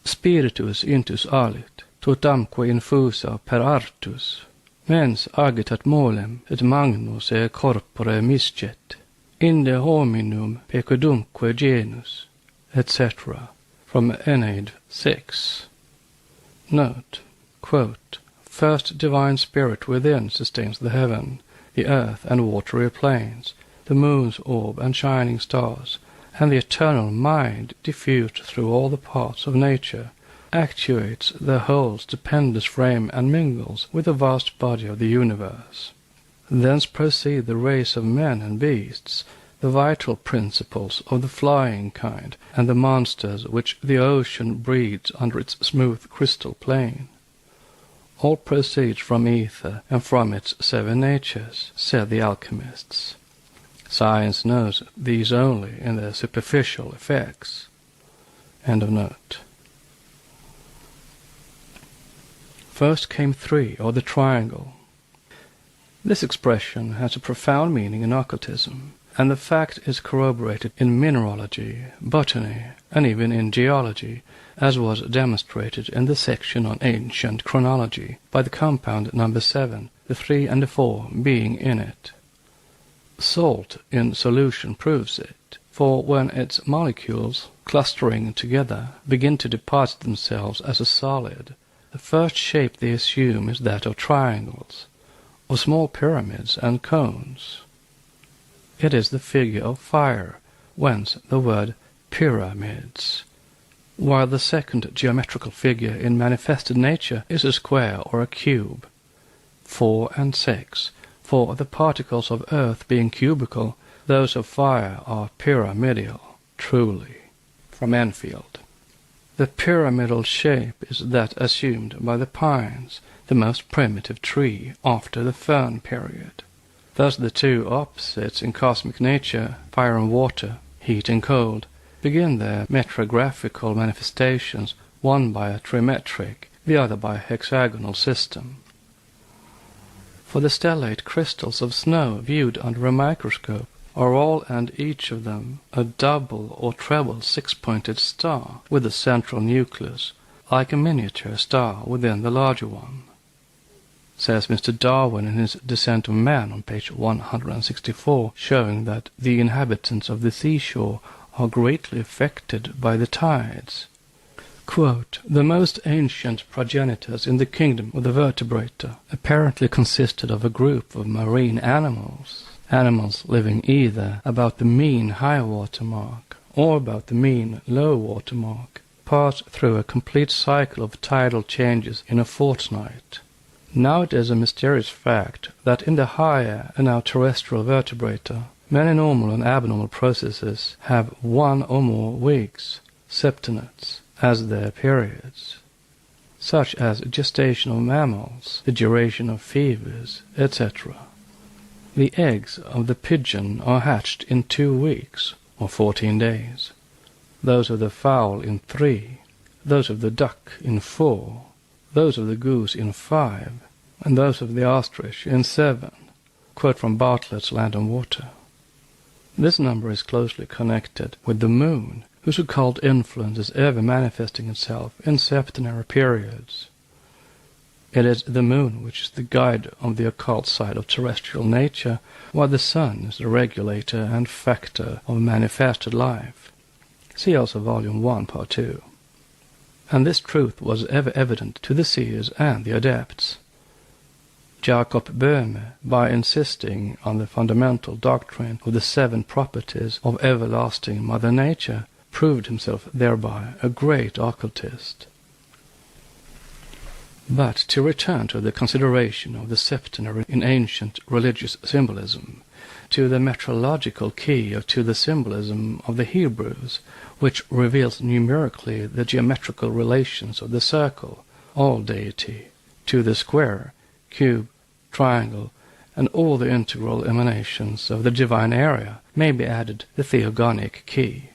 Spiritus intus alit, totamque infusa per artus, mens agitat molem, et magnus e corpore miscet, inde hominum pecudumque genus, etc. From Aeneid 6. Note, quote, First divine spirit within sustains the heaven, the earth and watery plains, the moon's orb and shining stars, and the eternal mind diffused through all the parts of nature, actuates the whole stupendous frame and mingles with the vast body of the universe. Thence proceed the race of men and beasts, the vital principles of the flying kind, and the monsters which the ocean breeds under its smooth crystal plain. All proceeds from ether and from its seven natures, said the alchemists. Science knows these only in their superficial effects. End of note. First came three, or the triangle. This expression has a profound meaning in occultism, and the fact is corroborated in mineralogy, botany, and even in geology, as was demonstrated in the section on ancient chronology by the compound number 7, the 3 and the 4 being in it. Salt in solution proves it, for when its molecules, clustering together, begin to deposit themselves as a solid, the first shape they assume is that of triangles, of small pyramids and cones. It is the figure of fire, whence the word pyramids, while the second geometrical figure in manifested nature is a square or a cube. 4 and 6, for the particles of earth being cubical, those of fire are pyramidal, truly. From Enfield. The pyramidal shape is that assumed by the pines, the most primitive tree after the fern period. Thus the two opposites in cosmic nature, fire and water, heat and cold, begin their metrographical manifestations, one by a trimetric, the other by a hexagonal system. For the stellate crystals of snow viewed under a microscope are all and each of them a double or treble six-pointed star with a central nucleus, like a miniature star within the larger one. Says Mr. Darwin in his Descent of Man on page 164, showing that the inhabitants of the seashore are greatly affected by the tides. Quote, the most ancient progenitors in the kingdom of the vertebrata apparently consisted of a group of marine animals living either about the mean high water mark or about the mean low water mark, pass through a complete cycle of tidal changes in a fortnight. Now it is a mysterious fact that in the higher and now terrestrial vertebrata, many normal and abnormal processes have 1 or more weeks, septenates, as their periods, such as gestation of mammals, the duration of fevers, etc. The eggs of the pigeon are hatched in 2 weeks, or 14 days, those of the fowl in 3, those of the duck in 4, those of the goose in 5, and those of the ostrich in 7. Quote from Bartlett's Land and Water. This number is closely connected with the moon, whose occult influence is ever manifesting itself in septenary periods. It is the moon which is the guide of the occult side of terrestrial nature, while the sun is the regulator and factor of manifested life. See also Volume 1, Part 2. And this truth was ever evident to the seers and the adepts. Jacob Boehme, by insisting on the fundamental doctrine of the 7 properties of everlasting Mother Nature, proved himself thereby a great occultist. But to return to the consideration of the septenary in ancient religious symbolism, to the metrological key to the symbolism of the Hebrews, which reveals numerically the geometrical relations of the circle, all deity, to the square, cube, triangle, and all the integral emanations of the divine area, may be added the theogonic key.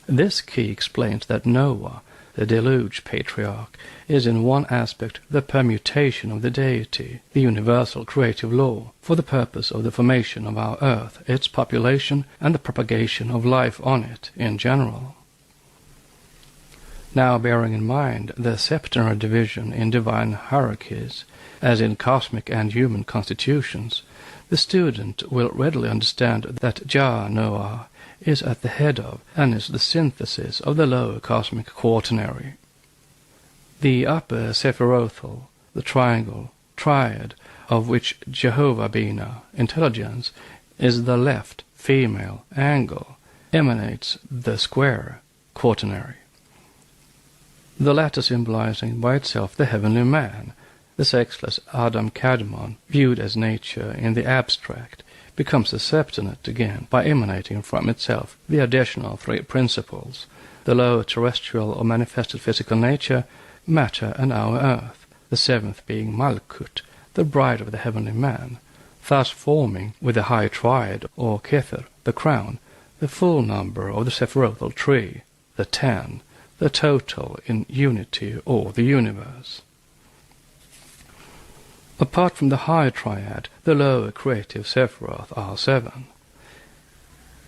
This key explains that Noah, the deluge patriarch, is in one aspect the permutation of the deity, the universal creative law, for the purpose of the formation of our earth, its population, and the propagation of life on it in general. Now, bearing in mind the septenary division in divine hierarchies, as in cosmic and human constitutions, the student will readily understand that Jah Noah is at the head of and is the synthesis of the lower cosmic quaternary. The upper sephirothal, the triangle, triad, of which Jehovah Bina, intelligence, is the left, female, angle, emanates the square, quaternary. The latter symbolizing by itself the heavenly man, the sexless Adam Kadmon, viewed as nature in the abstract, becomes a septenate again by emanating from itself the additional three principles, the lower terrestrial or manifested physical nature, matter, and our earth, the seventh being Malkut, the bride of the heavenly man, thus forming, with the high triad or Kether, the crown, the full number of the sephirothal tree, the 10, the total in unity or the universe. Apart from the high triad, the lower creative Sephiroth are 7.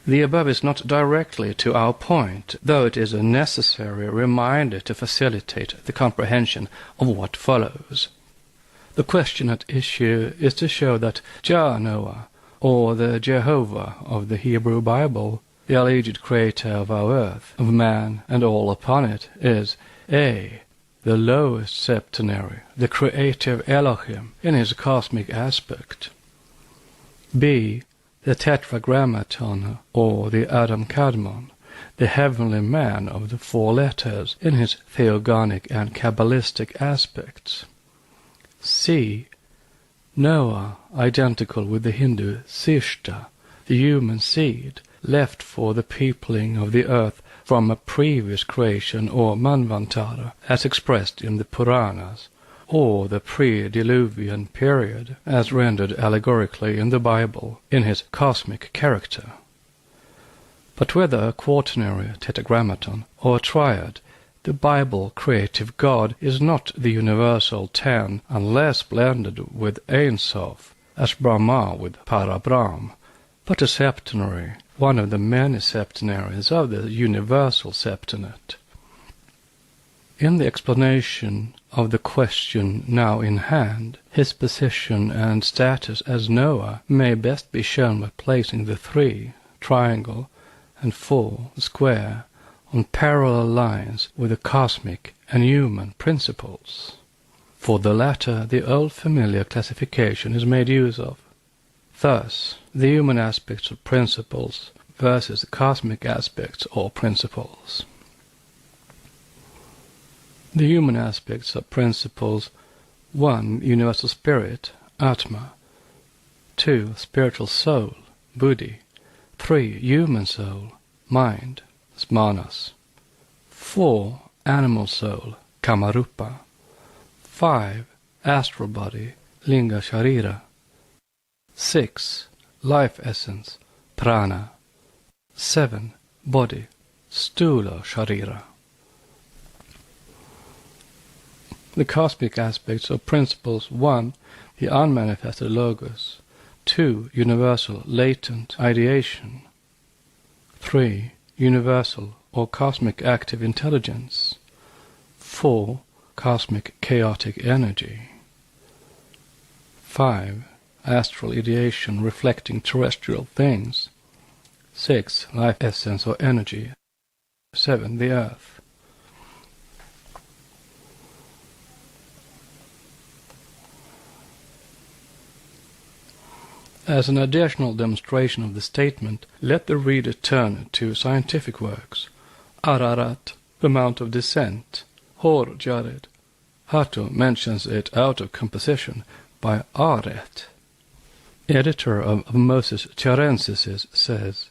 The above is not directly to our point, though it is a necessary reminder to facilitate the comprehension of what follows. The question at issue is to show that Jah Noah, or the Jehovah of the Hebrew Bible, the alleged creator of our earth, of man and all upon it, is A, the lowest septenary, the creative Elohim in his cosmic aspect; B, the tetragrammaton, or the Adam Kadmon, the heavenly man of the 4 letters in his theogonic and Kabbalistic aspects; C, Noah, identical with the Hindu Sishta, the human seed, left for the peopling of the earth from a previous creation or Manvantara, as expressed in the Puranas, or the pre-Diluvian period, as rendered allegorically in the Bible, in his cosmic character. But whether a quaternary tetragrammaton or a triad, the Bible creative God is not the universal 10 unless blended with Ein Sof, as Brahma with Parabrahm, but a septenary, one of the many septenaries of the universal septenate. In the explanation of the question now in hand, his position and status as Noah may best be shown by placing the 3, triangle, and 4, square, on parallel lines with the cosmic and human principles. For the latter, the old familiar classification is made use of. Thus, the human aspects of principles versus the cosmic aspects or principles. The human aspects of principles: 1. Universal spirit, Atma; 2. Spiritual soul, Buddhi; 3. Human soul, mind, Manas; 4. Animal soul, Kamarupa; 5. Astral body, Linga Sharira; 6. Life essence, Prana; 7. Body, Stula Sharira. The cosmic aspects of principles: 1. The unmanifested Logos; 2. Universal latent ideation; 3. Universal or cosmic active intelligence; 4. Cosmic chaotic energy; 5. Astral ideation reflecting terrestrial things; 6. Life essence or energy; 7. The earth. As an additional demonstration of the statement, let the reader turn to scientific works: Ararat, the Mount of Descent; Hor Jared, Hatto mentions it out of composition by Aret. Editor of Moses Chiarensis says,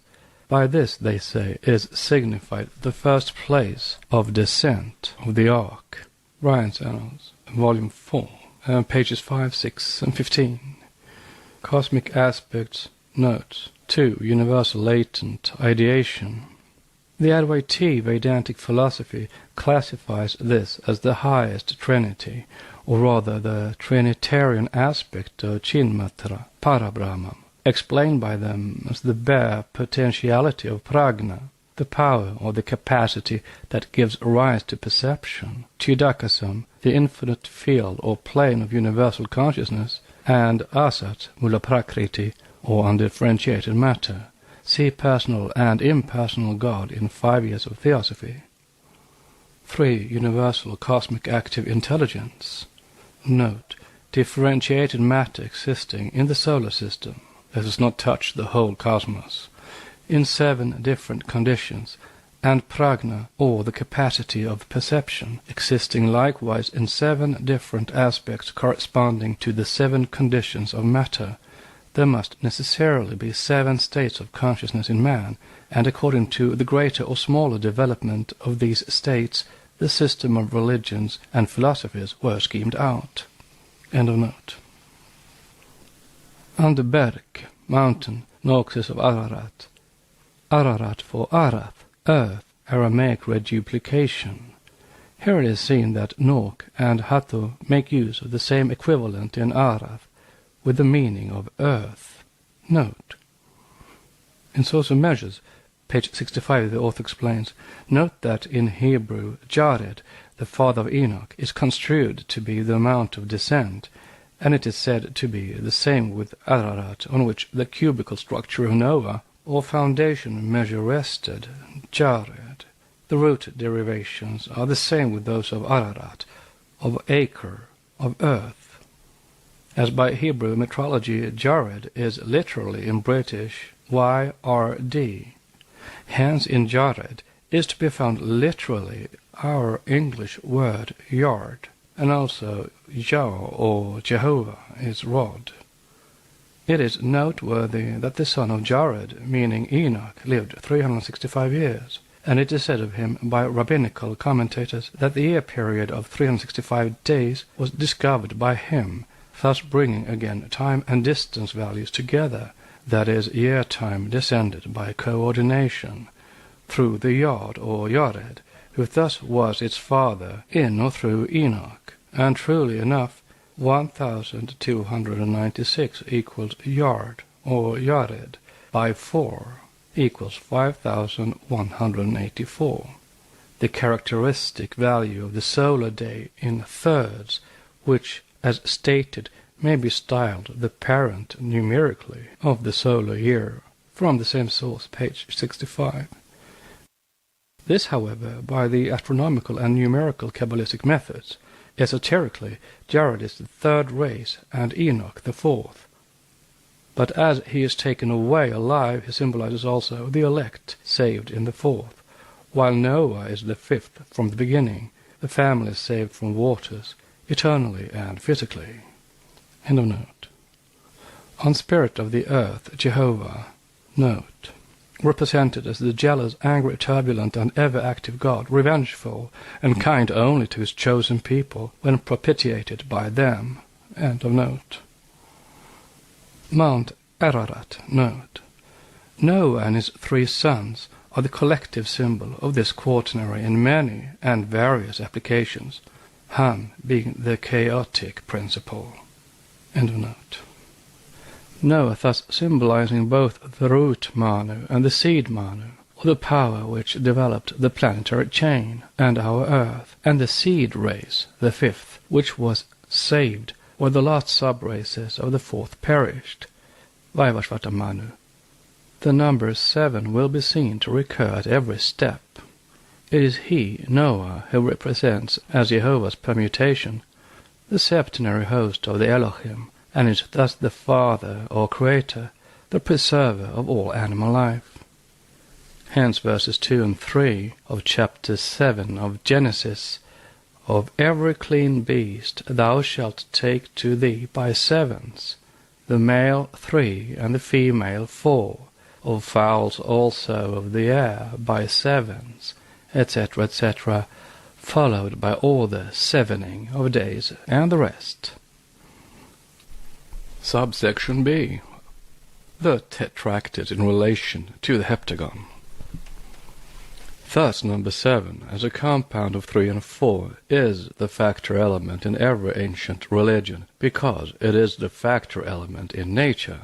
"By this, they say, is signified the first place of descent of the ark." Ryan's Annals, Volume 4, pages 5, 6, and 15. Cosmic Aspects, Notes 2. Universal Latent Ideation. The Advaita Vedantic philosophy classifies this as the highest trinity, or rather the trinitarian aspect of Chinmatra, Parabrahman, explained by them as the bare potentiality of prajna, the power or the capacity that gives rise to perception, Chidakasam, the infinite field or plane of universal consciousness, and Asat, Mula Prakriti, or undifferentiated matter. See Personal and Impersonal God in 5 Years of Theosophy. 3. Universal Cosmic Active Intelligence. Note, differentiated matter existing in the solar system, that does not touch the whole cosmos, in 7 different conditions, and prajna, or the capacity of perception, existing likewise in 7 different aspects corresponding to the 7 conditions of matter. There must necessarily be 7 states of consciousness in man, and according to the greater or smaller development of these states, the system of religions and philosophies were schemed out. End of note. Under Berg, mountain, Noxus of Ararat. Ararat for Arath, earth, Aramaic reduplication. Here it is seen that Nok and Hatto make use of the same equivalent in Arath, with the meaning of earth. Note, in Source of Measures, page 65, the author explains, note that in Hebrew, Jared, the father of Enoch, is construed to be the amount of descent, and it is said to be the same with Ararat, on which the cubical structure of Noah, or foundation measure, rested, Jared. The root derivations are the same with those of Ararat, of acre, of earth. As by Hebrew metrology, Jared is literally in British YRD. Hence in Jared is to be found literally our English word yard, and also Yah or Jehovah is rod. It is noteworthy that the son of Jared, meaning Enoch, lived 365 years, and it is said of him by rabbinical commentators that the year period of 365 days was discovered by him, thus bringing again time and distance values together, that is, year time descended by coordination, through the Yod or Yared, who thus was its father in or through Enoch, and truly enough, 1296 equals yard or Yared, by 4 equals 5184. The characteristic value of the solar day in thirds, which, as stated, may be styled the parent numerically of the solar year, from the same source, page 65. This, however, by the astronomical and numerical Kabbalistic methods. Esoterically, Jared is the 3rd race and Enoch the 4th. But as he is taken away alive, he symbolizes also the elect saved in the 4th, while Noah is the 5th from the beginning, the family saved from waters, eternally and physically. End of note. On Spirit of the Earth, Jehovah. Note, represented as the jealous, angry, turbulent, and ever-active God, revengeful, and kind only to his chosen people when propitiated by them. End of note. Mount Ararat. Note, Noah and his 3 sons are the collective symbol of this quaternary in many and various applications, Han being the chaotic principle. End of note. Noah thus symbolizing both the root Manu and the seed Manu, or the power which developed the planetary chain and our Earth, and the seed race, the 5th, which was saved, where the last sub-races of the 4th perished, Vaivashvata Manu. The number 7 will be seen to recur at every step. It is he, Noah, who represents, as Jehovah's permutation, the septenary host of the Elohim, and is thus the father or creator, the preserver of all animal life. Hence verses 2 and 3 of chapter 7 of Genesis Of every clean beast thou shalt take to thee by sevens, the male 3 and the female 4, of fowls also of the air by sevens, etc., etc., followed by all the sevening of days and the rest. Subsection B. The tetractys in relation to the heptagon. Thus number 7, as a compound of 3 and 4, is the factor element in every ancient religion, because it is the factor element in nature.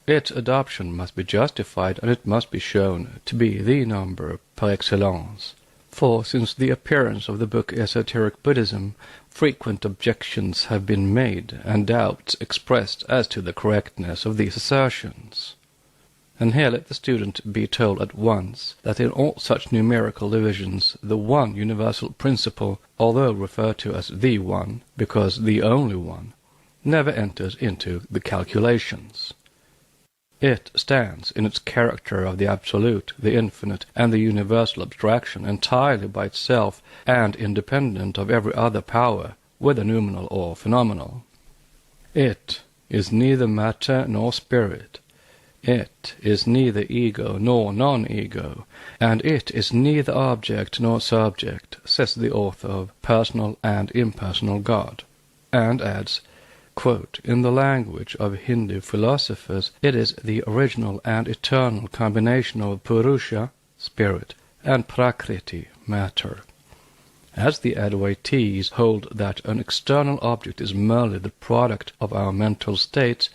Its adoption must be justified, and it must be shown to be the number par excellence. For since the appearance of the book Esoteric Buddhism, frequent objections have been made and doubts expressed as to the correctness of these assertions. And here let the student be told at once that in all such numerical divisions the one universal principle, although referred to as the one, because the only one, never enters into the calculations. It stands in its character of the absolute, the infinite, and the universal abstraction entirely by itself and independent of every other power, whether noumenal or phenomenal. It is neither matter nor spirit. It is neither ego nor non-ego, and it is neither object nor subject, says the author of Personal and Impersonal God, and adds, quote, in the language of Hindu philosophers, it is the original and eternal combination of Purusha, spirit, and Prakriti, matter. As the Advaitis hold that an external object is merely the product of our mental states,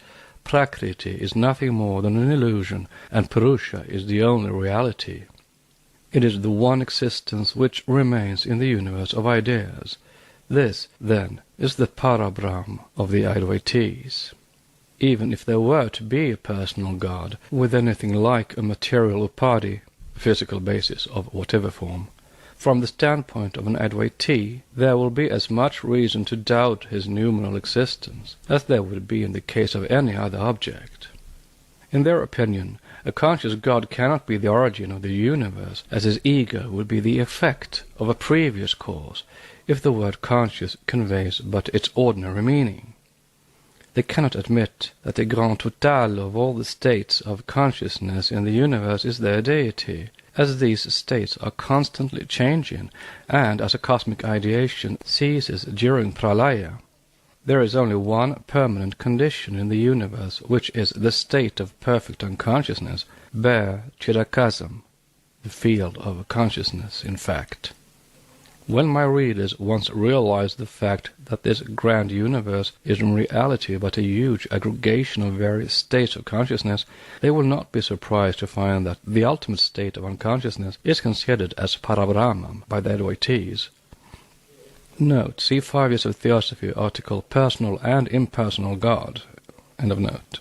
Prakriti is nothing more than an illusion, and Purusha is the only reality. It is the one existence which remains in the universe of ideas. This, then, is the Parabrahm of the Advaitis. Even if there were to be a personal God, with anything like a material upadhi, physical basis of whatever form, from the standpoint of an Advaiti, there will be as much reason to doubt his noumenal existence as there would be in the case of any other object. In their opinion, a conscious God cannot be the origin of the universe, as his ego would be the effect of a previous cause, if the word conscious conveys but its ordinary meaning. They cannot admit that the grand total of all the states of consciousness in the universe is their deity, as these states are constantly changing, and as a cosmic ideation ceases during pralaya. There is only one permanent condition in the universe, which is the state of perfect unconsciousness, bare chirakasam, the field of consciousness, in fact. When my readers once realize the fact that this grand universe is in reality but a huge aggregation of various states of consciousness, they will not be surprised to find that the ultimate state of unconsciousness is considered as Parabrahman by the Advaitis. Note, see 5 Years of Theosophy, article Personal and Impersonal God. End of note.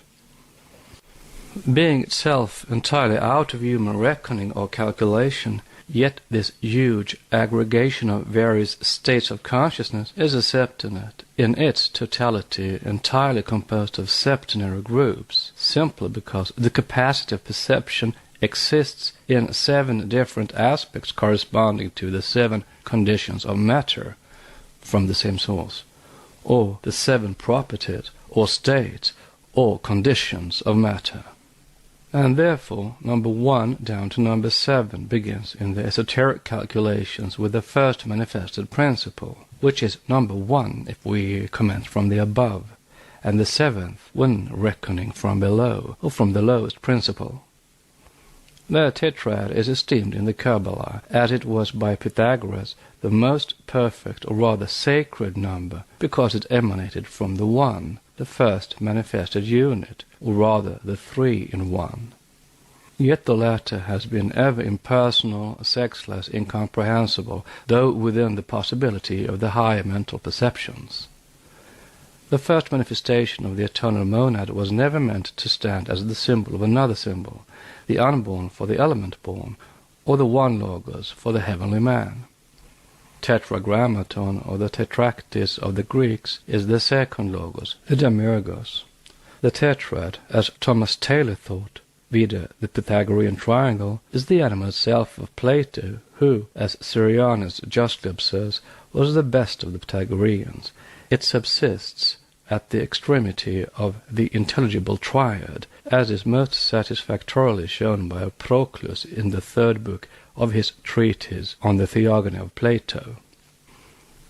Being itself entirely out of human reckoning or calculation, yet this huge aggregation of various states of consciousness is a septenate, in its totality entirely composed of septenary groups, simply because the capacity of perception exists in 7 different aspects corresponding to the 7 conditions of matter from the same source, or the 7 properties, or states, or conditions of matter. And therefore, number 1 down to number 7 begins in the esoteric calculations with the first manifested principle, which is number 1 if we commence from the above, and the 7th when reckoning from below, or from the lowest principle. The tetrad is esteemed in the Kabbalah, as it was by Pythagoras, the most perfect, or rather sacred number, because it emanated from the 1, the first manifested unit, or rather the 3 in 1. Yet the latter has been ever impersonal, sexless, incomprehensible, though within the possibility of the higher mental perceptions. The first manifestation of the eternal monad was never meant to stand as the symbol of another symbol, the unborn for the element-born, or the one logos for the heavenly man. Tetragrammaton, or the tetractys of the Greeks, is the second logos, the demiurgos. The tetrad, as Thomas Taylor thought, vide the Pythagorean triangle, is the animal self of Plato, who, as Syrianus justly observes, was the best of the Pythagoreans. It subsists at the extremity of the intelligible triad, as is most satisfactorily shown by Proclus in the third book of his treatise on the Theogony of Plato.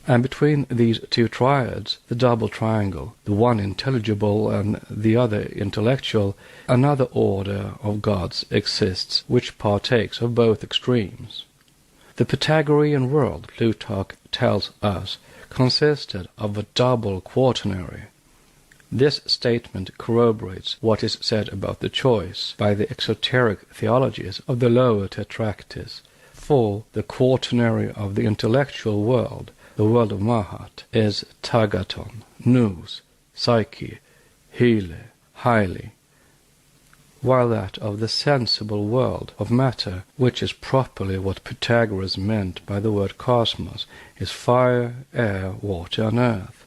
And between these two triads, the double triangle, the one intelligible and the other intellectual, another order of gods exists which partakes of both extremes. The Pythagorean world, Plutarch tells us, consisted of a double quaternary. This statement corroborates what is said about the choice by the exoteric theologies of the lower Tetractys, for the quaternary of the intellectual world, the world of Mahat, is Tagaton, Nous, Psyche, Hele, Hyli, while that of the sensible world of matter, which is properly what Pythagoras meant by the word cosmos, is fire, air, water, and earth.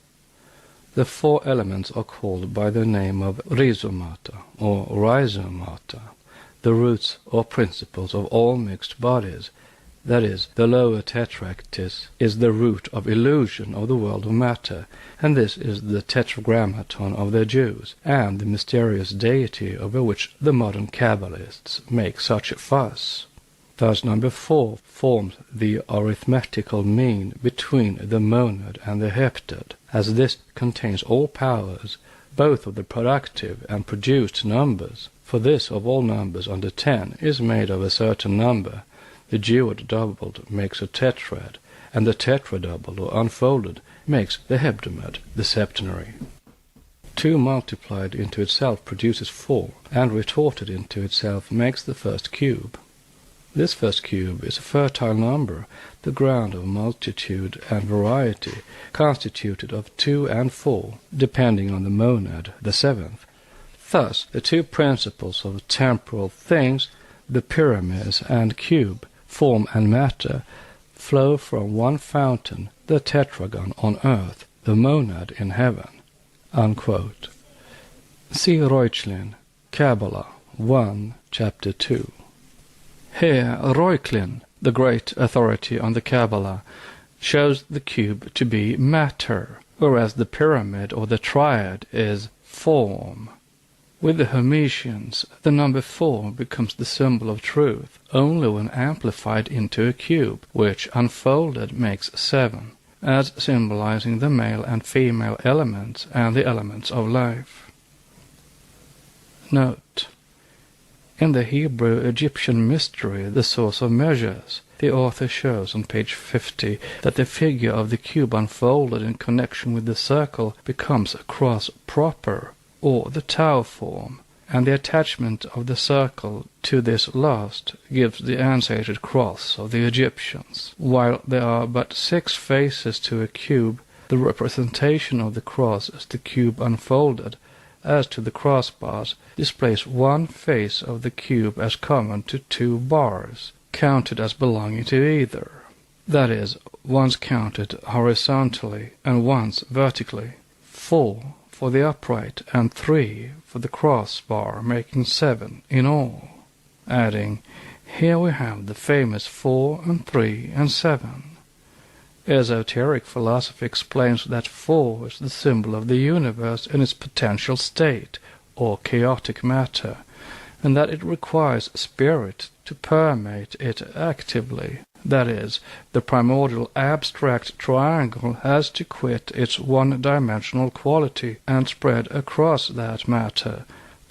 The four elements are called by the name of rhizomata or rhizomata, the roots or principles of all mixed bodies. That is, the lower Tetractys is the root of illusion of the world of matter, and this is the tetragrammaton of the Jews, and the mysterious deity over which the modern Kabbalists make such a fuss. Thus number 4 forms the arithmetical mean between the monad and the heptad, as this contains all powers, both of the productive and produced numbers, for this of all numbers under 10 is made of a certain number. The duad doubled makes a tetrad, and the tetradoubled or unfolded makes the hebdomad, the septenary. 2 multiplied into itself produces 4, and retorted into itself makes the first cube. This first cube is a fertile number, the ground of multitude and variety, constituted of 2 and 4, depending on the monad, the 7th. Thus, the 2 principles of temporal things, the pyramis and cube, form and matter, flow from one fountain, the tetragon on earth, the monad in heaven." Unquote. See Reuchlin, Kabbalah 1, Chapter 2. Here Reuchlin, the great authority on the Kabbalah, shows the cube to be matter, whereas the pyramid or the triad is form. With the Hermetians, the number 4 becomes the symbol of truth only when amplified into a cube, which unfolded makes 7, as symbolizing the male and female elements and the elements of life. Note: in the Hebrew-Egyptian mystery, The Source of Measures, the author shows on page 50 that the figure of the cube unfolded in connection with the circle becomes a cross proper, or the Tau form, and the attachment of the circle to this last gives the ansated cross of the Egyptians. While there are but 6 faces to a cube, the representation of the cross as the cube unfolded, as to the crossbars, displays one face of the cube as common to 2 bars, counted as belonging to either. That is, once counted horizontally and once vertically. 4 for the upright and 3 for the crossbar, making 7 in all. Adding, here we have the famous 4 and 3 and 7. Esoteric philosophy explains that 4 is the symbol of the universe in its potential state, or chaotic matter, and that it requires spirit to permeate it actively. That is, the primordial abstract triangle has to quit its one-dimensional quality and spread across that matter,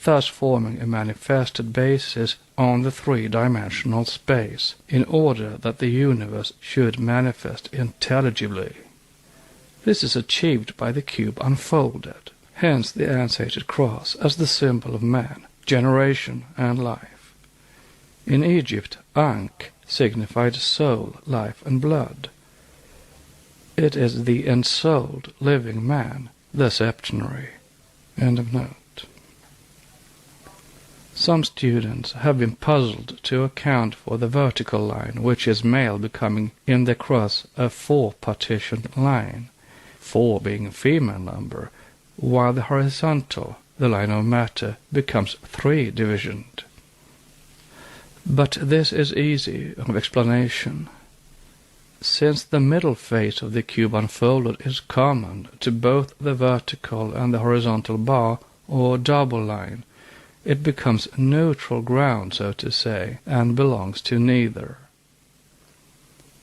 thus forming a manifested basis on the 3-dimensional space, in order that the universe should manifest intelligibly. This is achieved by the cube unfolded, hence the ansated cross as the symbol of man, generation, and life. In Egypt, Ankh signified soul, life, and blood. It is the ensouled living man, the septenary. End of note. Some students have been puzzled to account for the vertical line, which is male becoming in the cross a 4-partition line, 4 being a female number, while the horizontal, the line of matter, becomes 3-divisioned. But this is easy of explanation, since the middle face of the cube unfolded is common to both the vertical and the horizontal bar or double line. It becomes neutral ground, so to say, and belongs to neither.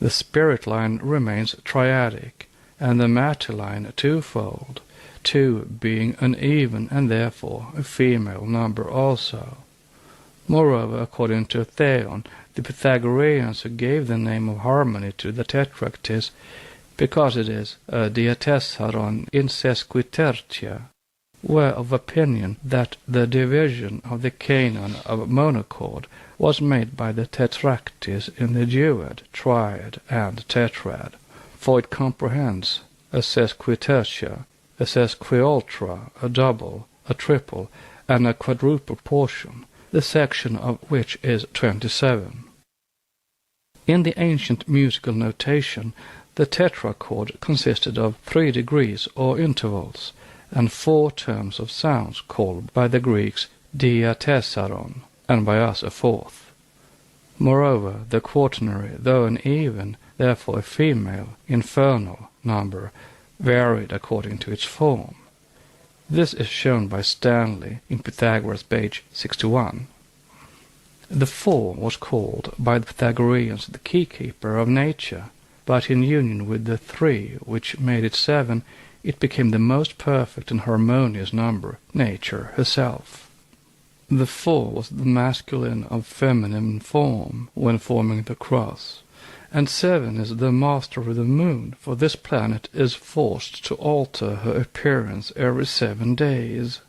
The spirit line remains triadic, and the matter line twofold, 2 being an even and therefore a female number also. Moreover, according to Theon, the Pythagoreans gave the name of harmony to the tetractys because it is a diatessaron in sesquitertia, were of opinion that the division of the canon of monochord was made by the tetractys in the duad, triad, and tetrad, for it comprehends a sesquitertia, a sesquialtra, a double, a triple, and a quadruple portion, the section of which is 27. In the ancient musical notation, the tetrachord consisted of 3 degrees or intervals, and 4 terms of sounds called by the Greeks diatessaron, and by us a 4th. Moreover, the quaternary, though an even, therefore a female, infernal number, varied according to its form. This is shown by Stanley in Pythagoras, page 61. The 4 was called by the Pythagoreans the keykeeper of nature, but in union with the 3, which made it 7, it became the most perfect and harmonious number, nature herself. The 4 was the masculine of feminine form when forming the cross, and 7 is the master of the moon, for this planet is forced to alter her appearance every 7 days.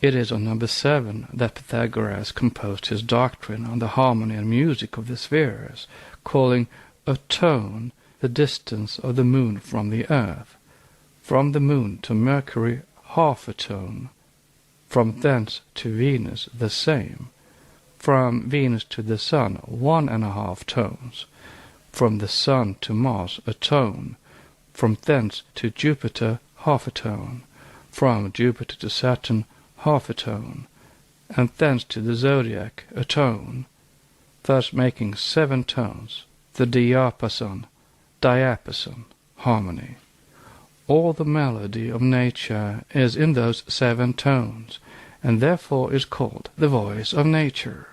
It is on number 7 that Pythagoras composed his doctrine on the harmony and music of the spheres, calling a tone the distance of the moon from the earth, from the moon to Mercury half a tone, from thence to Venus the same, from Venus to the Sun 1½ tones, from the Sun to Mars a tone, from thence to Jupiter half a tone, from Jupiter to Saturn half a tone, and thence to the zodiac a tone, thus making 7 tones, the diapason, harmony. All the melody of nature is in those 7 tones, and therefore is called the voice of nature.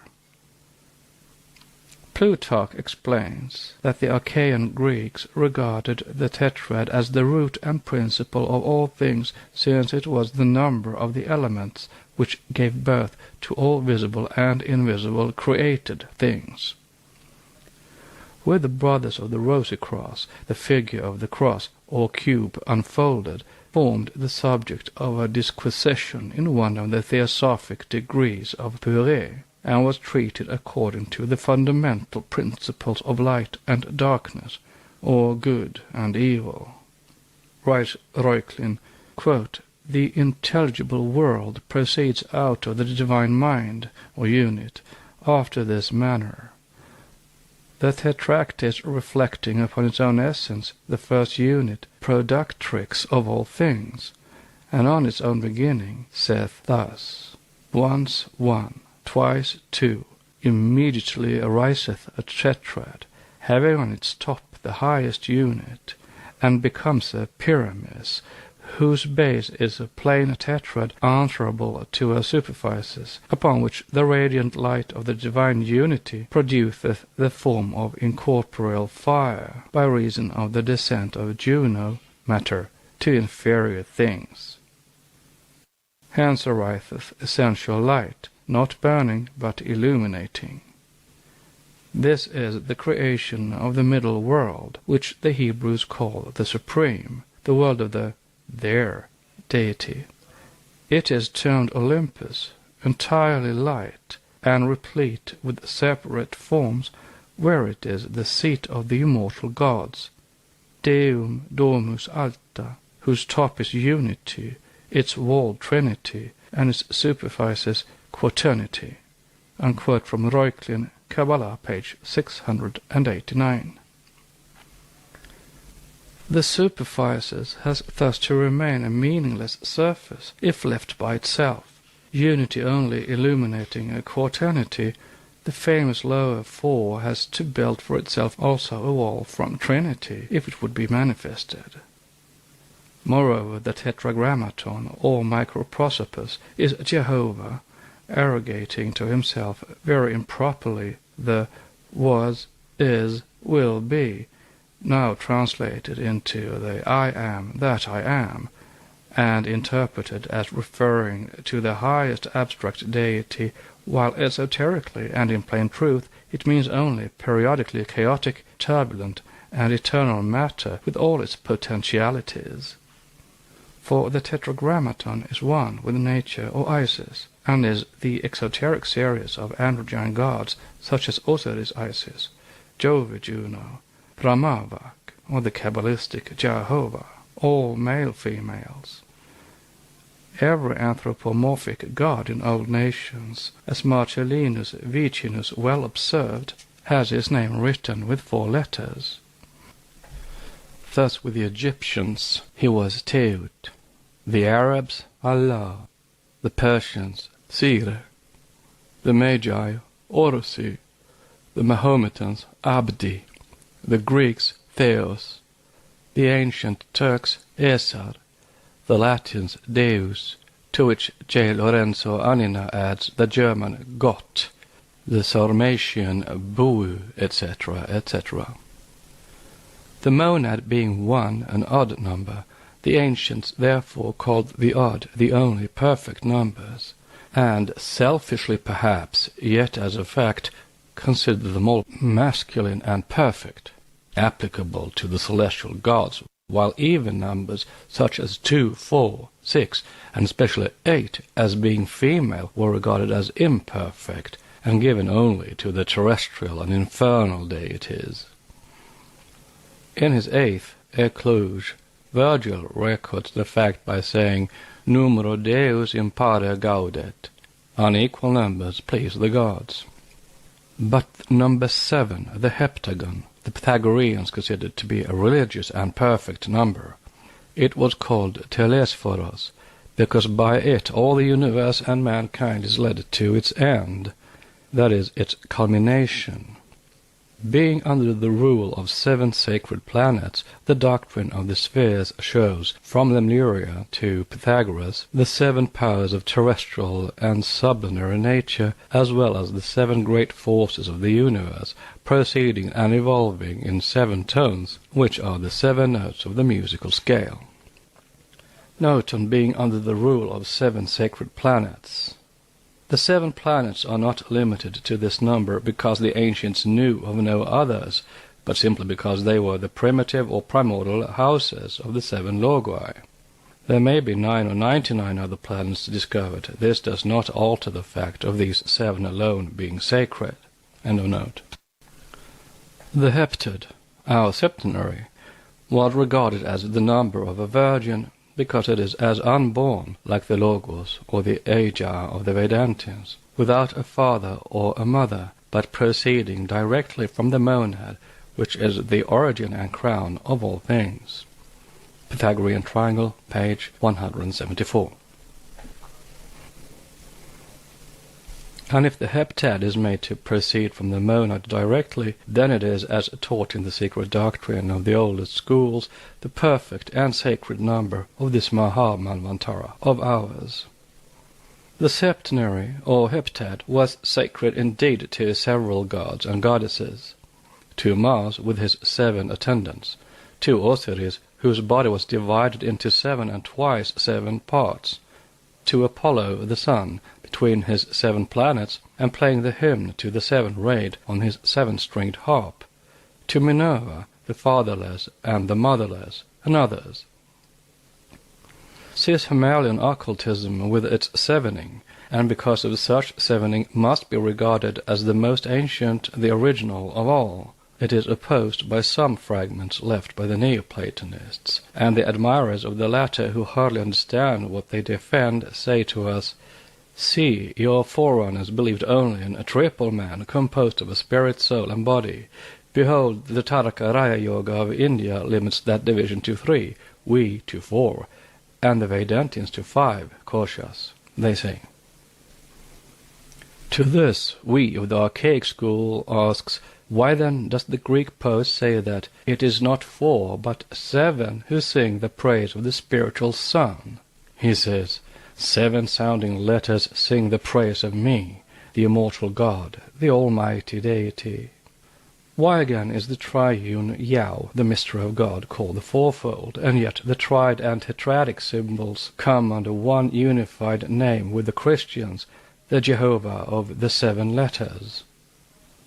Plutarch explains that the Achaean Greeks regarded the tetrad as the root and principle of all things, since it was the number of the elements which gave birth to all visible and invisible created things. With the brothers of the Rosy Cross, the figure of the cross or cube unfolded formed the subject of a disquisition in one of the theosophic degrees of Purée, and was treated according to the fundamental principles of light and darkness, or good and evil. Writes Reuchlin, quote, "The intelligible world proceeds out of the divine mind, or unit, after this manner. The tetractys reflecting upon its own essence, the first unit, productrix of all things, and on its own beginning, saith thus, once 1, twice 2, immediately ariseth a tetrad, having on its top the highest unit, and becomes a pyramis, whose base is a plain tetrad answerable to a superficies, upon which the radiant light of the divine unity produceth the form of incorporeal fire, by reason of the descent of Juno, matter, to inferior things. Hence ariseth essential light, not burning but illuminating. This is the creation of the middle world, which the Hebrews call the supreme, the world of their deity. It is termed Olympus, entirely light, and replete with separate forms, where it is the seat of the immortal gods, Deum Domus Alta, whose top is unity, its wall trinity, and its superficies quaternity. Unquote from Reuchlin, Kabbalah, page 689. The superficies has thus to remain a meaningless surface if left by itself, unity only illuminating a quaternity, The famous lower four has to build for itself also a wall from Trinity, if it would be manifested. Moreover, the tetragrammaton, or microprosopus, is Jehovah, arrogating to himself very improperly the was, is, will be, now translated into the I am that I am, and interpreted as referring to the highest abstract deity, while esoterically and in plain truth it means only periodically chaotic, turbulent, and eternal matter with all its potentialities. For the tetragrammaton is one with nature or Isis, and is the exoteric series of androgyne gods such as Osiris Isis, Jove Juno, Brahmavak, or the Kabbalistic Jehovah, all male-females. Every anthropomorphic god in old nations, as Marcellinus Vicinus well observed, has his name written with 4 letters. Thus with the Egyptians he was Teut, the Arabs Allah, the Persians Sire, the Magi Orosi, the Mahometans Abdi, the Greeks Theos, the ancient Turks Esar, the Latins Deus, to which J. Lorenzo Anina adds the German Gott, the Sarmatian Buu, etc., etc. The monad being 1, an odd number, the ancients therefore called the odd the only perfect numbers, and selfishly perhaps, yet as a fact, considered them all masculine and perfect, applicable to the celestial gods, while even numbers such as 2, 4, 6, and especially 8 as being female were regarded as imperfect, and given only to the terrestrial and infernal deities. In his 8th Ecloge, Virgil records the fact by saying, Numero Deus impare gaudet, unequal numbers please the gods. But number 7, the heptagon, the Pythagoreans considered to be a religious and perfect number. It was called telesphoros, because by it all the universe and mankind is led to its end, that is, its culmination. Being under the rule of 7 sacred planets, the doctrine of the spheres shows, from Lemuria to Pythagoras, the 7 powers of terrestrial and sublunary nature, as well as the 7 great forces of the universe, proceeding and evolving in 7 tones, which are the 7 notes of the musical scale. Note on being under the rule of 7 sacred planets. The 7 planets are not limited to this number because the ancients knew of no others, but simply because they were the primitive or primordial houses of the 7 logoi. There may be 9 or 99 other planets discovered. This does not alter the fact of these 7 alone being sacred. End of note. The heptad, our septenary, was regarded as the number of a virgin, because it is as unborn, like the Logos or the Aja of the Vedantians, without a father or a mother, but proceeding directly from the monad, which is the origin and crown of all things. Pythagorean Triangle, page 174. And if the heptad is made to proceed from the monad directly, then it is, as taught in the secret doctrine of the oldest schools, the perfect and sacred number of this Mahamanvantara of ours. The septenary, or heptad, was sacred indeed to several gods and goddesses. To Mars with his 7 attendants, to Osiris, whose body was divided into 7 and twice 7 parts, to Apollo the sun, between his 7 planets, and playing the hymn to the 7 rayed on his 7-stringed harp, to Minerva, the fatherless and the motherless, and others. Cis-Himalayan occultism with its 7ing, and because of such 7ing must be regarded as the most ancient, the original of all. It is opposed by some fragments left by the Neoplatonists, and the admirers of the latter, who hardly understand what they defend, say to us, See, your forerunners believed only in a triple man composed of a spirit, soul, and body. Behold, the Taraka Raya Yoga of India limits that division to 3, we to 4, and the Vedantians to 5 koshas, they say. To this, we of the archaic school asks, why then does the Greek poet say that it is not 4 but 7 who sing the praise of the spiritual sun? He says, 7 sounding letters sing the praise of me, the immortal God, the almighty deity. Why again is the triune Yao, the mystery of God, called the fourfold, and yet the triad and tetradic symbols come under one unified name with the Christians, the Jehovah of the 7 letters?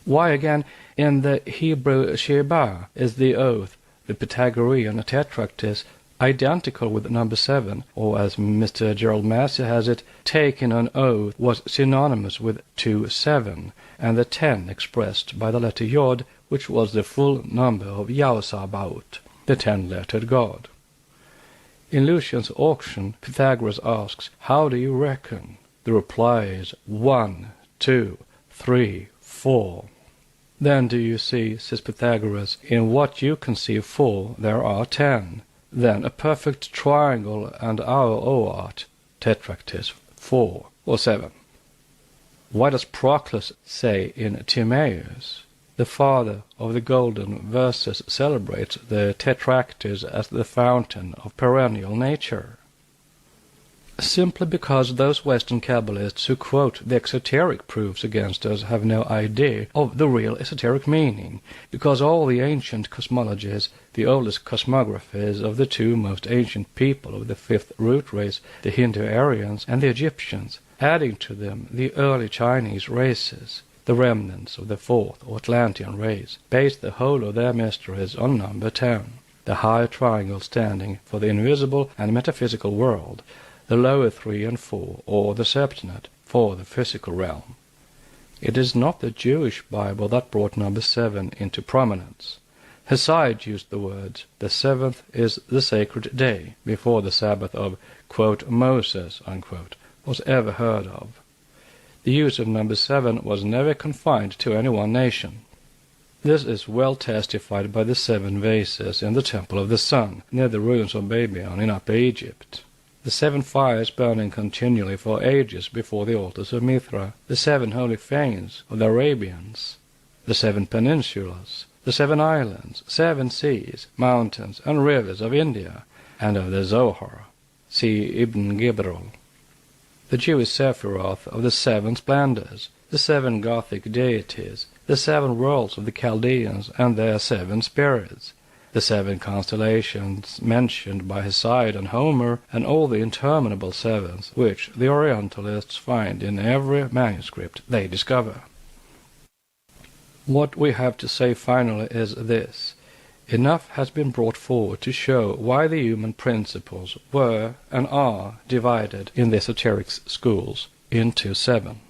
Why again in the Hebrew Sheba is the oath, the Pythagorean tetractys, identical with number 7, or as Mr. Gerald Massey has it, taking an oath was synonymous with 2-7, and the 10 expressed by the letter Yod, which was the full number of Yahweh-Sabaoth, the 10-lettered God. In Lucian's auction, Pythagoras asks, how do you reckon? The reply is 1, 2, 3, 4. Then do you see, says Pythagoras, in what you conceive 4 there are 10. Then a perfect triangle and our art, tetractys, 4 or 7. Why does Proclus say in Timaeus, the father of the golden verses celebrates the tetractys as the fountain of perennial nature? Simply because those Western Kabbalists who quote the exoteric proofs against us have no idea of the real esoteric meaning, because all the ancient cosmologies, the oldest cosmographies of the 2 most ancient people of the 5th root race, the Hindu-Aryans and the Egyptians, adding to them the early Chinese races, the remnants of the 4th or Atlantean race, based the whole of their mysteries on number 10, the high triangle standing for the invisible and metaphysical world, the lower 3 and 4, or the septennate, for the physical realm. It is not the Jewish Bible that brought number 7 into prominence. Hesiod used the words, the 7th is the sacred day, before the Sabbath of, quote, Moses, unquote, was ever heard of. The use of number 7 was never confined to any one nation. This is well testified by the 7 vases in the Temple of the Sun, near the ruins of Babylon in Upper Egypt. The 7 fires burning continually for ages before the altars of Mithra, the 7 holy fanes of the Arabians, the 7 peninsulas, the 7 islands, 7 seas, mountains, and rivers of India, and of the Zohar. See Ibn Gibril. The Jewish Sephiroth of the 7 splendors, the 7 Gothic deities, the 7 worlds of the Chaldeans and their 7 spirits, the 7 constellations mentioned by Hesiod and Homer, and all the interminable 7s which the Orientalists find in every manuscript they discover. What we have to say finally is this. Enough has been brought forward to show why the human principles were and are divided in the esoteric schools into 7.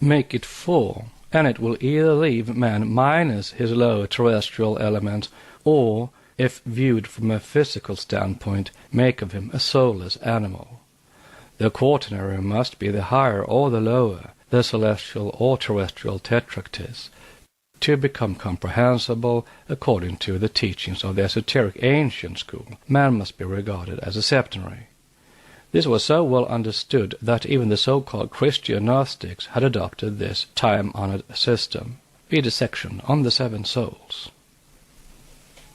Make it 4, and it will either leave man minus his lower terrestrial elements, or, if viewed from a physical standpoint, make of him a soulless animal. The quaternary must be the higher or the lower, the celestial or terrestrial tetractys, to become comprehensible according to the teachings of the esoteric ancient school. Man must be regarded as a septenary. This was so well understood that even the so-called Christian Gnostics had adopted this time-honored system. Read a section on the 7 souls.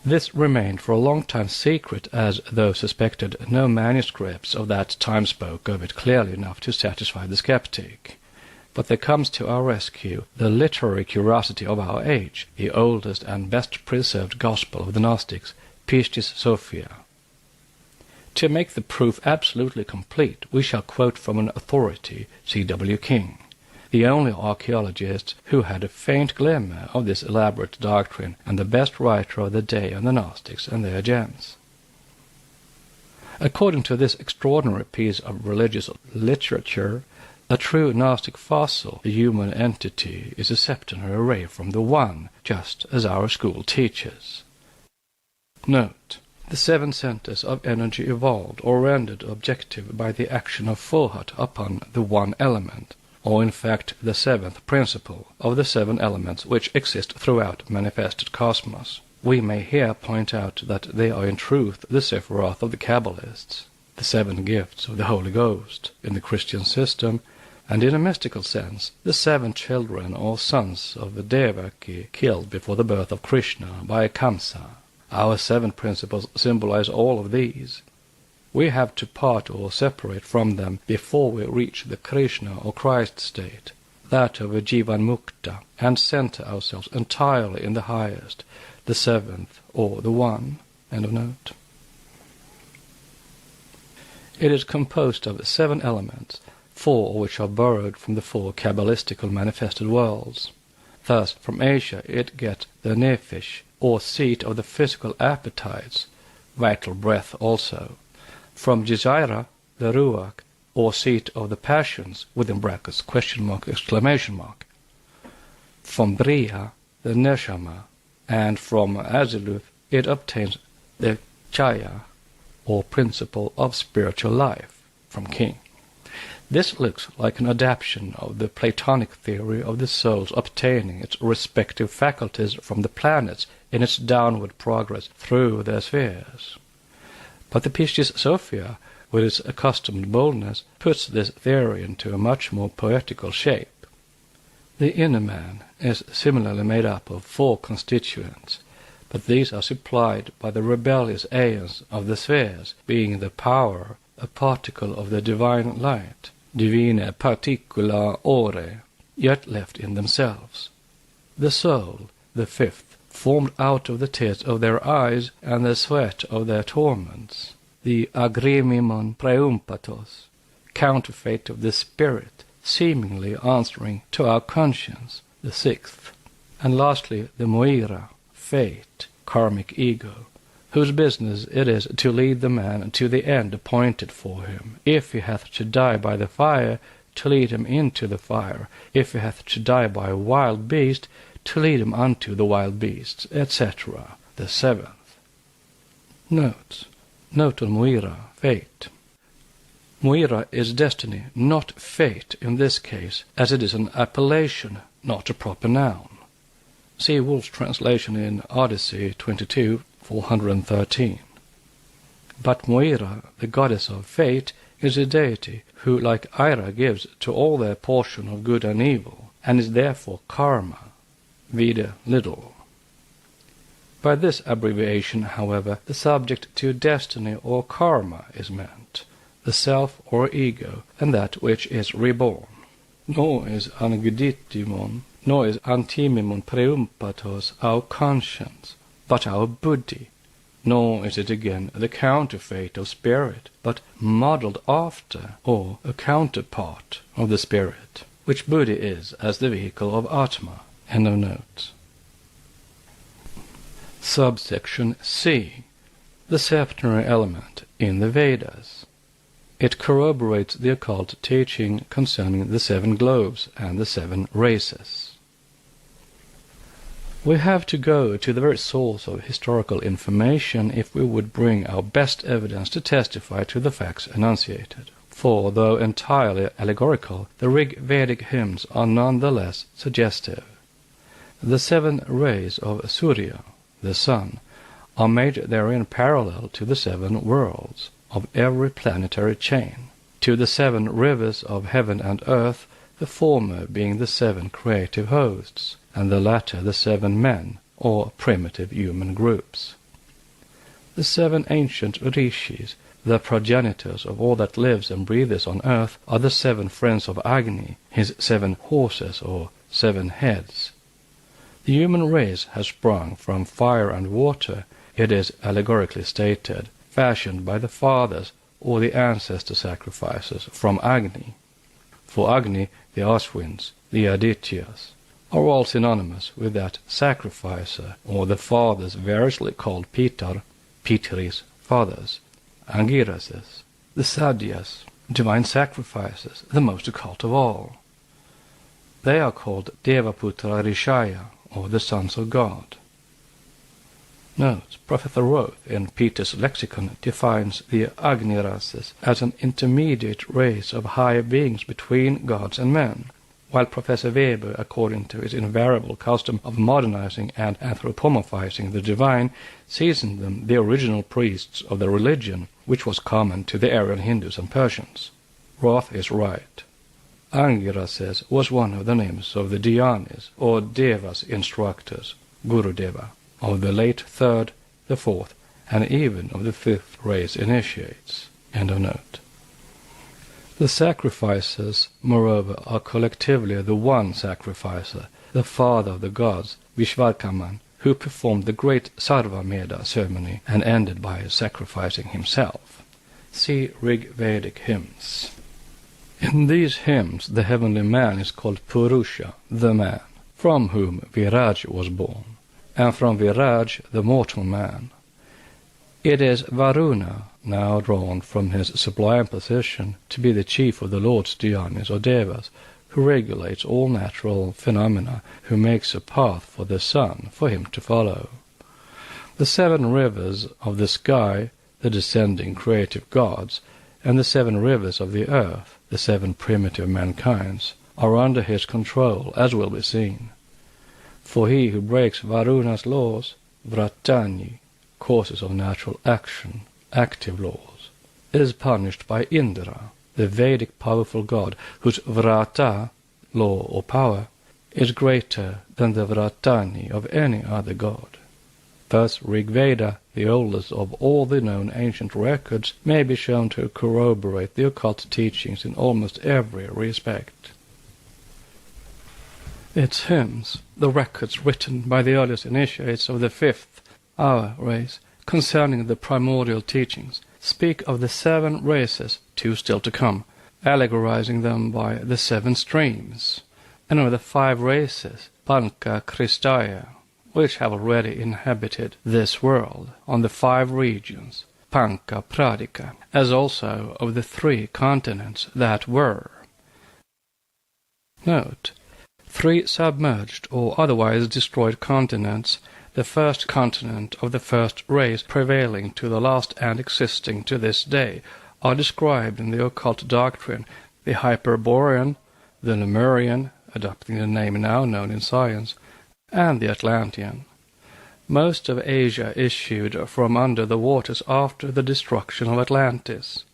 This remained for a long time secret, as though suspected no manuscripts of that time spoke of it clearly enough to satisfy the skeptic. But there comes to our rescue the literary curiosity of our age, the oldest and best preserved gospel of the Gnostics, Pistis Sophia. To make the proof absolutely complete, we shall quote from an authority, C.W. King, the only archaeologist who had a faint glimmer of this elaborate doctrine, and the best writer of the day on the Gnostics and their gems. According to this extraordinary piece of religious literature, a true Gnostic fossil, a human entity, is a septenary ray from the One, just as our school teaches. Note: the 7 centers of energy evolved or rendered objective by the action of Fohat upon the one element, or in fact the 7th principle of the 7 elements which exist throughout manifested cosmos. We may here point out that they are in truth the Sephiroth of the Kabbalists, the 7 gifts of the Holy Ghost in the Christian system, And in a mystical sense, the 7 children or sons of the Devaki killed before the birth of Krishna by Kamsa. Our 7 principles symbolize all of these. We have to part or separate from them before we reach the Krishna or Christ state, that of a Jivan Mukta, and center ourselves entirely in the highest, the 7th or the One. End of note. It is composed of 7 elements, 4 of which are borrowed from the 4 Kabbalistical manifested worlds. Thus, from Asia it gets the nephesh, or seat of the physical appetites, vital breath also. From Jaira, the ruach, or seat of the passions, within brackets, question mark, exclamation mark. From Bria, the neshama, and from Aziluth it obtains the chaya, or principle of spiritual life, from King. This looks like an adaptation of the Platonic theory of the soul's obtaining its respective faculties from the planets in its downward progress through their spheres. But the Pistis Sophia, with its accustomed boldness, puts this theory into a much more poetical shape. The inner man is similarly made up of 4 constituents, but these are supplied by the rebellious aeons of the spheres, being the power, a particle of the divine light, divine particula ore, yet left in themselves. The soul, the 5th, formed out of the tears of their eyes and the sweat of their torments, the agrimimon preumpatos, counterfeit of the spirit, seemingly answering to our conscience, the 6th, and lastly the moira, fate, karmic ego, whose business it is to lead the man to the end appointed for him. If he hath to die by the fire, to lead him into the fire. If he hath to die by a wild beast, to lead him unto the wild beasts, etc. The 7th. Notes. Note on Muira, fate. Muira is destiny, not fate in this case, as it is an appellation, not a proper noun. See Wolf's translation in Odyssey 22, 413. But Muira, the goddess of fate, is a deity who, like Ira, gives to all their portion of good and evil, and is therefore karma, vide little. By this abbreviation, however, the subject to destiny or karma is meant, the self or ego, and that which is reborn. Nor is anguditimon, nor is antimimon preumpatos our conscience, but our buddhi, nor is it again the counterfeit of spirit, but modelled after, or a counterpart of the spirit, which buddhi is as the vehicle of Atma. End of note. Subsection C. The septenary element in the Vedas. It corroborates the occult teaching concerning the 7 globes and the 7 races. We have to go to the very source of historical information if we would bring our best evidence to testify to the facts enunciated. For, though entirely allegorical, the Rig Vedic hymns are nonetheless suggestive. The 7 rays of Surya, the sun, are made therein parallel to the 7 worlds of every planetary chain, to the 7 rivers of heaven and earth, the former being the 7 creative hosts, and the latter the 7 men, or primitive human groups. The 7 ancient rishis, the progenitors of all that lives and breathes on earth, are the 7 friends of Agni, his 7 horses or 7 heads. The human race has sprung from fire and water, it is allegorically stated, fashioned by the fathers or the ancestor sacrifices from Agni. For Agni, the Ashwins, the Adityas, are all synonymous with that sacrificer, or the fathers variously called Pitar, Pitris, fathers, Angirases, the Sadyas, divine sacrifices, the most occult of all. They are called Devaputra Rishaya, or the sons of God. Note, Professor Roth in Peter's Lexicon defines the Agnirases as an intermediate race of higher beings between gods and men, while Professor Weber, according to his invariable custom of modernizing and anthropomorphizing the divine, sees in them the original priests of the religion, which was common to the Aryan Hindus and Persians. Roth is right. Angira was one of the names of the Dhyanis, or Devas instructors, Gurudeva, of the late third, the fourth, and even of the fifth race initiates. End of note. The sacrifices, moreover, are collectively the one sacrificer, the father of the gods, Vishvakarman, who performed the great Sarvameda ceremony and ended by sacrificing himself. See Rig Vedic hymns. In these hymns the heavenly man is called Purusha, the man, from whom Viraj was born, and from Viraj the mortal man. It is Varuna, now drawn from his sublime position to be the chief of the Lord's Dhyanis or Devas, who regulates all natural phenomena, who makes a path for the sun for him to follow. The 7 rivers of the sky, the descending creative gods, and the 7 rivers of the earth, the 7 primitive mankinds, are under his control, as will be seen. For he who breaks Varuna's laws, Vratani, causes of natural action, active laws, is punished by Indra, the Vedic powerful god, whose Vrata, law or power, is greater than the Vratani of any other god. Thus Rig Veda, the oldest of all the known ancient records, may be shown to corroborate the occult teachings in almost every respect. Its hymns, the records written by the earliest initiates of the fifth, our race, concerning the primordial teachings, speak of the 7 races, 2 still to come, allegorizing them by the 7 streams, and of the 5 races, Panka Kristaya, which have already inhabited this world, on the 5 regions, Panka Pradika, as also of the 3 continents that were. Note: 3 submerged or otherwise destroyed continents, the first continent of the first race prevailing to the last and existing to this day, are described in the occult doctrine: the Hyperborean, the Lemurian, adopting the name now known in science, and the Atlantean. Most of Asia issued from under the waters after the destruction of Atlantis.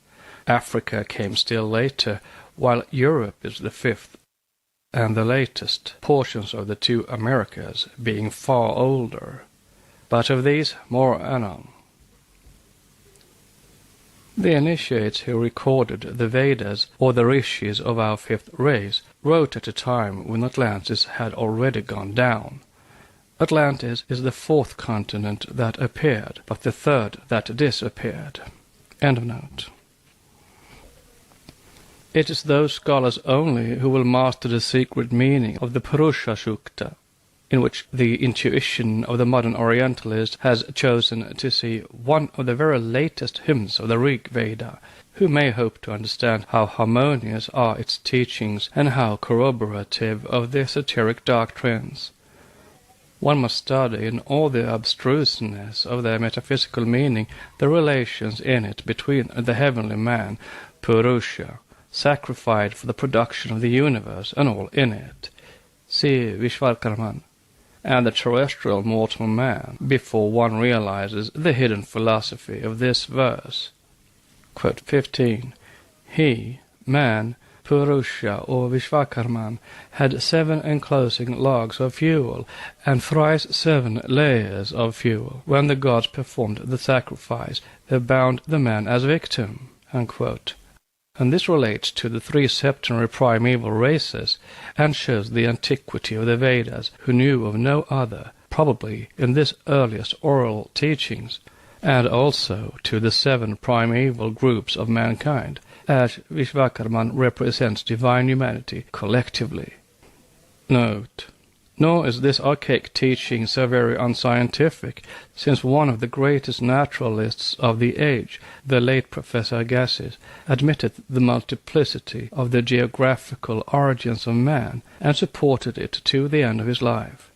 Africa came still later, while Europe is the 5th and the latest, portions of the 2 Americas being far older. But of these more anon. The initiates who recorded the Vedas, or the rishis of our 5th race, wrote at a time when Atlantis had already gone down. Atlantis is the 4th continent that appeared, but the 3rd that disappeared. End of note. It is those scholars only who will master the secret meaning of the Purusha Sukta, in which the intuition of the modern Orientalist has chosen to see one of the very latest hymns of the Rig Veda, who may hope to understand how harmonious are its teachings and how corroborative of the esoteric doctrines. One must study in all the abstruseness of their metaphysical meaning the relations in it between the heavenly man, Purusha, sacrificed for the production of the universe and all in it, see Vishvakarman, and the terrestrial mortal man, before one realizes the hidden philosophy of this verse. Quote 15. He, man, Purusha or Vishvakarman, had 7 enclosing logs of fuel and thrice 7 layers of fuel. When the gods performed the sacrifice, they bound the man as victim. Unquote. And this relates to the 3 septenary primeval races, and shows the antiquity of the Vedas, who knew of no other, probably in this earliest oral teachings, and also to the 7 primeval groups of mankind, as Vishvakarman represents divine humanity collectively. Note: nor is this archaic teaching so very unscientific, since one of the greatest naturalists of the age, the late Professor Agassiz, admitted the multiplicity of the geographical origins of man and supported it to the end of his life.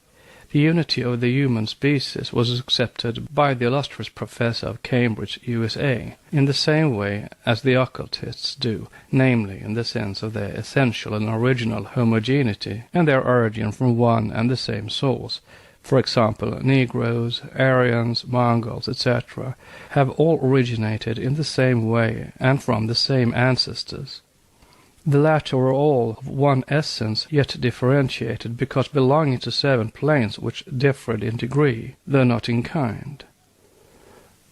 The unity of the human species was accepted by the illustrious professor of Cambridge, USA, in the same way as the occultists do, namely in the sense of their essential and original homogeneity and their origin from one and the same source. For example, Negroes, Aryans, Mongols, etc., have all originated in the same way and from the same ancestors. The latter were all of one essence, yet differentiated because belonging to 7 planes which differed in degree, though not in kind.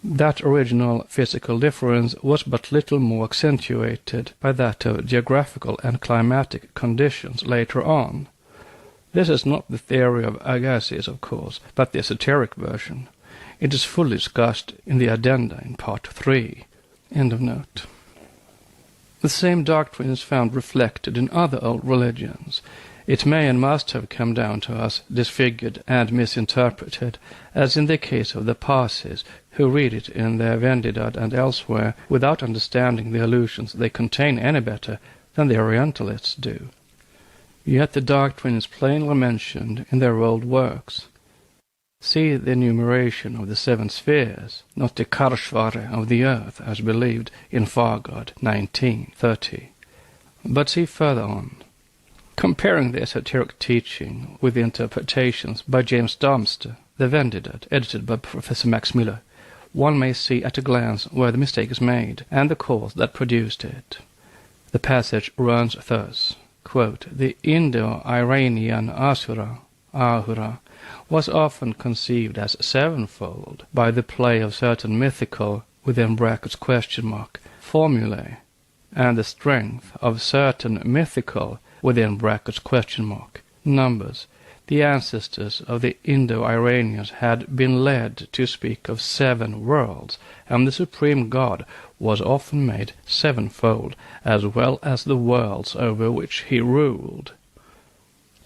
That original physical difference was but little more accentuated by that of geographical and climatic conditions later on. This is not the theory of Agassiz, of course, but the esoteric version. It is fully discussed in the addenda in part 3. End of note. The same doctrine is found reflected in other old religions. It may and must have come down to us disfigured and misinterpreted, as in the case of the Parsis, who read it in their Vendidad and elsewhere without understanding the allusions they contain any better than the Orientalists do. Yet the doctrine is plainly mentioned in their old works. See the enumeration of the 7 spheres, not the Karshvara of the earth, as believed in Fargod 19:30. But see further on. Comparing the esoteric teaching with the interpretations by James Darmster, the Vendidad, edited by Professor Max Miller, one may see at a glance where the mistake is made, and the cause that produced it. The passage runs thus, quote, "The Indo-Iranian Asura, Ahura, was often conceived as 7-fold by the play of certain mythical, within brackets question mark, formulae, and the strength of certain mythical, within brackets question mark, numbers. The ancestors of the Indo-Iranians had been led to speak of 7 worlds, and the supreme god was often made 7-fold, as well as the worlds over which he ruled."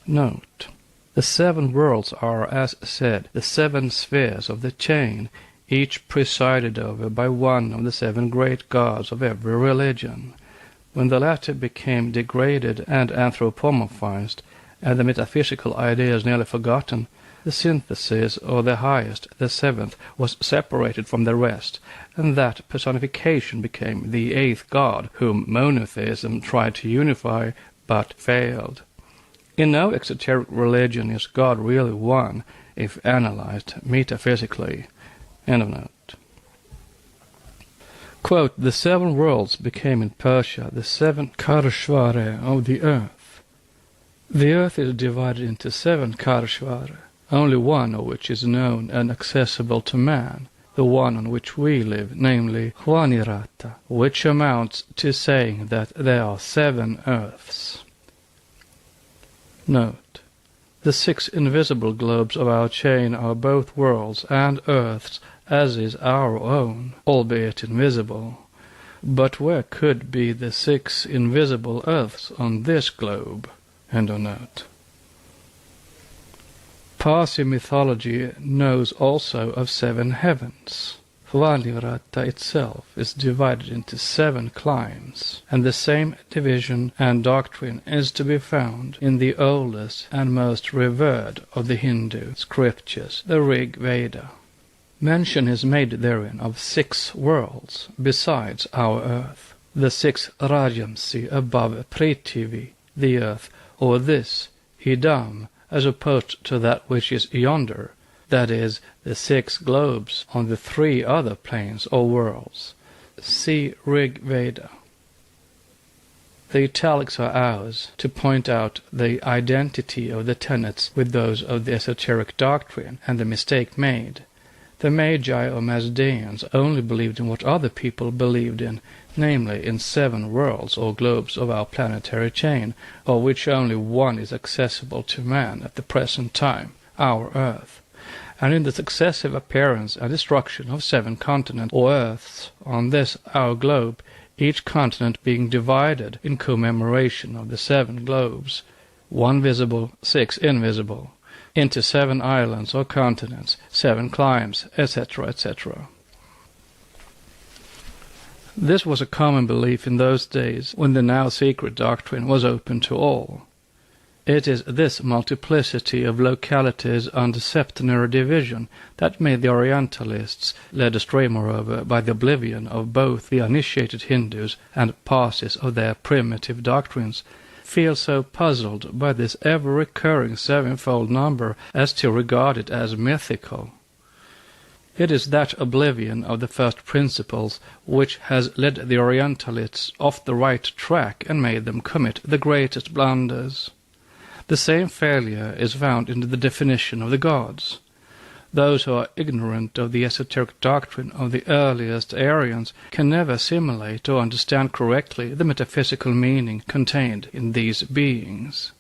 Note: the 7 worlds are, as said, the 7 spheres of the chain, each presided over by one of the 7 great gods of every religion. When the latter became degraded and anthropomorphized, and the metaphysical ideas nearly forgotten, the synthesis, or the highest, the 7th, was separated from the rest, and that personification became the 8th god, whom monotheism tried to unify, but failed. In no exoteric religion is God really one, if analyzed metaphysically. End of note. Quote, "The 7 worlds became in Persia the 7 Karshvara of the earth. The earth is divided into 7 Karshvara, only one of which is known and accessible to man, the one on which we live, namely Hwanirata, which amounts to saying that there are 7 earths." Note: the 6 invisible globes of our chain are both worlds and earths, as is our own, albeit invisible. But where could be the 6 invisible earths on this globe? End of note. Parsi mythology knows also of 7 heavens. Hwanirata itself is divided into 7 climes, and the same division and doctrine is to be found in the oldest and most revered of the Hindu scriptures, the Rig Veda. Mention is made therein of 6 worlds, besides our earth, the 6 Rajamsi above Prithivi, the earth, or this, Hidam, as opposed to that which is yonder, that is, the 6 globes on the 3 other planes or worlds. See Rig Veda. The italics are ours to point out the identity of the tenets with those of the esoteric doctrine and the mistake made. The Magi or Mazdaeans only believed in what other people believed in, namely in 7 worlds or globes of our planetary chain, of which only one is accessible to man at the present time, our Earth, and in the successive appearance and destruction of 7 continents or earths on this our globe, each continent being divided in commemoration of the 7 globes, 1 visible, 6 invisible, into 7 islands or continents, 7 climes, etc., etc. This was a common belief in those days when the now secret doctrine was open to all. It is this multiplicity of localities under septenary division that made the Orientalists, led astray moreover by the oblivion of both the uninitiated Hindus and Parsis of their primitive doctrines, feel so puzzled by this ever-recurring 7-fold number as to regard it as mythical. It is that oblivion of the first principles which has led the Orientalists off the right track and made them commit the greatest blunders. The same failure is found in the definition of the gods. Those who are ignorant of the esoteric doctrine of the earliest Aryans can never assimilate or understand correctly the metaphysical meaning contained in these beings.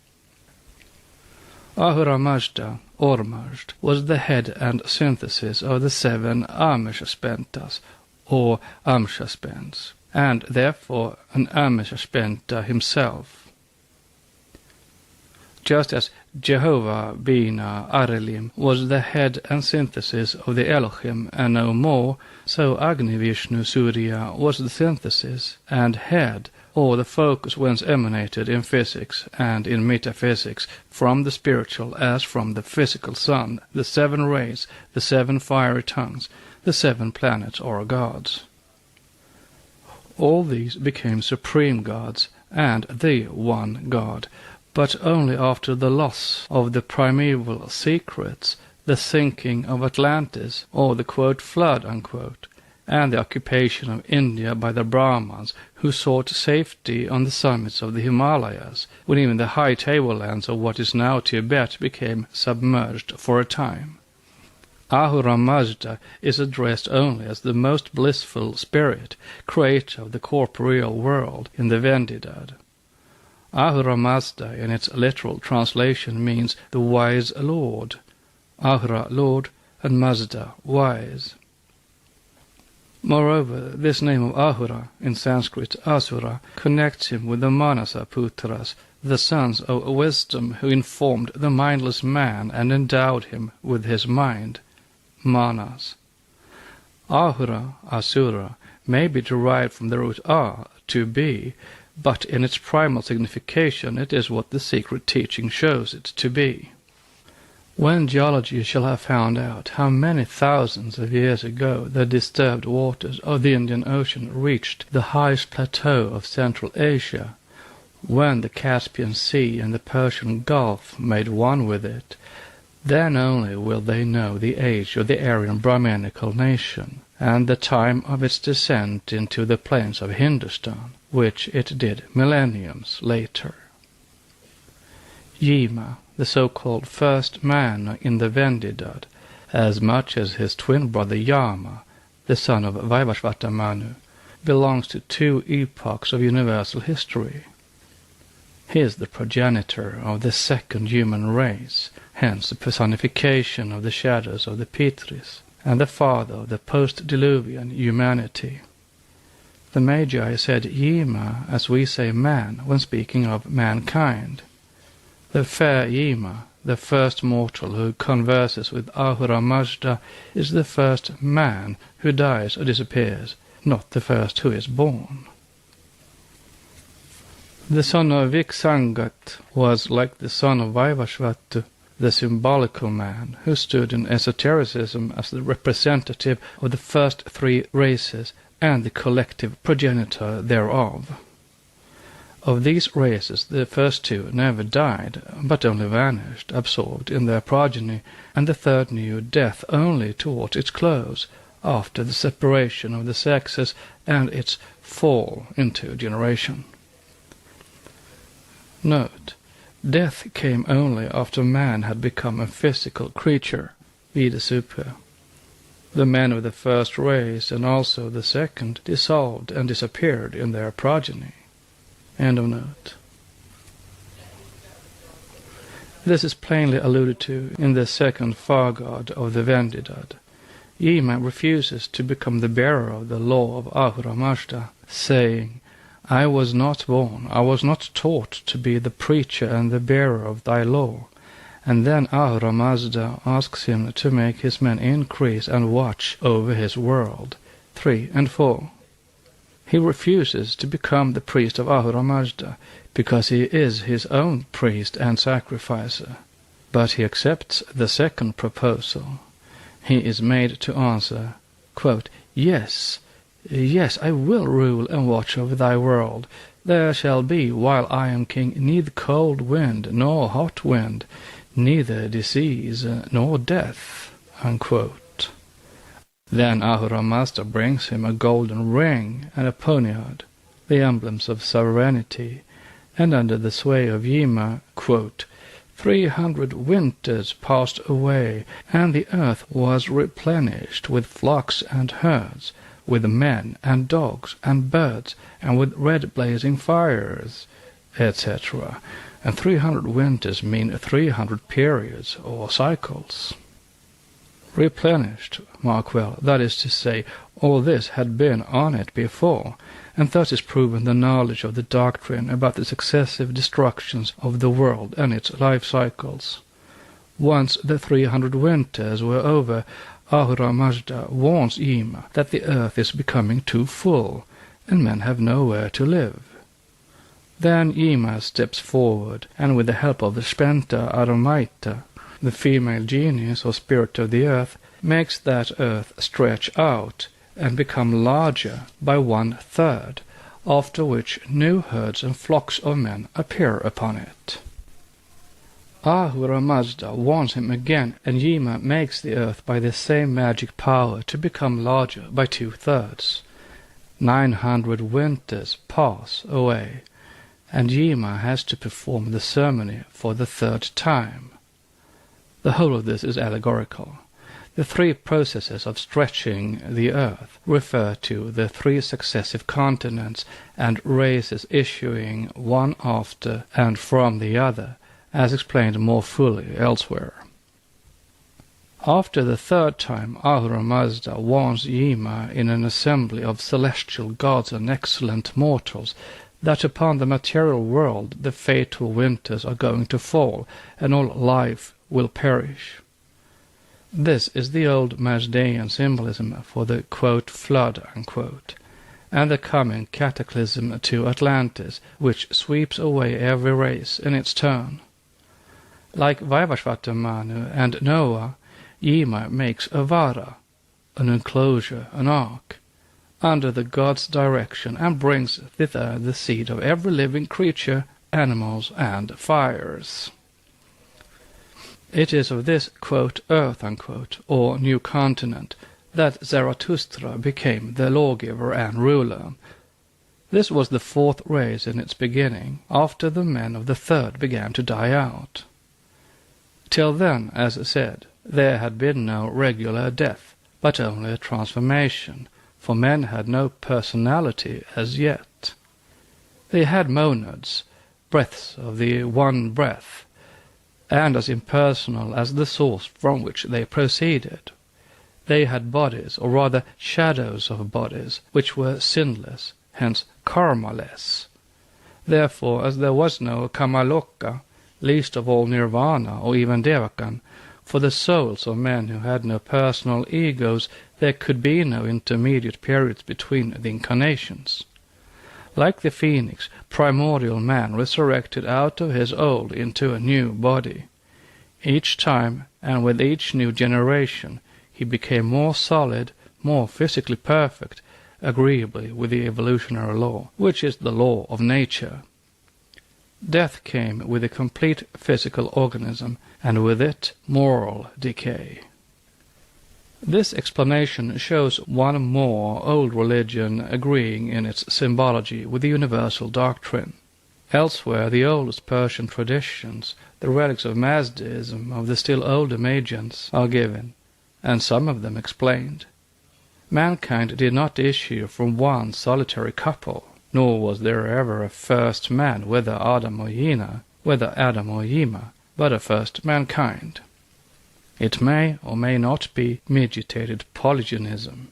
Ahura Mazda, or Mazd, was the head and synthesis of the 7 Ameshaspentas, or Amshaspens, and therefore an Ameshaspenta himself. Just as Jehovah Bina Arelim was the head and synthesis of the Elohim and no more, so Agni Vishnu Surya was the synthesis and head, or the focus whence emanated in physics and in metaphysics from the spiritual as from the physical sun, the 7 rays, the 7 fiery tongues, the 7 planets or gods. All these became supreme gods and the one God, but only after the loss of the primeval secrets, the sinking of Atlantis, or the quote, flood, unquote, and the occupation of India by the Brahmans, who sought safety on the summits of the Himalayas, when even the high tablelands of what is now Tibet became submerged for a time. Ahura Mazda is addressed only as the most blissful spirit, creator of the corporeal world in the Vendidad. Ahura Mazda in its literal translation means the wise lord, Ahura lord and Mazda wise. Moreover, this name of Ahura, in Sanskrit Asura, connects him with the Manasa Putras, the sons of wisdom who informed the mindless man and endowed him with his mind, Manas. Ahura, Asura, may be derived from the root A, to be, but in its primal signification it is what the secret teaching shows it to be. When geology shall have found out how many thousands of years ago the disturbed waters of the Indian Ocean reached the highest plateau of Central Asia, when the Caspian Sea and the Persian Gulf made one with it, then only will they know the age of the Aryan Brahmanical nation, and the time of its descent into the plains of Hindustan, which it did millenniums later. Yima, the so-called first man in the Vendidad, as much as his twin brother Yama, the son of Vaivashvata Manu, belongs to 2 epochs of universal history. He is the progenitor of the second human race, hence the personification of the shadows of the Pitris, and the father of the post-diluvian humanity. The Magi said Yima as we say man when speaking of mankind. The fair Yima, the first mortal who converses with Ahura Mazda, is the first man who dies or disappears, not the first who is born. The son of Viksangat was like the son of Vaivashvata, the symbolical man who stood in esotericism as the representative of the first 3 races and the collective progenitor thereof. Of these races the first 2 never died, but only vanished, absorbed in their progeny, and the third knew death only towards its close, after the separation of the sexes and its fall into generation. Note: death came only after man had become a physical creature, vide super. The men of the first race and also the second dissolved and disappeared in their progeny. End of note. This is plainly alluded to in the second far god of the Vendidad. Yima refuses to become the bearer of the law of Ahura Mazda, saying, I was not born, I was not taught to be the preacher and the bearer of thy law. And then Ahura Mazda asks him to make his men increase and watch over his world. 3 and 4. He refuses to become the priest of Ahura Mazda, because he is his own priest and sacrificer. But he accepts the second proposal. He is made to answer, quote, Yes, I will rule and watch over thy world. There shall be, while I am king, neither cold wind nor hot wind, neither disease nor death, unquote. Then Ahura Mazda brings him a golden ring and a poniard, the emblems of sovereignty, and under the sway of Yima, quote, 300 winters passed away, and the earth was replenished with flocks and herds, with men and dogs and birds, and with red blazing fires, etc. And 300 winters mean 300 periods or cycles. Replenished, mark well, that is to say, all this had been on it before, and thus is proven the knowledge of the doctrine about the successive destructions of the world and its life cycles. Once the 300 winters were over, Ahura Mazda warns Yima that the earth is becoming too full, and men have nowhere to live. Then Yima steps forward, and with the help of the Spenta Aromaita, the female genius or spirit of the earth, makes that earth stretch out and become larger by 1/3, after which new herds and flocks of men appear upon it. Ahura Mazda warns him again, and Yima makes the earth by the same magic power to become larger by 2/3. 900 winters pass away, and Yima has to perform the ceremony for the 3rd time. The whole of this is allegorical. The 3 processes of stretching the earth refer to the 3 successive continents and races issuing one after and from the other, as explained more fully elsewhere. After the 3rd time, Ahura Mazda warns Yima in an assembly of celestial gods and excellent mortals that upon the material world the fatal winters are going to fall, and all life will perish. This is the old Mazdaean symbolism for the, quote, flood, unquote, and the coming cataclysm to Atlantis, which sweeps away every race in its turn. Like Vaivashvata Manu and Noah, Yima makes a vara, an enclosure, an ark, under the god's direction, and brings thither the seed of every living creature, animals, and fires. It is of this, quote, earth, unquote, or new continent, that Zarathustra became the lawgiver and ruler. This was the 4th race in its beginning, after the men of the 3rd began to die out. Till then, as said, there had been no regular death, but only a transformation, for men had no personality as yet. They had monads, breaths of the one breath, and as impersonal as the source from which they proceeded. They had bodies, or rather shadows of bodies, which were sinless, hence karmaless. Therefore, as there was no kamaloka, least of all nirvana or even devakan, for the souls of men who had no personal egos, there could be no intermediate periods between the incarnations. Like the phoenix, primordial man resurrected out of his old into a new body. Each time, and with each new generation, he became more solid, more physically perfect, agreeably with the evolutionary law, which is the law of nature. Death came with a complete physical organism, and with it moral decay. This explanation shows one more old religion agreeing in its symbology with the universal doctrine. Elsewhere, the oldest Persian traditions, the relics of Mazdaism of the still older Magians, are given, and some of them explained. Mankind did not issue from one solitary couple, nor was there ever a first man, whether Adam or Yima, but a first mankind. It may or may not be meditated polygenism.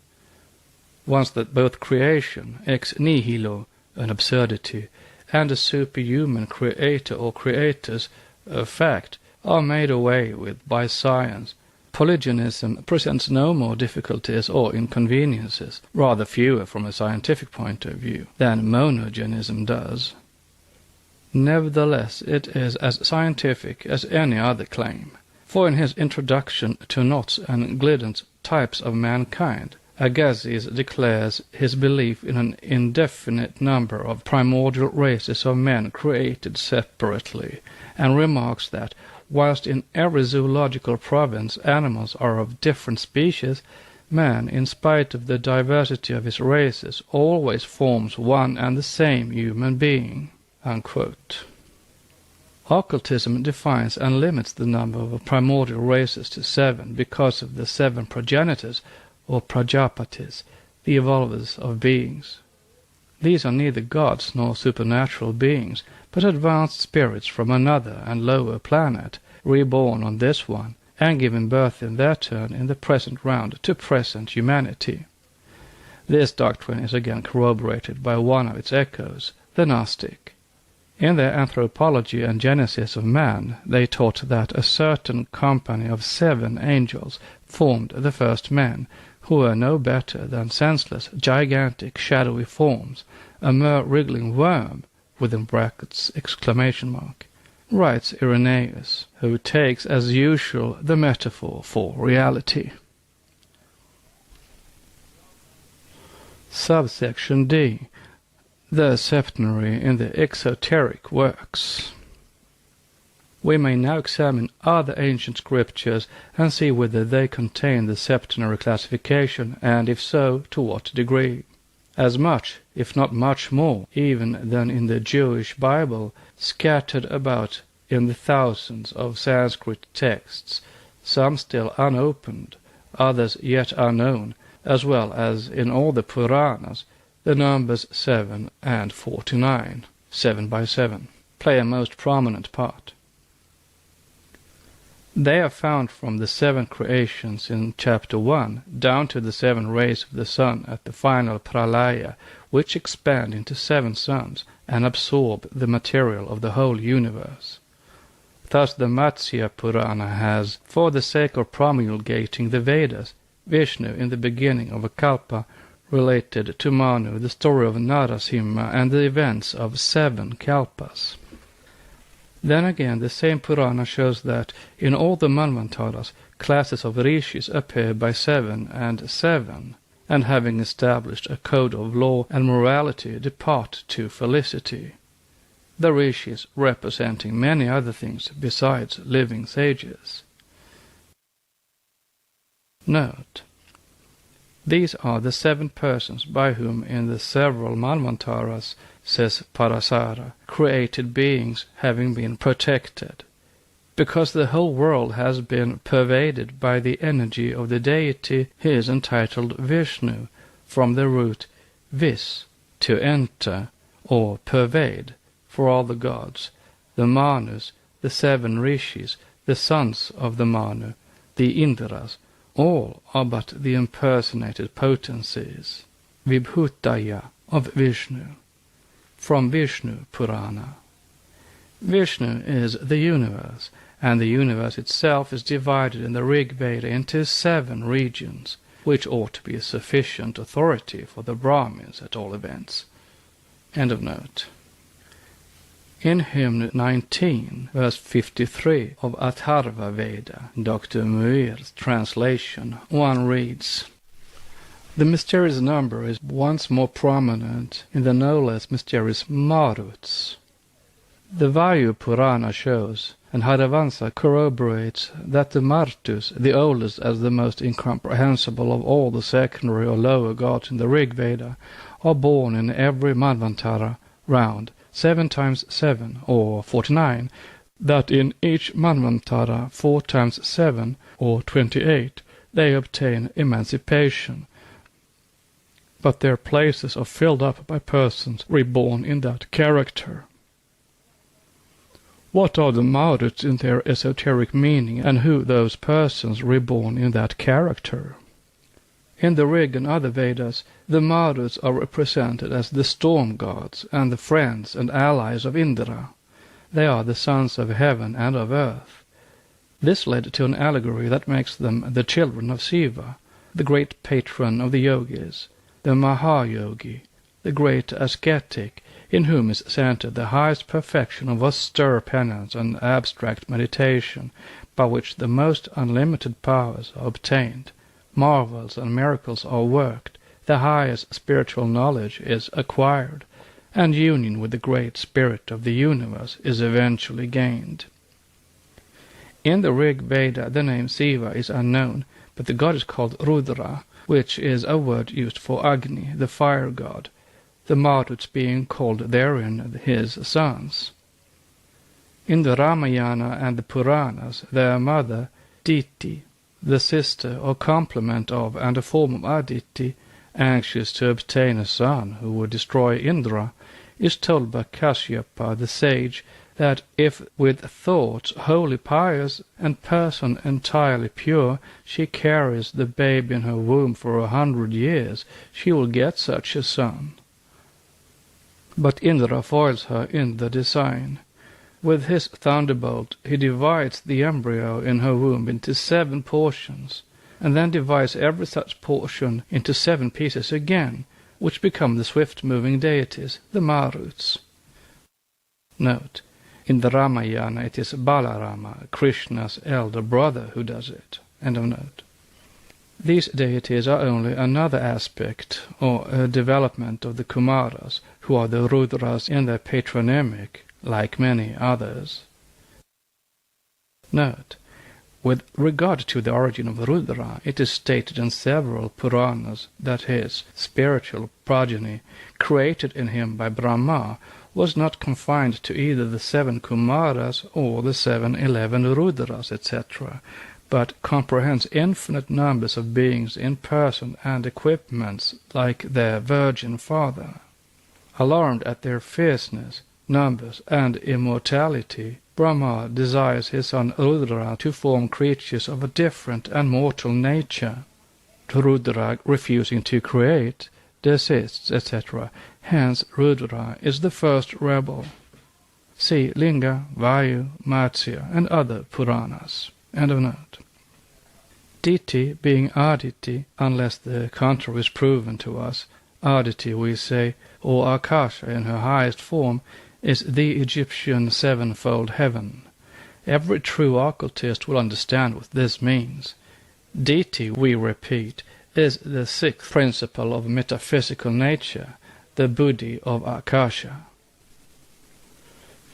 Once that both creation, ex nihilo, an absurdity, and a superhuman creator or creators, a fact, are made away with by science, polygenism presents no more difficulties or inconveniences, rather fewer from a scientific point of view, than monogenism does. Nevertheless, it is as scientific as any other claim. For in his introduction to Knots and Gliddon's Types of Mankind, Agassiz declares his belief in an indefinite number of primordial races of men created separately, and remarks that, whilst in every zoological province animals are of different species, man, in spite of the diversity of his races, always forms one and the same human being." Unquote. Occultism defines and limits the number of primordial races to 7 because of the 7 progenitors, or prajapatis, the evolvers of beings. These are neither gods nor supernatural beings, but advanced spirits from another and lower planet, reborn on this one, and giving birth in their turn in the present round to present humanity. This doctrine is again corroborated by one of its echoes, the Gnostic. In their Anthropology and Genesis of Man, they taught that a certain company of 7 angels formed the first men, who were no better than senseless, gigantic, shadowy forms, a mere wriggling worm, within brackets, ! Writes Irenaeus, who takes as usual the metaphor for reality. Subsection D. The septenary in the esoteric works. We may now examine other ancient scriptures and see whether they contain the septenary classification, and if so, to what degree. As much, if not much more, even than in the Jewish Bible, scattered about in the thousands of Sanskrit texts, some still unopened, others yet unknown, as well as in all the Puranas, the numbers 7 and 49, 7 by 7, play a most prominent part. They are found from the 7 creations in chapter 1 down to the 7 rays of the sun at the final pralaya, which expand into 7 suns and absorb the material of the whole universe. Thus the Matsya Purana has, for the sake of promulgating the Vedas, Vishnu in the beginning of a kalpa related to Manu the story of Narasimha and the events of 7 kalpas. Then again the same Purana shows that in all the Manvantaras classes of rishis appear by 7 and 7, and having established a code of law and morality depart to felicity. The rishis representing many other things besides living sages. Note: these are the 7 persons by whom in the several Manvantaras, says Parasara, created beings having been protected. Because the whole world has been pervaded by the energy of the deity, he is entitled Vishnu, from the root vis, to enter, or pervade, for all the gods, the Manus, the 7 rishis, the sons of the Manu, the Indras, all are but the impersonated potencies, Vibhutaya, of Vishnu, from Vishnu Purana. Vishnu is the universe, and the universe itself is divided in the Rig Veda into 7 regions, which ought to be a sufficient authority for the Brahmins at all events. End of note. In hymn 19, verse 53 of Atharva Veda, Dr. Muir's translation, one reads, "The mysterious number is once more prominent in the no less mysterious Maruts." The Vayu Purana shows, and Harivansa corroborates, that the Martus, the oldest as the most incomprehensible of all the secondary or lower gods in the Rig Veda, are born in every Manvantara round 7 times 7, or 49, that in each Manvantara 4 times 7, or 28, they obtain emancipation, but their places are filled up by persons reborn in that character. What are the Maruts in their esoteric meaning, and who those persons reborn in that character? In the Rig and other Vedas, the Maruts are represented as the storm gods and the friends and allies of Indra. They are the sons of heaven and of earth. This led to an allegory that makes them the children of Shiva, the great patron of the yogis, the Mahayogi, the great ascetic, in whom is centered the highest perfection of austere penance and abstract meditation, by which the most unlimited powers are obtained, marvels and miracles are worked, the highest spiritual knowledge is acquired, and union with the great spirit of the universe is eventually gained. In the Rig Veda the name Shiva is unknown, but the god is called Rudra, which is a word used for Agni, the fire god, the Maruts being called therein his sons. In the Ramayana and the Puranas, their mother, Diti, the sister or complement of and a form of Aditi, anxious to obtain a son who would destroy Indra, is told by Kashyapa the sage that if with thoughts wholly pious and person entirely pure she carries the babe in her womb for 100 years, she will get such a son. But Indra foils her in the design. With his thunderbolt he divides the embryo in her womb into 7 portions, and then divides every such portion into 7 pieces again, which become the swift-moving deities, the Maruts. Note: in the Ramayana it is Balarama, Krishna's elder brother, who does it. End of note. These deities are only another aspect or a development of the Kumaras, who are the Rudras in their patronymic, like many others. Note: with regard to the origin of Rudra, it is stated in several Puranas that his spiritual progeny, created in him by Brahma, was not confined to either the 7 Kumaras or the 711 Rudras, etc., but comprehends infinite numbers of beings in person and equipments like their virgin father. Alarmed at their fierceness, numbers, and immortality, Brahma desires his son Rudra to form creatures of a different and mortal nature. Rudra, refusing to create, desists, etc. Hence Rudra is the first rebel. See Linga, Vayu, Matsya, and other Puranas. End of note. Diti being Aditi, unless the contrary is proven to us, Aditi we say, or Akasha in her highest form, is the Egyptian 7-fold heaven. Every true occultist will understand what this means. Diti, we repeat, is the 6th principle of metaphysical nature, the Buddhi of Akasha.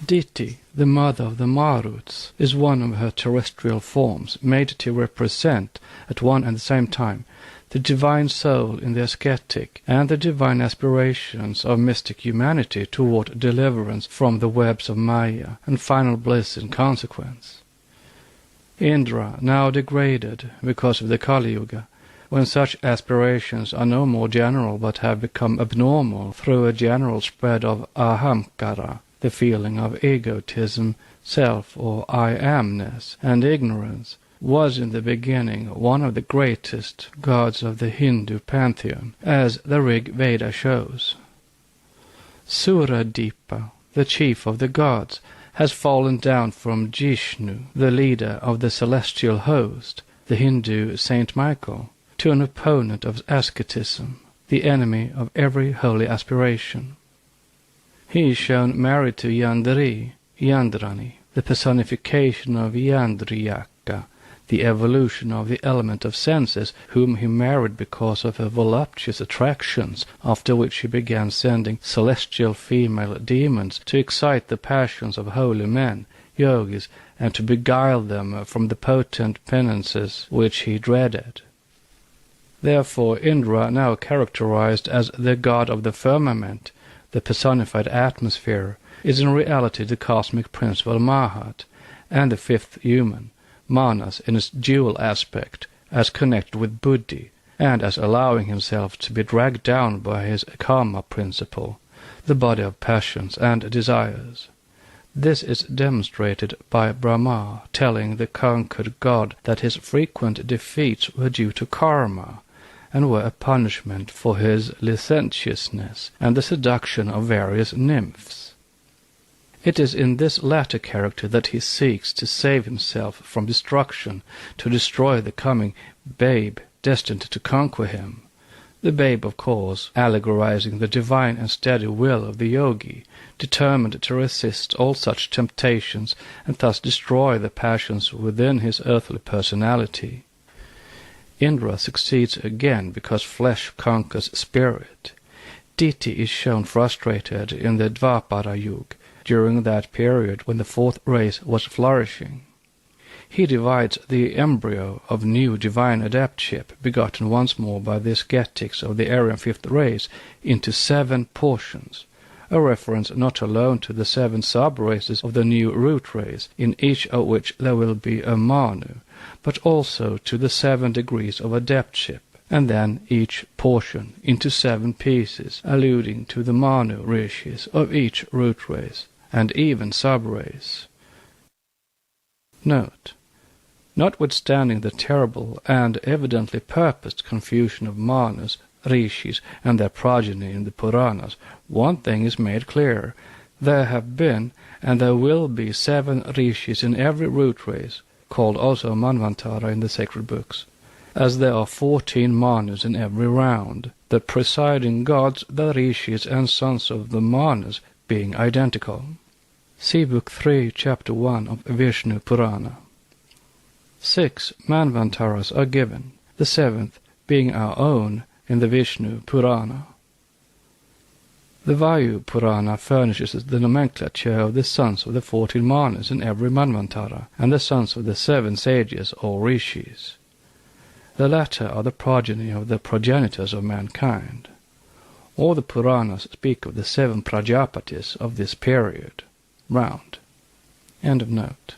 Diti, the mother of the Maruts, is one of her terrestrial forms, made to represent, at one and the same time, the divine soul in the ascetic and the divine aspirations of mystic humanity toward deliverance from the webs of Maya and final bliss in consequence. Indra, now degraded because of the Kali Yuga, when such aspirations are no more general but have become abnormal through a general spread of ahamkara, the feeling of egotism, self or I-amness, and ignorance, was in the beginning one of the greatest gods of the Hindu pantheon, as the Rig Veda shows. Suradipa, the chief of the gods, has fallen down from Jishnu, the leader of the celestial host, the Hindu Saint Michael, to an opponent of asceticism, the enemy of every holy aspiration. He is shown married to Yandri, Yandrani, the personification of Yandriyaka, the evolution of the element of senses, whom he married because of her voluptuous attractions, after which he began sending celestial female demons to excite the passions of holy men, yogis, and to beguile them from the potent penances which he dreaded. Therefore Indra, now characterized as the god of the firmament, the personified atmosphere, is in reality the cosmic principle Mahat, and the 5th human, Manas in its dual aspect, as connected with Buddhi, and as allowing himself to be dragged down by his Kama principle, the body of passions and desires. This is demonstrated by Brahma telling the conquered god that his frequent defeats were due to karma, and were a punishment for his licentiousness and the seduction of various nymphs. It is in this latter character that he seeks to save himself from destruction, to destroy the coming babe destined to conquer him. The babe, of course, allegorizing the divine and steady will of the yogi, determined to resist all such temptations and thus destroy the passions within his earthly personality. Indra succeeds again because flesh conquers spirit. Diti is shown frustrated in the Dvapara Yuga, during that period when the 4th race was flourishing. he divides the embryo of new divine adeptship, begotten once more by the ascetics of the Aryan fifth race, into 7 portions, a reference not alone to the 7 sub-races of the new root race, in each of which there will be a Manu, but also to the 7 degrees of adeptship, and then each portion into 7 pieces, alluding to the Manu rishis of each root race, and even sub-race. Note: notwithstanding the terrible and evidently purposed confusion of Manus, Rishis, and their progeny in the Puranas, one thing is made clear: there have been, and there will be 7 Rishis in every root race, called also Manvantara in the sacred books, as there are 14 Manus in every round, the presiding gods, the Rishis and sons of the Manus, being identical. See Book 3, Chapter 1 of Vishnu Purana. 6 Manvantaras are given, the 7th being our own in the Vishnu Purana. The Vayu Purana furnishes the nomenclature of the sons of the 14 Manus in every Manvantara, and the sons of the 7 sages or rishis. The latter are the progeny of the progenitors of mankind. All the Puranas speak of the 7 Prajapatis of this period. Round. End of note.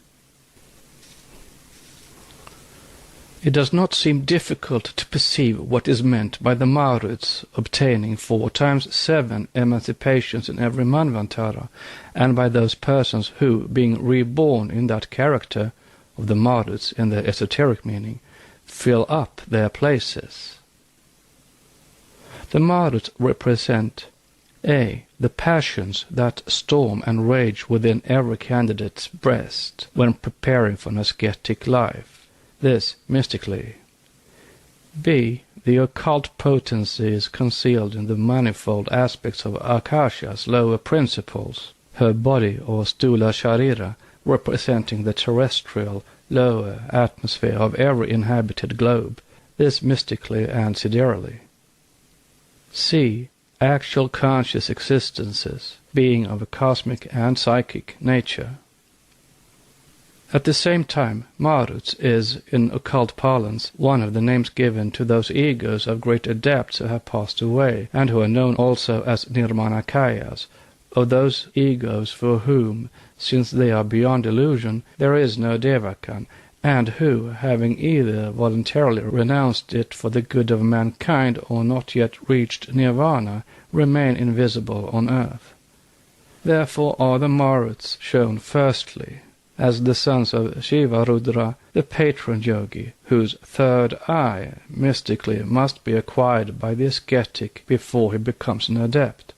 It does not seem difficult to perceive what is meant by the Maruts obtaining 4 times 7 emancipations in every Manvantara, and by those persons who, being reborn in that character of the Maruts in the esoteric meaning, fill up their places. The Maruts represent A. the passions that storm and rage within every candidate's breast when preparing for an ascetic life. This mystically. B. the occult potencies concealed in the manifold aspects of Akasha's lower principles, her body or Stula Sharira, representing the terrestrial lower atmosphere of every inhabited globe, this mystically and siderally. C. actual conscious existences, being of a cosmic and psychic nature. At the same time, Maruts is, in occult parlance, one of the names given to those egos of great adepts who have passed away, and who are known also as Nirmanakayas, of those egos for whom, since they are beyond illusion, there is no Devakan, and who, having either voluntarily renounced it for the good of mankind or not yet reached Nirvana, remain invisible on earth. Therefore are the Maruts shown firstly as the sons of Shiva Rudra, the patron yogi, whose 3rd eye mystically must be acquired by the ascetic before he becomes an adept.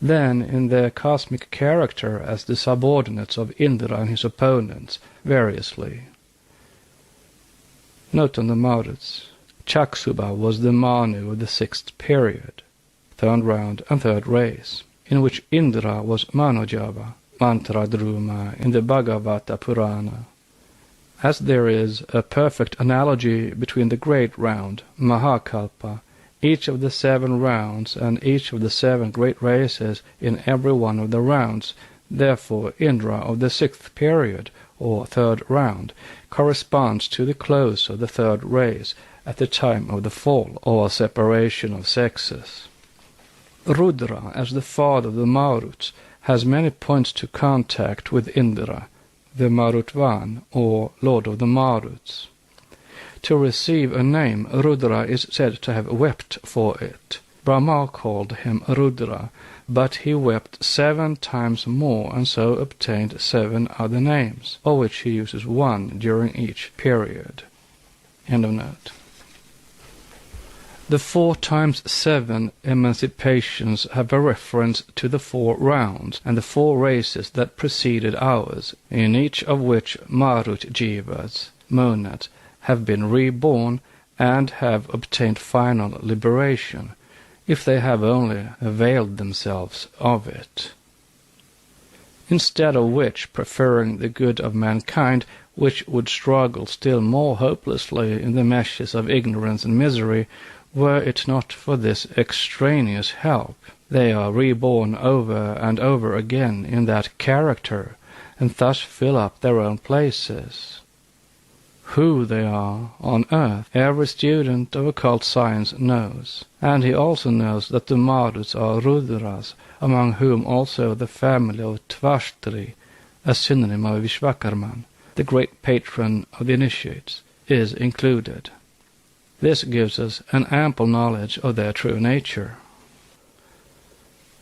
Then in their cosmic character as the subordinates of Indra and his opponents, variously. Note on the Maruts. Chaksuba was the Manu of the 6th period, 3rd round and 3rd race, in which Indra was Manojava, Mantradruma in the Bhagavata Purana. As there is a perfect analogy between the great round, Mahakalpa, each of the 7 rounds, and each of the 7 great races in every one of the rounds, therefore Indra of the 6th period, or 3rd round, corresponds to the close of the 3rd race at the time of the fall, or separation of sexes. Rudra, as the father of the Maruts, has many points to contact with Indra, the Marutvan, or Lord of the Maruts. To receive a name, Rudra is said to have wept for it. Brahma called him Rudra, but he wept 7 times more, and so obtained 7 other names, of which he uses 1 during each period. End of note. The 4 times 7 emancipations have a reference to the 4 rounds and the 4 races that preceded ours, in each of which Marut Jivas, monads, have been reborn and have obtained final liberation, if they have only availed themselves of it. Instead of which, preferring the good of mankind, which would struggle still more hopelessly in the meshes of ignorance and misery, were it not for this extraneous help, they are reborn over and over again in that character, and thus fill up their own places. Who they are on earth every student of occult science knows, and he also knows that the Madus are Rudras, among whom also the family of Tvashtri, a synonym of Vishvakarman, the great patron of the initiates, is included. This gives us an ample knowledge of their true nature.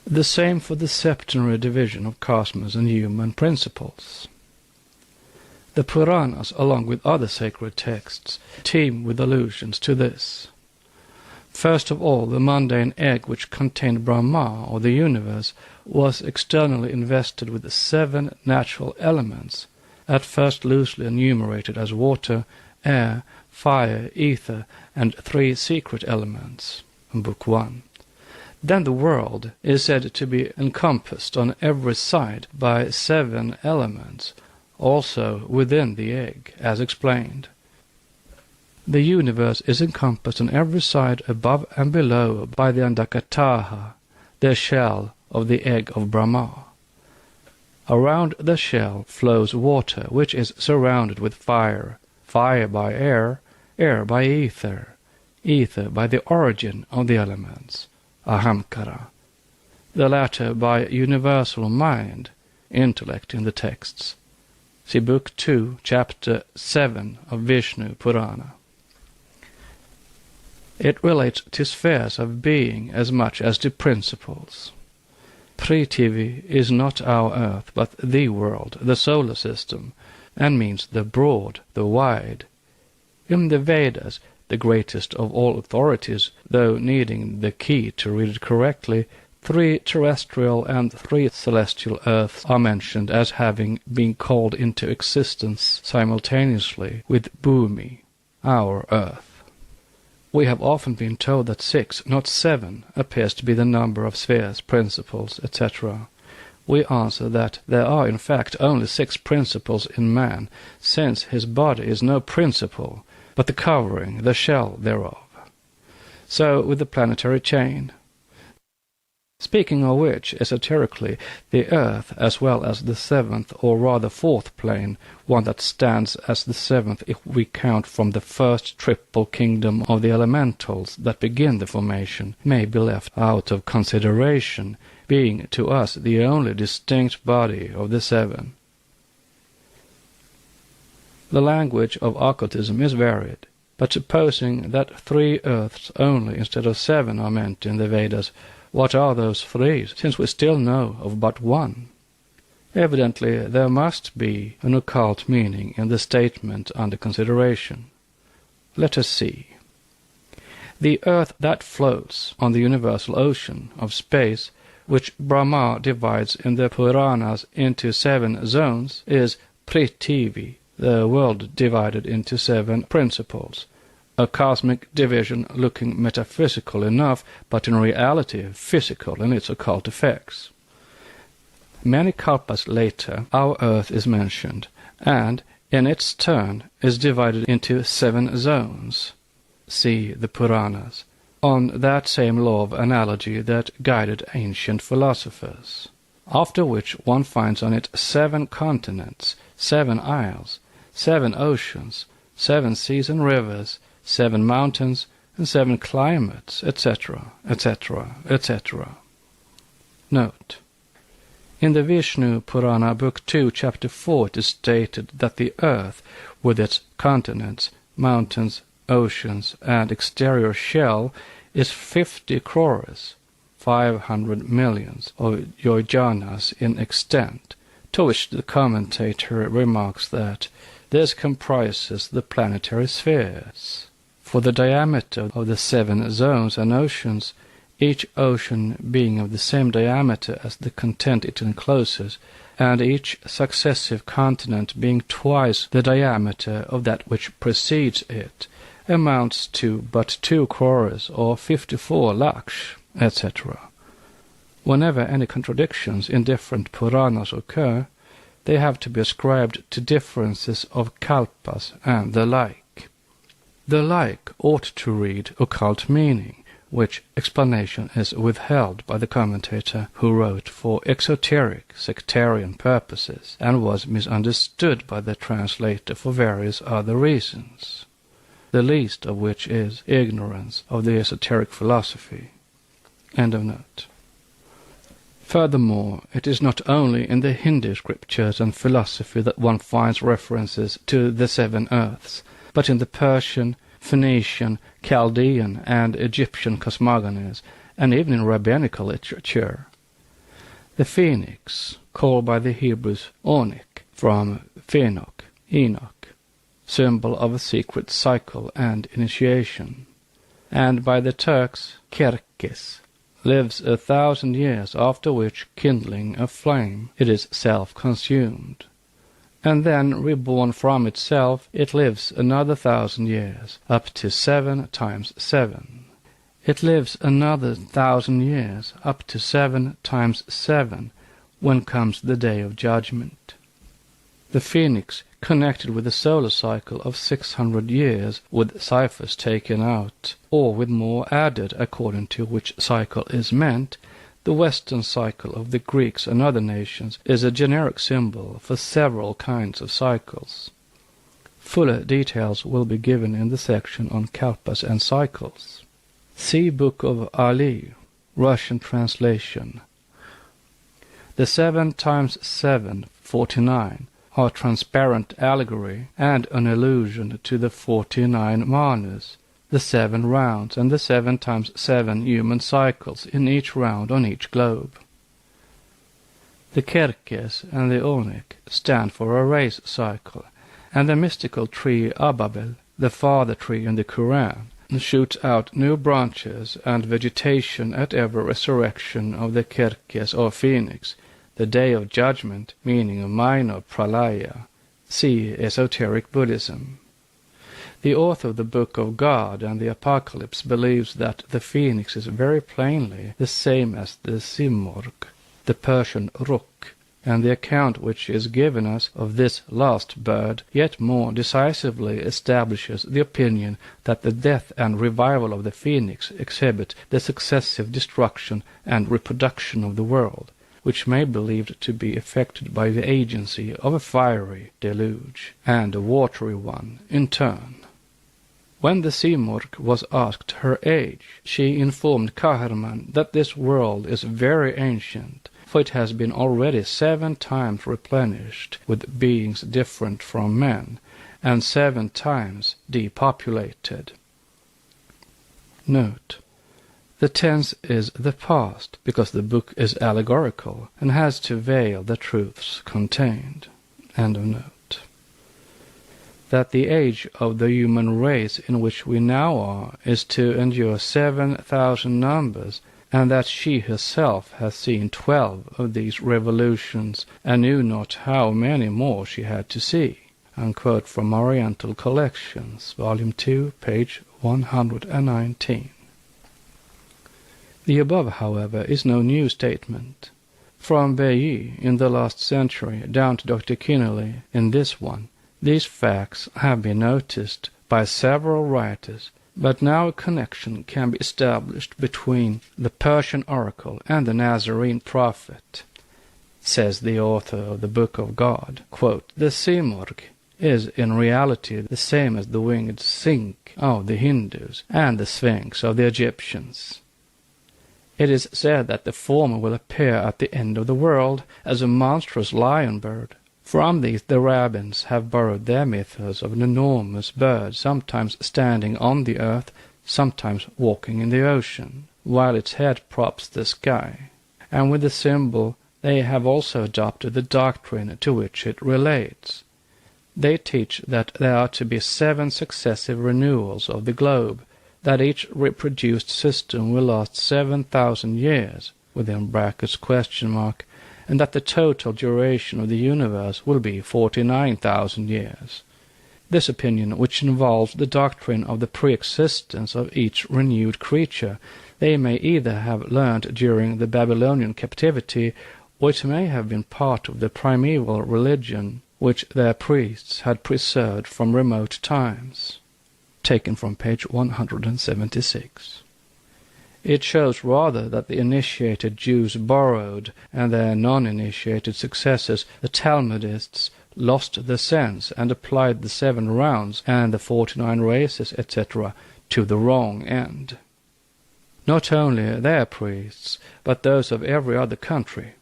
The same for the septenary division of cosmos and human principles. The Puranas, along with other sacred texts, teem with allusions to this. First of all, the mundane egg which contained Brahma, or the universe, was externally invested with 7 natural elements, at first loosely enumerated as water, air, fire, ether, and 3 secret elements, in Book 1. Then the world is said to be encompassed on every side by 7 elements, also within the egg, as explained. The universe is encompassed on every side above and below by the Andakataha, the shell of the egg of Brahma. Around the shell flows water, which is surrounded with fire, fire by air, air by ether, ether by the origin of the elements, ahamkara, the latter by universal mind, intellect in the texts. See Book 2, Chapter 7 of Vishnu Purana. It relates to spheres of being as much as to principles. Prithivi is not our earth, but the world, the solar system, and means the broad, the wide. In the Vedas, the greatest of all authorities, though needing the key to read it correctly, 3 terrestrial and 3 celestial earths are mentioned as having been called into existence simultaneously with Bhumi, our earth. We have often been told that 6, not 7, appears to be the number of spheres, principles, etc. We answer that there are in fact only 6 principles in man, since his body is no principle, but the covering, the shell thereof. So with the planetary chain. Speaking of which, esoterically, the earth, as well as the 7th, or rather 4th plane, one that stands as the 7th if we count from the first triple kingdom of the elementals that begin the formation, may be left out of consideration, being to us the only distinct body of the 7. The language of occultism is varied, but supposing that 3 earths only instead of 7 are meant in the Vedas, what are those 3, since we still know of but 1? Evidently there must be an occult meaning in the statement under consideration. Let us see. The earth that floats on the universal ocean of space, which Brahma divides in the Puranas into 7 zones, is Prithivi, the world divided into 7 principles, a cosmic division looking metaphysical enough, but in reality physical in its occult effects. Many kalpas later, our earth is mentioned, and, in its turn, is divided into 7 zones. See the Puranas, on that same law of analogy that guided ancient philosophers, after which one finds on it 7 continents, 7 isles, 7 oceans, 7 seas and rivers, 7 mountains, and 7 climates, etc., etc., etc. Note: in the Vishnu Purana, Book 2, Chapter 4, it is stated that the earth, with its continents, mountains, oceans, and exterior shell, is 50 crores, 500 millions, of yojanas in extent, to which the commentator remarks that this comprises the planetary spheres. For the diameter of the 7 zones and oceans, each ocean being of the same diameter as the content it encloses, and each successive continent being twice the diameter of that which precedes it, amounts to but 2 crores or 54 lakhs, etc. Whenever any contradictions in different Puranas occur, they have to be ascribed to differences of kalpas and the like. The like ought to read occult meaning, which explanation is withheld by the commentator who wrote for exoteric sectarian purposes and was misunderstood by the translator for various other reasons, the least of which is ignorance of the esoteric philosophy. End of note. Furthermore, it is not only in the Hindu scriptures and philosophy that one finds references to the seven earths, but in the Persian, Phoenician, Chaldean, and Egyptian cosmogonies, and even in rabbinical literature. The phoenix, called by the Hebrews Onik, from Phenok, Enoch, symbol of a secret cycle and initiation, and by the Turks Kerkes, lives 1,000 years, after which, kindling a flame, it is self-consumed. And then, reborn from itself, it lives another 1,000 years, up to 7 times 7. It lives another 1,000 years, up to 7 times 7, when comes the day of judgment. The phoenix, connected with the solar cycle of 600 years, with ciphers taken out, or with more added according to which cycle is meant, the Western cycle of the Greeks and other nations is a generic symbol for several kinds of cycles. Fuller details will be given in the section on kalpas and cycles. See Book of Ali, Russian translation. The 7 times 7, 49, are transparent allegory and an allusion to the 49 manas, the 7 rounds, and the 7 times 7 human cycles in each round on each globe. The Kerkes and the Onik stand for a race cycle, and the mystical tree Ababel, the father tree in the Quran, shoots out new branches and vegetation at every resurrection of the Kerkes or phoenix, the day of judgment, meaning a minor pralaya. See Esoteric Buddhism. The author of the Book of God and the Apocalypse believes that the phoenix is very plainly the same as the simorg, the Persian ruk, and the account which is given us of this last bird yet more decisively establishes the opinion that the death and revival of the phoenix exhibit the successive destruction and reproduction of the world, which may be believed to be effected by the agency of a fiery deluge and a watery one in turn. When the Simurg was asked her age, she informed Kaherman that this world is very ancient, for it has been already 7 times replenished with beings different from men, and 7 times depopulated. Note: the tense is the past, because the book is allegorical and has to veil the truths contained. End of note. That the age of the human race in which we now are is to endure 7,000 numbers, and that she herself has seen 12 of these revolutions, and knew not how many more she had to see. Unquote from Oriental Collections, Volume 2, page 119. The above, however, is no new statement. From Bailly in the last century down to Dr. Kinnelly in this one, these facts have been noticed by several writers, but now a connection can be established between the Persian oracle and the Nazarene prophet. Says the author of the Book of God, quote, the Simurg is in reality the same as the winged sink of the Hindus and the Sphinx of the Egyptians. It is said that the former will appear at the end of the world as a monstrous lion bird. From these the rabbins have borrowed their mythos of an enormous bird, sometimes standing on the earth, sometimes walking in the ocean, while its head props the sky. And with the symbol they have also adopted the doctrine to which it relates. They teach that there are to be 7 successive renewals of the globe, that each reproduced system will last 7,000 years, within brackets question mark, and that the total duration of the universe will be 49,000 years. This opinion, which involves the doctrine of the pre-existence of each renewed creature, they may either have learned during the Babylonian captivity, or it may have been part of the primeval religion which their priests had preserved from remote times. Taken from page 176. It shows rather that the initiated Jews borrowed, and their non-initiated successors, the Talmudists, lost the sense and applied the 7 rounds and the 49 races, etc., to the wrong end. Not only their priests, but those of every other country.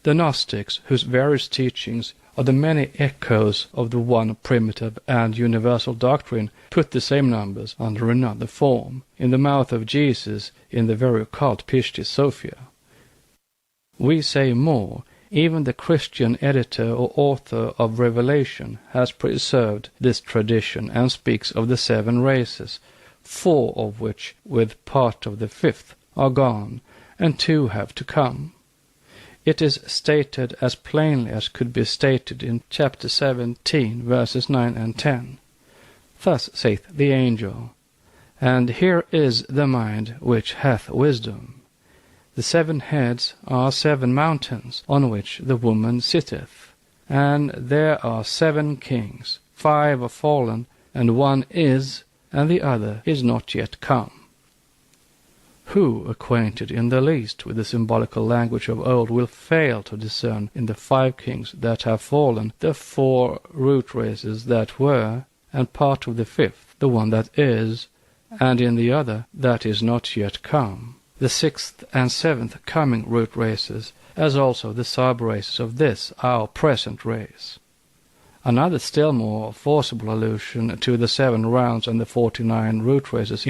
The Gnostics, whose various teachings are the many echoes of the one primitive and universal doctrine, put the same numbers under another form, in the mouth of Jesus, in the very occult Pistis Sophia. We say more, even the Christian editor or author of Revelation has preserved this tradition and speaks of the 7 races, 4 of which, with part of the 5th, are gone, and 2 have to come. It is stated as plainly as could be stated in chapter 17, verses 9 and 10. Thus saith the angel, And here is the mind which hath wisdom. The 7 heads are 7 mountains, on which the woman sitteth. And there are 7 kings, 5 are fallen, and 1 is, and the other is not yet come. Who, acquainted in the least with the symbolical language of old, will fail to discern in the 5 kings that have fallen the 4 root races that were, and part of the 5th, the one that is, and in the other that is not yet come, the 6th and 7th coming root races, as also the sub-races of this our present race. Another still more forcible allusion to the 7 rounds and the 49 root races